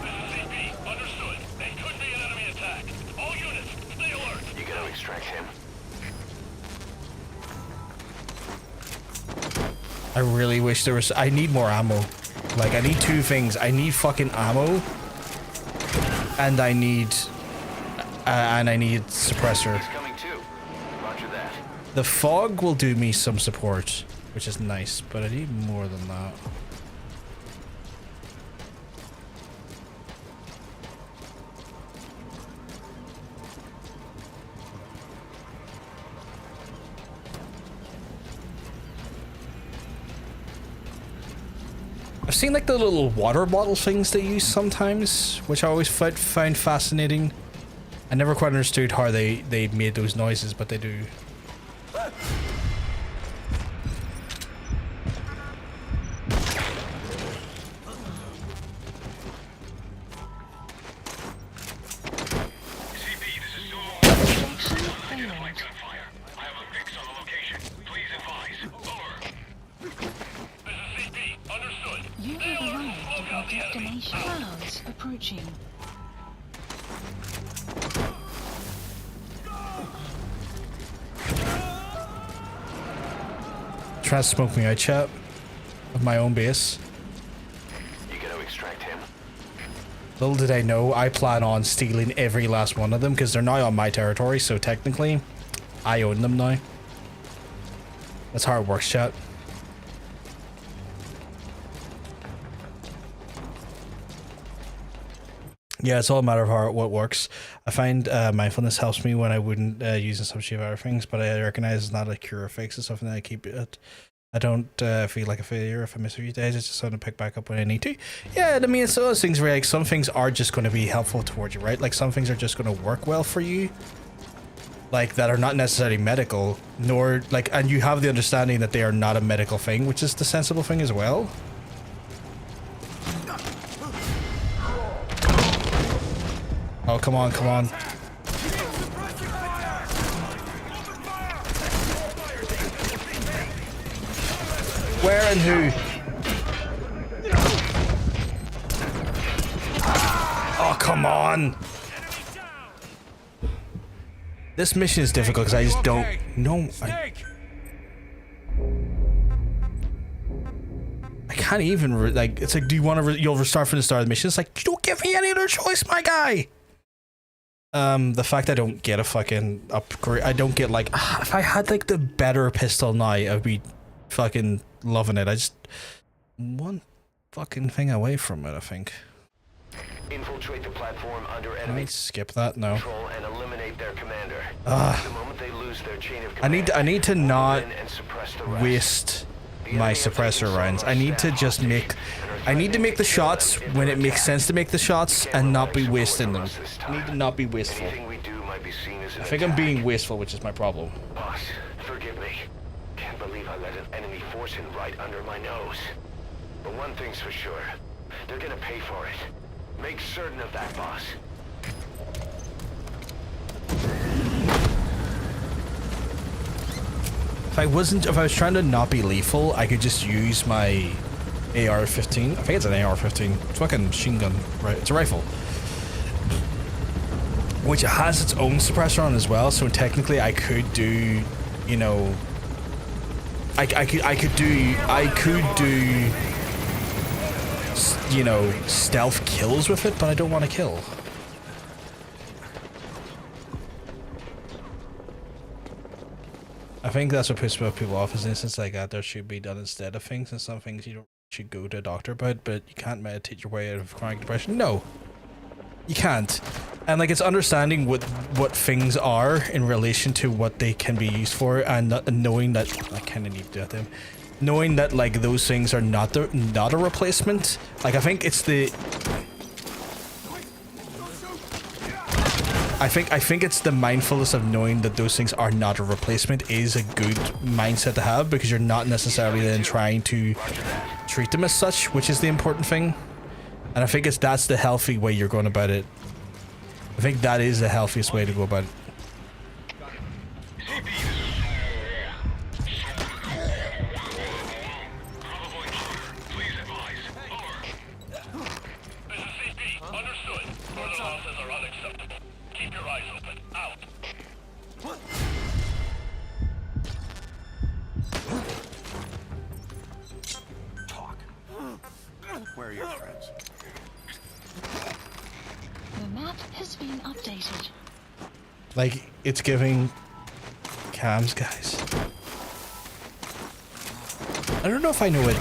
This is CP. Understood. They could be an enemy attack. All units, stay alert. You gotta extract him. I really wish there was. I need more ammo. Like, I need two things. I need fucking ammo. And I need. Suppressor. He's coming too. Roger that. The fog will do me some support, which is nice, but I need more than that. I've seen like the little water bottle things they use sometimes, which I always find fascinating. I never quite understood how they made those noises, but they do. You have arrived at your destination. Clouds approaching. Try to smoke me out, chat, of my own base. You gotta extract him. Little did I know, I plan on stealing every last one of them because they're now on my territory, so technically, I own them now. That's how it works, chat. Yeah, it's all a matter of how what works. I find mindfulness helps me when I wouldn't use in some of other things, but I recognize it's not a cure or fix. It's something that I keep it. I don't feel like a failure if I miss a few days. It's just something to pick back up when I need to. Yeah, I mean, it's those things where like some things are just going to be helpful towards you, right? Like some things are just going to work well for you, like that are not necessarily medical, nor like, and you have the understanding that they are not a medical thing, which is the sensible thing as well. Oh, come on, come on. Where and who? Oh, come on. This mission is difficult because I just don't know. I can't even, like, it's like, do you want to, you'll restart from the start of the mission. It's like, you don't give me any other choice, my guy. The fact I don't get a fucking upgrade, I don't get like, if I had like the better pistol now, I'd be fucking loving it. I just one fucking thing away from it, I think. Infiltrate the platform under Can I enemy skip that? No. control and eliminate their commander. The moment they lose their chain of I command, need to not move in and suppress the rest. waste The my enemy are taking suppressor some rounds. of our I need to staff just hostage make, and are I need to threatening make the kill shots them if when they're it makes attacked. sense to make the shots and not be wasting them. This I need to time. not be wasteful. Anything we do might be seen as an I think I'm attack. being wasteful, which is my problem. Boss, forgive me. Can't believe I let an enemy force in right under my nose. But one thing's for sure. They're gonna pay for it. Make certain of that, boss. If I was trying to not be lethal, I could just use my AR-15. I think it's an AR-15. It's fucking machine gun, right? It's a rifle. Which has its own suppressor on as well, so technically I could do, you know, I could do, you know, stealth kills with it, but I don't want to kill. think that's what puts people off, is instances like that there should be done instead of things, and some things you don't should go to a doctor about, but you can't meditate your way out of chronic depression. No, you can't. And like, it's understanding what things are in relation to what they can be used for, and knowing that I kind of need to do that. Knowing that like those things are not a replacement. Like, I think it's the I think it's the mindfulness of knowing that those things are not a replacement is a good mindset to have, because you're not necessarily then trying to treat them as such, which is the important thing. And I think that's the healthy way you're going about it. I think that is the healthiest way to go about it. Where are your friends? The map has been updated. Like, it's giving cams, guys. I don't know if I know what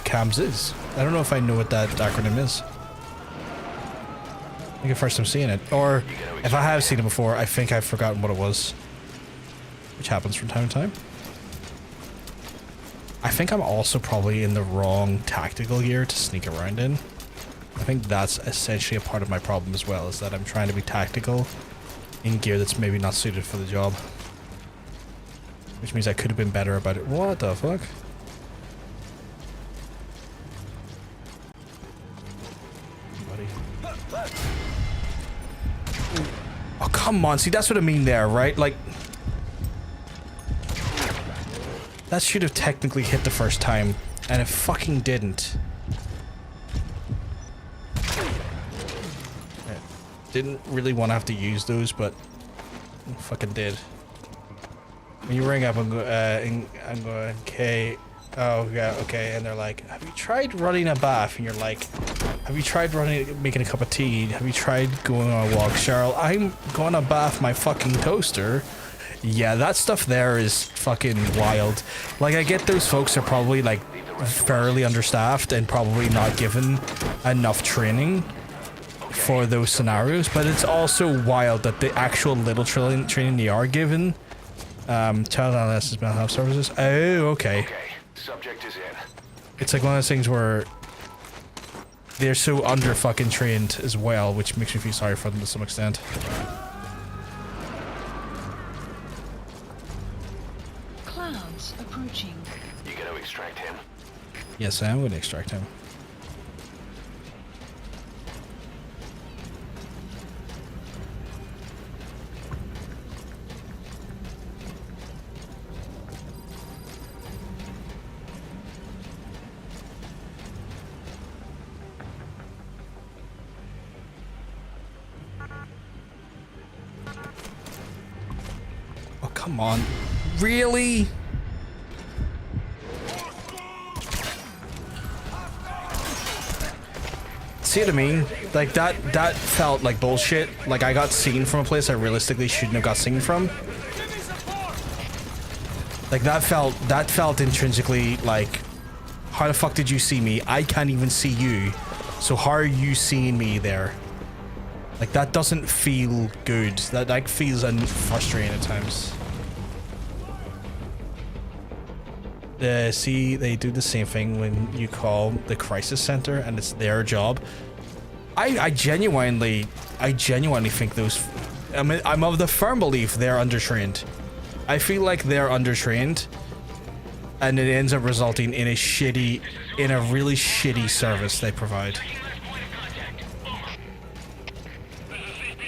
cams is. I don't know if I know what that acronym is. I think the first time seeing it. Or if I have seen it before, I think I've forgotten what it was. Which happens from time to time. I think I'm also probably in the wrong tactical gear to sneak around in. I think that's essentially a part of my problem as well, is that I'm trying to be tactical in gear that's maybe not suited for the job. Which means I could have been better about it. What the fuck? Buddy. Oh, come on. See, that's what I mean there, right? Like, that should have technically hit the first time, and it fucking didn't. Didn't really want to have to use those, but fucking did. When you ring up and go, I'm going, okay, oh yeah, okay, and they're like, have you tried running a bath? And you're like, have you tried making a cup of tea? Have you tried going on a walk? Cheryl, I'm going to bath my fucking toaster. Yeah, that stuff there is fucking wild. Like, I get those folks are probably like fairly understaffed and probably not given enough training for those scenarios, but it's also wild that the actual little training they are given. Child adolescent mental health services. Oh, okay. Subject is in. It's like one of those things where they're so under fucking trained as well, which makes me feel sorry for them to some extent. Clouds approaching. You gonna extract him? Yes, I am going to extract him. Oh, come on. Really? See what I mean? Like, that felt like bullshit. Like, I got seen from a place I realistically shouldn't have got seen from. Like, that felt intrinsically like, how the fuck did you see me? I can't even see you. So how are you seeing me there? Like, that doesn't feel good. That like feels frustrating at times. See, they do the same thing when you call the crisis center and it's their job. I genuinely think those. I mean, I'm of the firm belief they're undertrained. I feel like they're undertrained, and it ends up resulting in a really shitty service they provide.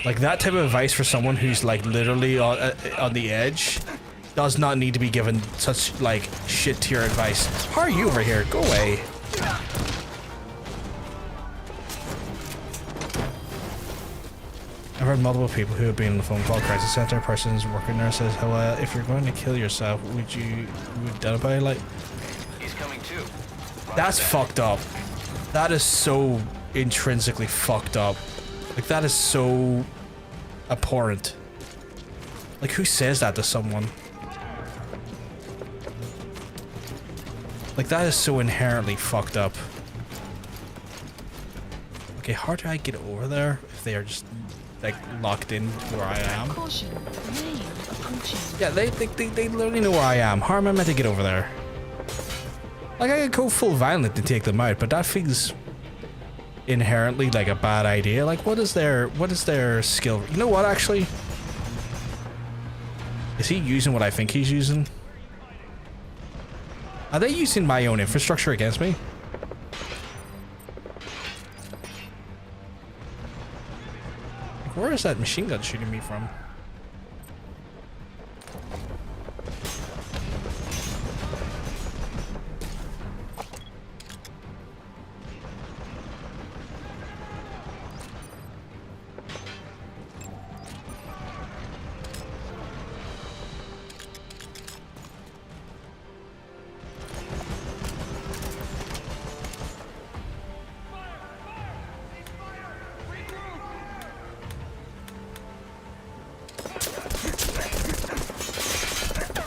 Like, that type of advice for someone who's like literally on the edge does not need to be given such like shit tier advice. How are you over here? Go away. I've heard multiple people who have been on the phone call crisis center. Person's working there says, "Hello, if you're going to kill yourself, would you identify like?" He's coming too. That's fucked up. That is so intrinsically fucked up. Like, that is so abhorrent. Like, who says that to someone? Like, that is so inherently fucked up. Okay, how do I get over there if they are just, like, locked in where I am? Caution, rain approaching. Yeah, they literally know where I am. How am I meant to get over there? Like, I could go full violent to take them out, but that feels inherently like a bad idea. Like, what is their skill? You know what, actually? Is he using what I think he's using? Are they using my own infrastructure against me? Where is that machine gun shooting me from?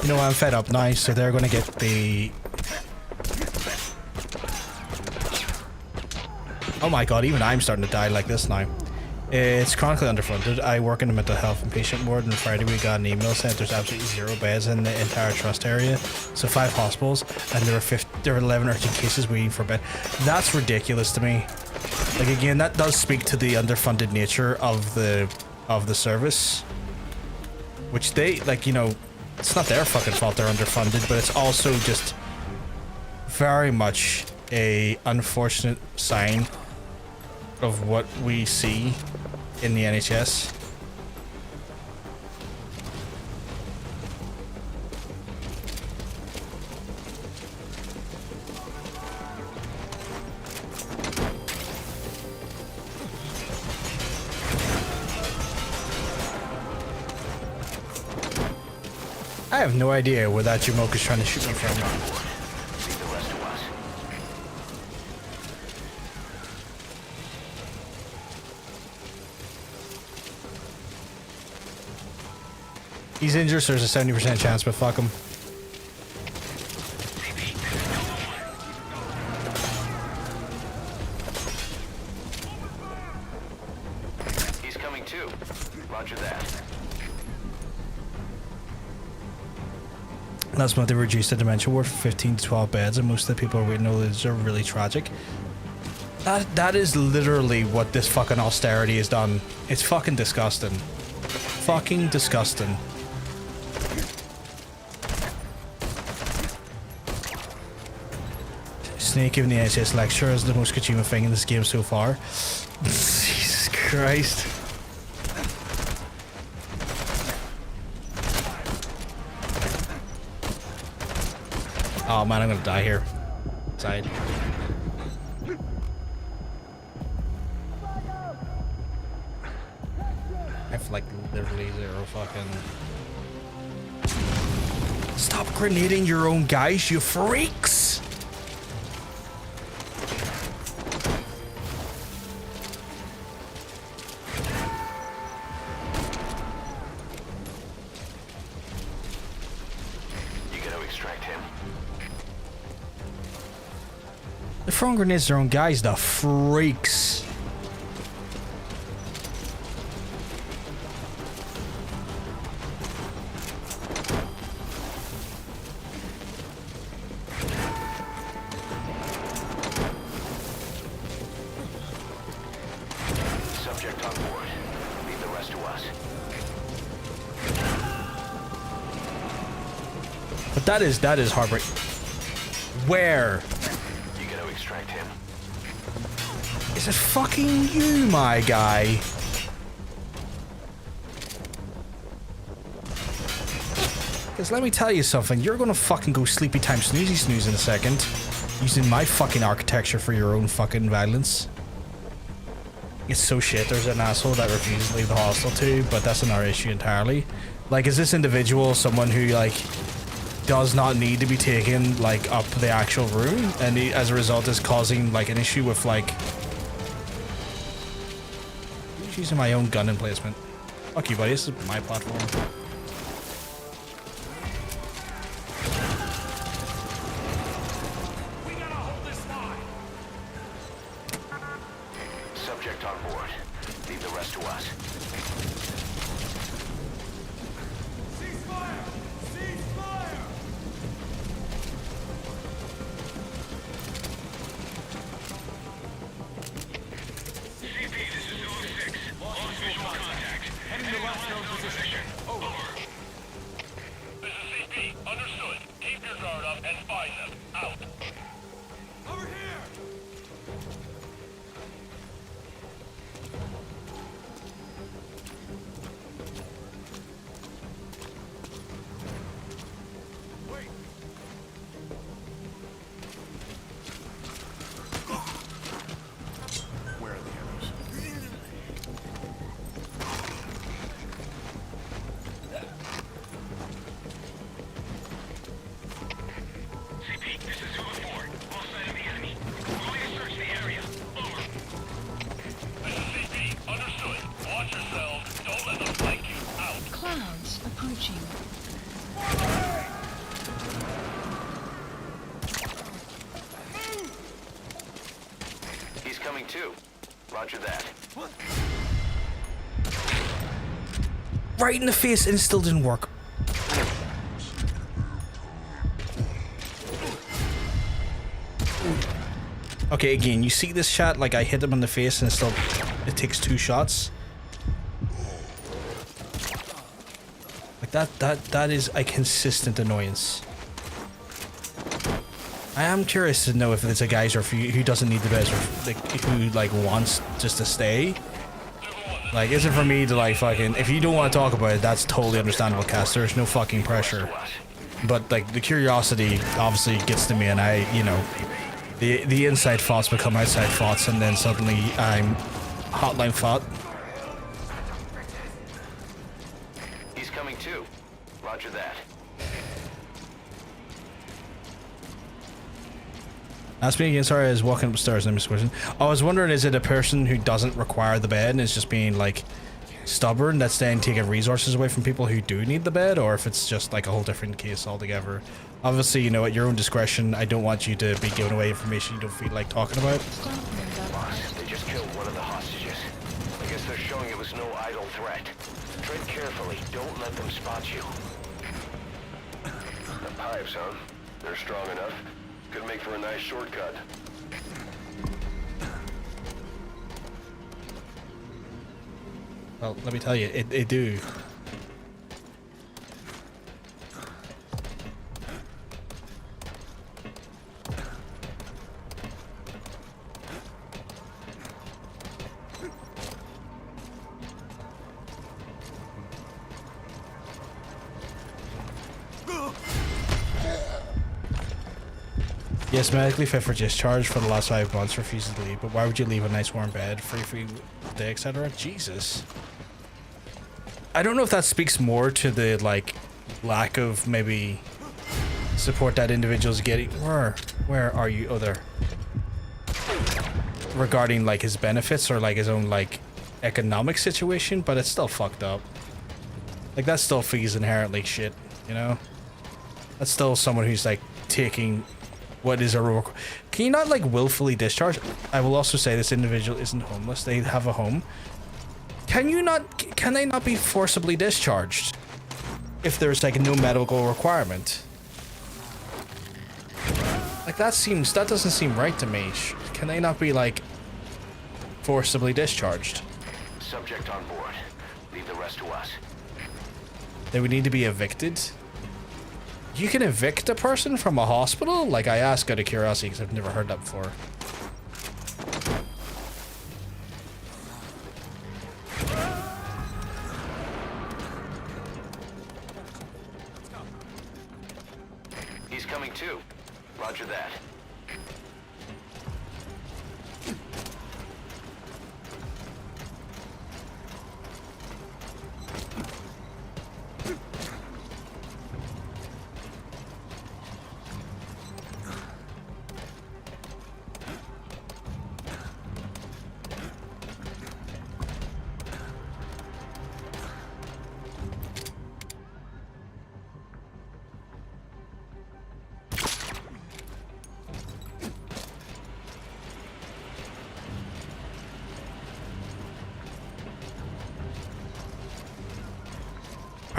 You know, I'm fed up now, so they're gonna get the... Oh my god, even I'm starting to die like this now. It's chronically underfunded. I work in the mental health and patient ward, and Friday we got an email saying there's absolutely 0 beds in the entire trust area. So 5 hospitals, and there are 11 urgent cases waiting for bed. That's ridiculous to me. Like, again, that does speak to the underfunded nature of the service. Which they, like, you know, it's not their fucking fault they're underfunded, but it's also just very much a unfortunate sign of what we see in the NHS. I have no idea where that Jamoke is trying to shoot me from. Leave the rest to us. He's injured, so there's a 70% chance, but fuck him. He's coming too. Roger that. Last month they reduced the dementia ward from 15 to 12 beds, and most of the people we know are really tragic. That is literally what this fucking austerity has done. It's fucking disgusting. Fucking disgusting. Snake giving the NHS lecture is the most Kojima thing in this game so far. Jesus Christ. Oh man, I'm gonna die here. Side. I have like literally 0 fucking... Stop grenading your own guys, you freaks! They're throwing grenades their own guys, the freaks. Subject on board. Leave the rest to us. But that is heartbreaking. Where? Extract him. Is it fucking you, my guy? Because let me tell you something, you're gonna fucking go sleepy time snoozy snooze in a second. Using my fucking architecture for your own fucking violence. It's so shit, there's an asshole that refuses to leave the hostel too, but that's another issue entirely. Like, is this individual someone who, like, does not need to be taken, like, up the actual room, and he, as a result, is causing, like, an issue with, like... I'm using my own gun emplacement. Fuck you, buddy, this is my platform. rest to us. Ceasefire! Ceasefire! CP, this is Zulu 6. Lost visual contact. Heading to last known position. Over. This is CP. Understood. Keep your guard up and find them. Out. Over here! Wait! Where are the others? CP, this is Zulu 4. Lost sight of the enemy. We're going to search the area. Over. This is CP. Understood. Watch yourselves. Don't let them flank you. Out. Clouds approaching. He's coming too. Roger that. Right in the face, and it still didn't work. Okay, again, you see this shot? Like, I hit him in the face and it takes 2 shots. Like, that is a consistent annoyance. I am curious to know if it's a geyser or who doesn't need the best, or like, who, like, wants just to stay. Like, is it for me to, like, fucking... If you don't want to talk about it, that's totally understandable, Cass. There's no fucking pressure. But, like, the curiosity obviously gets to me, and I, you know... The inside thoughts become outside thoughts, and then suddenly I'm hotline thought. He's coming too. Roger that. Ask me again, sorry, I was walking upstairs and I missed a question. I was wondering, is it a person who doesn't require the bed and is just being, like, stubborn that's then taking resources away from people who do need the bed, or if it's just, like, a whole different case altogether? Obviously, you know, at your own discretion, I don't want you to be giving away information you don't feel like talking about. Boss, they just killed one of the hostages. I guess they're showing it was no idle threat. Tread carefully. Don't let them spot you. The pipes, huh? They're strong enough. Could make for a nice shortcut. Well, let me tell you, it do. Yes, medically fit for discharge for the last 5 months, refuses to leave, but why would you leave a nice warm bed, free day, etc.? Jesus. I don't know if that speaks more to the, like, lack of maybe support that individual's getting. Where are you? Oh, there. Regarding, like, his benefits or, like, his own, like, economic situation, but it's still fucked up. Like, that still feels inherently shit, you know? That's still someone who's, like, taking what is a rule. Can you not, like, willfully discharge? I will also say this individual isn't homeless. They have a home. Can they not be forcibly discharged if there's, like, no medical requirement? Like, that doesn't seem right to me. Can they not be, like, forcibly discharged? Subject on board. Leave the rest to us. They would need to be evicted? You can evict a person from a hospital? Like, I ask out of curiosity because I've never heard that before. He's coming too. Roger that.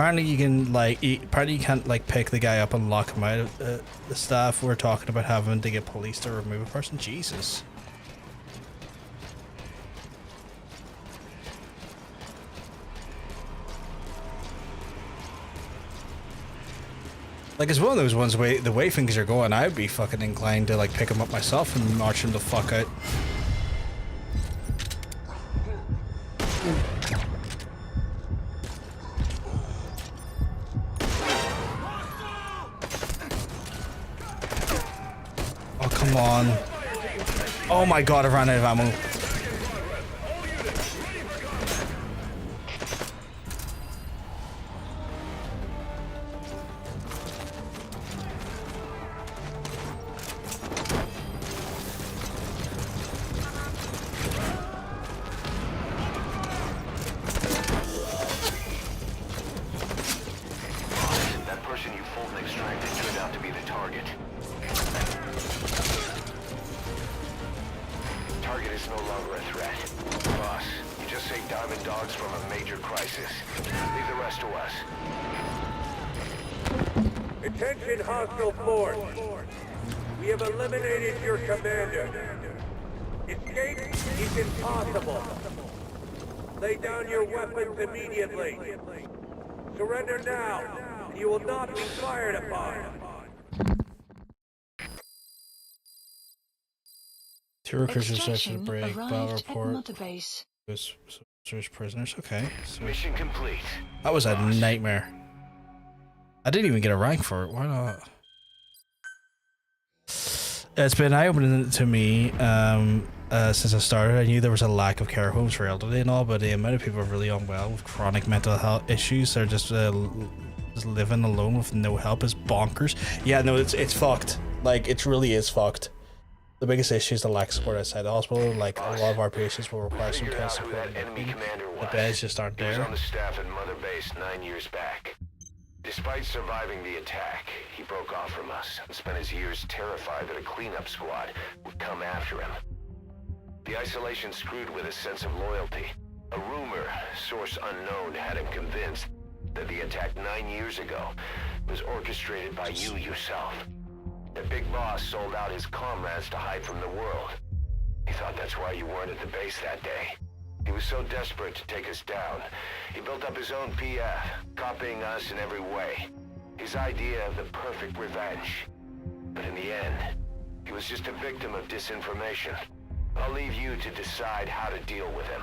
Apparently you can like apparently you can't like pick the guy up and lock him out. The staff were talking about having to get police to remove a person. Jesus. Like, it's one of those ones where the way things are going, I'd be fucking inclined to like pick him up myself and march him the fuck out. Oh, come on. Oh my god, I ran out of ammo. Attention hostile force. We have eliminated your commander. Escape is impossible. Lay down your weapons immediately. Surrender now. You will not be fired upon. Two recruiters section to break. Battle Arrived at report. Mother Base. Search prisoners. Okay. So Mission complete. that was a nightmare. I didn't even get a rank for it. Why not? It's been eye-opening to me since I started. I knew there was a lack of care homes for elderly and all, but the amount of people are really unwell with chronic mental health issues, they're just living alone with no help is bonkers. Yeah, no, it's fucked. Like, it really is fucked. The biggest issue is the lack of support outside the hospital. Like, a lot of our patients will require some kind of support. The beds just aren't He was there. on the staff at Mother Base 9 years back. Despite surviving the attack, he broke off from us and spent his years terrified that a cleanup squad would come after him. The isolation screwed with his sense of loyalty. A rumor, source unknown, had him convinced that the attack 9 years ago was orchestrated by you yourself. The big boss sold out his comrades to hide from the world. He thought that's why you weren't at the base that day. He was so desperate to take us down, he built up his own PF, copying us in every way. His idea of the perfect revenge. But in the end, he was just a victim of disinformation. I'll leave you to decide how to deal with him.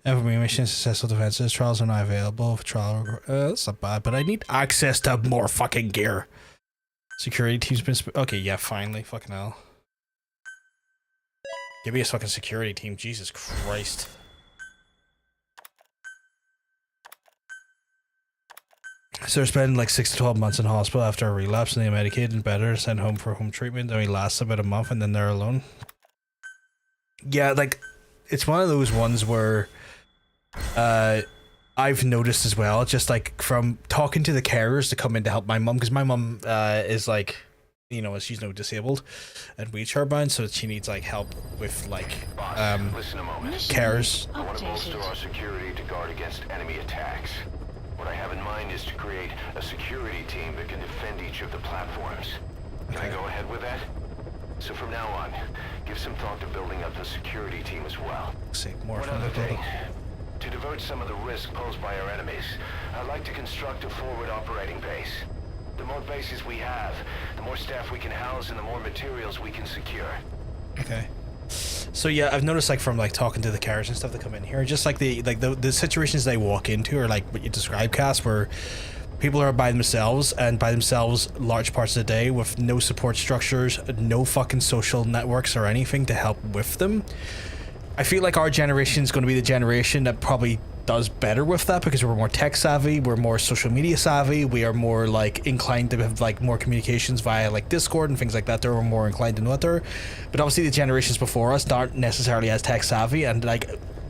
Information successful defenses. Trials are not available. Trial. That's not bad, but I need access to more fucking gear. Security team's been. Okay, yeah, finally. Fucking hell. Give me a fucking security team. Jesus Christ. So they're spending like 6 to 12 months in hospital after a relapse, and they medicated and better, sent home for home treatment. They only lasts about a month, and then they're alone. Yeah, like, it's one of those ones where I've noticed as well, just like from talking to the carers to come in to help my mum, because my mum is like, you know, she's disabled and wheelchair bound, so she needs like help with like Listen a moment. carers. I want to bolster our security to guard against enemy attacks. What I have in mind is to create a security team that can defend each of the platforms. Can I go ahead with that? So from now on, give some thought to building up the security team as well. More One from other the thing. To divert some of the risk posed by our enemies, I'd like to construct a forward operating base. The more bases we have, the more staff we can house and the more materials we can secure. Okay. So yeah, I've noticed like from like talking to the carers and stuff that come in here, just like the situations they walk into are like what you describe, Cass, where people are by themselves large parts of the day with no support structures, no fucking social networks or anything to help with them. I feel like our generation is going to be the generation that probably does better with that because we're more tech savvy, we're more social media savvy, we are more like inclined to have like more communications via like Discord and things like that. They're more inclined to know that. But obviously the generations before us aren't necessarily as tech savvy, and like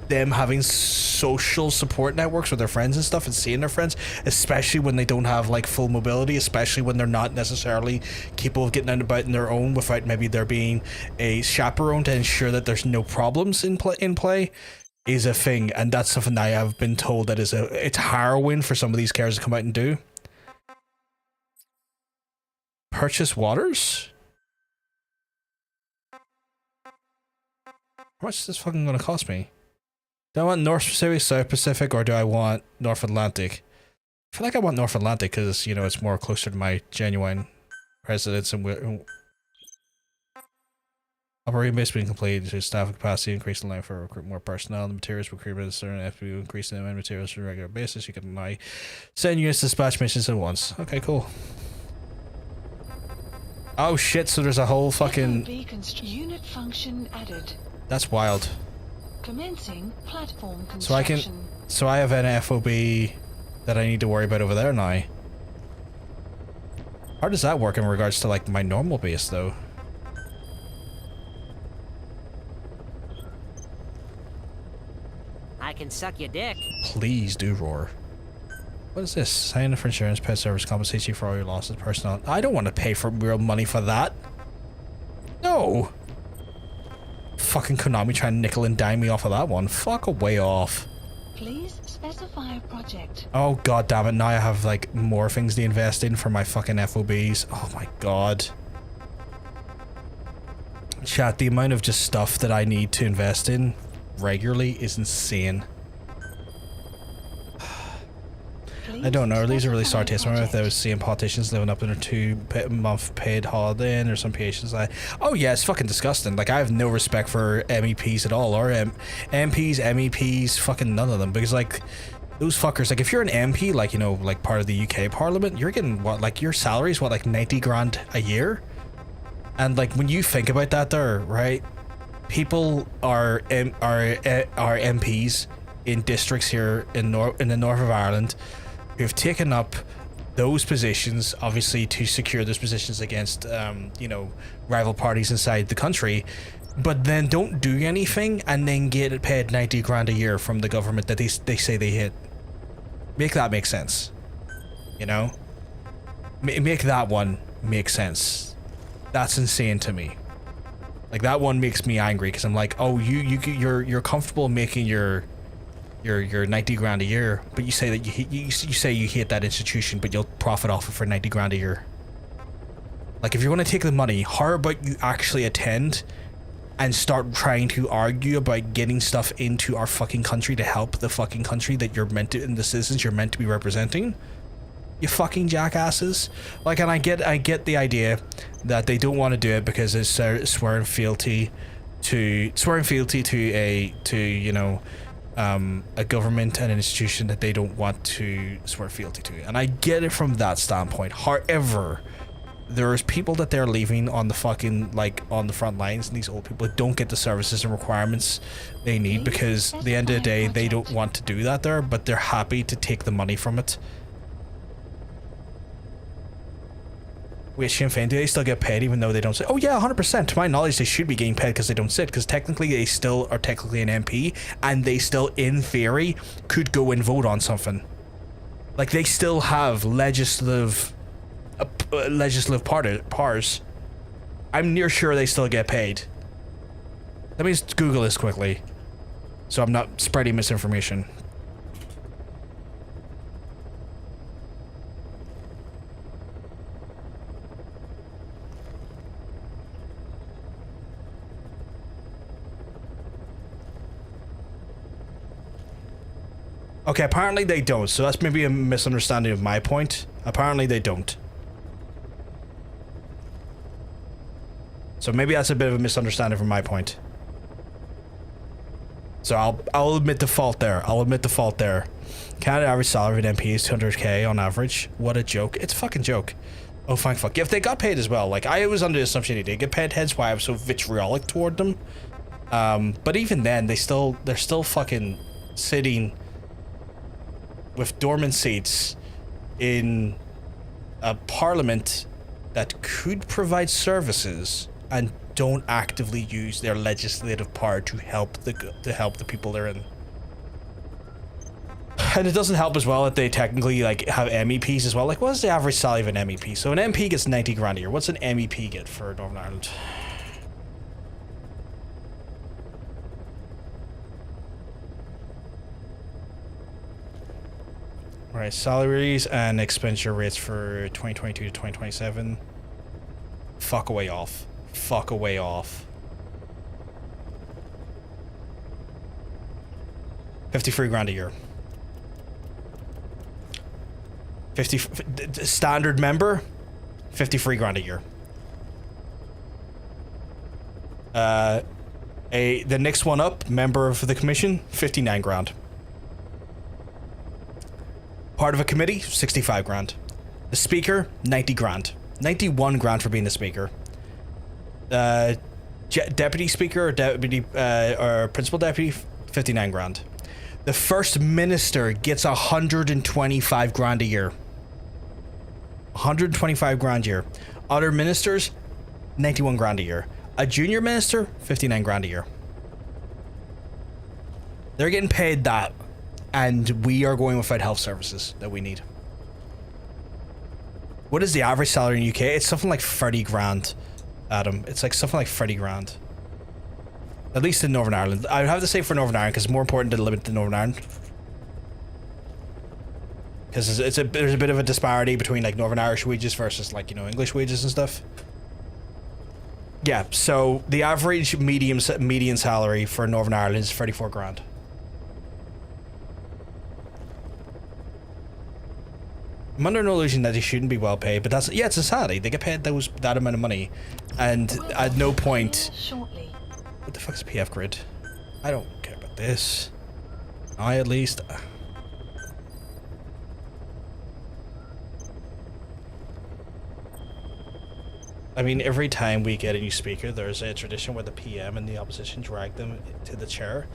them having social support networks with their friends and stuff and seeing their friends, especially when they don't have like full mobility, especially when they're not necessarily capable of getting out and about on their own without maybe there being a chaperone to ensure that there's no problems in play. is a thing, and that's something that I have been told that it's harrowing for some of these characters to come out and do. Purchase waters? How much is this fucking gonna cost me? Do I want North Pacific, South Pacific, or do I want North Atlantic? I feel like I want North Atlantic because, you know, it's more closer to my genuine residence and operating base being completed to staff capacity, increase the line for recruit more personnel, the materials procurement is certain if you increase the amount of materials on a regular basis, you can now send units to dispatch missions at once. Okay, cool. Oh shit, so there's a whole fucking unit function added. That's wild. Commencing platform construction. So I can so I have an FOB that I need to worry about over there now. How does that work in regards to like my normal base though? I can suck your dick. Please do roar. What is this? Sign up for insurance, pet service compensates you for all your losses, personnel. I don't want to pay for real money for that. No. Fucking Konami trying to nickel and dime me off of that one. Fuck away off. Please specify project. Oh god damn it, now I have like more things to invest in for my fucking FOBs. Oh my god. Chat, the amount of just stuff that I need to invest in regularly is insane. I don't know, these are really sorry tastes. I remember if there was seeing politicians living up in a 2-month paid holiday and there's some patients like, oh yeah, it's fucking disgusting. Like I have no respect for MEPs at all, or MPs, MEPs, fucking none of them, because like those fuckers, like if you're an MP, like, you know, like part of the UK Parliament, you're getting what, like your salary is what, like 90 grand a year? And like when you think about that there, right, people are MPs in districts here in the north of Ireland who've taken up those positions, obviously to secure those positions against, you know, rival parties inside the country, but then don't do anything and then get paid 90 grand a year from the government that they say they hit. Make that make sense, you know? Make that one make sense. That's insane to me. Like that one makes me angry because I'm like, oh, you're comfortable making your 90 grand a year, but you say that you say you hate that institution, but you'll profit off it for 90 grand a year. Like if you're going to take the money, how about you actually attend and start trying to argue about getting stuff into our fucking country to help the fucking country that you're meant to, and the citizens you're meant to be representing? You fucking jackasses. Like, and I get the idea that they don't want to do it because it's swearing fealty to you know, a government and an institution that they don't want to swear fealty to, and I get it from that standpoint. However, there's people that they're leaving on the fucking, like, on the front lines, and these old people don't get the services and requirements they need because at the end of the day they don't want to do that there, but they're happy to take the money from it. Wait, Sinn Féin, do they still get paid even though they don't sit? Oh yeah, 100%. To my knowledge, they should be getting paid because they don't sit, because technically they still are technically an MP, and they still, in theory, could go and vote on something. Like, they still have legislative powers. I'm near sure they still get paid. Let me just Google this quickly, so I'm not spreading misinformation. Okay, apparently they don't, so that's maybe a misunderstanding of my point. Apparently they don't. So maybe that's a bit of a misunderstanding from my point. So I'll admit the fault there. Canada average salary of an MP is 200k on average. What a joke. It's a fucking joke. Oh, fine, fuck. If they got paid as well, like, I was under the assumption they did get paid, hence why I was so vitriolic toward them. But even then, they're still fucking sitting with dormant seats in a parliament that could provide services and don't actively use their legislative power to help the people they're in. And it doesn't help as well that they technically, like, have MEPs as well. Like, what is the average salary of an MEP? So an MP gets 90 grand a year. What's an MEP get for Northern Ireland? Right, salaries and expenditure rates for 2022 to 2027. Fuck away off. Fuck away off. 53 grand a year. 50 standard member, 53 grand a year. The next one up, member of the commission, 59 grand. Part of a committee, 65 grand. The speaker, 90 grand. 91 grand for being the speaker. Deputy speaker or deputy or principal deputy, 59 grand. The first minister gets 125 grand a year. 125 grand a year. Other ministers, 91 grand a year. A junior minister, 59 grand a year. They're getting paid that, and we are going without health services that we need. What is the average salary in the UK? It's something like 30 grand, Adam. It's like something like 30 grand. At least in Northern Ireland. I would have to say for Northern Ireland, because it's more important to limit to Northern Ireland. Because there's a bit of a disparity between like Northern Irish wages versus like, you know, English wages and stuff. Yeah, so the average median salary for Northern Ireland is 34 grand. I'm under no illusion that they shouldn't be well paid, but that's, yeah, it's a society. They get paid that amount of money, and at no point. What the fuck is PF grid? I don't care about this. At least. I mean, every time we get a new speaker, there's a tradition where the PM and the opposition drag them to the chair.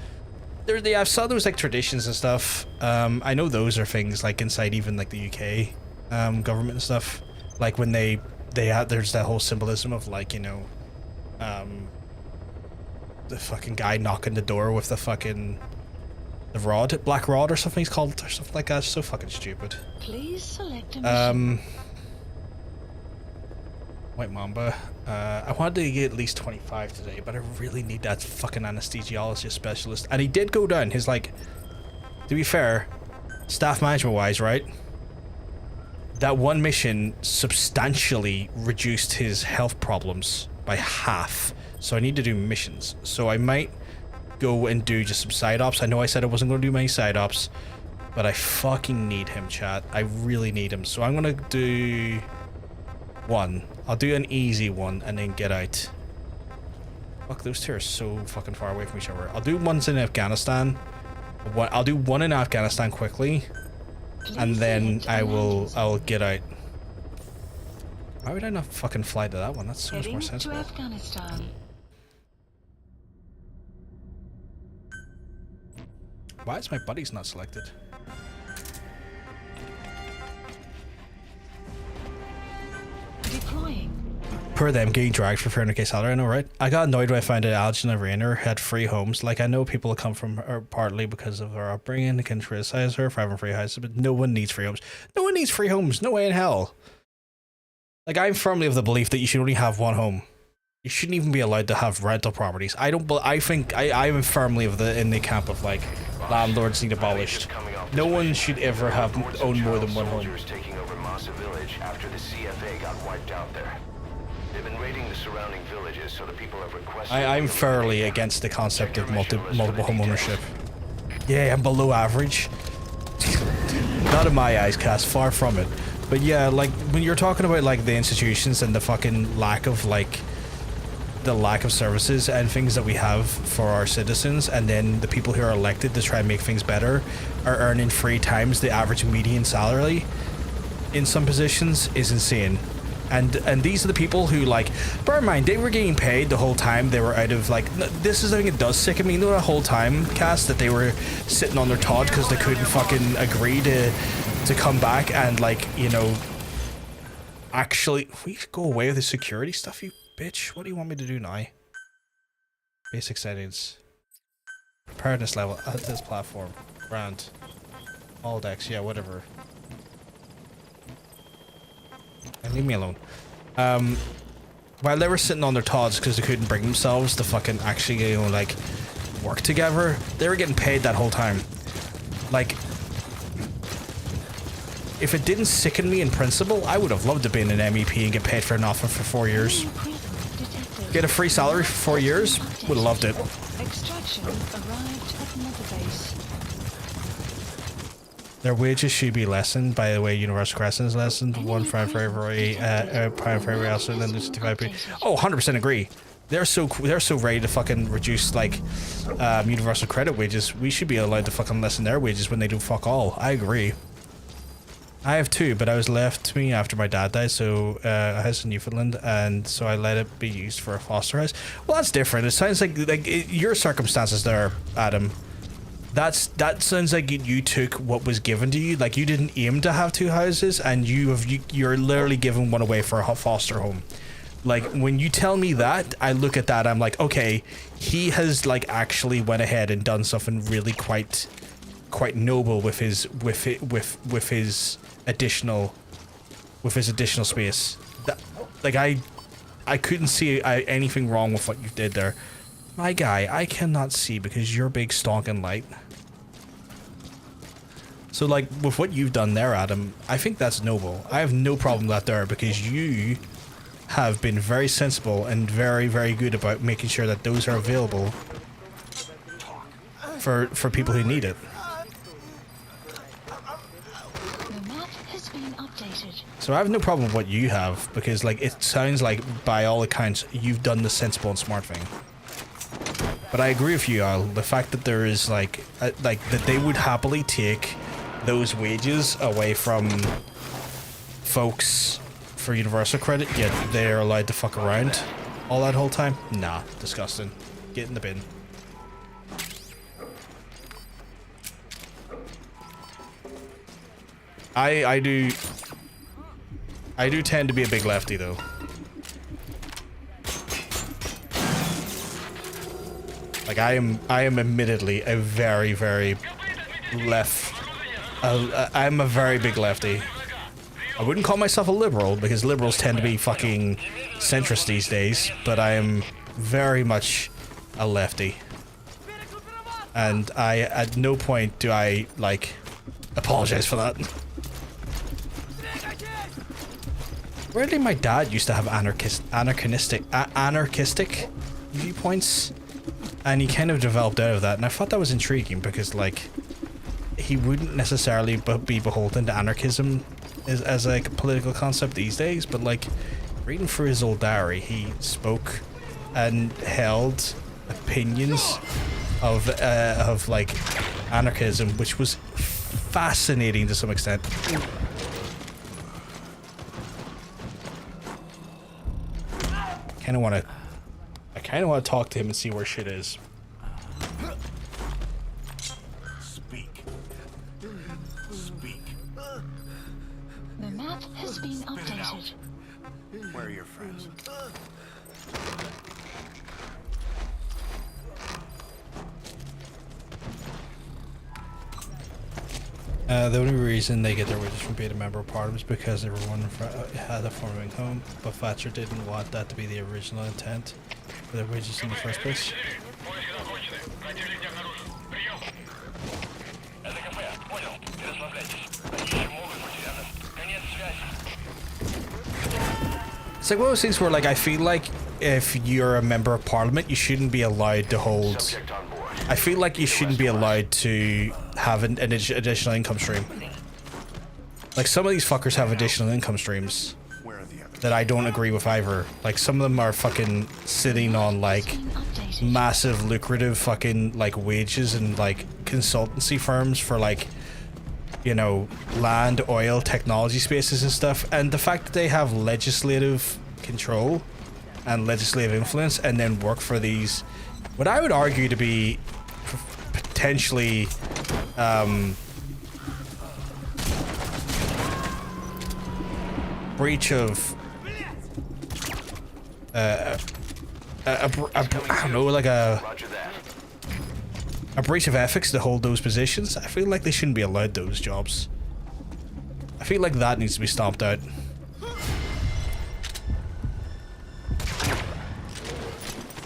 I saw those like traditions and stuff. I know those are things like inside even like the UK government and stuff. Like when they there's that whole symbolism of like, you know, the fucking guy knocking the door with the fucking black rod or something he's called or something like that. It's so fucking stupid. Please select a mission. White Mamba. I wanted to get at least 25 today, but I really need that fucking anesthesiologist specialist. And he did go down. He's like, to be fair, staff management wise, right? That one mission substantially reduced his health problems by half. So I need to do missions. So I might go and do just some side ops. I know I said I wasn't going to do many side ops, but I fucking need him, chat. I really need him. So I'm going to do one. I'll do an easy one and then get out. Fuck, those two are so fucking far away from each other. I'll do ones in Afghanistan. I'll do one in Afghanistan quickly, and then I'll get out. Why would I not fucking fly to that one? That's so much more sensible. To Afghanistan. Why is my buddies not selected? Deploying. Per them getting dragged for 300k salary, I know, right? I got annoyed when I found out Alex and Rainer had free homes. Like, I know people come from her partly because of her upbringing and can criticize her for having free houses, but no one needs free homes. No one needs free homes. No way in hell. Like, I'm firmly of the belief that you should only have one home. You shouldn't even be allowed to have rental properties. I'm firmly in the camp of like landlords need abolished. No one should ever own more than one home. Taking over Massa Village after the CFA got wiped out there. They've been raiding the surrounding villages, so the people have requested. I'm fairly against the concept of multiple home ownership. Yeah, I'm below average. Not in my eyes, Cass. Far from it. But yeah, like when you're talking about like the institutions and the fucking lack of services and things that we have for our citizens, and then the people who are elected to try and make things better are earning 3 times the average median salary in some positions is insane. And these are the people who, like, bear in mind, they were getting paid the whole time they were out of, like, this is the thing that does sicken me, the whole time, Cass, that they were sitting on their Todd because they couldn't fucking agree to come back and, like, you know, actually, we go away with the security stuff, you bitch. What do you want me to do now? Basic settings. Preparedness level at this platform. Brand. All decks, yeah, whatever. And leave me alone. While they were sitting on their Tods because they couldn't bring themselves to fucking actually, you know, like, work together, they were getting paid that whole time. Like, if it didn't sicken me in principle, I would have loved to be in an MEP and get paid for nothing for 4 years. Get a free salary for 4 years? Would have loved it. Extraction arrived at Mother Base. Their wages should be lessened. By the way, Universal Crescent is lessened. 1 pound for every pound for every else, and then there's 55p. Oh, 100% agree. They're so ready to fucking reduce like Universal Credit wages. We should be allowed to fucking lessen their wages when they do fuck all. I agree. I have 2, but I was left to me after my dad died, so a house in Newfoundland, and so I let it be used for a foster house. Well, that's different. It sounds like your circumstances there, Adam. That sounds like you took what was given to you. Like you didn't aim to have 2 houses, and you're literally giving one away for a foster home. Like when you tell me that, I look at that. I'm like, okay, he has like actually went ahead and done something really quite noble with his additional space. That, like I couldn't see anything wrong with what you did there. My guy, I cannot see because you're big, stonking light. So like with what you've done there, Adam, I think that's noble. I have no problem with that there because you have been very sensible and very, very good about making sure that those are available for people who need it. The map has been updated. So I have no problem with what you have because like it sounds like by all accounts you've done the sensible and smart thing. But I agree with you, Al. The fact that there is like that they would happily take those wages away from folks for Universal Credit, yet they're allowed to fuck around all that whole time. Nah, disgusting. Get in the bin. I do tend to be a big lefty though. Like I am admittedly a very, very I'm a very big lefty. I wouldn't call myself a liberal because liberals tend to be fucking centrist these days, but I am very much a lefty. And I, at no point do I, like, apologize for that. Weirdly, my dad used to have anarchistic viewpoints, and he kind of developed out of that, and I thought that was intriguing because, like, he wouldn't necessarily be beholden to anarchism as like a political concept these days, but like reading through his old diary, he spoke and held opinions of like anarchism, which was fascinating to some extent. I kind of want to talk to him and see where shit is. The map has been updated. Where are your friends? The only reason they get their wages from being a member of Parliament is because everyone had a form of income, but Thatcher didn't want that to be the original intent for their wages in the first place. It's like one of those things where, like, I feel like if you're a member of Parliament, you shouldn't be allowed to hold. I feel like you shouldn't be allowed to have an additional income stream. Like, some of these fuckers have additional income streams that I don't agree with either. Like, some of them are fucking sitting on, like, massive lucrative fucking, like, wages and, like, consultancy firms for, like, you know, land, oil, technology spaces and stuff. And the fact that they have legislative control and legislative influence and then work for these, what I would argue to be potentially breach of I don't know, like a breach of ethics to hold those positions. I feel like they shouldn't be allowed those jobs. I feel like that needs to be stomped out.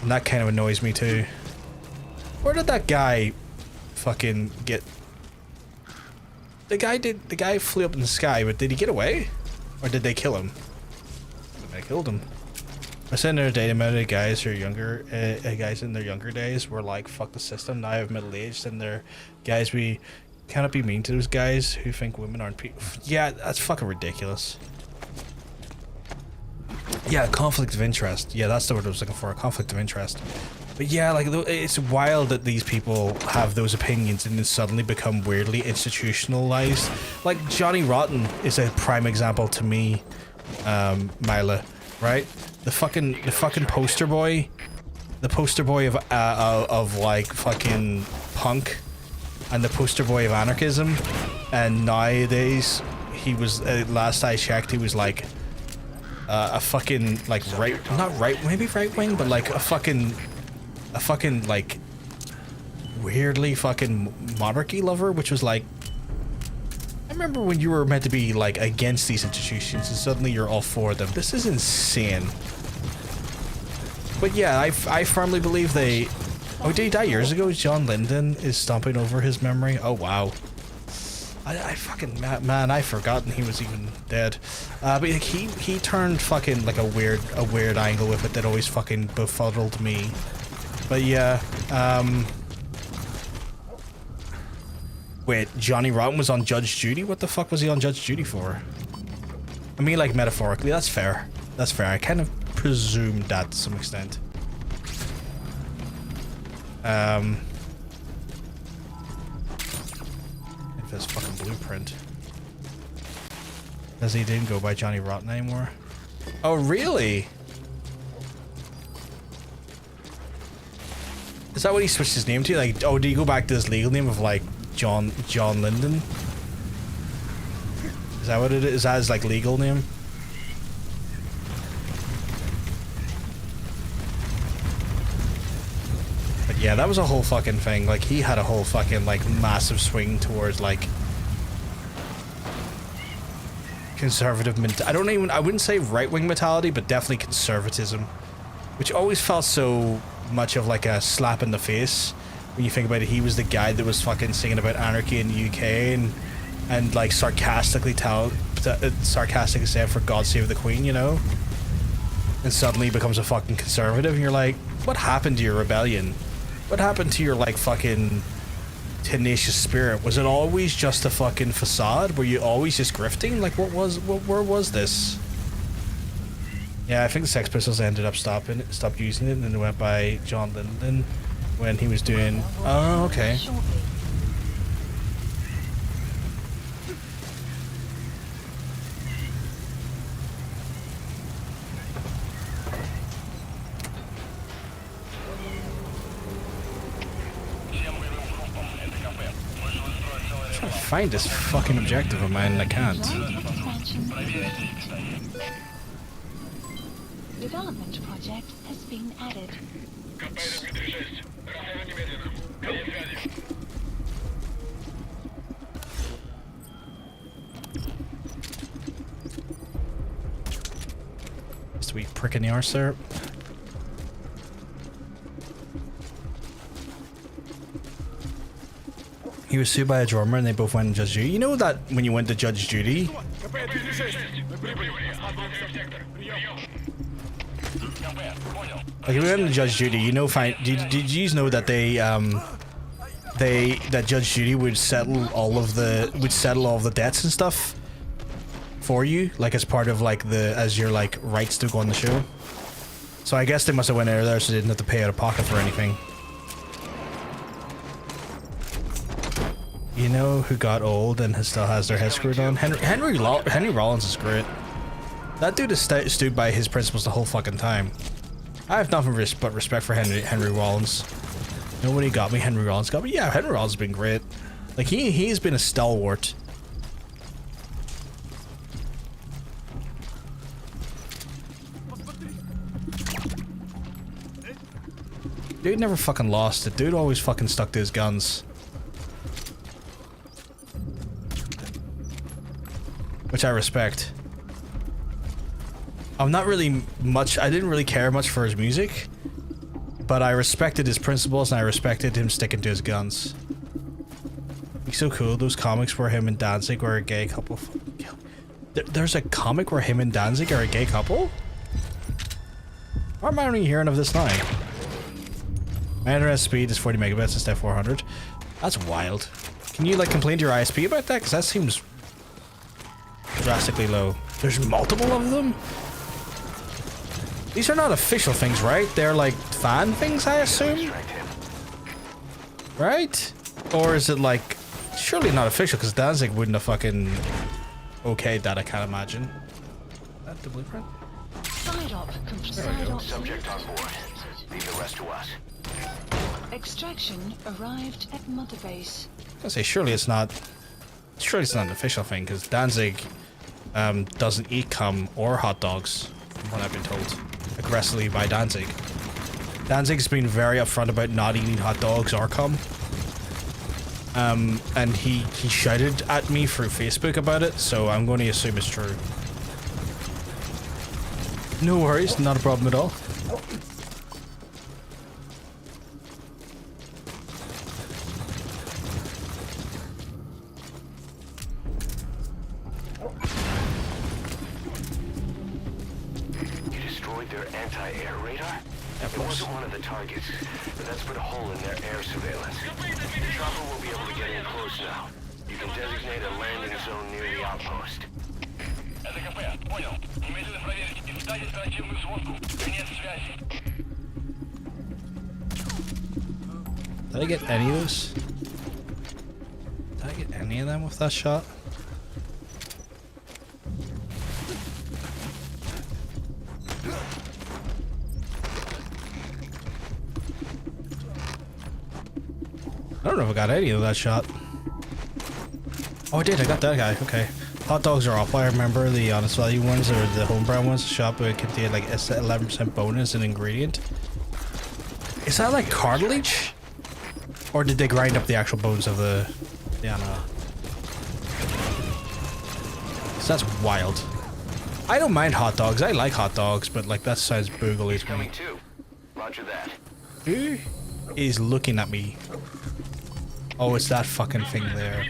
And that kind of annoys me too. Where did that guy fucking get? the guy flew up in the sky, but did he get away? Or did they kill him? They killed him. I said the other day, the amount of guys who are younger, guys in their younger days were like, fuck the system, now I've middle-aged, and they're guys, we cannot be mean to those guys who think women aren't people. Yeah, that's fucking ridiculous. Yeah, conflict of interest. Yeah, that's the word I was looking for, a conflict of interest. But yeah, like, it's wild that these people have those opinions and then suddenly become weirdly institutionalized. Like, Johnny Rotten is a prime example to me, Mila, right? The fucking poster boy, of like fucking punk, and the poster boy of anarchism, and nowadays he was, last I checked, he was like a fucking like maybe right wing, but like a fucking like weirdly fucking monarchy lover, which was like, I remember when you were meant to be like against these institutions and suddenly you're all for them. This is insane. But yeah, I firmly believe they... Oh, did he die years ago? John Lyndon is stomping over his memory. Oh, wow. I fucking... Man, I've forgotten he was even dead. But like, he turned fucking like a weird angle with it that always fucking befuddled me. But yeah, wait, Johnny Rotten was on Judge Judy? What the fuck was he on Judge Judy for? I mean, like, metaphorically, that's fair. That's fair. I kind of presumed that to some extent. If it's fucking blueprint. Because he didn't go by Johnny Rotten anymore. Oh, really? Is that what he switched his name to? Like, oh, did he go back to his legal name of like John Lyndon? Is that what it is? Is that his like legal name? But yeah, that was a whole fucking thing. Like, he had a whole fucking like massive swing towards like conservative I wouldn't say right-wing mentality, but definitely conservatism, which always felt so much of like a slap in the face when you think about it. He was the guy that was fucking singing about anarchy in the UK and like sarcastically saying for God save the Queen, you know, and suddenly becomes a fucking conservative, and you're like, what happened to your rebellion? What happened to your like fucking tenacious spirit? Was it always just a fucking facade? Were you always just grifting? Like, where was this? Yeah, I think the Sex Pistols ended up stopped using it, and then it went by John Lyndon when he was doing... Oh, okay. I'm trying to find this fucking objective of mine and I can't. Development project has been added. Just a wee prick in the arse there. He was sued by a drummer and they both went to Judge Judy. You know that when you went to Judge Judy, like, if we went to Judge Judy, you know, did you know that that Judge Judy would settle all of the debts and stuff for you, like as part of like as your like rights to go on the show. So I guess they must have went there so they didn't have to pay out of pocket for anything. You know who got old and still has their head screwed on? Henry Rollins is great. That dude has stood by his principles the whole fucking time. I have nothing but respect for Henry Rollins. Nobody got me. Henry Rollins got me. Yeah, Henry Rollins has been great. Like, he's been a stalwart. Dude never fucking lost it. Dude always fucking stuck to his guns. Which I respect. I'm not really much, I didn't really care much for his music, but I respected his principles and I respected him sticking to his guns. so cool. Those comics where him and Danzig were a gay couple. There's a comic where him and Danzig are a gay couple? Why am I only hearing of this now? My internet speed is 40 megabits instead of 400. That's wild. Can you like complain to your ISP about that? Because that seems drastically low. There's multiple of them? These are not official things, right? They're like fan things, I assume? Right? Or is it like... Surely not official, because Danzig wouldn't have fucking okayed that, I can't imagine. That the blueprint? Side op. Subject on board. Leave the rest to us. Extraction arrived at Mother Base. I was gonna say, surely it's not an official thing, because Danzig doesn't eat cum or hot dogs, from what I've been told. Aggressively by Danzig. Danzig's been very upfront about not eating hot dogs or cum. And he shouted at me through Facebook about it, so I'm going to assume it's true. No worries, not a problem at all. You destroyed their anti-air radar? It wasn't one of the targets, but that's put a hole in their air surveillance. The chopper will be able to get in close now. You can designate a landing zone near the outpost. СКП, понял. Немедленно проверить и встать оперативную сводку. Конец связи. Did I get any of those? Did I get any of them with that shot? I don't know if I got any of that shot. Oh, I did. I got that guy. Okay. Hot dogs are off. I remember the honest value ones or the home brand ones. The shop would contain like 11% bonus in ingredient. Is that like cartilage? Or did they grind up the actual bones of the animal? So that's wild. I don't mind hot dogs. I like hot dogs, but like that sounds boogly to me. Coming too. Roger that. Who is looking at me? Oh, it's that fucking thing there.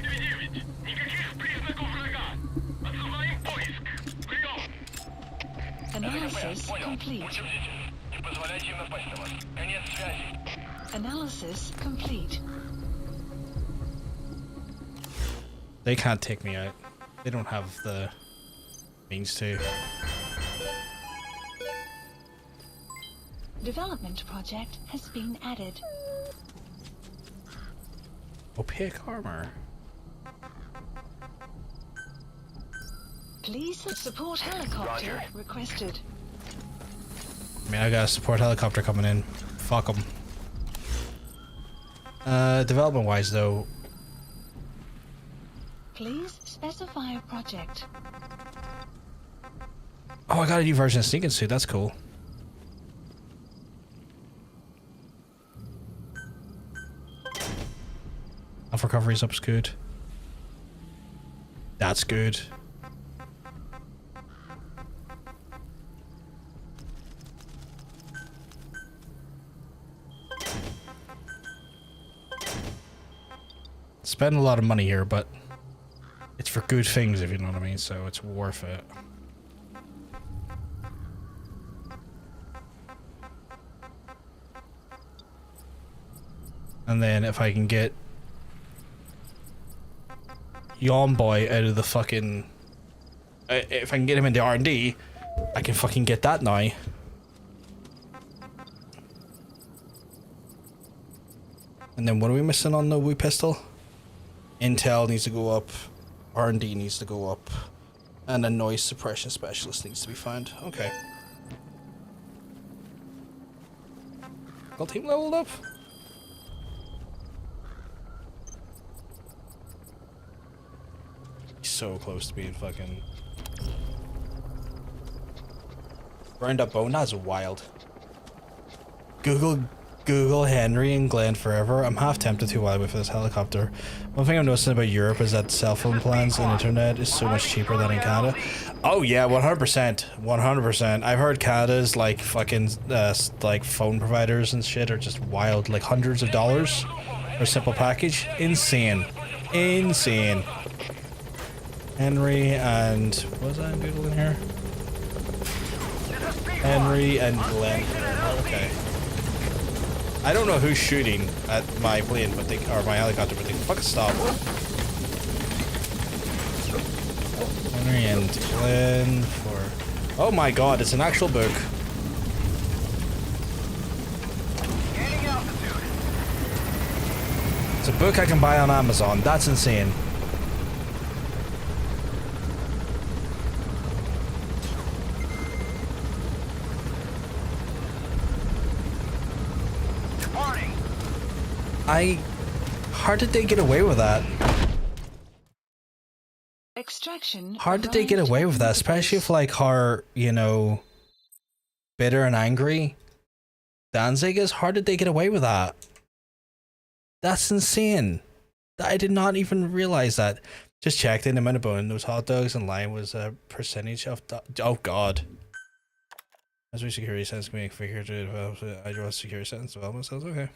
Analysis complete. Analysis complete. They can't take me out. They don't have the means to. Development project has been added. Opaque armor. Please support helicopter Roger. requested. I mean, I got a support helicopter coming in. Fuck them. Development wise though. Please specify a project. Oh, I got a new version of sneaking suit. That's cool. Health recovery's up's good. That's good. Spend a lot of money here, but it's for good things, if you know what I mean, so it's worth it. And then if I can get Yawn Boy out of the fucking... if I can get him into R&D, I can fucking get that now. And then what are we missing on the Woo pistol? Intel needs to go up, R&D needs to go up, and a noise suppression specialist needs to be found. Okay. Got team leveled up? So close to being fucking... Grind up bone, that's wild. Google Henry and Glenn forever. I'm half tempted to while I wait for this helicopter. One thing I'm noticing about Europe is that cell phone plans and internet is so much cheaper than in Canada. Oh yeah, 100%. 100%. I've heard Canada's like fucking like phone providers and shit are just wild. Like hundreds of dollars for a simple package. Insane. Insane. Henry and what was that Googling here? Henry and Glenn. Okay. I don't know who's shooting at my plane, but they or my helicopter, but they can fucking stop. Henry and Glenn for. Oh my god, it's an actual book. It's a book I can buy on Amazon. That's insane. How did they get away with that? Extraction. How did they get away with that? Especially if like how, you know, bitter and angry Danzig is. How did they get away with that? That's insane. I did not even realize that. Just checked in a minute ago and those hot dogs and lime was a percentage of oh god. As we security sentence can be configured to develop I draw security sentence development sounds okay.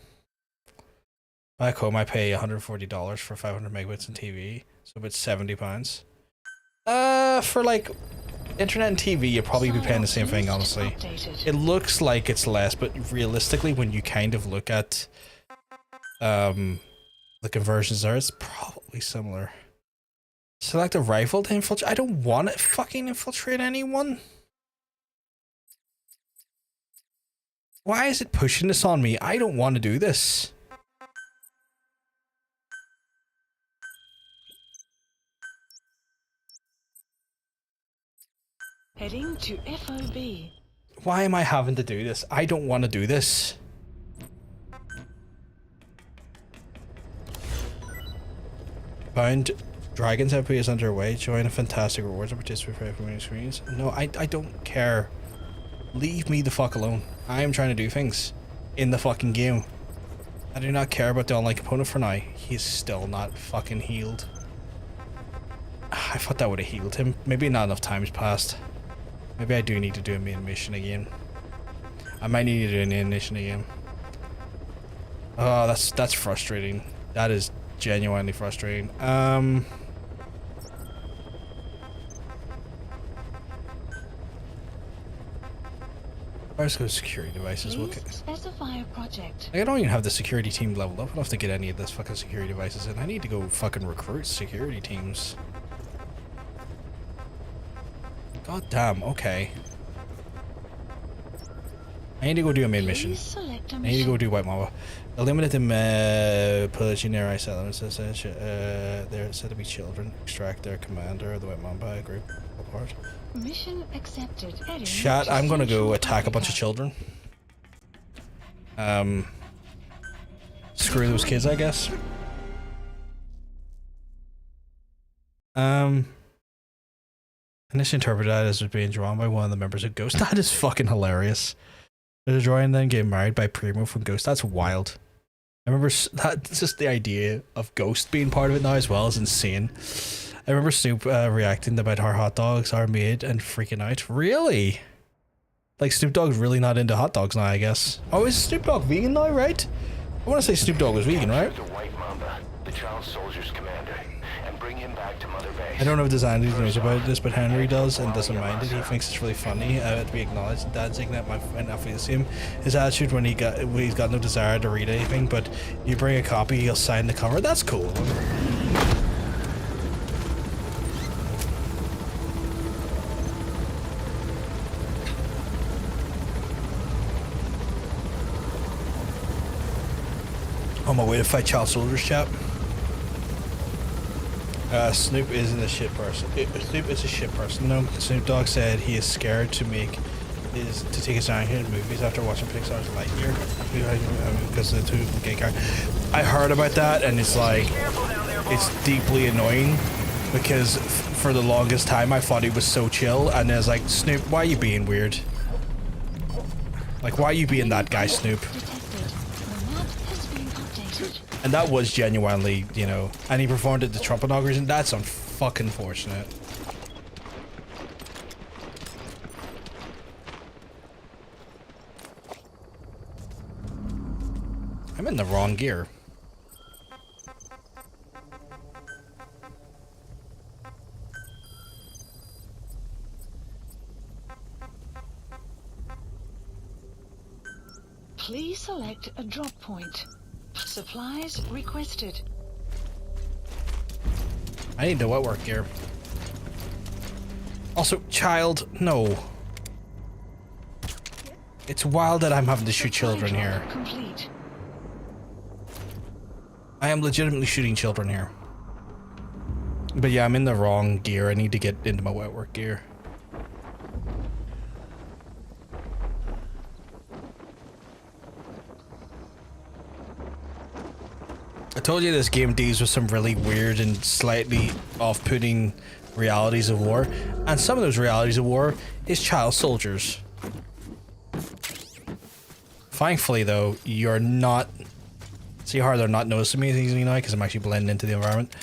Back home I pay $140 for 500 megabits in TV, so about £70. For like internet and TV you'll probably be paying the same thing honestly. It looks like it's less, but realistically when you kind of look at the conversions there, it's probably similar. Select a rifle to infiltrate. I don't want to fucking infiltrate anyone. Why is it pushing this on me? I don't want to do this. Heading to FOB. Why am I having to do this? I don't want to do this. Found Dragon's MP is underway. Join a fantastic rewards and participate for many screens. No, I don't care. Leave me the fuck alone. I am trying to do things in the fucking game. I do not care about the online component for now. He's still not fucking healed. I thought that would have healed him. Maybe not enough time's passed. Maybe I do need to do a main mission again. I might need to do a main mission again. Oh, that's frustrating. That is genuinely frustrating. Let's go security devices. Specify a project. I don't even have the security team leveled up enough to get any of this fucking security devices in. I need to go fucking recruit security teams. God damn, okay. I need to go do a main mission. I need to go do White Mamba. Eliminate the Pelaginarii settlements. They're said to be children. Extract their commander of the White Mamba group apart. Mission accepted. Chat, I'm gonna go attack a bunch of children. Screw those kids, I guess. And this interpreted as being drawn by one of the members of Ghost. That is fucking hilarious. There's a drawing then getting married by Primo from Ghost. That's wild. I remember that just the idea of Ghost being part of it now as well is insane. I remember Snoop reacting about how hot dogs are made and freaking out. Really? Like Snoop Dogg's really not into hot dogs now, I guess. Oh, is Snoop Dogg vegan now, right? I want to say Snoop Dogg was vegan, right? The White Mamba, the child soldier's commander, and bring him back to Mother Base. I don't know if Andy knows about this, but Henry does and doesn't mind it. He thinks it's really funny to be acknowledged. Dad's ignorant, my friend, I feel the same. His attitude when he's got no desire to read anything, but you bring a copy, he'll sign the cover. That's cool. On my way to fight child soldiers, chap. Snoop isn't a shit person. Snoop is a shit person. No, Snoop Dogg said he is scared to take his animated movies after watching Pixar's Lightyear because of the two gay characters. I heard about that, and it's like it's deeply annoying because for the longest time I thought he was so chill, and I was like, Snoop, why are you being weird? Like, why are you being that guy, Snoop? And that was genuinely, you know, and he performed at the Trump inauguration. That's unfucking fortunate. I'm in the wrong gear. Please select a drop point. Supplies requested. I need the wet work gear. Also, child, no. It's wild that I'm having to shoot children here. Complete. I am legitimately shooting children here. But yeah, I'm in the wrong gear. I need to get into my wet work gear. I told you this game deals with some really weird and slightly off-putting realities of war, and some of those realities of war is child soldiers. Thankfully though, you're not... See how they're not noticing me easily now because I'm actually blending into the environment.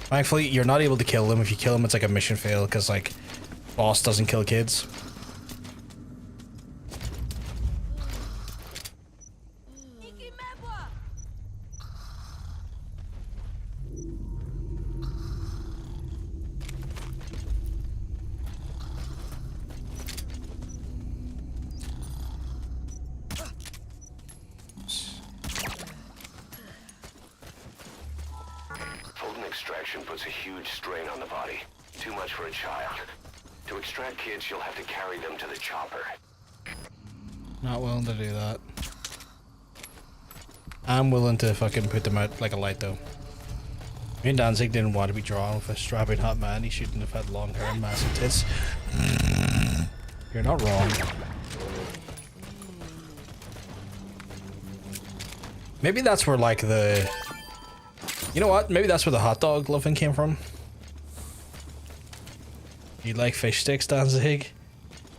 Thankfully, you're not able to kill them. If you kill them, it's like a mission fail because like, boss doesn't kill kids. Extraction puts a huge strain on the body. Too much for a child. To extract kids, you'll have to carry them to the chopper. Not willing to do that. I'm willing to fucking put them out like a light though. Me and Danzig didn't want to be drawn with a strapping hot man. He shouldn't have had long hair and massive tits. You're not wrong. Maybe that's where like the... You know what? Maybe that's where the hot dog loving came from. You like fish sticks, Danzig?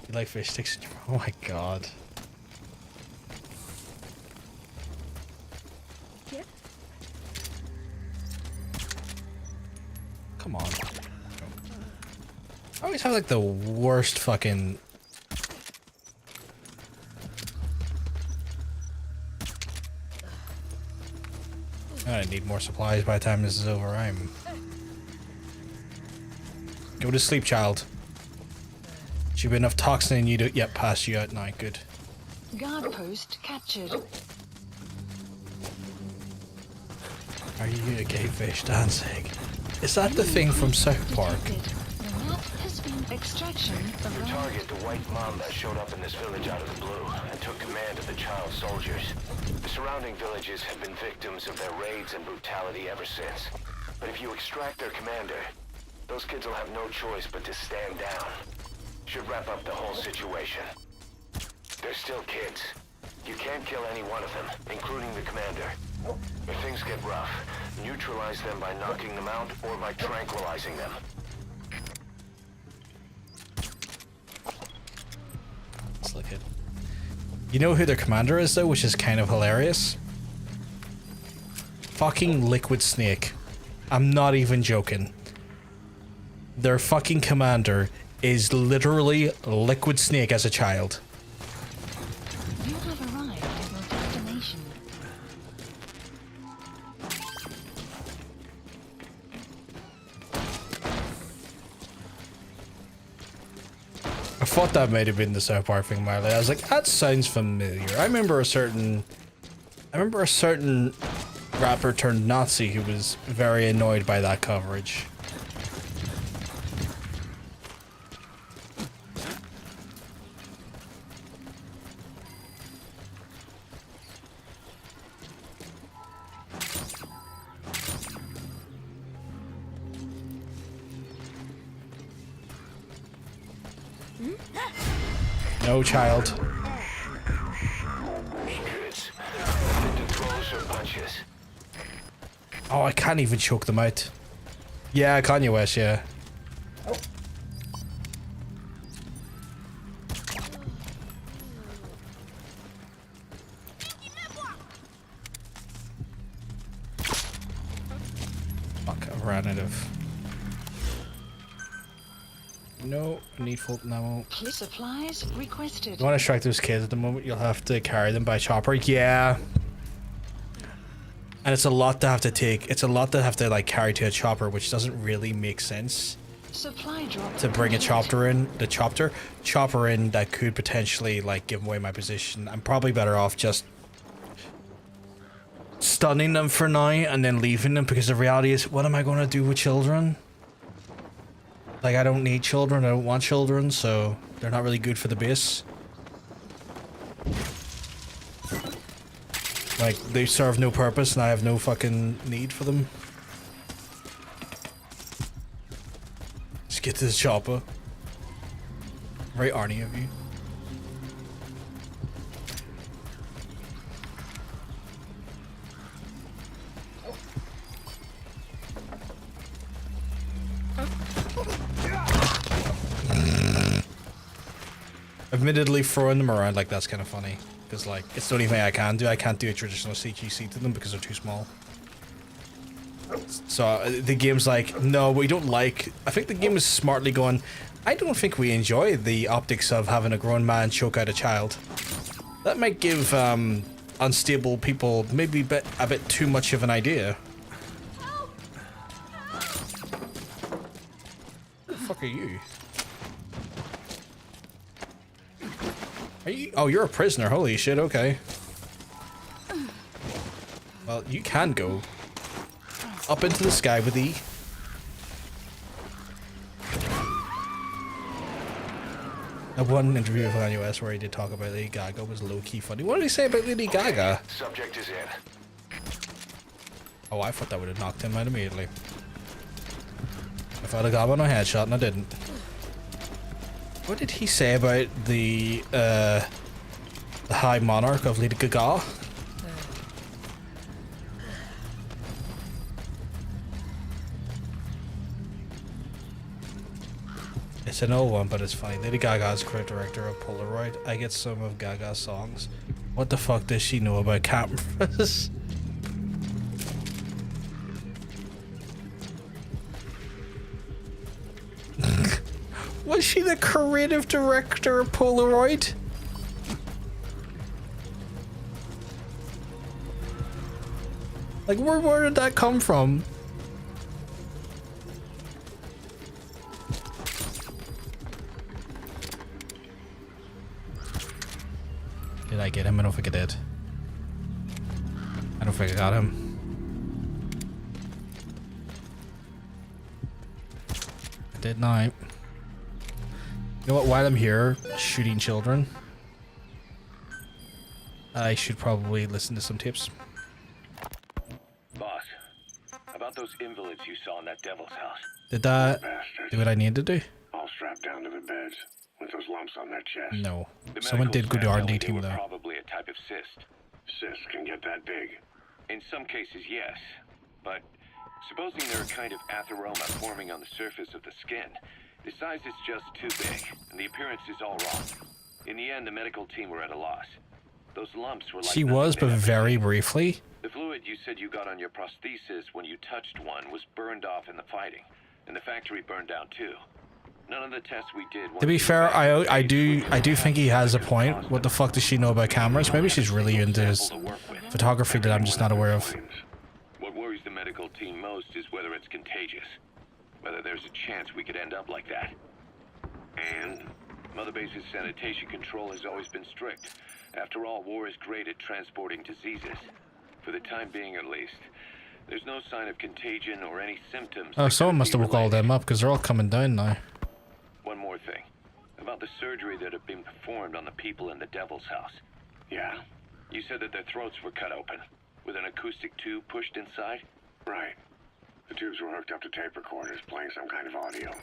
You like fish sticks? Oh my god. Yep. Come on. I always have like the worst fucking... I need more supplies by the time this is over. I'm... Go to sleep, child. Should be enough toxin in you to... Yep, pass you out now. Good. Guard post captured. Are you a gay fish, Danzig? Is that the thing from South Park? Extraction of your target, the white mamba, showed up in this village out of the blue and took command of the child soldiers. The surrounding villages have been victims of their raids and brutality ever since. But if you extract their commander, those kids will have no choice but to stand down. Should wrap up the whole situation. They're still kids. You can't kill any one of them, including the commander. If things get rough, neutralize them by knocking them out or by tranquilizing them. Let's look at... You know who their commander is though, which is kind of hilarious? Fucking Liquid Snake. I'm not even joking. Their fucking commander is literally Liquid Snake as a child. You have arrived at your destination. I thought that might have been the South Park thing, Marley. I was like, that sounds familiar. I remember a certain rapper turned Nazi who was very annoyed by that coverage. No, child. Oh, I can't even choke them out. Yeah, Kanye West, yeah. Fuck, I ran out of... No, I need full ammo. Supplies requested. You want to strike those kids at the moment, you'll have to carry them by chopper. Yeah. And it's a lot to have to take. It's a lot to have to like carry to a chopper, which doesn't really make sense. Supply drop to bring a complete. chopper in that could potentially like give away my position. I'm probably better off just stunning them for now and then leaving them, because the reality is, what am I going to do with children? Like, I don't need children, I don't want children, so they're not really good for the base. Like, they serve no purpose and I have no fucking need for them. Just get to the chopper. Very Arnie of you. Admittedly, throwing them around like that's kind of funny, because like it's the only thing I can do. I can't do a traditional CQC to them because they're too small. So the game's like, no, we don't like. I think the game is smartly going, I don't think we enjoy the optics of having a grown man choke out a child. That might give unstable people maybe a bit too much of an idea. Who the fuck are you? Are you? Oh, you're a prisoner. Holy shit, okay. Well, you can go up into the sky with E. That one interview with Kanye West where he did talk about Lady Gaga was low-key funny. What did he say about Lady Gaga? Subject is in. Oh, I thought that would have knocked him out immediately. I thought I got him on a headshot and I didn't. What did he say about the High Monarch of Lady Gaga? It's an old one, but it's funny. Lady Gaga is creative director of Polaroid. I get some of Gaga's songs. What the fuck does she know about cameras? Was she the creative director of Polaroid? Like, where did that come from? Did I get him? I don't think I did. I don't think I got him. I did not. You know what, while I'm here shooting children, I should probably listen to some tapes. Boss, about those invalids you saw in that devil's house. Did that do what I needed to do? All strapped down to the beds with those lumps on their chest. No. The Someone did go to R&D they team were though. probably a type of cyst. Cysts can get that big. In some cases, yes. But supposing they're a kind of atheroma forming on the surface of the skin, the size is just too big, and the appearance is all wrong. In the end, the medical team were at a loss. Those lumps were like She was, but very briefly. The fluid you said you got on your prosthesis when you touched one was burned off in the fighting, and the factory burned down too. None of the tests we did. To be fair, I do think he has a point. What the fuck does she know about cameras? Maybe she's really into his photography that I'm just not aware of. What worries the medical team most is whether it's contagious. Whether there's a chance we could end up like that. And Mother Base's sanitation control has always been strict. After all, war is great at transporting diseases. For the time being, at least. There's no sign of contagion or any symptoms. Oh, someone must have woke all them up because they're all coming down now. One more thing. About the surgery that had been performed on the people in the Devil's House. Yeah, You said that their throats were cut open, with an acoustic tube pushed inside? right. The tubes were hooked up to tape recorders playing some kind of audio.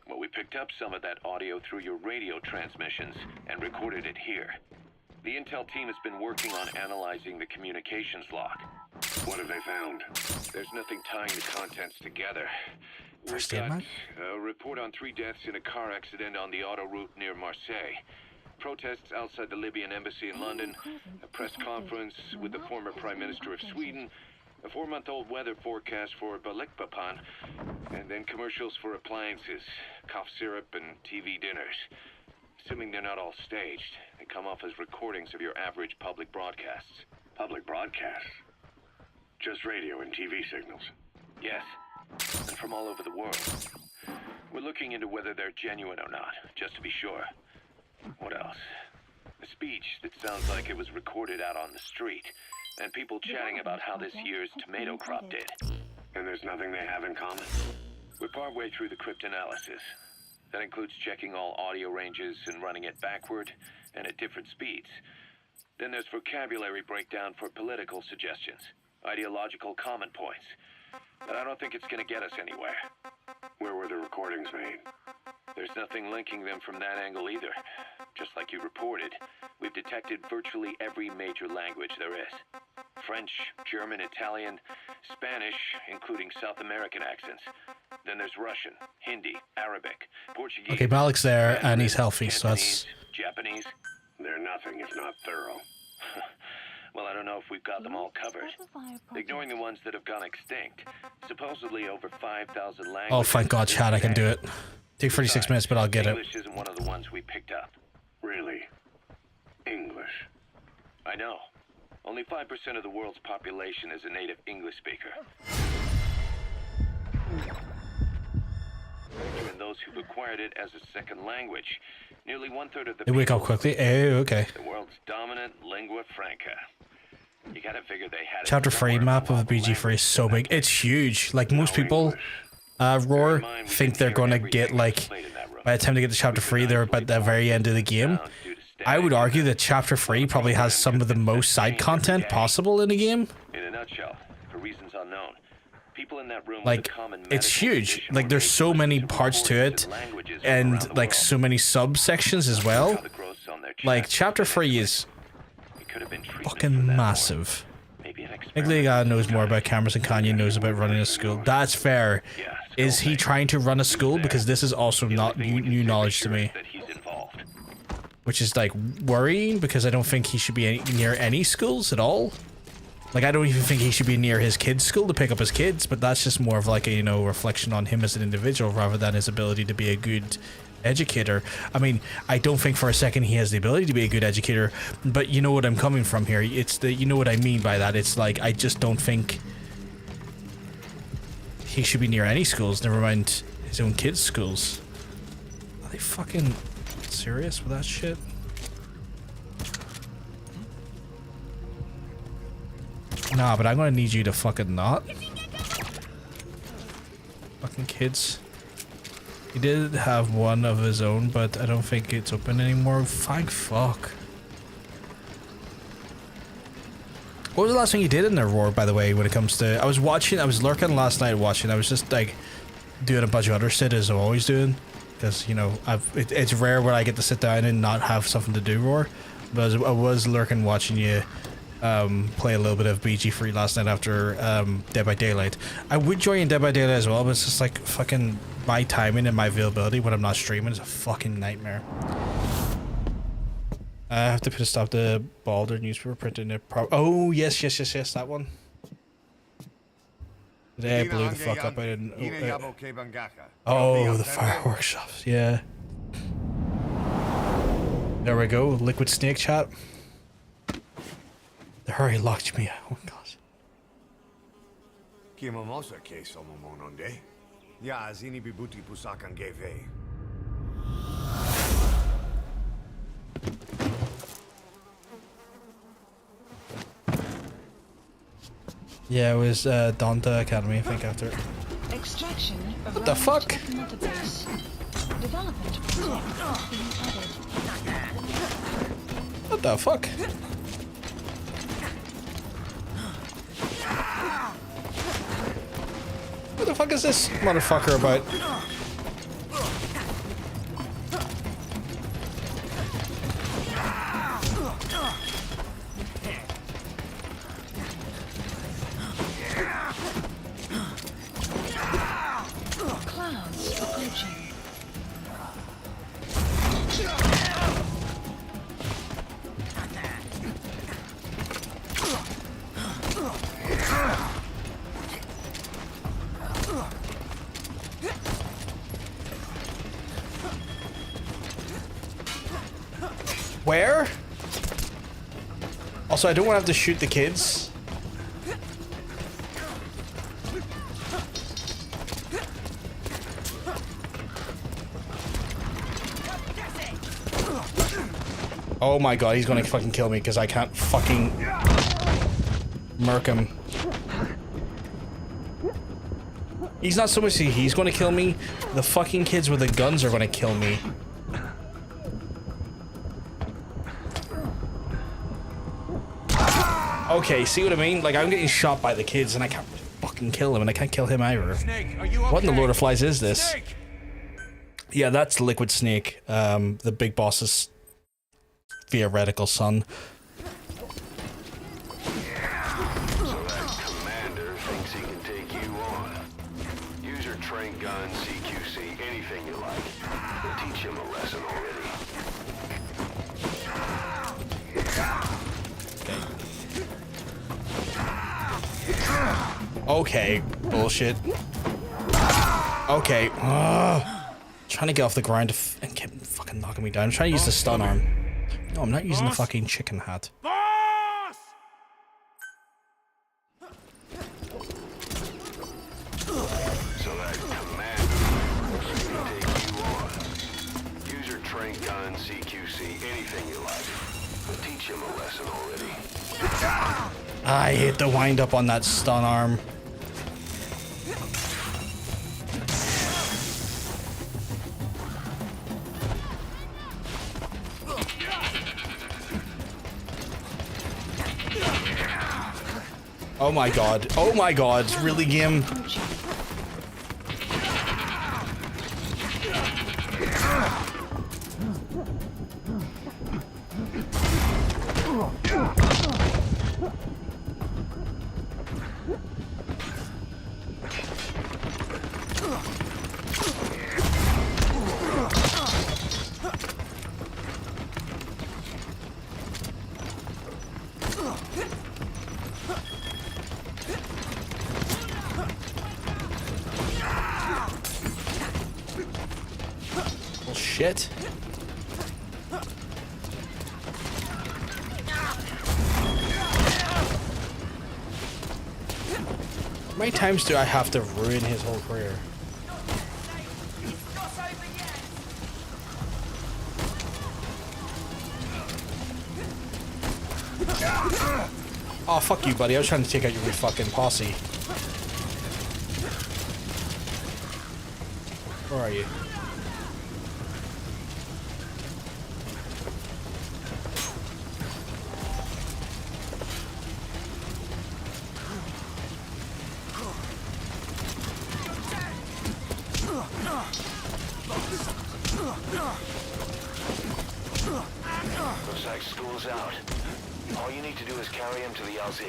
Well, we picked up some of that audio through your radio transmissions and recorded it here. The intel team has been working on analyzing the communications log. What have they found? There's nothing tying the contents together. We've First aid, got man? a report on 3 deaths in a car accident on the autoroute near Marseille. Protests outside the Libyan embassy in London, a press conference with the former Prime Minister of Sweden, a 4-month-old weather forecast for Balikpapan, and then commercials for appliances, cough syrup, and TV dinners. Assuming they're not all staged, they come off as recordings of your average public broadcasts. Public broadcasts? Just radio and TV signals? Yes, and from all over the world. We're looking into whether they're genuine or not, just to be sure. What else? A speech that sounds like it was recorded out on the street, and people chatting about how this year's tomato crop did. And there's nothing they have in common? We're partway through the cryptanalysis. That includes checking all audio ranges and running it backward and at different speeds. Then there's vocabulary breakdown for political suggestions, ideological common points. But I don't think it's gonna get us anywhere. Where were the recordings made? There's nothing linking them from that angle either. Just like you reported, we've detected virtually every major language there is. French, German, Italian, Spanish, including South American accents. Then there's Russian, Hindi, Arabic, Portuguese. Okay, Malik's there Mandarin, and he's healthy, so Cantonese, that's... Japanese. They're nothing if not thorough. Well, I don't know if we've got them all covered. Ignoring the ones that have gone extinct. Supposedly over 5,000 languages. Oh, thank God, Chad, I can do it. Take 36 minutes, but I'll get it. English isn't one of the ones we picked up. Really? English? I know. Only 5% of the world's population is a native English speaker. Even those who've acquired it as a second language, nearly 1/3 of the They wake up quickly. Oh, okay. The world's dominant lingua franca. You gotta figure they had Chapter 3 map of the BG3 is so big. It's huge. Like, most people, Roar, think they're gonna get, like, by the time they get to Chapter 3, they're about the very end of the game. I would argue that Chapter 3 probably has some of the most side content possible in the game. In a nutshell, for reasons unknown, people in that room Like, it's huge. Like, there's so many parts to it, and, like, so many subsections as well. Like, Chapter 3 is fucking massive. Maybe guy knows more about cameras than Kanye knows about running a school. That's fair. Is he trying to run a school? Because this is also not new knowledge to me. Which is, like, worrying, because I don't think he should be near any schools at all. Like, I don't even think he should be near his kids' school to pick up his kids, but that's just more of, like, a, you know, reflection on him as an individual rather than his ability to be a good educator. I mean, I don't think for a second he has the ability to be a good educator, but you know what I'm coming from here. It's the, you know what I mean by that. It's like, I just don't think he should be near any schools, never mind his own kids' schools. Are they fucking serious with that shit? Nah, but I'm gonna need you to fucking not. Fucking kids. He did have one of his own, but I don't think it's open anymore. Thank fuck. What was the last thing you did in there, Roar, by the way, when it comes to... I was lurking last night watching. I was just, like, doing a bunch of other shit as I'm always doing. Because, you know, it's rare when I get to sit down and not have something to do, Roar. But I was lurking watching you play a little bit of BG3 last night after Dead by Daylight. I would join Dead by Daylight as well, but it's just like fucking my timing and my availability when I'm not streaming is a fucking nightmare. I have to put a stop to Balder newspaper printing it. Oh yes, that one. Today I blew the fuck up. I didn't. Oh, the fireworks shops. Yeah. There we go. Liquid Snake chat. The hurry locked me out. Oh god. Kimomosa ke somomononde. Ya zini bibuti pusakan geve. Yeah, it was Donta Academy, I think, after. Extraction of what the fuck? database. Development project being added. What the fuck? What the fuck is this motherfucker about? Clouds approaching. Where? Also, I don't want to have to shoot the kids. Oh my god, he's gonna fucking kill me because I can't fucking murk him. He's not so much he's gonna kill me, the fucking kids with the guns are gonna kill me. Okay, see what I mean? Like, I'm getting shot by the kids and I can't fucking kill him, and I can't kill him either. Snake, are you okay? What in the Lord of Flies is this? Snake! Yeah, that's Liquid Snake, the big boss's theoretical son. So that commander thinks he can take you on. Use your train gun, CQC, anything you like. We'll teach him a lesson already. Okay, bullshit. Okay, trying to get off the ground and kept fucking knocking me down. I'm trying to use the stun arm. No, I'm not using the fucking chicken hat. So that commander thinks he can take you on. Use your train gun, CQC, anything you like. We'll teach him a lesson already. I hit the wind up on that stun arm. Oh my god. Oh my god. Really, Gim? Shit. How many times do I have to ruin his whole career? Oh, fuck you, buddy. I was trying to take out your fucking posse. Where are you? Looks like school's out. All you need to do is carry him to the LZ.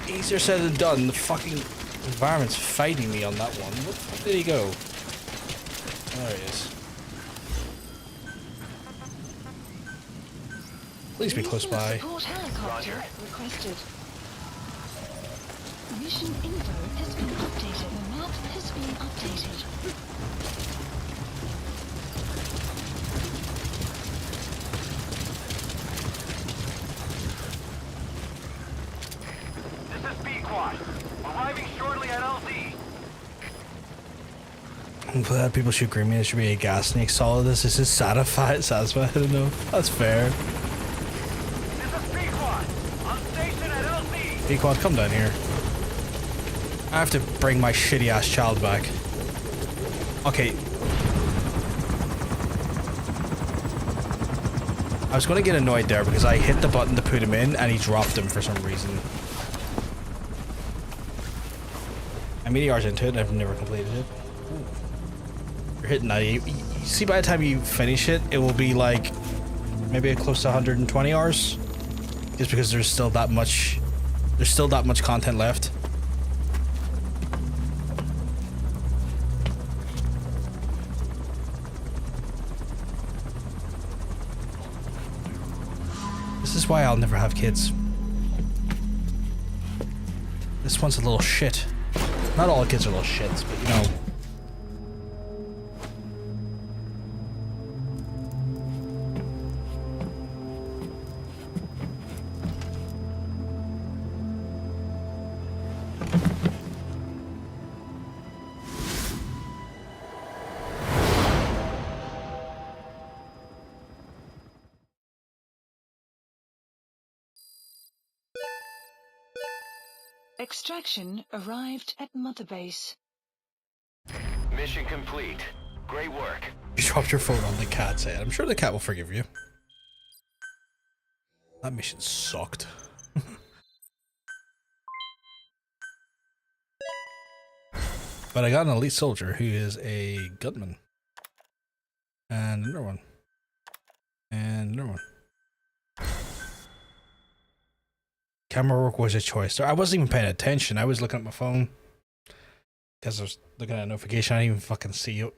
Easier said than done. The fucking environment's fighting me on that one. Where the fuck did he go? There he is. Please be close by. Support helicopter requested. Mission info has been updated. The map has been updated. This is B-Quad. Arriving shortly at LZ. I'm glad people should agree me. There should be a gas snake solid. This is satisfied. I don't know. That's fair. This is B-Quad. On station at LZ. B-Quad, come down here. I have to bring my shitty ass child back. Okay. I was going to get annoyed there because I hit the button to put him in and he dropped him for some reason. I'm 80 hours into it and I've never completed it. Ooh. You're hitting that. You see, by the time you finish it, it will be like maybe close to 120 hours. Just because there's still that much content left. This is why I'll never have kids. This one's a little shit. Not all kids are little shits, but you know. Extraction arrived at Mother Base. Mission complete. Great work. You dropped your phone on the cat's head. I'm sure the cat will forgive you. That mission sucked. But I got an elite soldier who is a gunman. And another one. And another one. Camera work was a choice. I wasn't even paying attention. I was looking at my phone. Because I was looking at a notification. I didn't even fucking see it.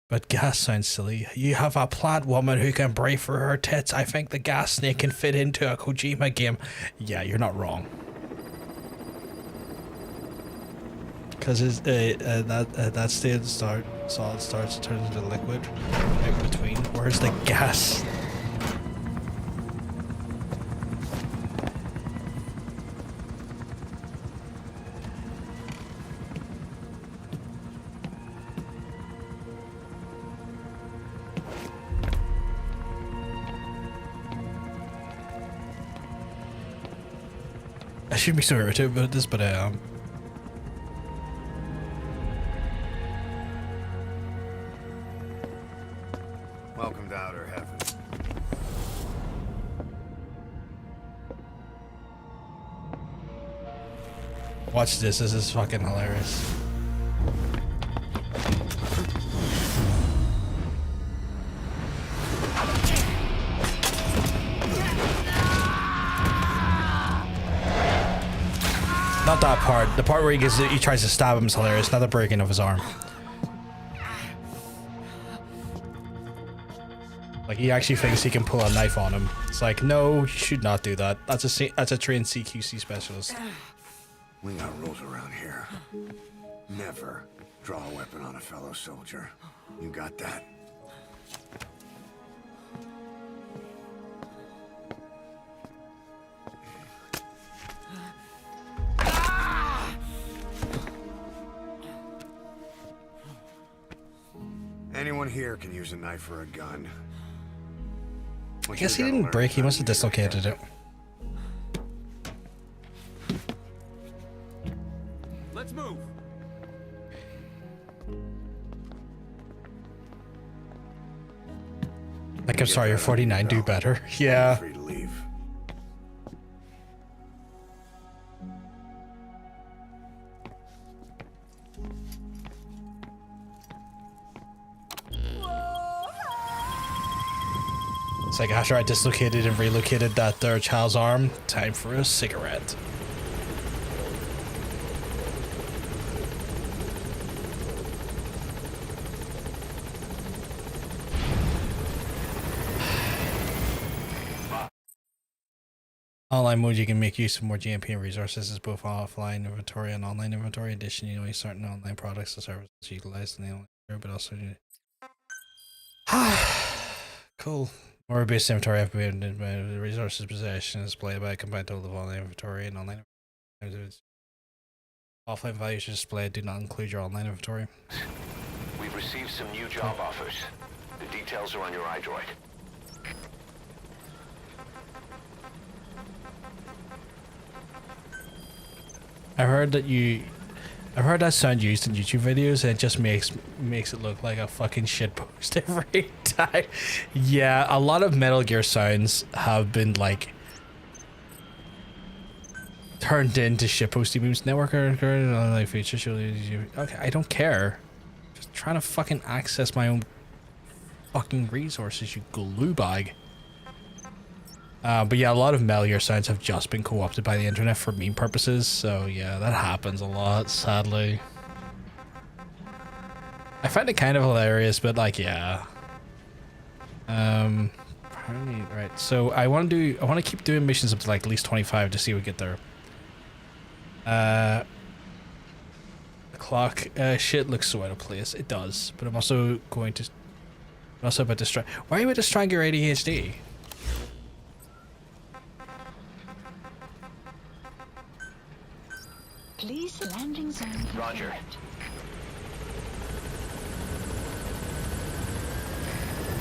But gas sounds silly. You have a plant woman who can pray for her tits. I think the gas snake can fit into a Kojima game. Yeah, you're not wrong. Because that state solid starts to turn into liquid in between. Where's the gas? I shouldn't be so irritated about this, but I am. Welcome to outer heaven. Watch this. This is fucking hilarious. Not that part. The part where he tries to stab him is hilarious. Not the breaking of his arm. Like he actually thinks he can pull a knife on him. It's like, no, you should not do that. That's a trained CQC specialist. We got rules around here. Never draw a weapon on a fellow soldier. You got that? Anyone here can use a knife or a gun. I guess he didn't break, he must have dislocated it. Let's move. Like, I'm sorry, you're 49, do better. Yeah. Free to leave. It's like after I dislocated and relocated that third child's arm, time for a cigarette. Online mode, you can make use of more GMP and resources as both offline inventory and online inventory. Additionally, only certain online products and services utilized in the online store, but also cool. More base inventory have been the resources possession displayed by a combined total of online inventory and online inventory. Offline values displayed do not include your online inventory. We've received some new job offers. The details are on your iDroid. I've heard that sound used in YouTube videos, and it just makes it look like a fucking shit post every time. Yeah, a lot of Metal Gear sounds have been like turned into shitposty memes. Network or online features. Okay, I don't care. Just trying to fucking access my own fucking resources, you glue bag. But yeah, a lot of Metal Gear sounds have just been co-opted by the internet for meme purposes, so yeah, that happens a lot, sadly. I find it kind of hilarious, but like, yeah. Right, so I want to keep doing missions up to like at least 25 to see if we get there. The clock, shit looks so out of place. It does, but I'm also about to why are you about to strangle your ADHD? Please, landing zone. Roger.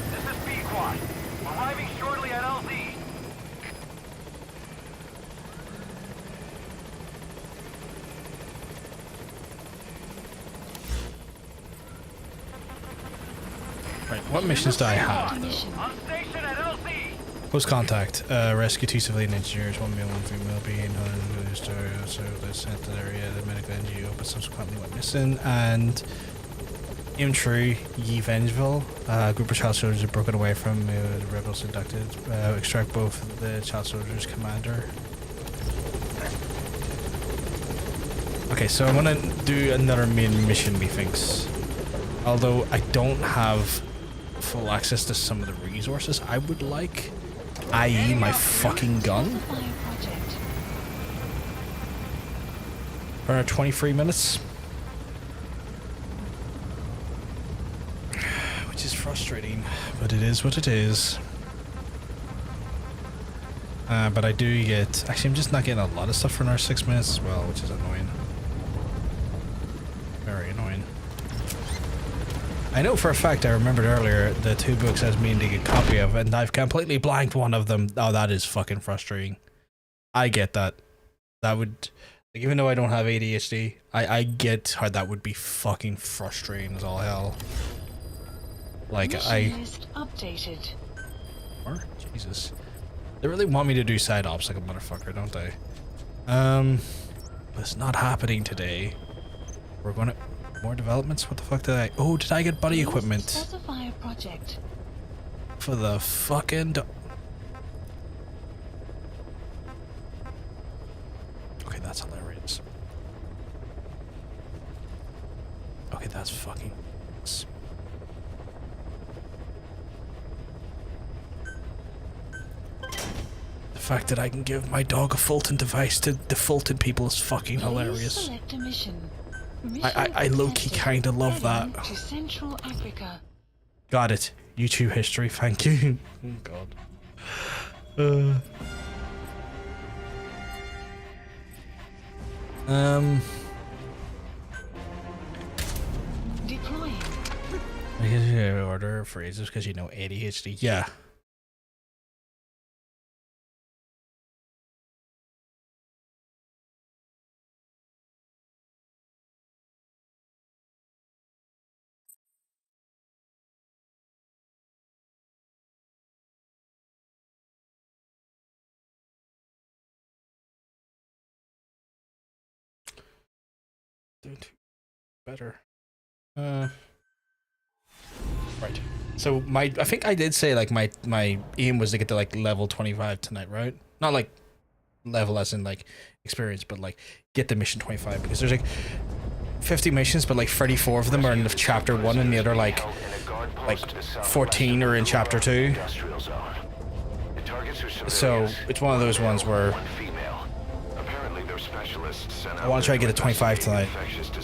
This is B-Quad. Arriving shortly at LZ. What missions do I have? Mission. On station at LC. Post contact. Rescue 2 civilian engineers, 1 male, 1 female, being so they sent to the area, the medical NGO, but subsequently went missing. And infantry, Ye Vengeville. A group of child soldiers have broken away from the rebels inducted. Extract both the child soldiers' commander. Okay, so I'm gonna do another main mission, methinks. Although I don't have full access to some of the resources I would like, i.e. my fucking gun. Fire project. For another 23 minutes. Which is frustrating, but it is what it is. But I do get... Actually, I'm just not getting a lot of stuff for another 6 minutes as well, which is annoying. Very annoying. I know for a fact, I remembered earlier, the 2 books I was meaning to get a copy of, and I've completely blanked one of them. Oh, that is fucking frustrating. I get that. That would... Like, even though I don't have ADHD, I get how that would be fucking frustrating as all hell. Like, Mission list updated. Or? Jesus. They really want me to do side ops like a motherfucker, don't they? But it's not happening today. We're gonna... More developments? What the fuck did I... Oh, did I get buddy equipment? Specify a project. For the fucking... Okay, that's hilarious. Okay, that's fucking... The fact that I can give my dog a Fulton device to defaulted people is fucking hilarious. Select a mission. I low-key kinda love that. To Central Africa. Got it. YouTube history, thank you. Oh god. Deploying. I guess you order phrases because you know ADHD. Yeah. Better. Right. So I think I did say like my aim was to get to like level 25 tonight, right? Not like level as in like experience, but like get to mission 25, because there's like 50 missions, but like 34 of them are in the chapter 1 and the other like 14 are in chapter 2. So it's one of those ones where I want to try to get to 25 tonight,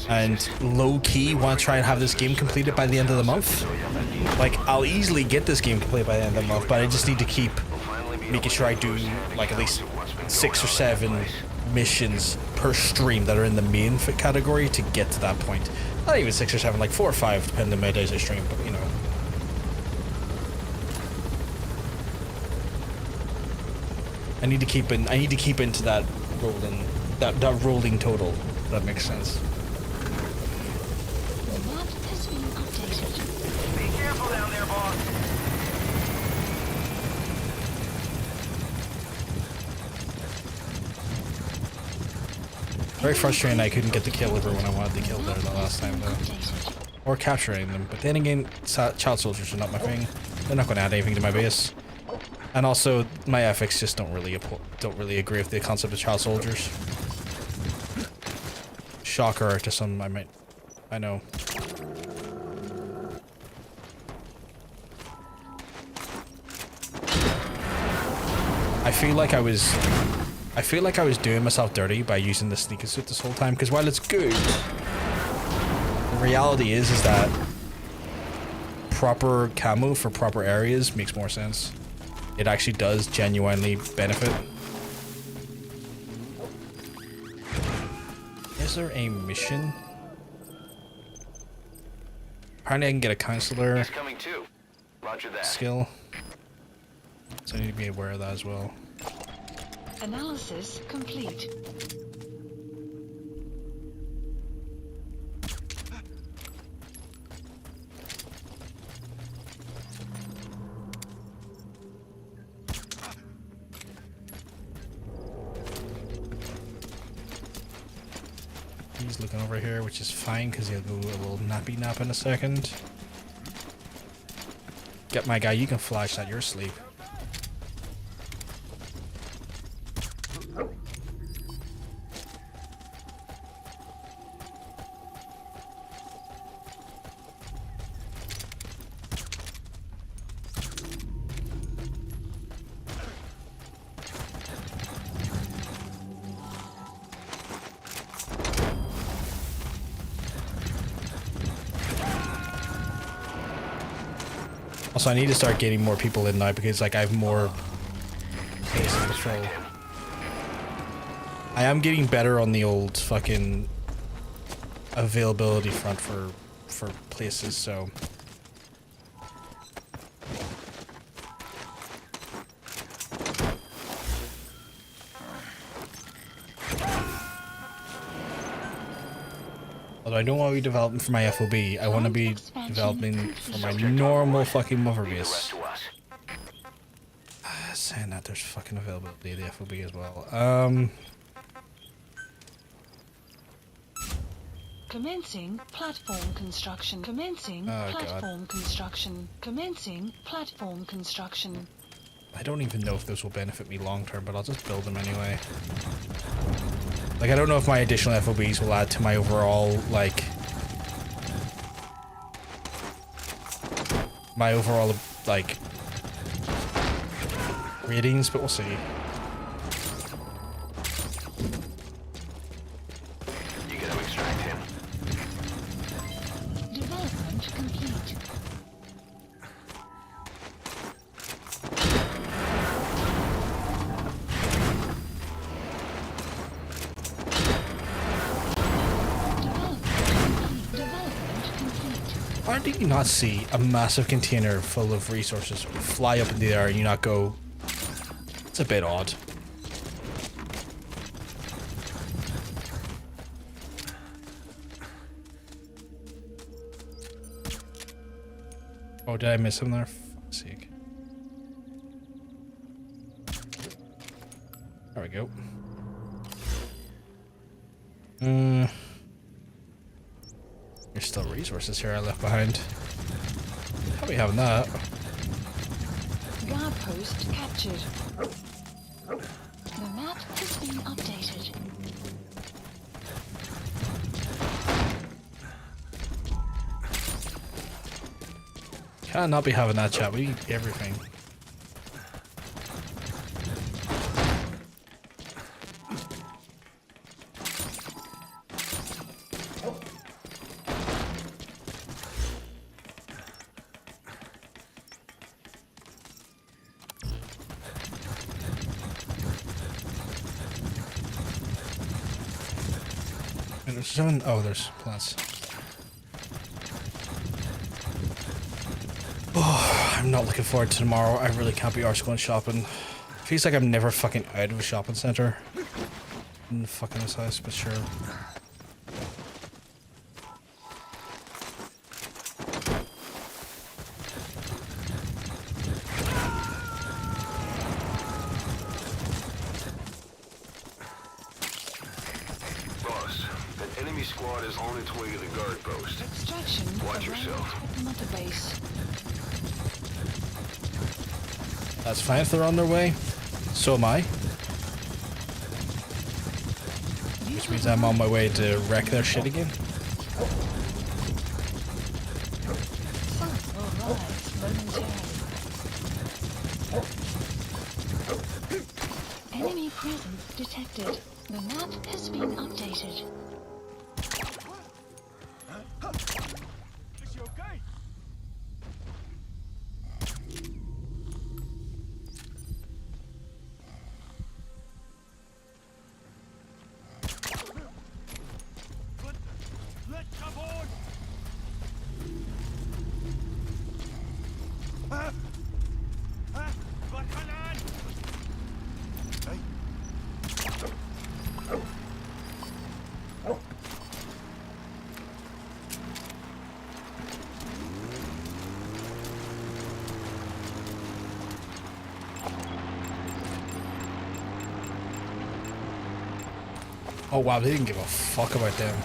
and low-key want to try and have this game completed by the end of the month. Like, I'll easily get this game completed by the end of the month, but I just need to keep making sure I do like at least 6 or 7 missions per stream that are in the main category to get to that point. Not even 6 or 7, like 4 or 5, depending on the days I stream, but you know. I need to keep into that rolling, that rolling total. If that makes sense. The map has been updated. Be careful down there, boss. Very frustrating I couldn't get the kill over when I wanted the kill there the last time though. Or capturing them, but then again, child soldiers are not my thing. They're not going to add anything to my base. And also, my ethics just don't really agree with the concept of child soldiers. Shocker to some, I know. I feel like I was doing myself dirty by using the sneaker suit this whole time, because while it's good, the reality is that proper camo for proper areas makes more sense. It actually does genuinely benefit. Is there a mission? Apparently I can get a counselor skill. So I need to be aware of that as well. Analysis complete. He's looking over here, which is fine because he'll go a little nappy nap in a second. Get my guy, you can flash that, you're asleep. Also, I need to start getting more people in now because, like, I have more places to patrol. I am getting better on the old fucking availability front for places, so. Although I don't want to be developing for my FOB, I want to be developing for my normal fucking mother base. Saying that, there's fucking availability of the FOB as well. Commencing platform construction. Commencing platform construction. Commencing platform construction. I don't even know if this will benefit me long term, but I'll just build them anyway. Like, I don't know if my additional FOBs will add to my overall, like, ratings, but we'll see. You gotta extract him. Development complete. Why do you not see a massive container full of resources fly up into the air and you not go, it's a bit odd. Oh, did I miss him there? For fuck's sake. There we go. There's still resources here I left behind. How are we having that? Guard post captured. The map has been updated. Cannot be having that chat. We need everything. Oh, there's plants. Oh, I'm not looking forward to tomorrow. I really can't be arsed going shopping. Feels like I'm never fucking out of a shopping center in fucking this house, but sure. Squad is on its way to the guard post. Extraction. Watch yourself. Mother base. That's fine if they're on their way. So am I. Which means I'm on my way to wreck their shit again. Enemy presence detected. The map has been updated. Oh wow, they didn't give a fuck about them.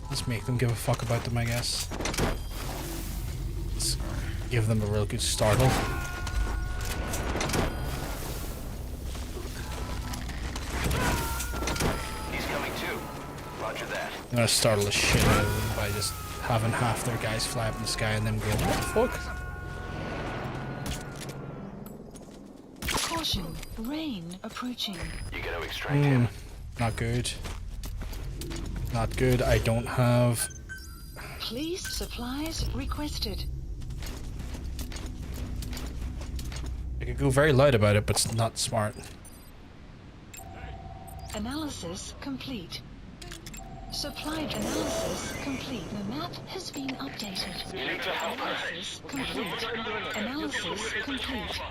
Let's make them give a fuck about them, I guess. Let's give them a real good startle. He's coming too. Roger that. I'm gonna startle the shit out of them by just having half their guys fly up in the sky and them going, what the fuck? Caution, rain approaching. You gotta extract him. Not good. Not good. I don't have... Please, supplies requested. I could go very loud about it, but it's not smart. Analysis complete. Supply analysis complete. The map has been updated. You need to help her. Analysis complete. Analysis complete.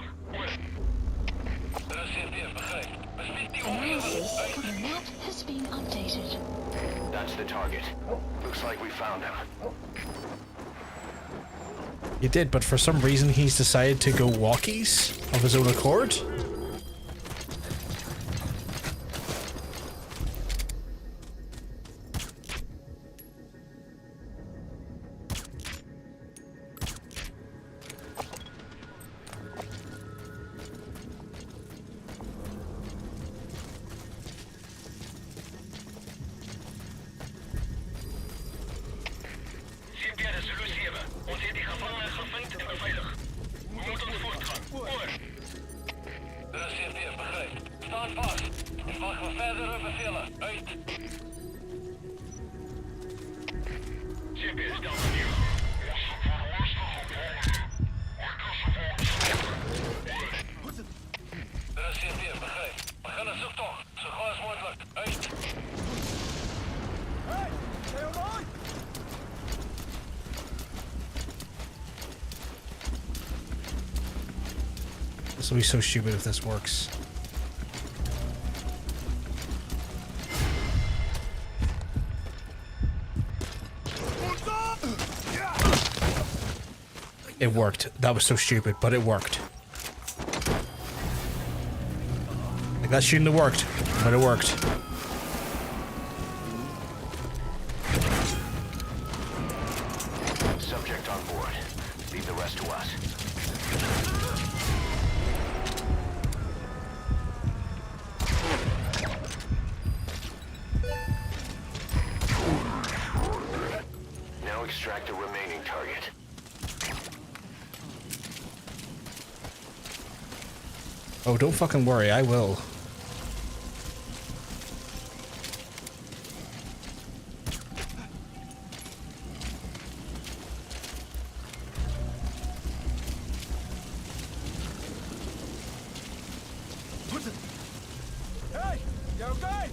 Analysis. The map has been updated. That's the target. Looks like we found him. He did, but for some reason he's decided to go walkies of his own accord. This will be so stupid if this works. It worked. That was so stupid, but it worked. Like, that shouldn't have worked, but it worked. Subject on board. Leave the rest to us. Now extract the remaining target. Oh, don't fucking worry, I will. Hey, you okay?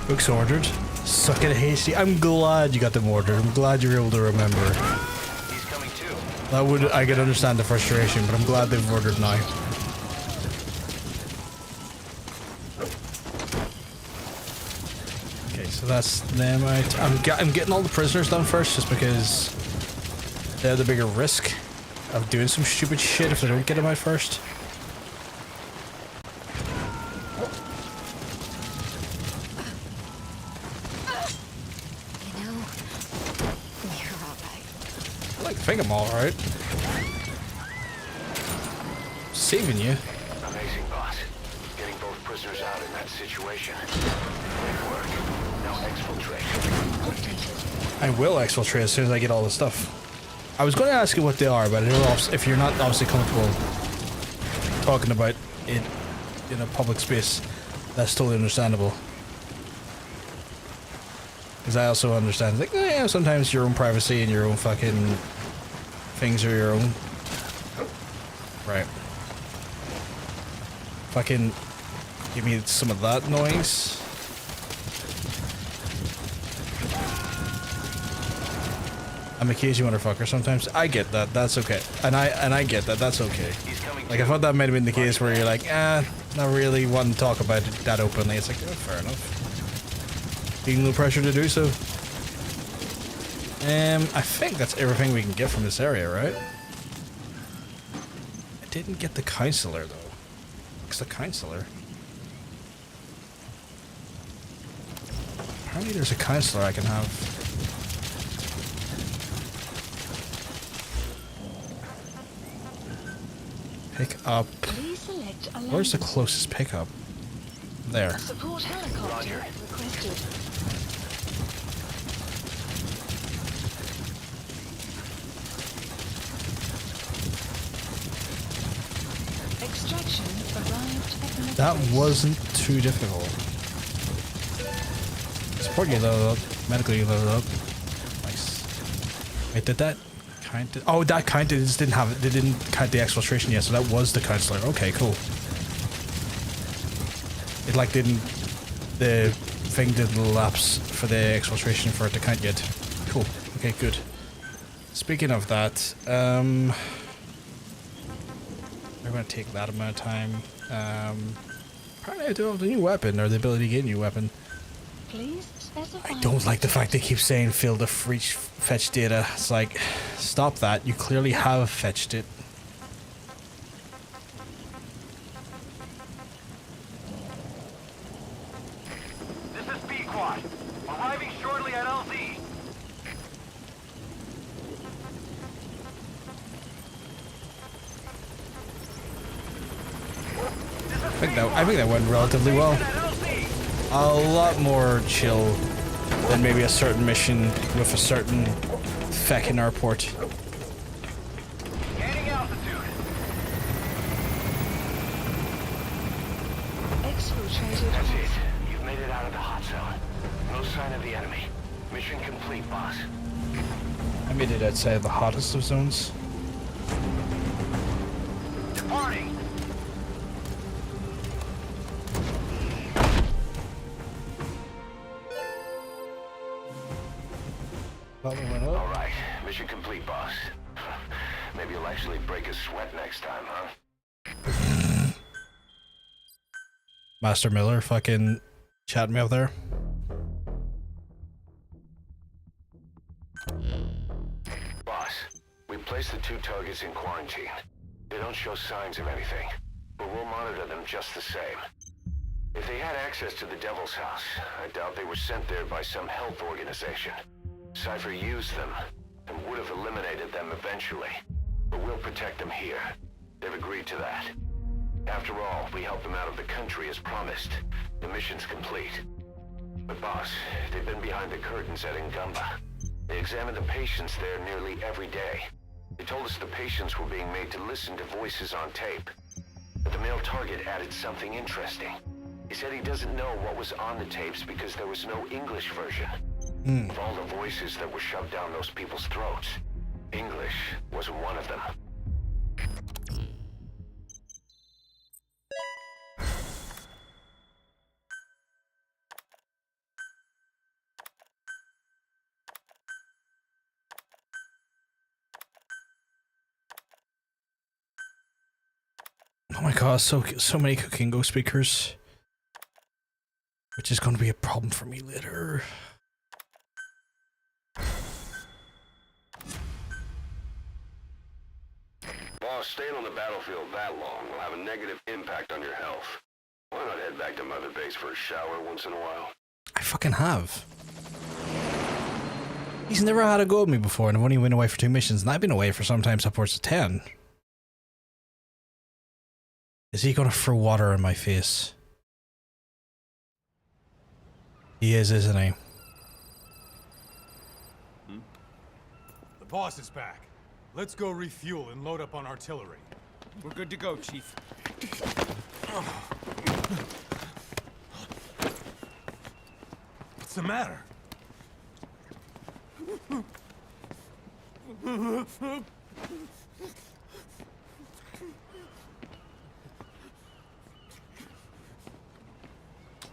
Books ordered. Suck it, hasty. I'm glad you got them ordered. I'm glad you were able to remember. He's coming too. That would, I could understand the frustration, but I'm glad they've ordered now. Okay, so that's them out. I'm getting all the prisoners done first, just because they're the bigger risk of doing some stupid shit if they don't get them out first. I think I'm alright. Saving you. Amazing, boss. Getting both prisoners out in that situation. Great work. Now exfiltrate. I will exfiltrate as soon as I get all the stuff. I was going to ask you what they are, but I know if you're not obviously comfortable talking about it in a public space, that's totally understandable. Because I also understand, like, yeah, sometimes your own privacy and your own fucking things are your own. Right. Fucking give me some of that noise. I'm a cagey motherfucker sometimes. I get that. That's okay. And I get that. That's okay. Like, I thought that might have been the case where you're like, not really wanting to talk about it that openly. It's like, oh, fair enough. Being no pressure to do so. I think that's everything we can get from this area, right? I didn't get the counselor, though. What's the counselor? Apparently there's a counselor I can have. Pick up. Where's the closest pickup? There. Support helicopter requested. Extraction arrived at the That wasn't too difficult. Support you loaded up. Medically loaded up. Nice. Wait, did that count? Oh, that counted. It just didn't have it. They didn't count the exfiltration yet, so that was the counselor. Okay, cool. It like didn't. The thing didn't lapse for the exfiltration for it to count yet. Cool. Okay, good. Speaking of that, we're going to take that amount of time. Apparently I do have the new weapon, or the ability to get a new weapon. Please specify. I don't like the fact they keep saying field of fetch data. It's like, stop that. You clearly have fetched it. This is B-Quad. Arriving shortly at LZ. I think that went relatively well. A lot more chill than maybe a certain mission with a certain feck in our port. Gaining altitude. Exfiltrated. That's it. You've made it out of the hot zone. No sign of the enemy. Mission complete, boss. I made it outside the hottest of zones. Departing. All right. Mission complete, boss. Maybe you'll actually break a sweat next time, huh? Master Miller fucking chatting me up there. Boss, we placed the 2 targets in quarantine. They don't show signs of anything, but we'll monitor them just the same. If they had access to the Devil's House, I doubt they were sent there by some health organization. Cypher used them, and would have eliminated them eventually. But we'll protect them here. They've agreed to that. After all, we helped them out of the country as promised. The mission's complete. But boss, they've been behind the curtains at Ngumba. They examine the patients there nearly every day. They told us the patients were being made to listen to voices on tape. But the male target added something interesting. He said he doesn't know what was on the tapes because there was no English version. Of all the voices that were shoved down those people's throats, English wasn't one of them. Oh my god, so many Kokingo speakers. Which is going to be a problem for me later. Boss, staying on the battlefield that long will have a negative impact on your health. Why not head back to Mother Base for a shower once in a while? I fucking have. He's never had a go at me before, and I've only been away for 2 missions, and I've been away for sometimes upwards of 10. Is he gonna throw water in my face? He is, isn't he? The boss is back. Let's go refuel and load up on artillery. We're good to go, Chief. What's the matter?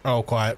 Oh, quiet.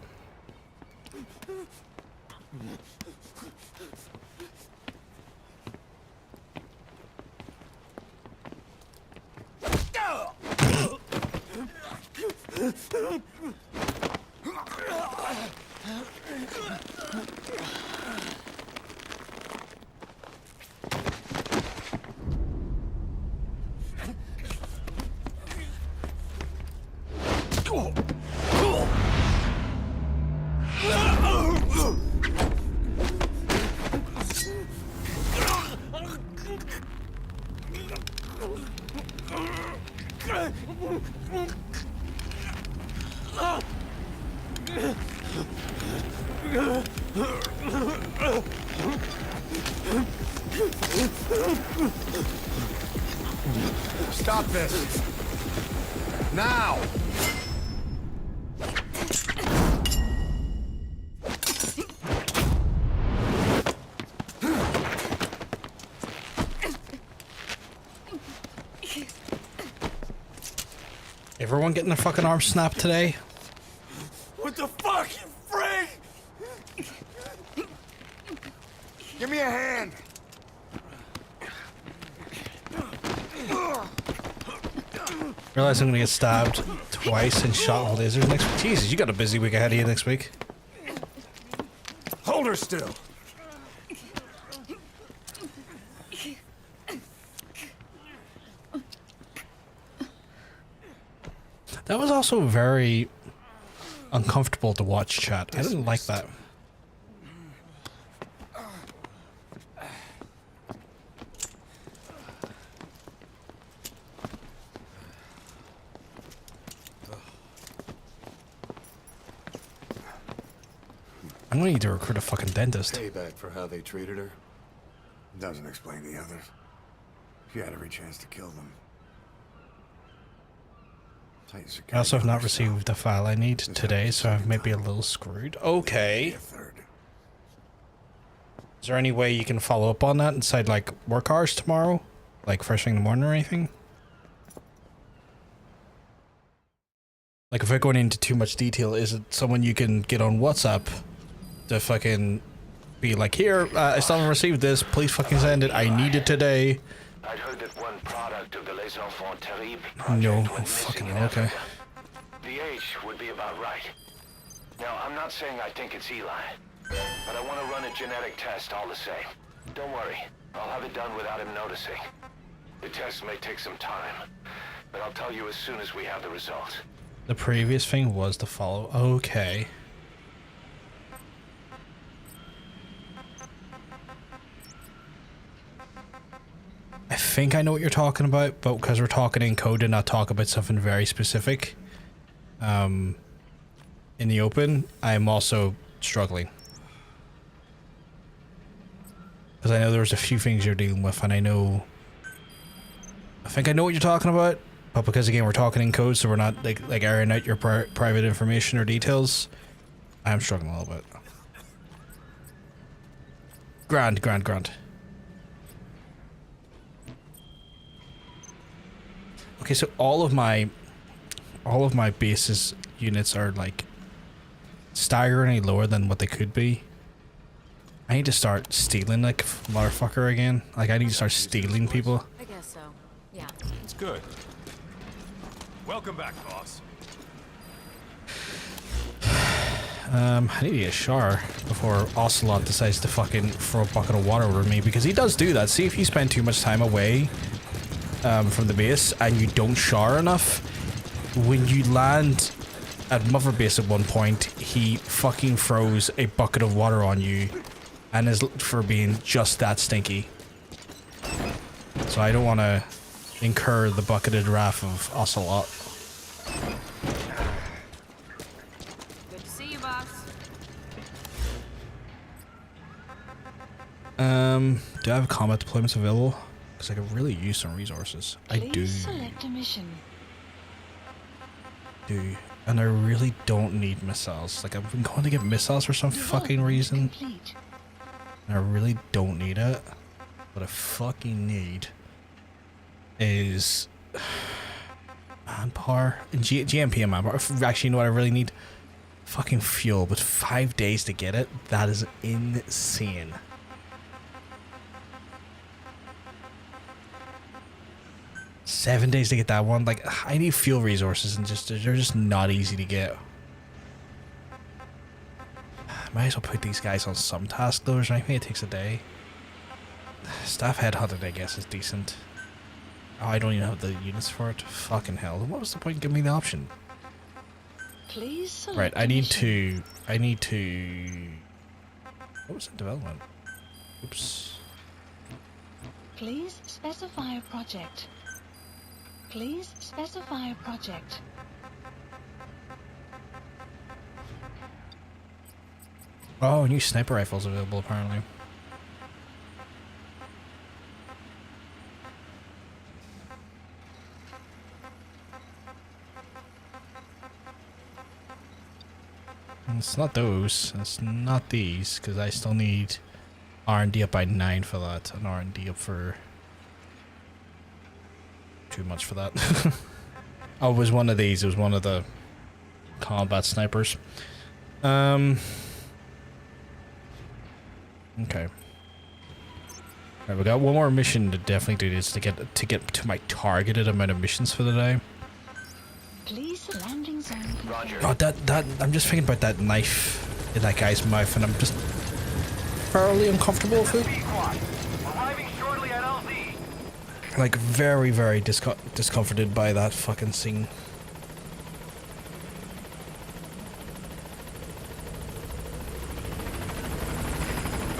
Stop this! Now! Everyone getting their fucking arm snapped today? What the fuck, you freak? Give me a hand! Realize I'm gonna get stabbed twice and shot with lasers next week. Jesus, you got a busy week ahead of you next week. Hold her still! That was also very uncomfortable to watch, chat. I didn't like that. I'm gonna need to recruit a fucking dentist. Payback for how they treated her. Doesn't explain the others. She had every chance to kill them. I also have not received the file I need today, so I may be a little screwed. Okay. Is there any way you can follow up on that inside, like, work hours tomorrow? Like, first thing in the morning or anything? Like, if I go into too much detail, is it someone you can get on WhatsApp to fucking be like, here, I still haven't received this, please fucking send it, I need it today. I'd heard that one product of the Les Enfants Terribles No, project went fucking missing in okay. Africa. The age would be about right. Now, I'm not saying I think it's Eli, but I want to run a genetic test all the same. Don't worry, I'll have it done without him noticing. The test may take some time, but I'll tell you as soon as we have the results. The previous thing was to follow. Okay. I think I know what you're talking about, but because we're talking in code and not talk about something very specific in the open, I'm also struggling. Because I know there's a few things you're dealing with, and I think I know what you're talking about, but because again we're talking in code, so we're not like airing out your private information or details, I'm struggling a little bit. Grand. Okay, so all of my bases units are like staggeringly lower than what they could be. I need to start stealing like motherfucker again. Like I need to start stealing people. I guess so. Yeah. It's good. Welcome back, boss. I need to get a shower before Ocelot decides to fucking throw a bucket of water over me, because he does do that. See, if you spend too much time away from the base and you don't shower enough, when you land at Mother Base at one point, he fucking throws a bucket of water on you and is for being just that stinky. So I don't want to incur the bucketed wrath of Ocelot. Good to see you, boss. Do I have combat deployments available? Because I could really use some resources. I do. Please select a mission. And I really don't need missiles. Like, I've been going to get missiles for some fucking reason. Complete. And I really don't need it. What I fucking need is manpower. GMP and manpower. Actually, you know what I really need? fucking fuel, but 5 days to get it? That is insane. $7 days to get that one. Like, I need fuel resources, and they're just not easy to get. Might as well put these guys on some task though. Is there anything it takes a day? Staff headhunted, I guess, is decent. Oh, I don't even have the units for it. Fucking hell. What was the point in giving me the option? Please select Right, I a need mission. to... What was in development? Oops. Please specify a project. Please specify a project. Oh, new sniper rifles available apparently. It's not those. It's not these, because I still need R&D up by 9 for that, and R&D up for... too much for that. Oh, it was one of these. It was one of the combat snipers. Okay. Alright, we got one more mission to definitely do this to get to my targeted amount of missions for the day. Please landing zone. Roger. Oh, that I'm just thinking about that knife in that guy's mouth, and I'm just fairly uncomfortable with it. Arriving shortly at LZ. Like very, very discomforted by that fucking scene.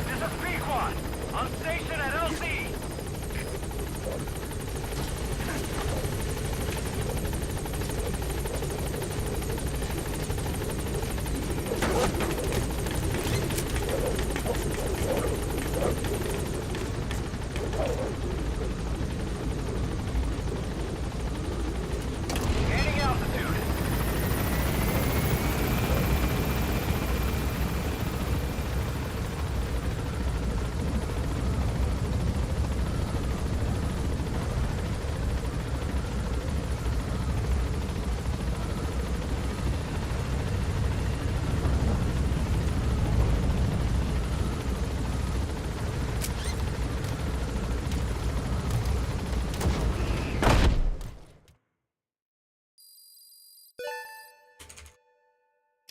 This is Pequod. On station at LZ. Gaining altitude.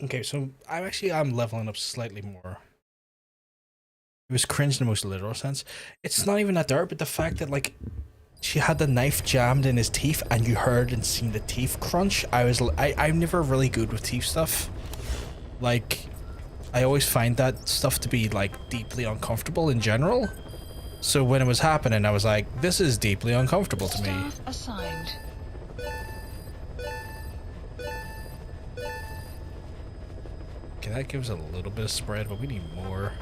Okay, so I'm leveling up slightly more. It was cringe in the most literal sense. It's not even that dark, but the fact that like she had the knife jammed in his teeth and you heard and seen the teeth crunch. I'm never really good with teeth stuff. Like, I always find that stuff to be like deeply uncomfortable in general. So when it was happening, I was like, this is deeply uncomfortable to me. Staff assigned. Okay, that gives a little bit of spread, but we need more.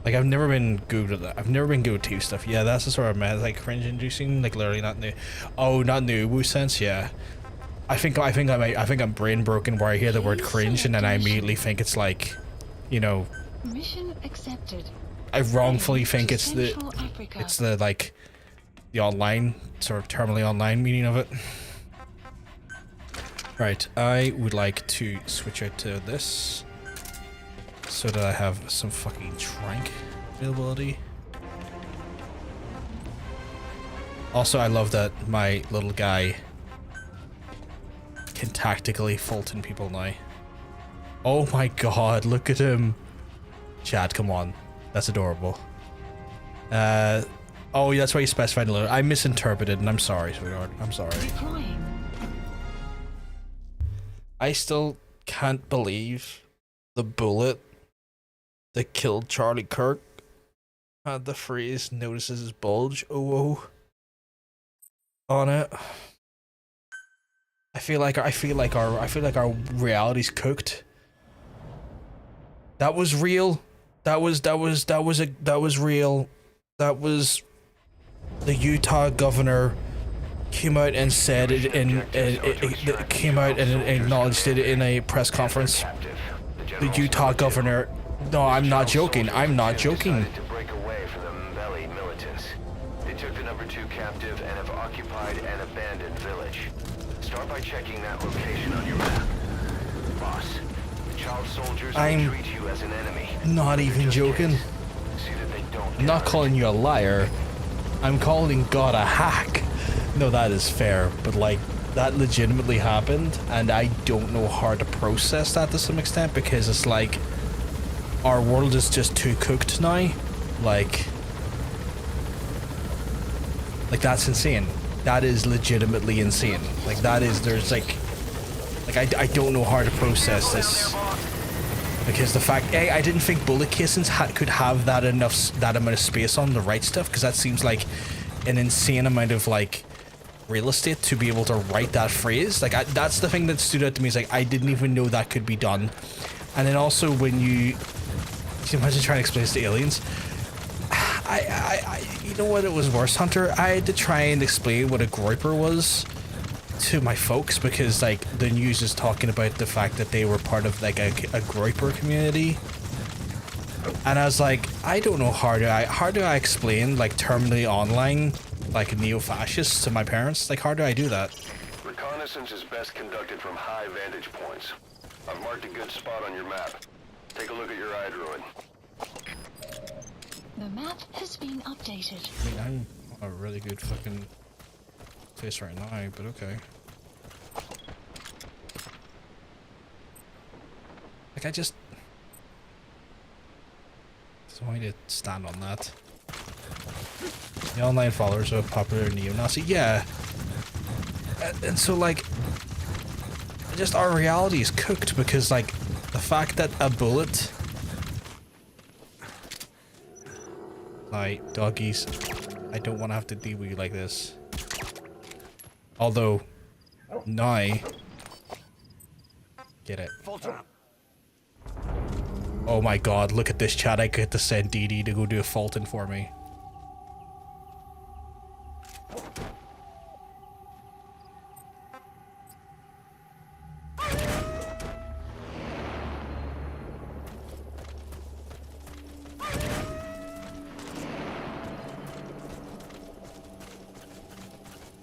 Like, I've never been good at that. I've never been good with teeth stuff. Yeah, that's the sort of mad, like cringe-inducing, like literally not new. Oh, not new Woo sense. Yeah, I think I'm brain broken where I hear the word cringe and then I immediately think it's like, you know, Mission accepted. I wrongfully think it's Central Africa. the like the online sort of terminally online meaning of it. Right, I would like to switch out to this so that I have some fucking trank availability. Also, I love that my little guy can tactically Fulton people now. Oh my god, look at him. Chad, come on. That's adorable. Oh, that's why you specified a little. I misinterpreted, and I'm sorry, sweetheart. I'm sorry. Deploying. I still can't believe the bullet that killed Charlie Kirk had the phrase "notices his bulge" on it. I feel like our reality's cooked. That was real. That was real. That was the Utah governor came out and said it came out and acknowledged it in a press conference. The Utah governor. No, I'm not joking. I'm not joking. To break away from the Melville militants. They took the #2 captive and have occupied and checking that location on your map. Boss, the child soldiers will I'm treat you as an enemy. not even joking. See that they don't I'm not calling you a liar. I'm calling God a hack. No, that is fair, but like, that legitimately happened, and I don't know how to process that to some extent, because it's like, our world is just too cooked now. Like that's insane. That is legitimately insane. Like, that is, there's like I don't know how to process this, because the fact, I didn't think bullet casings could have that amount of space on the right stuff, because that seems like an insane amount of like real estate to be able to write that phrase. Like, that's the thing that stood out to me, is like, I didn't even know that could be done. And then also, when you imagine trying to explain this to aliens, you know what, it was worse, Hunter? I had to try and explain what a groiper was to my folks, because like the news is talking about the fact that they were part of like a groiper community, and I was like, I don't know how do I explain like terminally online like neo-fascists to my parents? Like, how do I do that? Reconnaissance is best conducted from high vantage points. I've marked a good spot on your map. Take a look at your iDroid. The map has been updated. I mean, I'm a really good fucking place right now, but okay. Like, I just want you to stand on that. The online followers of a popular neo-Nazi, yeah. And so, like, just our reality is cooked, because, like, the fact that a bullet... Like, doggies, I don't want to have to deal with you like this. Although, now... Get it. Oh my god, look at this chat. I get to send DD to go do a Fulton for me.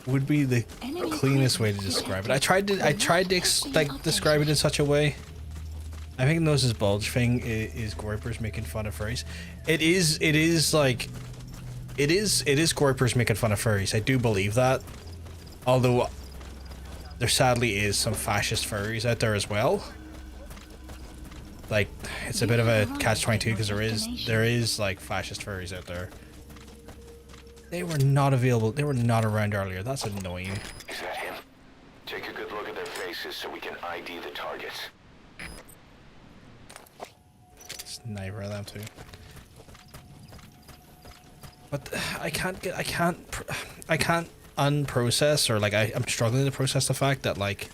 Would be the cleanest way to describe it. I tried to describe it in such a way. I think Noses Bulge thing is Groipers making fun of furries. It is Groipers making fun of furries. I do believe that. Although there sadly is some fascist furries out there as well. Like, it's a bit of a catch-22, because there is like fascist furries out there. They were not available. They were not around earlier. That's annoying. Is that him? Take a good look at their faces so we can ID the targets. Sniper them too. But I can't unprocess, or like I'm struggling to process the fact that like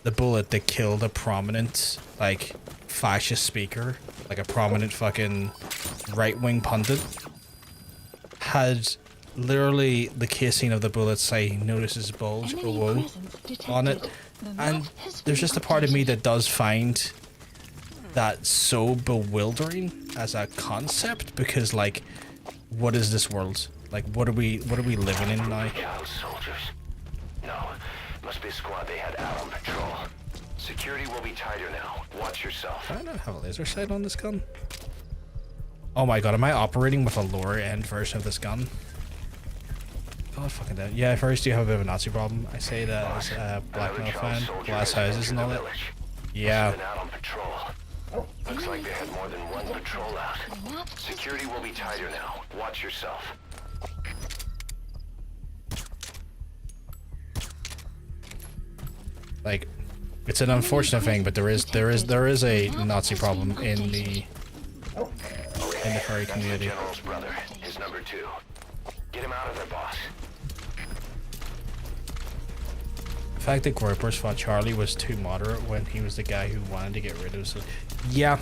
the bullet that killed a prominent like fascist speaker, like a prominent fucking right-wing pundit, had literally the casing of the bullet say "Notices Bulge" below on it, and there's just a part of me that does find that so bewildering as a concept, because like, what is this world? Like, what are we living in now? Child soldiers? No, must be a squad they had out on patrol. Security will be tighter now. Watch yourself. Do I not have a laser sight on this gun? Oh my god, am I operating with a lower end version of this gun? God fucking damn. Yeah, first do have a bit of a Nazi problem. I say that as a blackmail fan, glass houses and all that. Yeah. Looks like they had more than one patrol out. Security will be tighter now. Watch yourself. Like, it's an unfortunate thing, but there is a Nazi problem in the furry community. General's brother, his number 2. Get him out of there, boss. The fact that Groipers thought Charlie was too moderate when he was the guy who wanted to get rid of us. Yeah.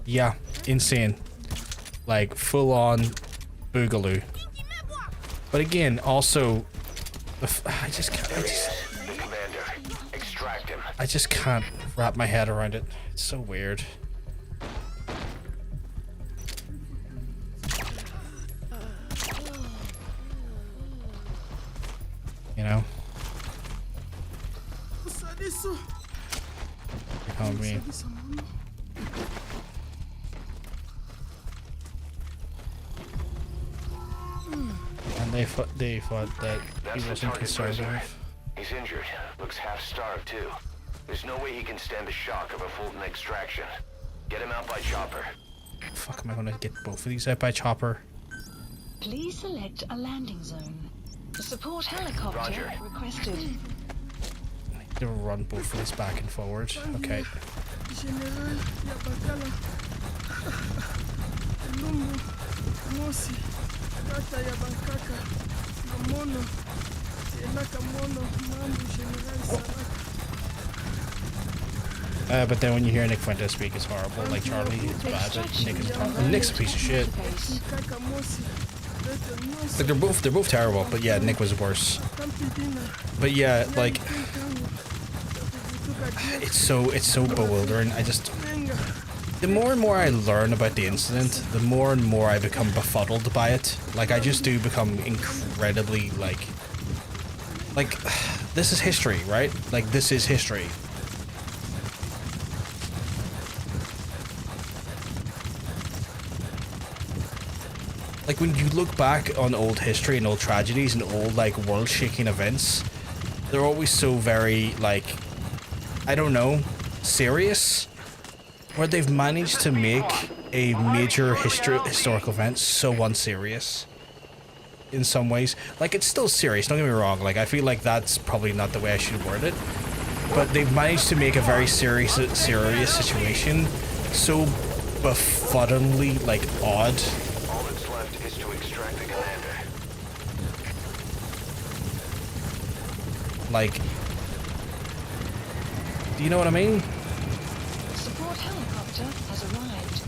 Yeah. Insane. Like, full on boogaloo. But again, also, I just can't wrap my head around it. It's so weird. You know? Oh me. And they thought that he wasn't conservative. He's injured. Looks half-starved, too. There's no way he can stand the shock of a Fulton extraction. Get him out by chopper. Fuck, am I gonna get both of these out by chopper? Please select a landing zone. Support helicopter Roger. requested. I need to run both of these back and forward. Okay. But then when you hear Nick Fuentes speak, it's horrible. Like Charlie, it's bad. But Nick's a piece of shit. Like they're both terrible. But yeah, Nick was worse. But yeah, like it's so bewildering. The more and more I learn about the incident, the more and more I become befuddled by it. Like I just do become incredibly like this is history, right? Like this is history. Like when you look back on old history and old tragedies and old like world-shaking events, they're always so very like, I don't know, serious. Where they've managed to make a major historical event so unserious in some ways. Like it's still serious, don't get me wrong. Like I feel like that's probably not the way I should word it. But they've managed to make a very serious situation so befuddlingly like odd. Like, do you know what I mean? Support helicopter has arrived.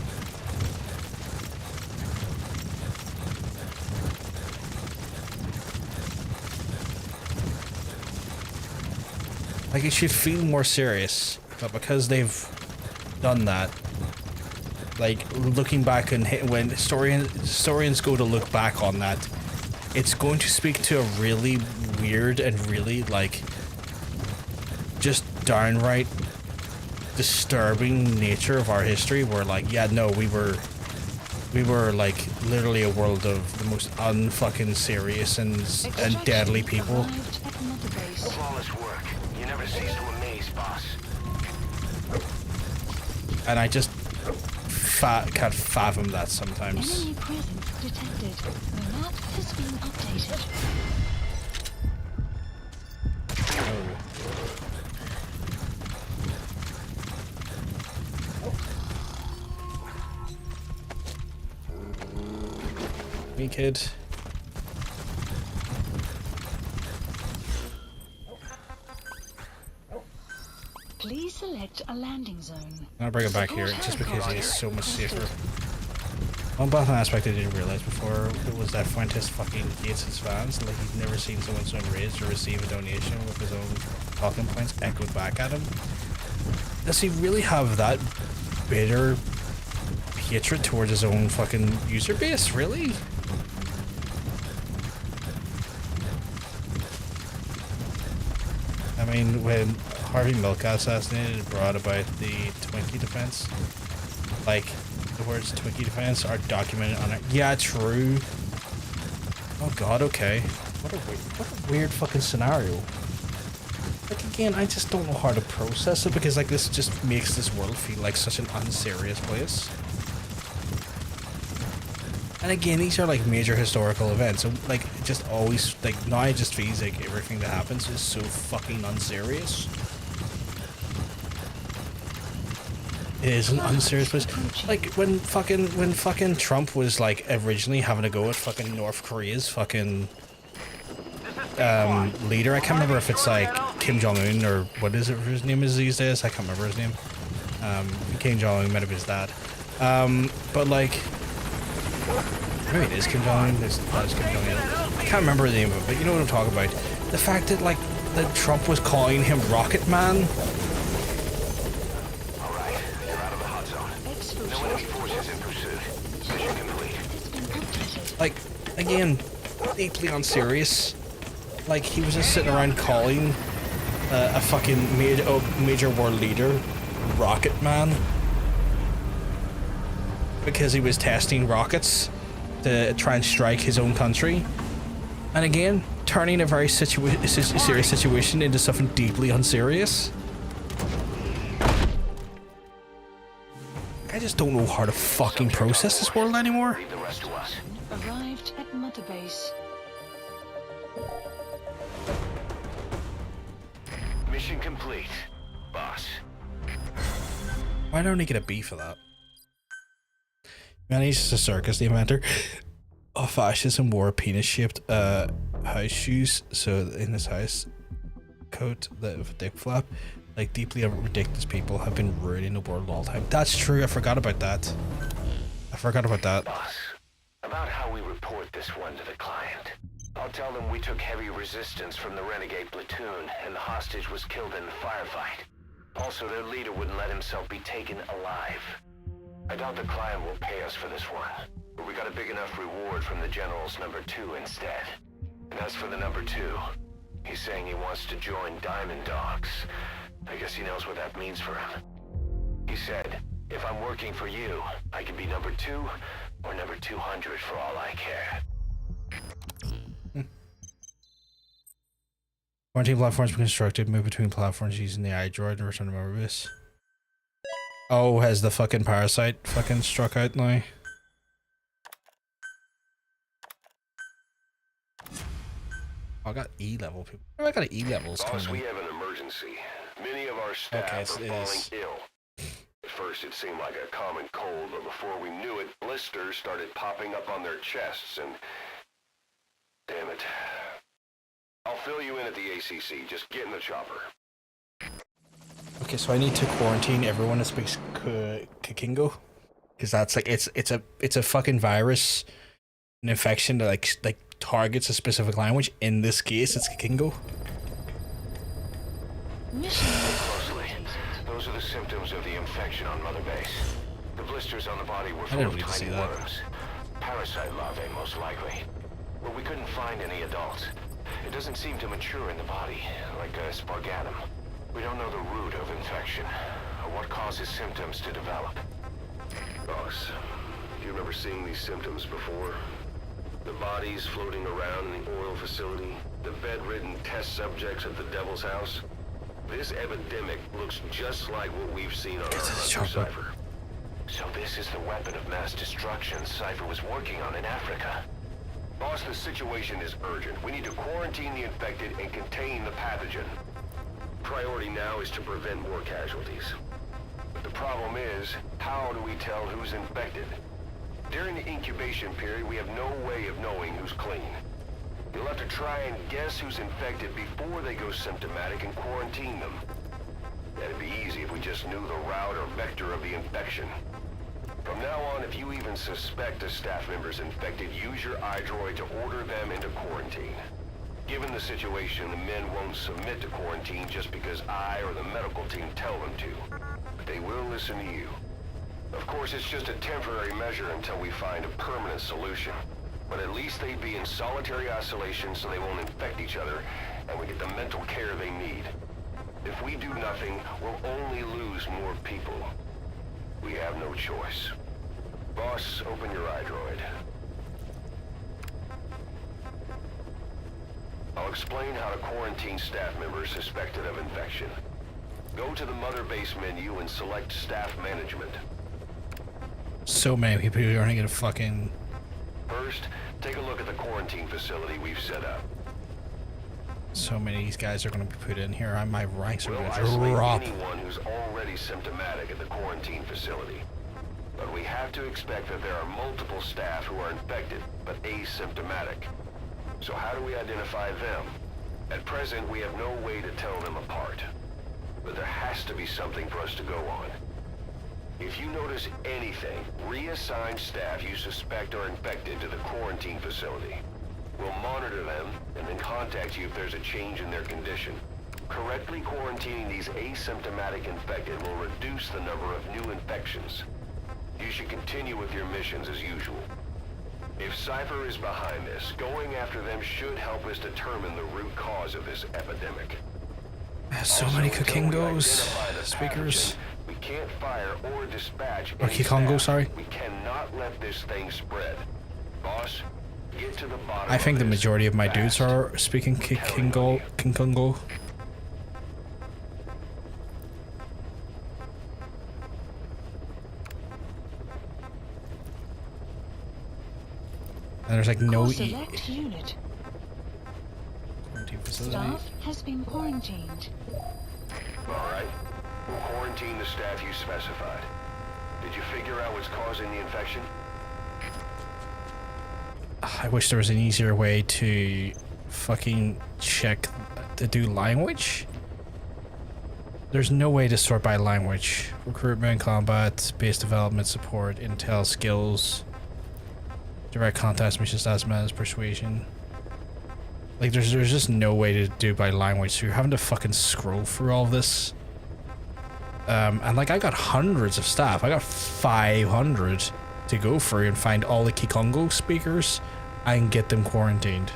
Like it should feel more serious, but because they've done that, like looking back and when historians go to look back on that, it's going to speak to a really weird and really like just downright disturbing nature of our history where like yeah no we were like literally a world of the most unfucking serious and deadly people. Flawless work. You never cease to amaze, boss. And I just can't fathom that sometimes. Enemy presence detected. The map has been updated. Me kid. Please select a landing zone. I'll bring him back here just because he is so much safer. One bottom aspect I didn't realize before was that Fuentes fucking hates his fans. Like he's never seen someone so enraged or receive a donation with his own talking points echoed back at him. Does he really have that bitter hatred towards his own fucking user base? Really? I mean, when Harvey Milk got assassinated, it brought about the Twinkie defense. Like, the words Twinkie defense are documented on it. Yeah, true. Oh god, okay. What a weird fucking scenario. Like, again, I just don't know how to process it because, like, this just makes this world feel like such an unserious place. And again, these are like major historical events, so like it just always like now it just feels like everything that happens is so fucking unserious. It is an unserious place. Like when fucking Trump was like originally having a go at fucking North Korea's fucking leader. I can't remember if it's like Kim Jong-un or what is it his name is these days. I can't remember his name. Kim Jong-un might have been his dad. But like. Maybe it is Kim Jong-un. It's Kim Jong-un. I can't remember the name of it, but you know what I'm talking about. The fact that like that Trump was calling him Rocket Man. Alright, you're out of the hot zone. No enemy forces in pursuit. Mission complete. Like, again, deeply unserious. Like he was just sitting around calling a fucking major world leader, Rocket Man, because he was testing rockets to try and strike his own country, and again turning a very serious situation into something deeply unserious. I just don't know how to fucking process this world anymore. Leave the rest to us. Arrived at Mother Base. Mission complete, boss. Why don't he get a B for that? Man, he's just a circus, the inventor of fascism wore penis-shaped house shoes, so in his house coat, the dick flap, like deeply ridiculous people have been ruining the world all the time. That's true, I forgot about that. Boss, about how we report this one to the client. I'll tell them we took heavy resistance from the renegade platoon and the hostage was killed in the firefight. Also, their leader wouldn't let himself be taken alive. I doubt the client will pay us for this one, but we got a big enough reward from the general's number 2 instead. And as for the number 2, he's saying he wants to join Diamond Dogs. I guess he knows what that means for him. He said, if I'm working for you, I can be number 2 or number 200 for all I care. Quarantine platforms been constructed, move between platforms using the iDroid and return to Moby-Dick. Oh, has the fucking parasite fucking struck out now? I got E level people. I got an E levels Boss, coming. we have an emergency. Many of our staff are falling ill. At first it seemed like a common cold, but before we knew it, blisters started popping up on their chests and... Damn it. I'll fill you in at the ACC. Just get in the chopper. Okay, so I need to quarantine everyone that speaks Kikingo, because that's like it's a fucking virus, an infection that like targets a specific language. In this case, it's Kikingo. Listen closely. Those are the symptoms of the infection on Mother Base. The blisters on the body were full of tiny worms. Parasite larvae, most likely. But we couldn't find any adults. It doesn't seem to mature in the body, like a spargatum. We don't know the root of infection, or what causes symptoms to develop. Boss, do you remember seeing these symptoms before? The bodies floating around in the oil facility, the bedridden test subjects at the Devil's House. This epidemic looks just like what we've seen on our Hunter Cypher. So this is the weapon of mass destruction Cypher was working on in Africa. Boss, the situation is urgent. We need to quarantine the infected and contain the pathogen. Priority now is to prevent more casualties. But the problem is, how do we tell who's infected? During the incubation period, we have no way of knowing who's clean. You'll have to try and guess who's infected before they go symptomatic and quarantine them. That'd be easy if we just knew the route or vector of the infection. From now on, if you even suspect a staff member's infected, use your iDroid to order them into quarantine. Given the situation, the men won't submit to quarantine just because I or the medical team tell them to. But they will listen to you. Of course, it's just a temporary measure until we find a permanent solution. But at least they'd be in solitary isolation so they won't infect each other, and we get the mental care they need. If we do nothing, we'll only lose more people. We have no choice. Boss, open your iDroid. I'll explain how to quarantine staff members suspected of infection. Go to the Mother Base menu and select Staff Management. So many people are gonna get a fucking... First, take a look at the quarantine facility we've set up. So many of these guys are gonna be put in here. My ranks are We'll gonna isolate drop. anyone who's already symptomatic at the quarantine facility. But we have to expect that there are multiple staff who are infected, but asymptomatic. So how do we identify them? At present, we have no way to tell them apart. But there has to be something for us to go on. If you notice anything, reassign staff you suspect are infected to the quarantine facility. We'll monitor them and then contact you if there's a change in their condition. Correctly quarantining these asymptomatic infected will reduce the number of new infections. You should continue with your missions as usual. If Cypher is behind this, going after them should help us determine the root cause of this epidemic. So Also, many until we Kokingos identify the speakers. pathogen, we can't fire or dispatch Or any Kikongo, staff. sorry. We cannot let this thing spread. Boss, get to the bottom I think of the this majority of my fast. dudes are speaking Kikongo. And there's like no Select unit. quarantine facility. Staff has been quarantined. Alright. We'll quarantine the staff you specified. Did you figure out what's causing the infection? I wish there was an easier way to fucking check to do language. There's no way to sort by language. Recruitment, combat, base development, support, intel, skills, direct contacts, mission status, matters, persuasion. Like there's just no way to do by language, so you're having to fucking scroll through all this. And like I got hundreds of staff. I got 500 to go through and find all the Kikongo speakers and get them quarantined.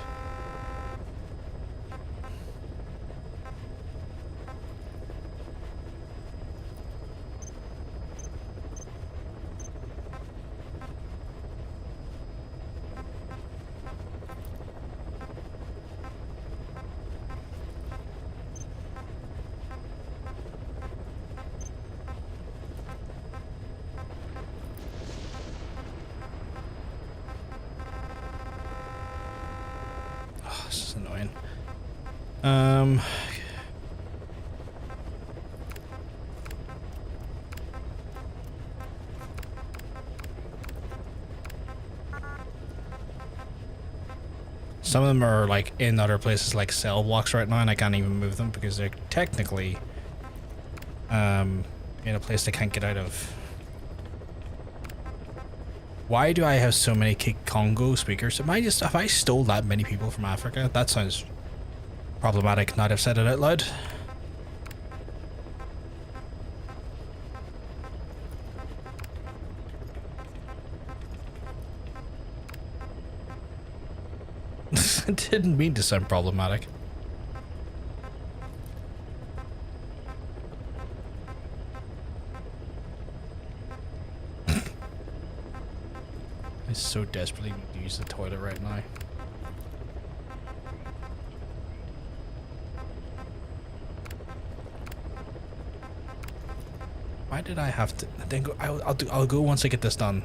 This is annoying. Some of them are like in other places like cell blocks right now, and I can't even move them because they're technically in a place they can't get out of. Why do I have so many Congo speakers? Have I stole that many people from Africa? That sounds problematic now that I've said it out loud. I didn't mean to sound problematic. I so desperately need to use the toilet right now. Why did I have to? Then go. I'll go once I get this done.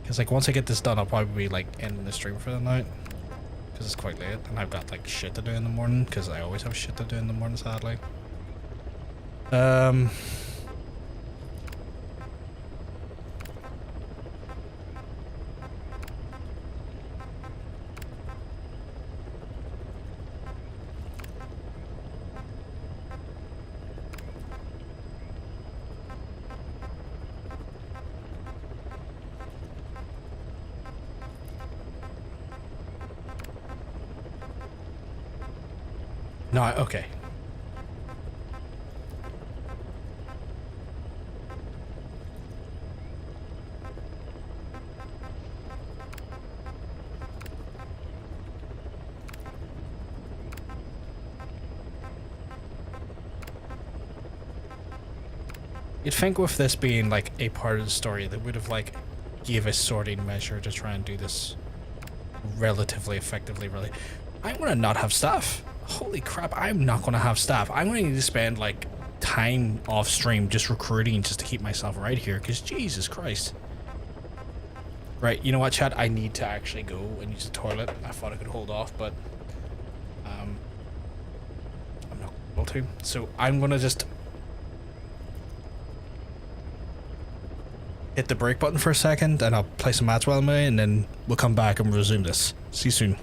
Cause like once I get this done, I'll probably be like ending the stream for the night. Cause it's quite late, and I've got like shit to do in the morning. Cause I always have shit to do in the morning, sadly. No, okay. You'd think with this being like a part of the story, they would have like give a sorting measure to try and do this relatively effectively, really. I'm gonna not have staff. Holy crap, I'm not gonna have staff. I'm gonna need to spend like time off stream just recruiting just to keep myself right here, because Jesus Christ. Right, you know what, chat? I need to actually go and use the toilet. I thought I could hold off, but I'm not able to. So I'm gonna just hit the break button for a second, and I'll play some match while I'm away, and then we'll come back and resume this. See you soon.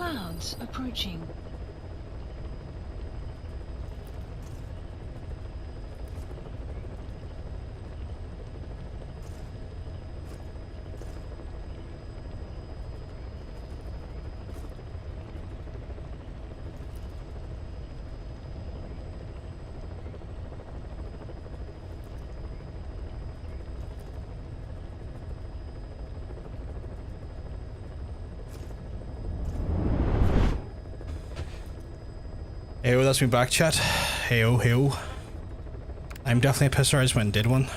clouds approaching. Heyo, that's me back, chat. Heyo, heyo. I'm definitely a pisser. I just went and did one.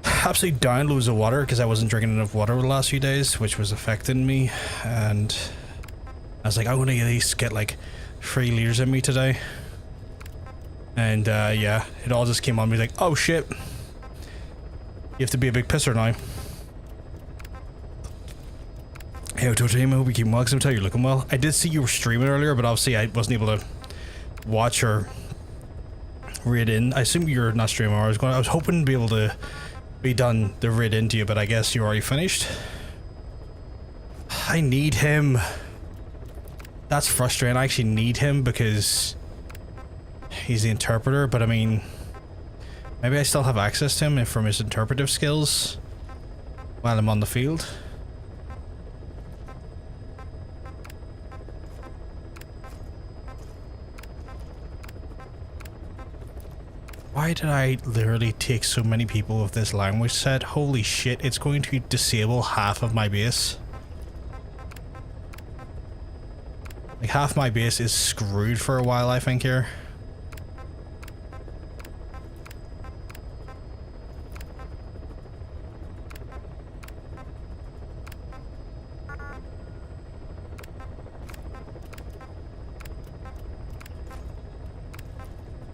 Absolutely down loads of water because I wasn't drinking enough water the last few days, which was affecting me. And I was like, I'm gonna at least get like 3 liters in me today. And yeah, it all just came on me like, oh shit. You have to be a big pisser now. Hey, Team, I hope you keep well, because I'm telling you, you're looking well. I did see you were streaming earlier, but obviously I wasn't able to watch or read in. I assume you're not streaming. I was hoping to be able to be done the read into you, but I guess you're already finished. I need him. That's frustrating. I actually need him because he's the interpreter, but I mean, maybe I still have access to him from his interpretive skills while I'm on the field. Why did I literally take so many people with this language set? Holy shit, it's going to disable half of my base. Like, half my base is screwed for a while, I think, here.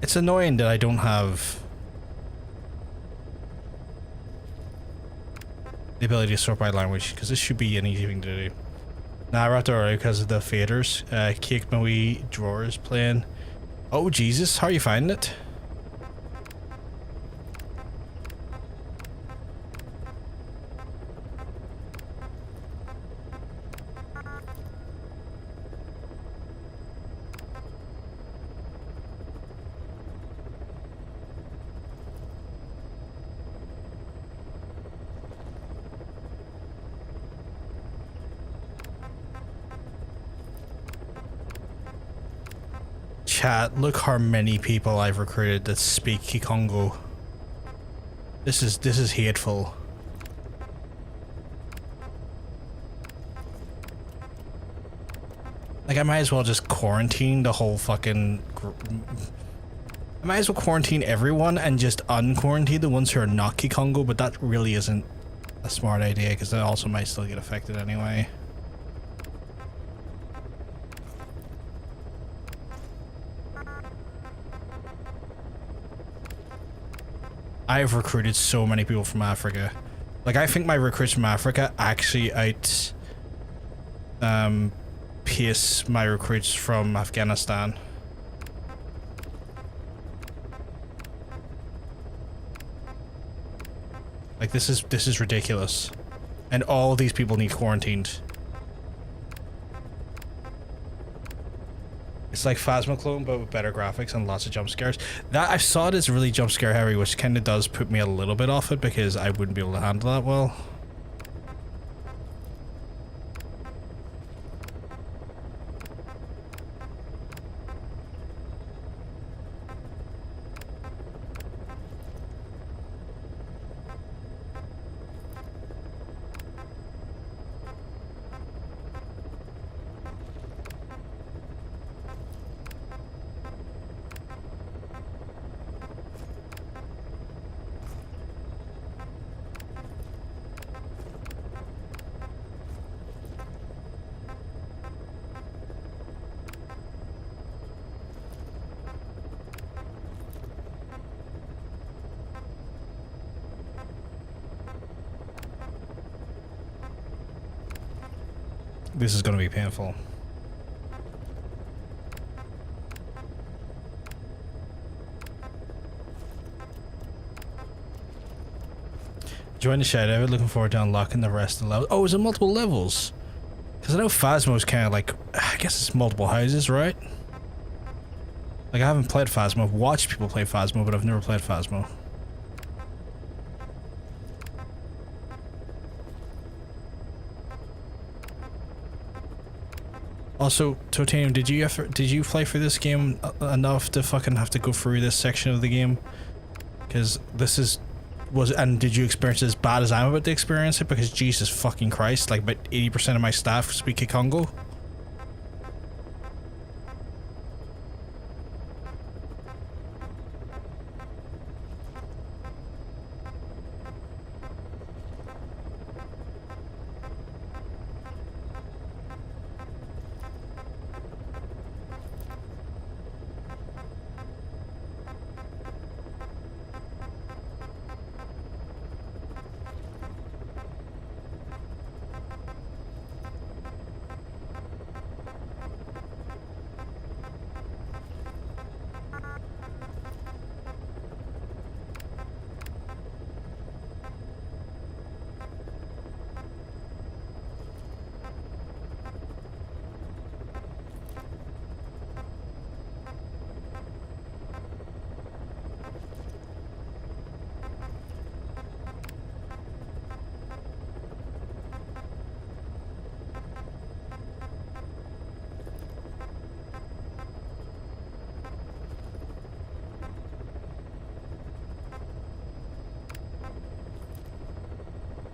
It's annoying that I don't have the ability to sort by language, because this should be an easy thing to do. Nah, we're out there already because of the faders. Cake Maui drawers playing. Oh Jesus, how are you finding it? Chat, look how many people I've recruited that speak Kikongo. This is hateful. Like, I might as well just quarantine the whole fucking I might as well quarantine everyone and just unquarantine the ones who are not Kikongo, but that really isn't a smart idea because they also might still get affected anyway. I've recruited so many people from Africa. Like, I think my recruits from Africa actually pace my recruits from Afghanistan. Like, this is ridiculous. And all these people need quarantined. It's like Phasmoclone, but with better graphics and lots of jump scares. That I saw it as really jump scare heavy, which kind of does put me a little bit off it because I wouldn't be able to handle that well. This is going to be painful. Join the shout out. Looking forward to unlocking the rest of the levels. Oh, is it multiple levels? Because I know Phasmo is kind of like, I guess it's multiple houses, right? Like, I haven't played Phasmo. I've watched people play Phasmo, but I've never played Phasmo. Also, Totanium, did you play for this game enough to fucking have to go through this section of the game? Because this and did you experience it as bad as I'm about to experience it? Because Jesus fucking Christ, like about 80% of my staff speak Kikongo.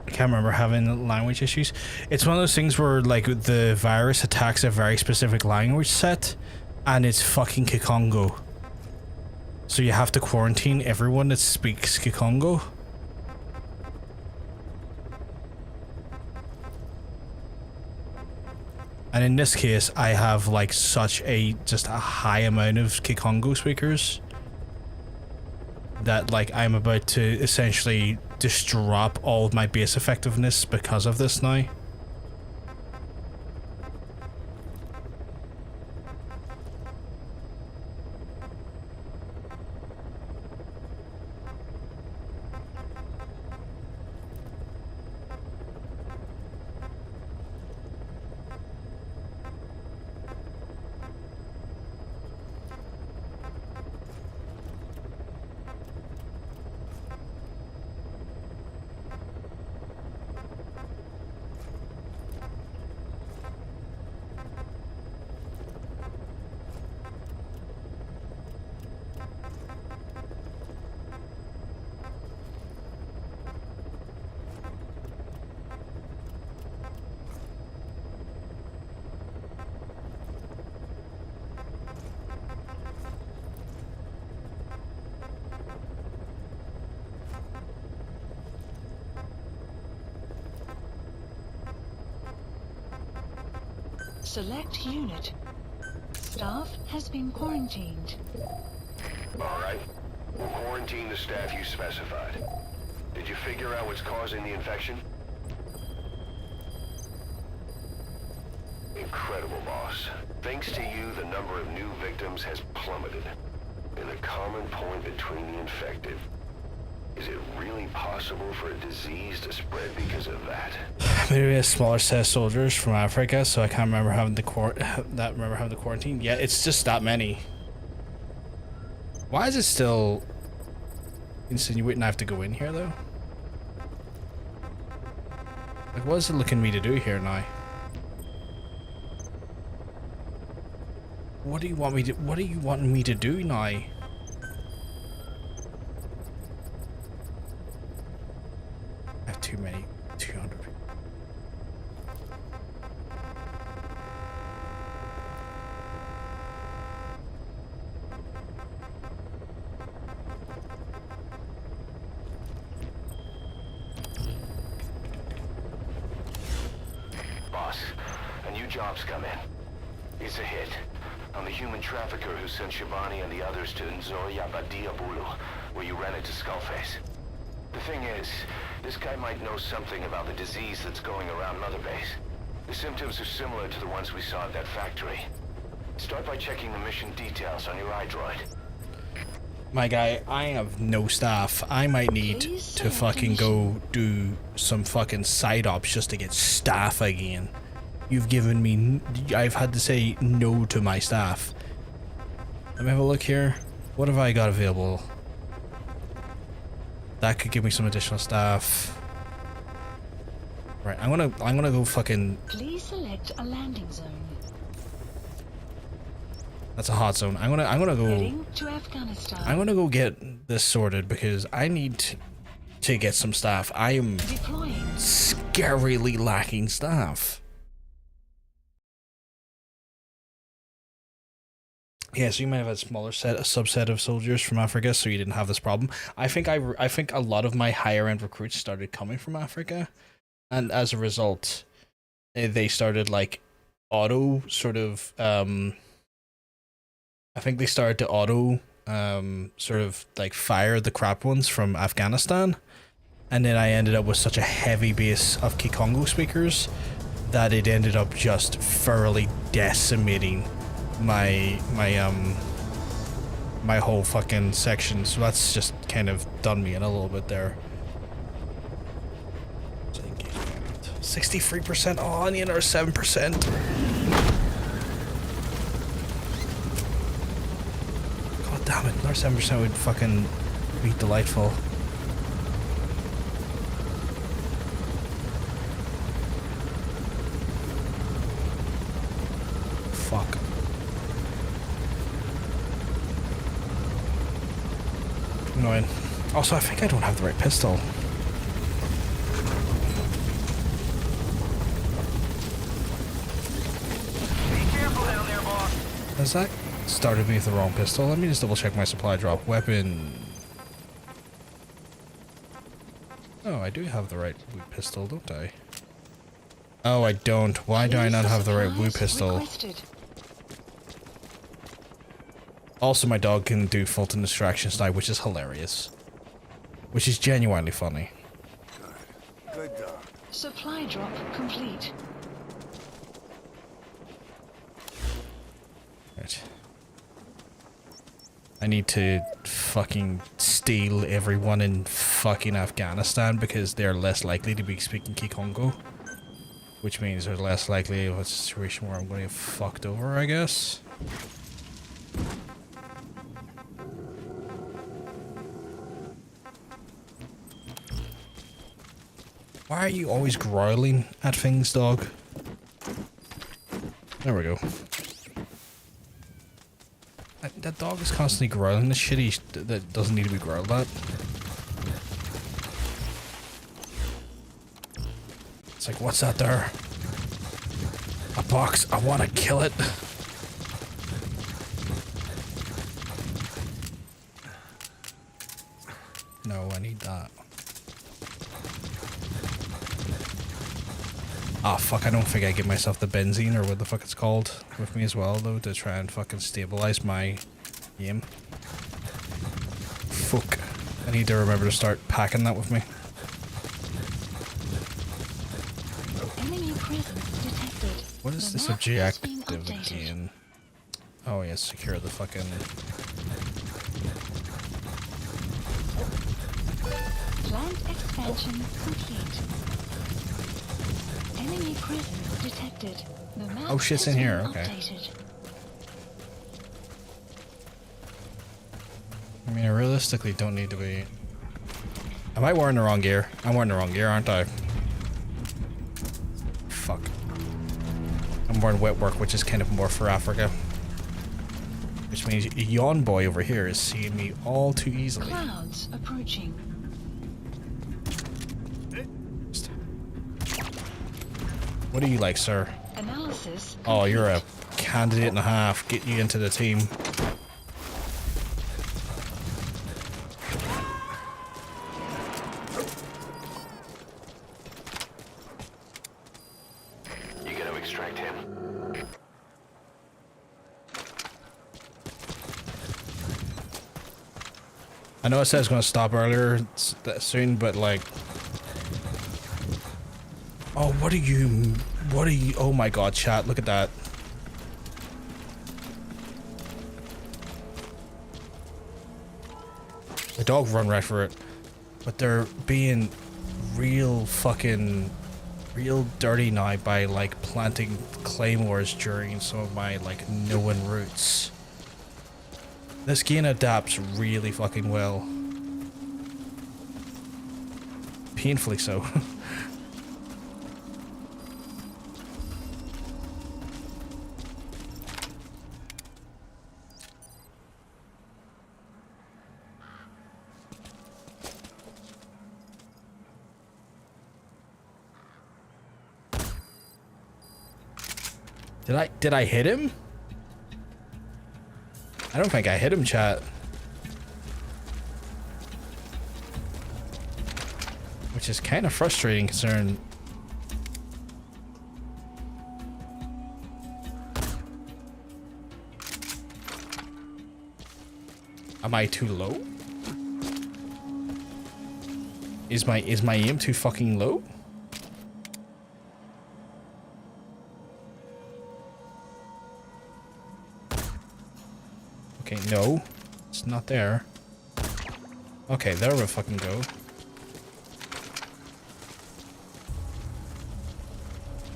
Can't remember having language issues. It's one of those things where like the virus attacks a very specific language set and it's fucking Kikongo. So you have to quarantine everyone that speaks Kikongo. And in this case, I have like such just a high amount of Kikongo speakers that like I'm about to essentially just drop all of my base effectiveness because of this now. Select unit. Staff has been quarantined. Alright. We'll quarantine the staff you specified. Did you figure out what's causing the infection? Incredible, boss. Thanks to you, the number of new victims has plummeted. And the common point between the infected. Is it really possible for a disease to spread because of that? Maybe a smaller set of soldiers from Africa, so I can't remember having the quarantine. Yeah, it's just that many. Why is it still insinuating I have to go in here though? Like, what is it looking me to do here now? What do you want me to? What are you wanting me to do now? Too many. 200 people. Boss, a new job's come in. It's a hit. On the human trafficker who sent Shivani and the others to Nzoya Badia Bulu, where you ran into Skullface. The thing is, this guy might know something about the disease that's going around Mother Base. The symptoms are similar to the ones we saw at that factory. Start by checking the mission details on your iDroid. My guy, I have no staff. I might need to fucking go do some fucking side ops just to get staff again. you've given me, I've had to say no to my staff. Let me have a look here. What have I got available? That could give me some additional staff. Right, I'm gonna go fucking. Please select a landing zone. That's a hot zone. I'm gonna go. Heading to Afghanistan. I'm gonna go get this sorted because I need to get some staff. I am Deploying. scarily lacking staff. Yeah, so you might have a smaller subset of soldiers from Africa, so you didn't have this problem. I think a lot of my higher end recruits started coming from Africa, and as a result, they started like auto sort of. I think they started to auto sort of like fire the crap ones from Afghanistan, and then I ended up with such a heavy base of Kikongo speakers that it ended up just thoroughly decimating my whole fucking section. So that's just kind of done me in a little bit there. 63%. Oh, I need another 7%. God damn it, another 7% would fucking be delightful. Fuck. Annoying. Also, I think I don't have the right pistol. Be careful down there, boss. Has that started me with the wrong pistol? Let me just double check my supply drop. Weapon. Oh, I do have the right blue pistol, don't I? Oh, I don't. Why do I not have the right blue pistol? Requested. Also, my dog can do Fulton distraction snipe, which is hilarious. Which is genuinely funny. Good dog. Supply drop complete. Right. I need to fucking steal everyone in fucking Afghanistan because they're less likely to be speaking Kikongo. Which means they're less likely of a situation where I'm going to get fucked over, I guess. Why are you always growling at things, dog? There we go. That dog is constantly growling the shit that doesn't need to be growled at. It's like, what's that there? A box. I want to kill it. No, I need that. Ah, fuck, I don't think I give myself the benzene, or what the fuck it's called, with me as well, though, to try and fucking stabilize my aim. Fuck. I need to remember to start packing that with me. Enemy presence detected. What is The this map has been objective updated. again? Oh, yeah, secure the fucking... Plant expansion complete. Enemy presence detected. The map Oh, shit's has in here, been okay. updated. I mean, I realistically don't need to be... Am I wearing the wrong gear? I'm wearing the wrong gear, aren't I? Fuck. I'm wearing wet work, which is kind of more for Africa. Which means Yawn Boy over here is seeing me all too easily. Clouds approaching. What do you like, sir? Analysis. Oh, you're a candidate and a half. Get you into the team. You gotta extract him. I know it says it's going to stop earlier soon, but like... Oh, what are you... Oh my god, chat, look at that. The dog run right for it. But they're being real fucking real dirty now by like planting claymores during some of my like known routes. This game adapts really fucking well. Painfully so. Did I hit him? I don't think I hit him, chat. Which is kind of frustrating considering am I too low? Is my aim too fucking low? Okay, no. It's not there. Okay, there we fucking go.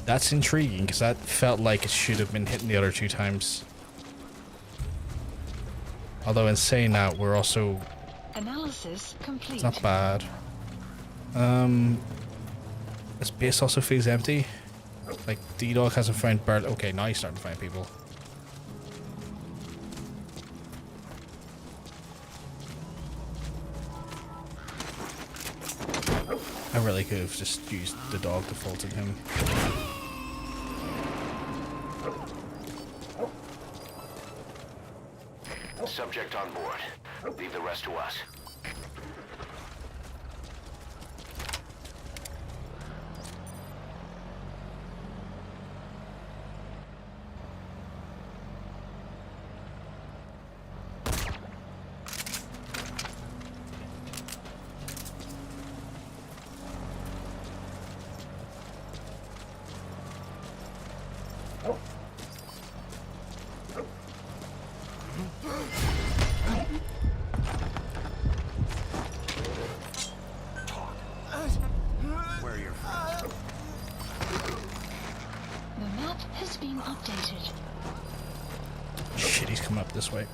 That's intriguing, because that felt like it should have been hitting the other 2 times. Although in saying that, we're also... Analysis complete. It's not bad. This base also feels empty. Like, D-Dog hasn't found bird. Okay, now he's starting to find people. I really could have just used the dog defaulted him. Subject on board. Leave the rest to us. Shit, he's coming up this way.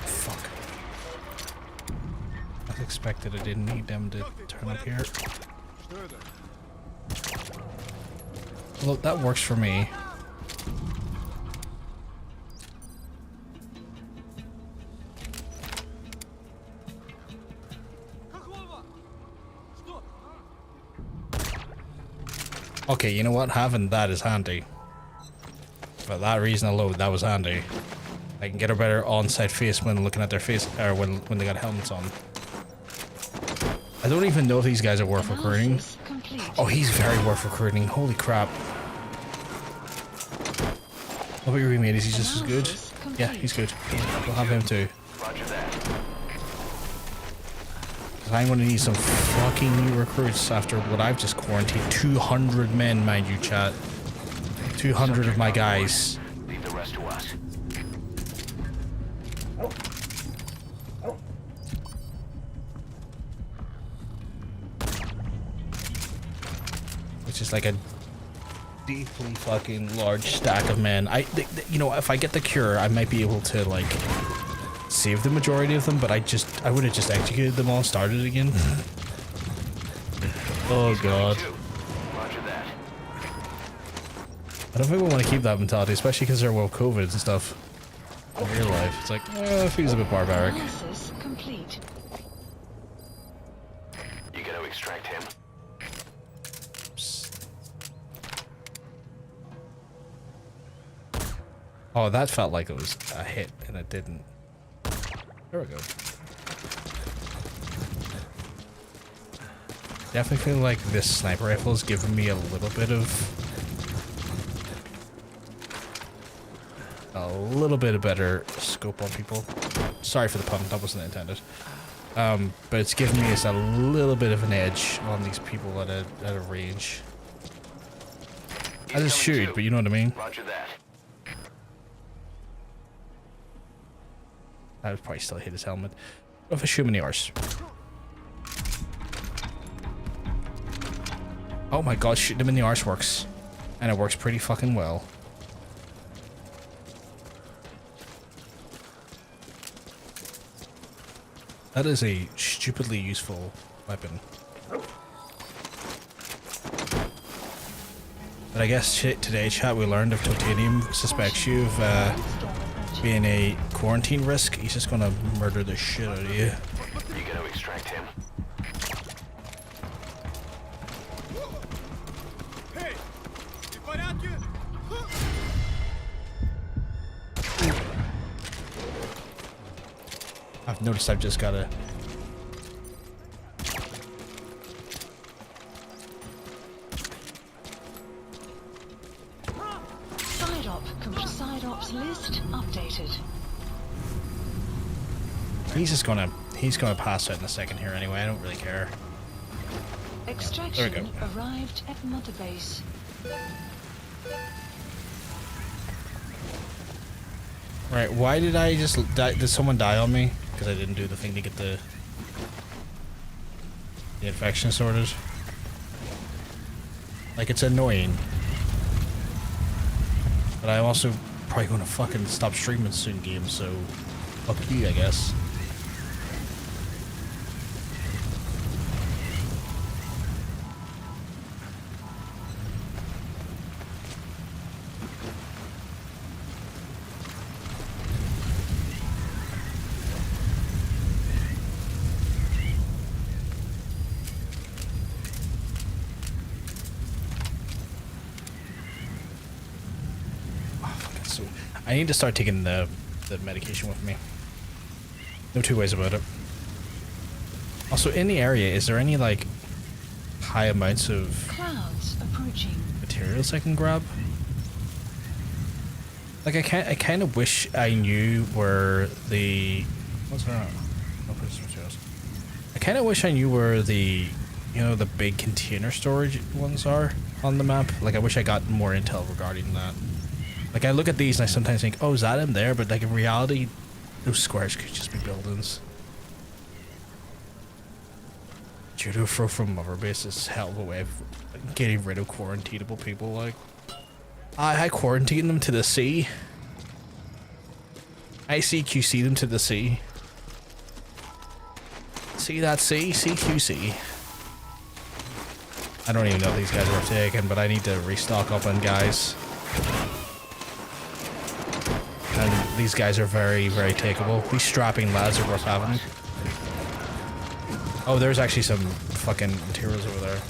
Fuck. As expected, I didn't need them to turn up here. Well, that works for me. Okay, you know what? Having that is handy. For that reason alone, that was handy. I can get a better on-site face when looking at their face, or when they got helmets on. I don't even know if these guys are worth recruiting. Oh, he's very worth recruiting. Holy crap. What about your remade? Is he just as good? Yeah, he's good. We'll have him too. I'm gonna need some fucking new recruits after what I've just quarantined. 200 men, mind you, chat. 200 of my guys. Leave the rest to us. Which is like a deeply fucking large stack of men. You know, if I get the cure, I might be able to like save the majority of them, but I would have just executed them all and started again. Oh god. I don't think we want to keep that mentality, especially because they're well COVID and stuff. In real life, it's like, it feels a bit barbaric. Complete. You gotta extract him. Oh, that felt like it was a hit, and it didn't. There we go. Definitely feel like this sniper rifle is giving me a little bit of better scope on people. Sorry for the pun, that wasn't intended. But it's giving me a little bit of an edge on these people at a range. I just shoot, but you know what I mean? Roger that. I would probably still hit his helmet. What if I shoot him in the arse? Oh my god, shooting him in the arse works. And it works pretty fucking well. That is a stupidly useful weapon. But I guess today, chat, we learned if Titanium suspects you of being a quarantine risk, he's just gonna murder the shit out of you. You gotta extract him. I've noticed I've just gotta... Side ops list updated. He's gonna pass out in a second here anyway, I don't really care. Extraction arrived at Mother Base. Right, why did I just die? Did someone die on me? Because I didn't do the thing to get the infection sorted. Like, it's annoying. But I'm also probably gonna fucking stop streaming soon, game, so fuck you, I guess. I need to start taking the medication with me. No two ways about it. Also, in the area, is there any, like, high amounts of clouds approaching materials I can grab? Like, I kind of wish I knew where the... What's that? No precious materials. I kind of wish I knew where the, you know, the big container storage ones are on the map. Like, I wish I got more intel regarding that. Like, I look at these and I sometimes think, oh, is that in there? But, like, in reality, those squares could just be buildings. Judo throw from Mother Base is hell of a way of getting rid of quarantinable people, like. I quarantine them to the sea. I CQC them to the sea. See that sea? CQC. I don't even know if these guys are taken, but I need to restock up on guys. And these guys are very, very takeable. These strapping lads are worth having. Oh, there's actually some fucking materials over there.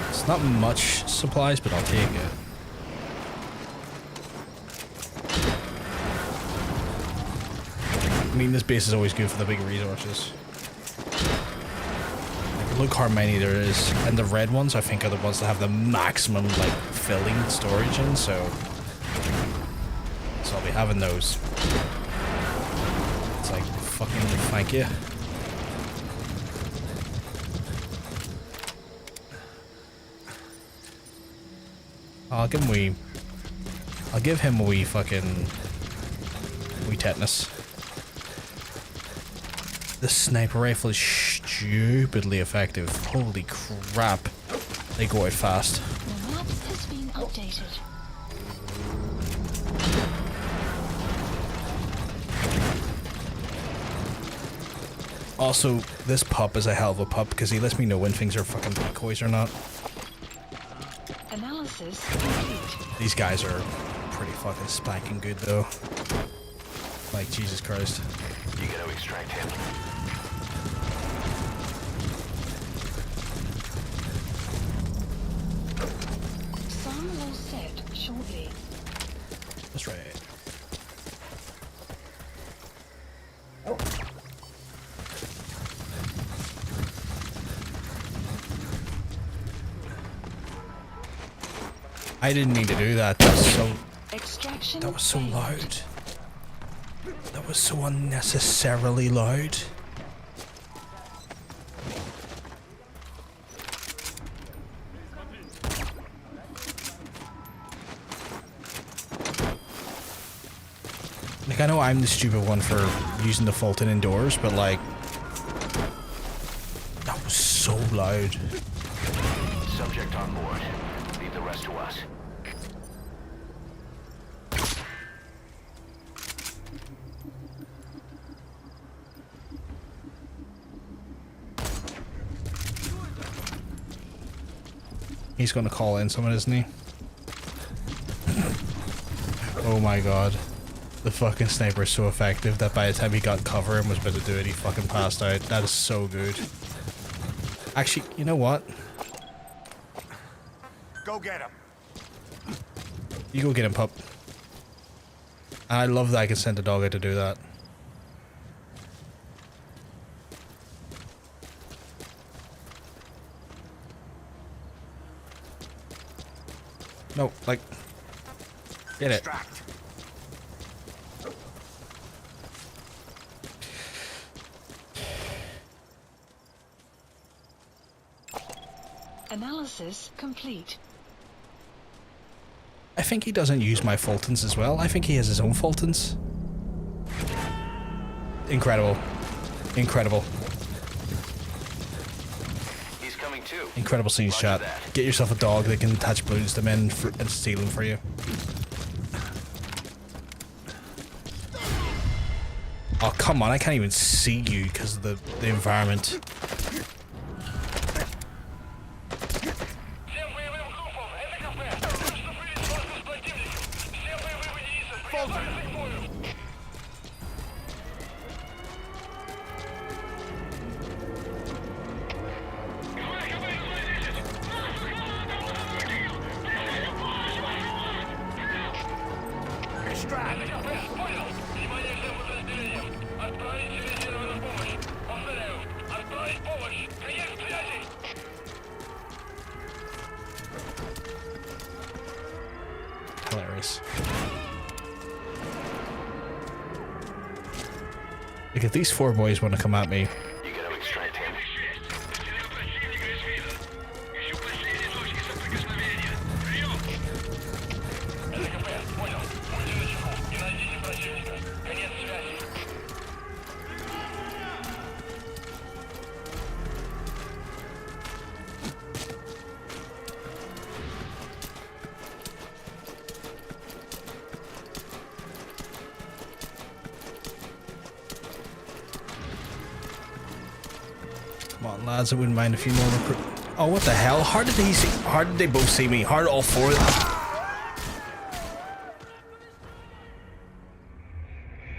It's not much supplies, but I'll take it. I mean, this base is always good for the big resources. Like, look how many there is. And the red ones, I think, are the ones that have the maximum, like, filling storage in, so I'll be having those. It's like, fucking thank you. I'll give him a wee fucking... wee tetanus. The sniper rifle is stupidly effective. Holy crap. They go out fast. The map has been updated. Also, this pup is a hell of a pup because he lets me know when things are fucking decoys or not. Analysis complete. These guys are pretty fucking spanking good though. Like, Jesus Christ. You gotta extract him. Sun will set shortly. That's right. I didn't need to do that. That was so Extraction loud. That was so unnecessarily loud. Like, I know I'm the stupid one for using the Fulton indoors, but like, that was so loud. Subject on board. Leave the rest to us. He's gonna call in someone, isn't he? Oh my god. The fucking sniper is so effective that by the time he got cover and was about to do it, he fucking passed out. That is so good. Actually, you know what? Go get him. You go get him, pup. And I love that I can send a dog out to do that. No, like, get it. Extract. Analysis complete. I think he doesn't use my Fultons as well. I think he has his own Fultons. Incredible. Incredible. He's coming too. Incredible scenes, chat. Get yourself a dog that can attach balloons to men and steal them for you. Oh, come on. I can't even see you because of the environment. Hilarious. Like, if these four boys want to come at me, You gotta extract him. come on, lads, I wouldn't mind a few more recruit. Oh, what the hell? How did he see? How did they both see me? How did all four of them?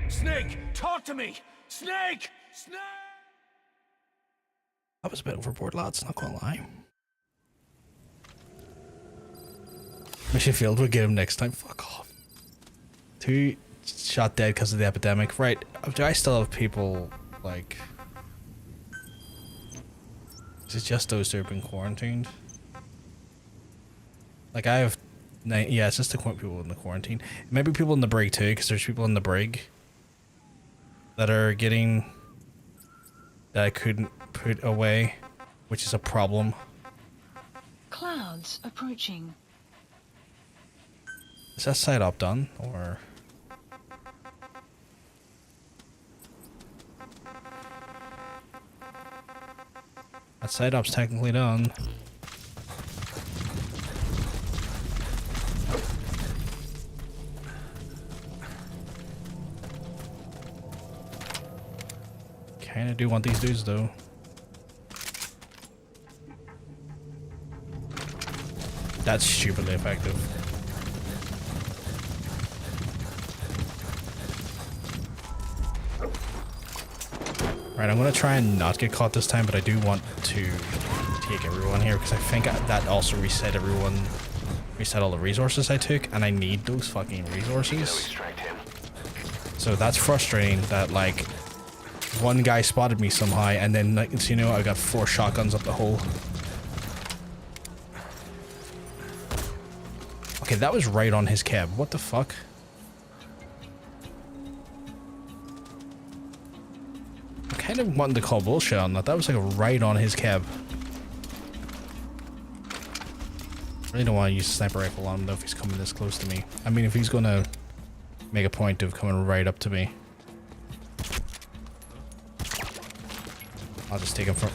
Snake, talk to me! Snake! Snake! That was a bit overboard, lads, not gonna lie. Mission failed, we'll get him next time. Fuck off. 2 shot dead because of the epidemic. Right, do I still have people, like... Is it just those who have been quarantined? Like, I have... Yeah, it's just the people in the quarantine. Maybe people in the brig too, because there's people in the brig that are getting... that I couldn't put away, which is a problem. Clouds approaching. Is that side up done, or... That side up's technically done. Kinda do want these dudes though. That's stupidly effective. Right, I'm gonna try and not get caught this time, but I do want to take everyone here because I think that also reset all the resources I took, and I need those fucking resources. So that's frustrating that, like, one guy spotted me somehow, and then, like, so, you know, I got 4 shotguns up the hole. Okay, that was right on his cab. What the fuck? kind of wanting to call bullshit on that. That was like right on his cab. I really don't want to use a sniper rifle on him though if he's coming this close to me. I mean, if he's gonna make a point of coming right up to me, I'll just take him from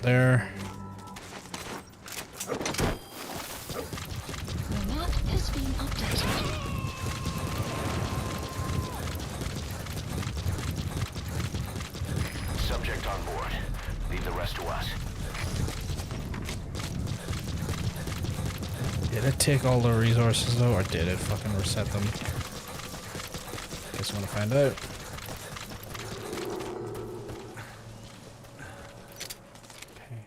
there. The map has been updated. Subject on board. Leave the rest to us. Did it take all the resources though, or did it fucking reset them? Guess I want to find out. Okay.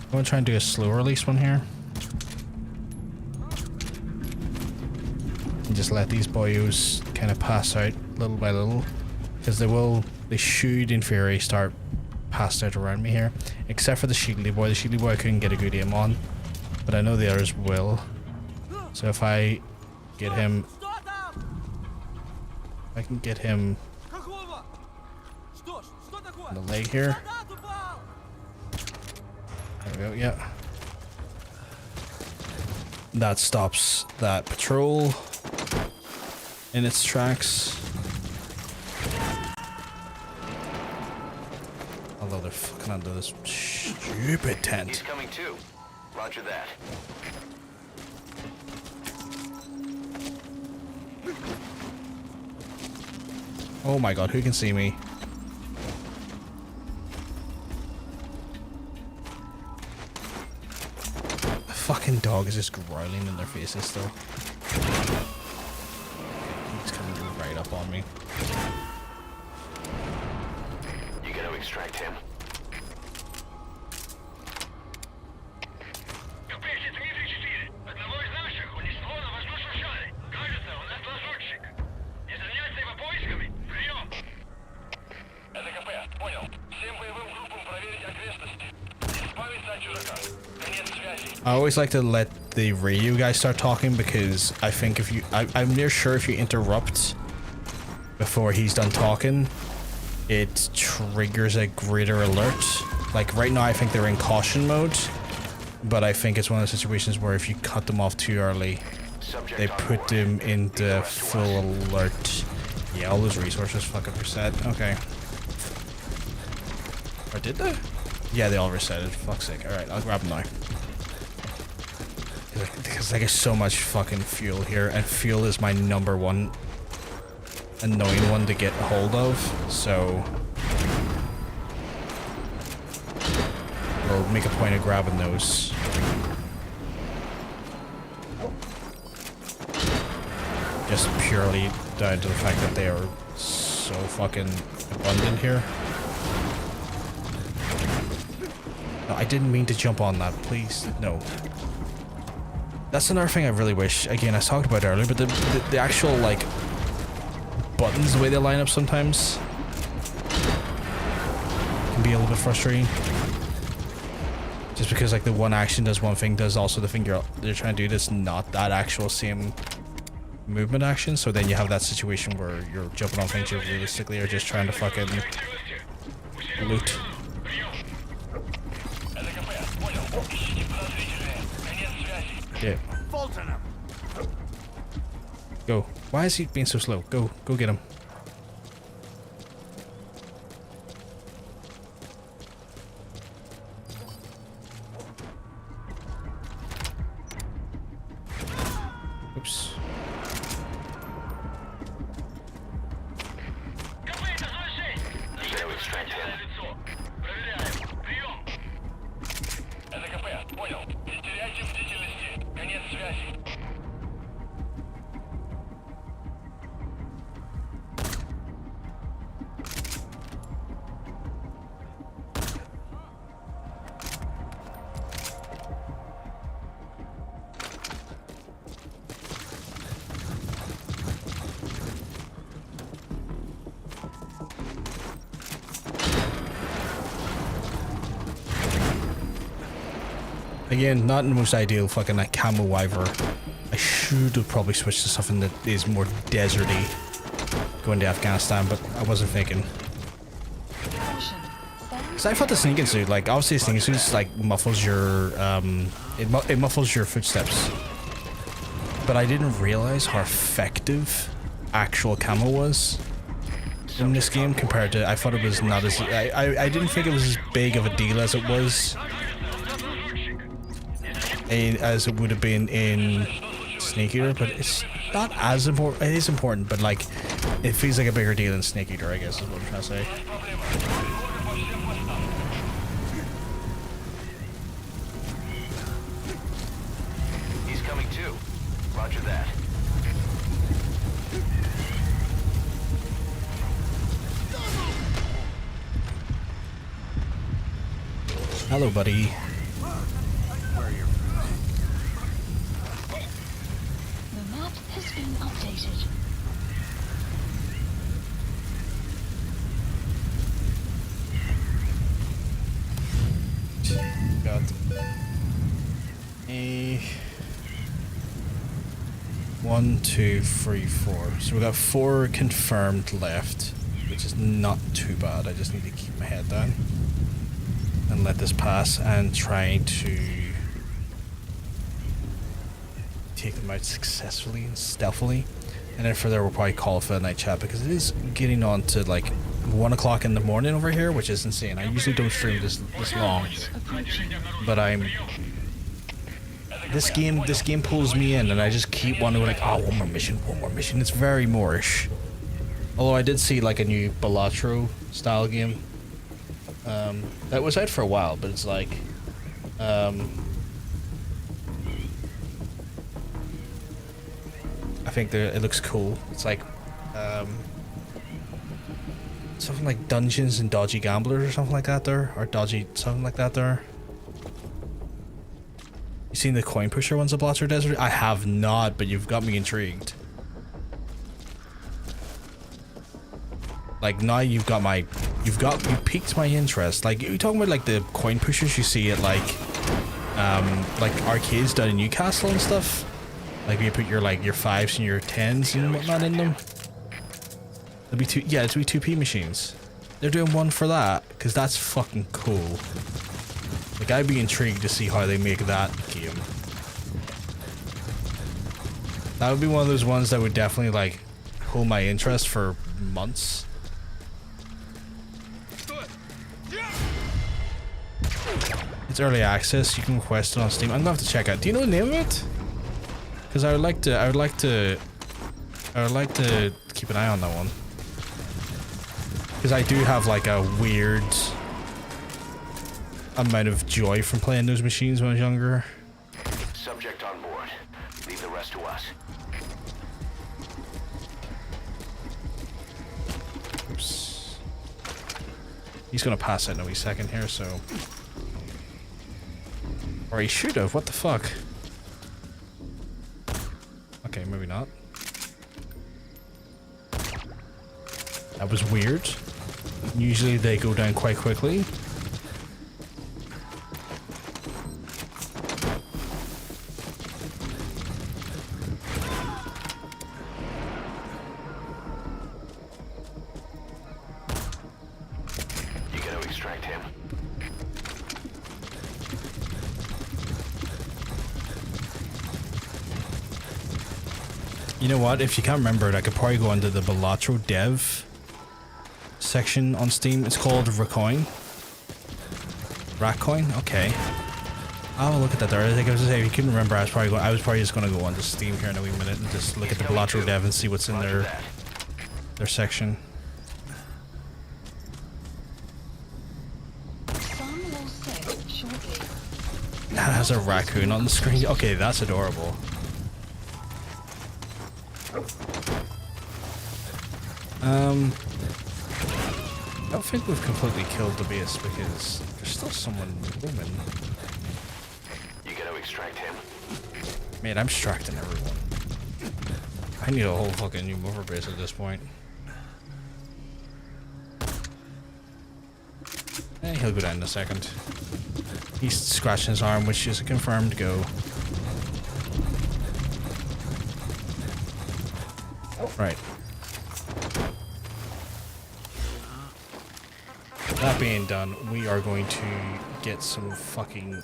I'm gonna try and do a slow release one here. And just let these boyos kind of pass out little by little. Because they should in theory start passed out around me here. Except for the Shiggly boy. The Shiggly boy I couldn't get a good aim on. But I know the others will. So if I get him... I can get him... on the leg here. There we go, yeah. That stops that patrol in its tracks. Although they're fucking under this stupid tent. He's coming too. Roger that. Oh my god, who can see me? The fucking dog is just growling in their faces still. He's coming right up on me. You gotta extract him. I always like to let the radio guys start talking because I think if you, I'm near sure if you interrupt before he's done talking, it triggers a greater alert. Like right now I think they're in caution mode, but I think it's one of those situations where if you cut them off too early, they put them into full alert. Yeah, all those resources fucking reset. Okay. Or did they? Yeah, they all resetted. Fuck's sake. Alright, I'll grab them now. Because I get so much fucking fuel here, and fuel is my number one annoying one to get a hold of, so we'll make a point of grabbing those. Just purely down to the fact that they are so fucking abundant here. No, I didn't mean to jump on that, please. No. That's another thing I really wish, again, I talked about earlier, but the actual, like, buttons, the way they line up sometimes can be a little bit frustrating. Just because, like, the one action does one thing, does also the thing you're trying to do that's not that actual same movement action, so then you have that situation where you're jumping on things you realistically are just trying to fucking loot. Yeah. Go. Why is he being so slow? Go get him. Oops. Again, not in the most ideal fucking like camo wiver. I should have probably switched to something that is more deserty going to Afghanistan, but I wasn't thinking. Cause I thought the sneaking suit, like obviously the sneaking suit like muffles your it muffles your footsteps, but I didn't realize how effective actual camo was in this game compared to. I thought it was not as I didn't think it was as big of a deal as it was as it would have been in Snake Eater, but it's not as important. It is important, but like it feels like a bigger deal than Snake Eater, I guess is what I'm trying to say. He's coming too. Roger that. Hello, buddy. The map has been updated. Got a 1, 2, 3, 4. So we got 4 confirmed left, which is not too bad. I just need to keep my head down and let this pass and try to take them out successfully and stealthily. And then for there we'll probably call for a night chat because it is getting on to like 1 o'clock in the morning over here, which is insane. I usually don't stream this long, but this game pulls me in and I just keep wanting to like, oh, one more mission. It's very Moorish. Although I did see like a new Balatro style game that was out for a while, but it's like I think it looks cool. It's like something like Dungeons and Dodgy Gamblers or something like that there, or Dodgy something like that there. You seen the coin pusher ones of Blaster Desert? I have not, but you've got me intrigued. Like now you piqued my interest. Like you talking about like the coin pushers you see at like arcades down in Newcastle and stuff. Like you put your 5s and your 10s and whatnot in them. It'll be 2p machines. They're doing one for that because that's fucking cool. Like I'd be intrigued to see how they make that game. That would be one of those ones that would definitely like hold my interest for months. It's early access. You can request it on Steam. I'm gonna have to check out. Do you know the name of it? Because I would like to keep an eye on that one. Because I do have like a weird amount of joy from playing those machines when I was younger. Subject on board. Leave the rest to us. Oops. He's gonna pass out in a wee second here, so. Or he should have. What the fuck? Okay, maybe not. That was weird. Usually they go down quite quickly. You gotta extract him. You know what? If you can't remember it, I could probably go into the Balatro Dev section on Steam. It's called Racoin. Racoin? Okay. I'll look at that there. I think I was gonna say, if you couldn't remember, I was probably just gonna go onto Steam here in a wee minute and just look at the Balatro Dev and see what's in their section. That has a raccoon on the screen. Okay, that's adorable. I don't think we've completely killed the base because there's still someone moving. You gotta extract him. Man, I'm extracting everyone. I need a whole fucking new mover base at this point. He'll go down in a second. He's scratching his arm, which is a confirmed go. Right. That being done, we are going to get some fucking...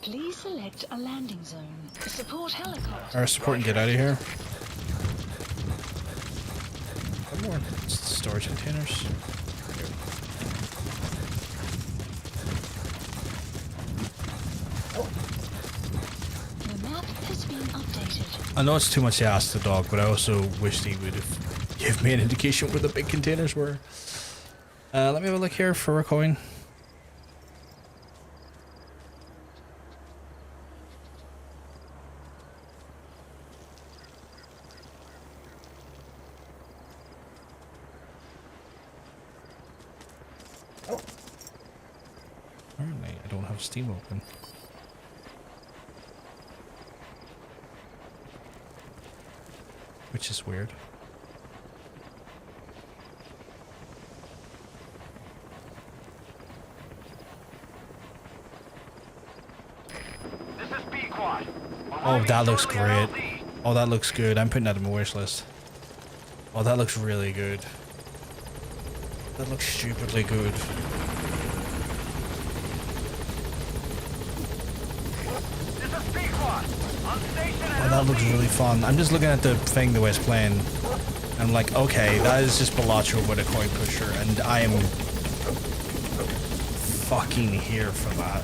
Please select a landing zone. Support helicopter. Our support and get out of here. One more storage containers. The map has been updated. I know it's too much to ask the dog, but I also wish he would have given me an indication where the big containers were. Let me have a look here for a coin. Apparently, I don't have Steam open. Which is weird. Oh, that looks great. Oh, that looks good. I'm putting that in my wish list. Oh, that looks really good. That looks stupidly good. Oh, that looks really fun. I'm just looking at the thing the way it's playing. I'm like, okay, that is just Bellotro with a coin pusher, and I am fucking here for that.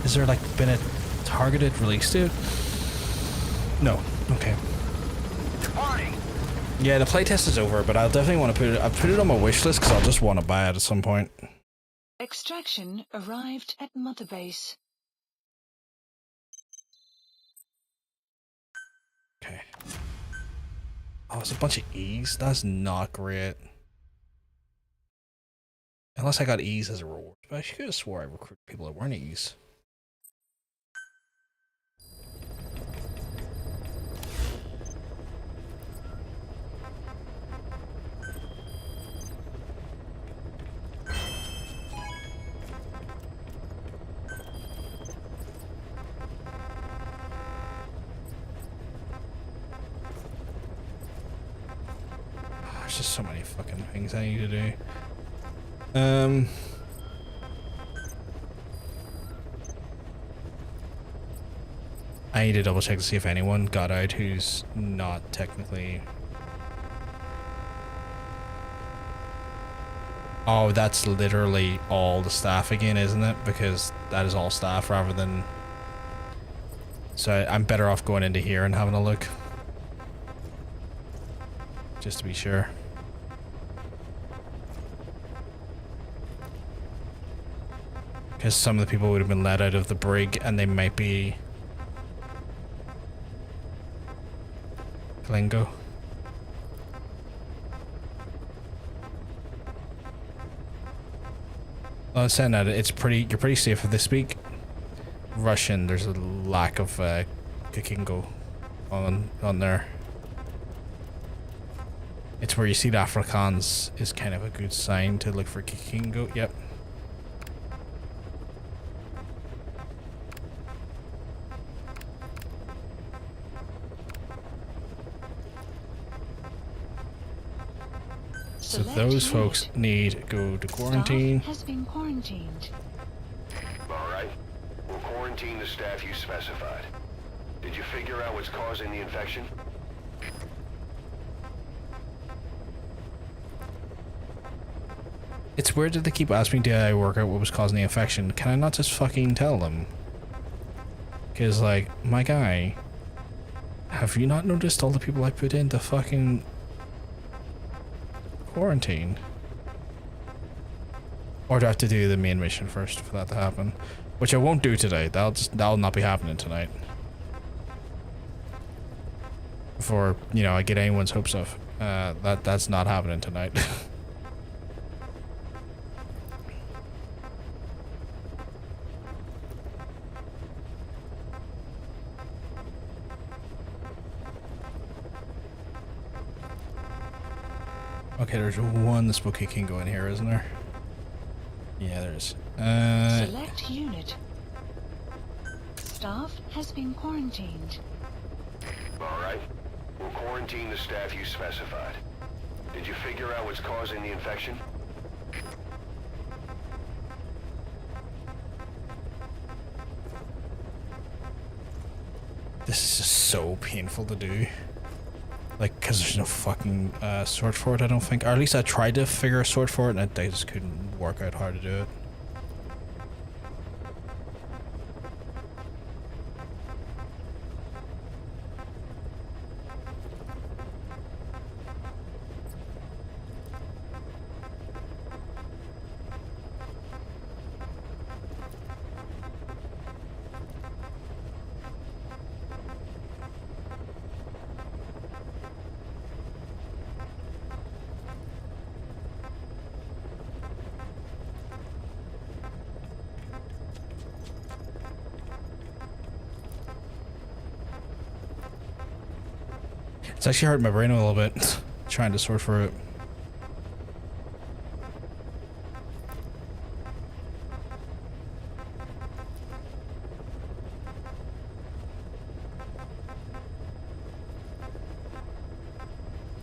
Is there like been a targeted release date? No. Okay. Yeah, the playtest is over, but I'll definitely want to put it. I'll put it on my wish list because I'll just want to buy it at some point. Extraction arrived at Mother Base. Okay. Oh, it's a bunch of E's. That's not great. Unless I got E's as a reward. But I should have swore I recruited people that weren't E's. There's just so many fucking things I need to do. I need to double check to see if anyone got out who's not technically... Oh, that's literally all the staff again, isn't it? Because that is all staff rather than... So I'm better off going into here and having a look. Just to be sure. Because some of the people would have been let out of the brig and they might be... Glengo. Well, I'm saying that it's pretty... You're pretty safe with this week. Russian, there's a lack of Kikingo on there. It's where you see the Afrikaans is kind of a good sign to look for Kikingo. Yep. So those folks need to go to quarantine. Staff has been quarantined. Alright. We'll quarantine the staff you specified. Did you figure out what's causing the infection? It's weird that they keep asking me to I work out what was causing the infection. Can I not just fucking tell them? Because, like, my guy, have you not noticed all the people I put into fucking quarantine? Or do I have to do the main mission first for that to happen? Which I won't do today. That'll not be happening tonight. Before, you know, I get anyone's hopes up. That's not happening tonight. Okay, there's one spooky can go in here, isn't there? Yeah, there is. Select unit. Staff has been quarantined. Alright. We'll quarantine the staff you specified. Did you figure out what's causing the infection? This is just so painful to do. Like, because there's no fucking sword for it, I don't think. Or at least I tried to figure a sword for it and I just couldn't work out how to do it. It's actually hurt my brain a little bit, trying to sort for it.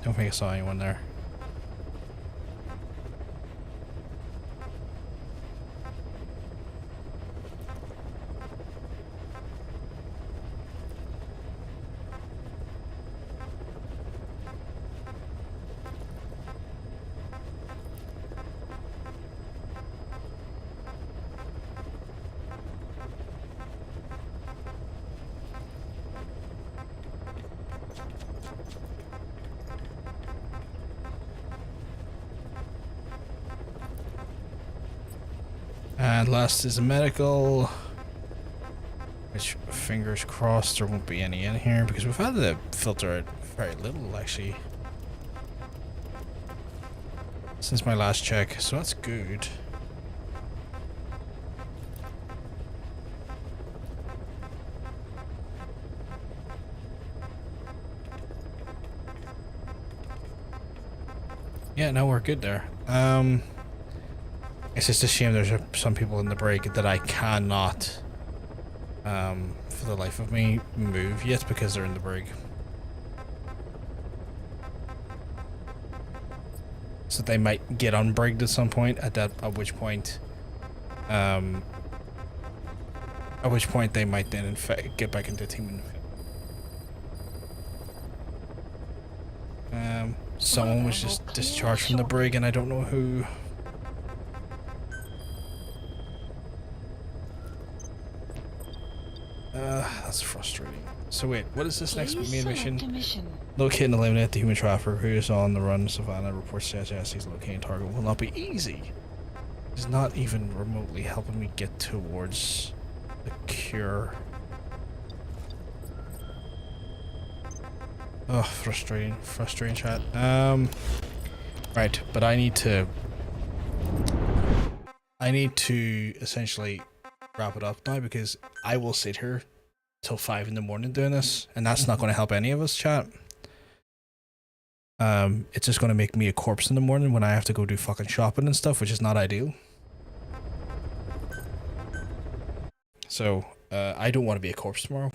Don't think I saw anyone there. And last is a medical, which fingers crossed there won't be any in here because we've had to filter out very little actually since my last check, so that's good. Yeah, no, we're good there. It's just a shame there's some people in the break that I cannot, for the life of me, move yet because they're in the break. So they might get unbreaked at some point. At which point they might then in fact get back into team. Someone was just discharged from the brig, and I don't know who. That's frustrating. So wait, what is this next main mission? Locate and eliminate the human trafficker who is on the run. Savannah reports he's locating target will not be easy. It's not even remotely helping me get towards the cure. Oh, frustrating chat. Right, but I need to essentially wrap it up now because I will sit here till 5 in the morning doing this, and that's not going to help any of us, chat. It's just going to make me a corpse in the morning when I have to go do fucking shopping and stuff, which is not ideal. So, I don't want to be a corpse tomorrow.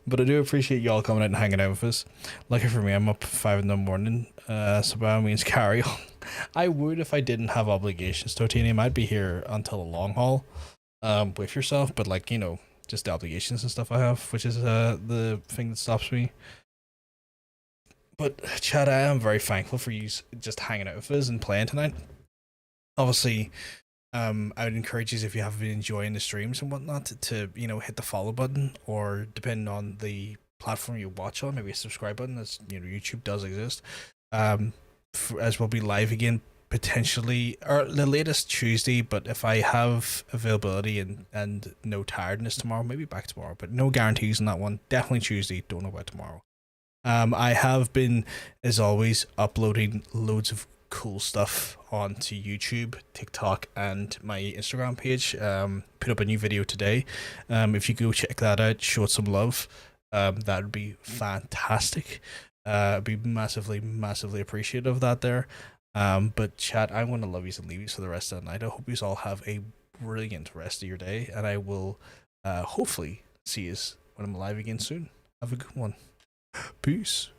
But I do appreciate y'all coming out and hanging out with us. Lucky for me, I'm up 5 in the morning, so by all means carry on. I would if I didn't have obligations, Totanium. I'd be here until the long haul with yourself, but like, you know, just the obligations and stuff I have, which is the thing that stops me. But Chad, I am very thankful for you just hanging out with us and playing tonight. Obviously, I would encourage you, if you have been enjoying the streams and whatnot, to you know, hit the follow button, or depending on the platform you watch on, maybe a subscribe button, as you know, YouTube does exist. As we'll be live again potentially, or the latest Tuesday, but if I have availability and no tiredness tomorrow, maybe back tomorrow, but no guarantees on that one. Definitely Tuesday, don't know about tomorrow. I have been, as always, uploading loads of cool stuff onto YouTube, TikTok, and my Instagram page. Put up a new video today. If you go check that out, show it some love, that would be fantastic. I'd be massively appreciative of that there. But chat, I'm going to love yous and leave yous for the rest of the night. I hope yous all have a brilliant rest of your day, and I will hopefully see yous when I'm live again soon. Have a good one. Peace.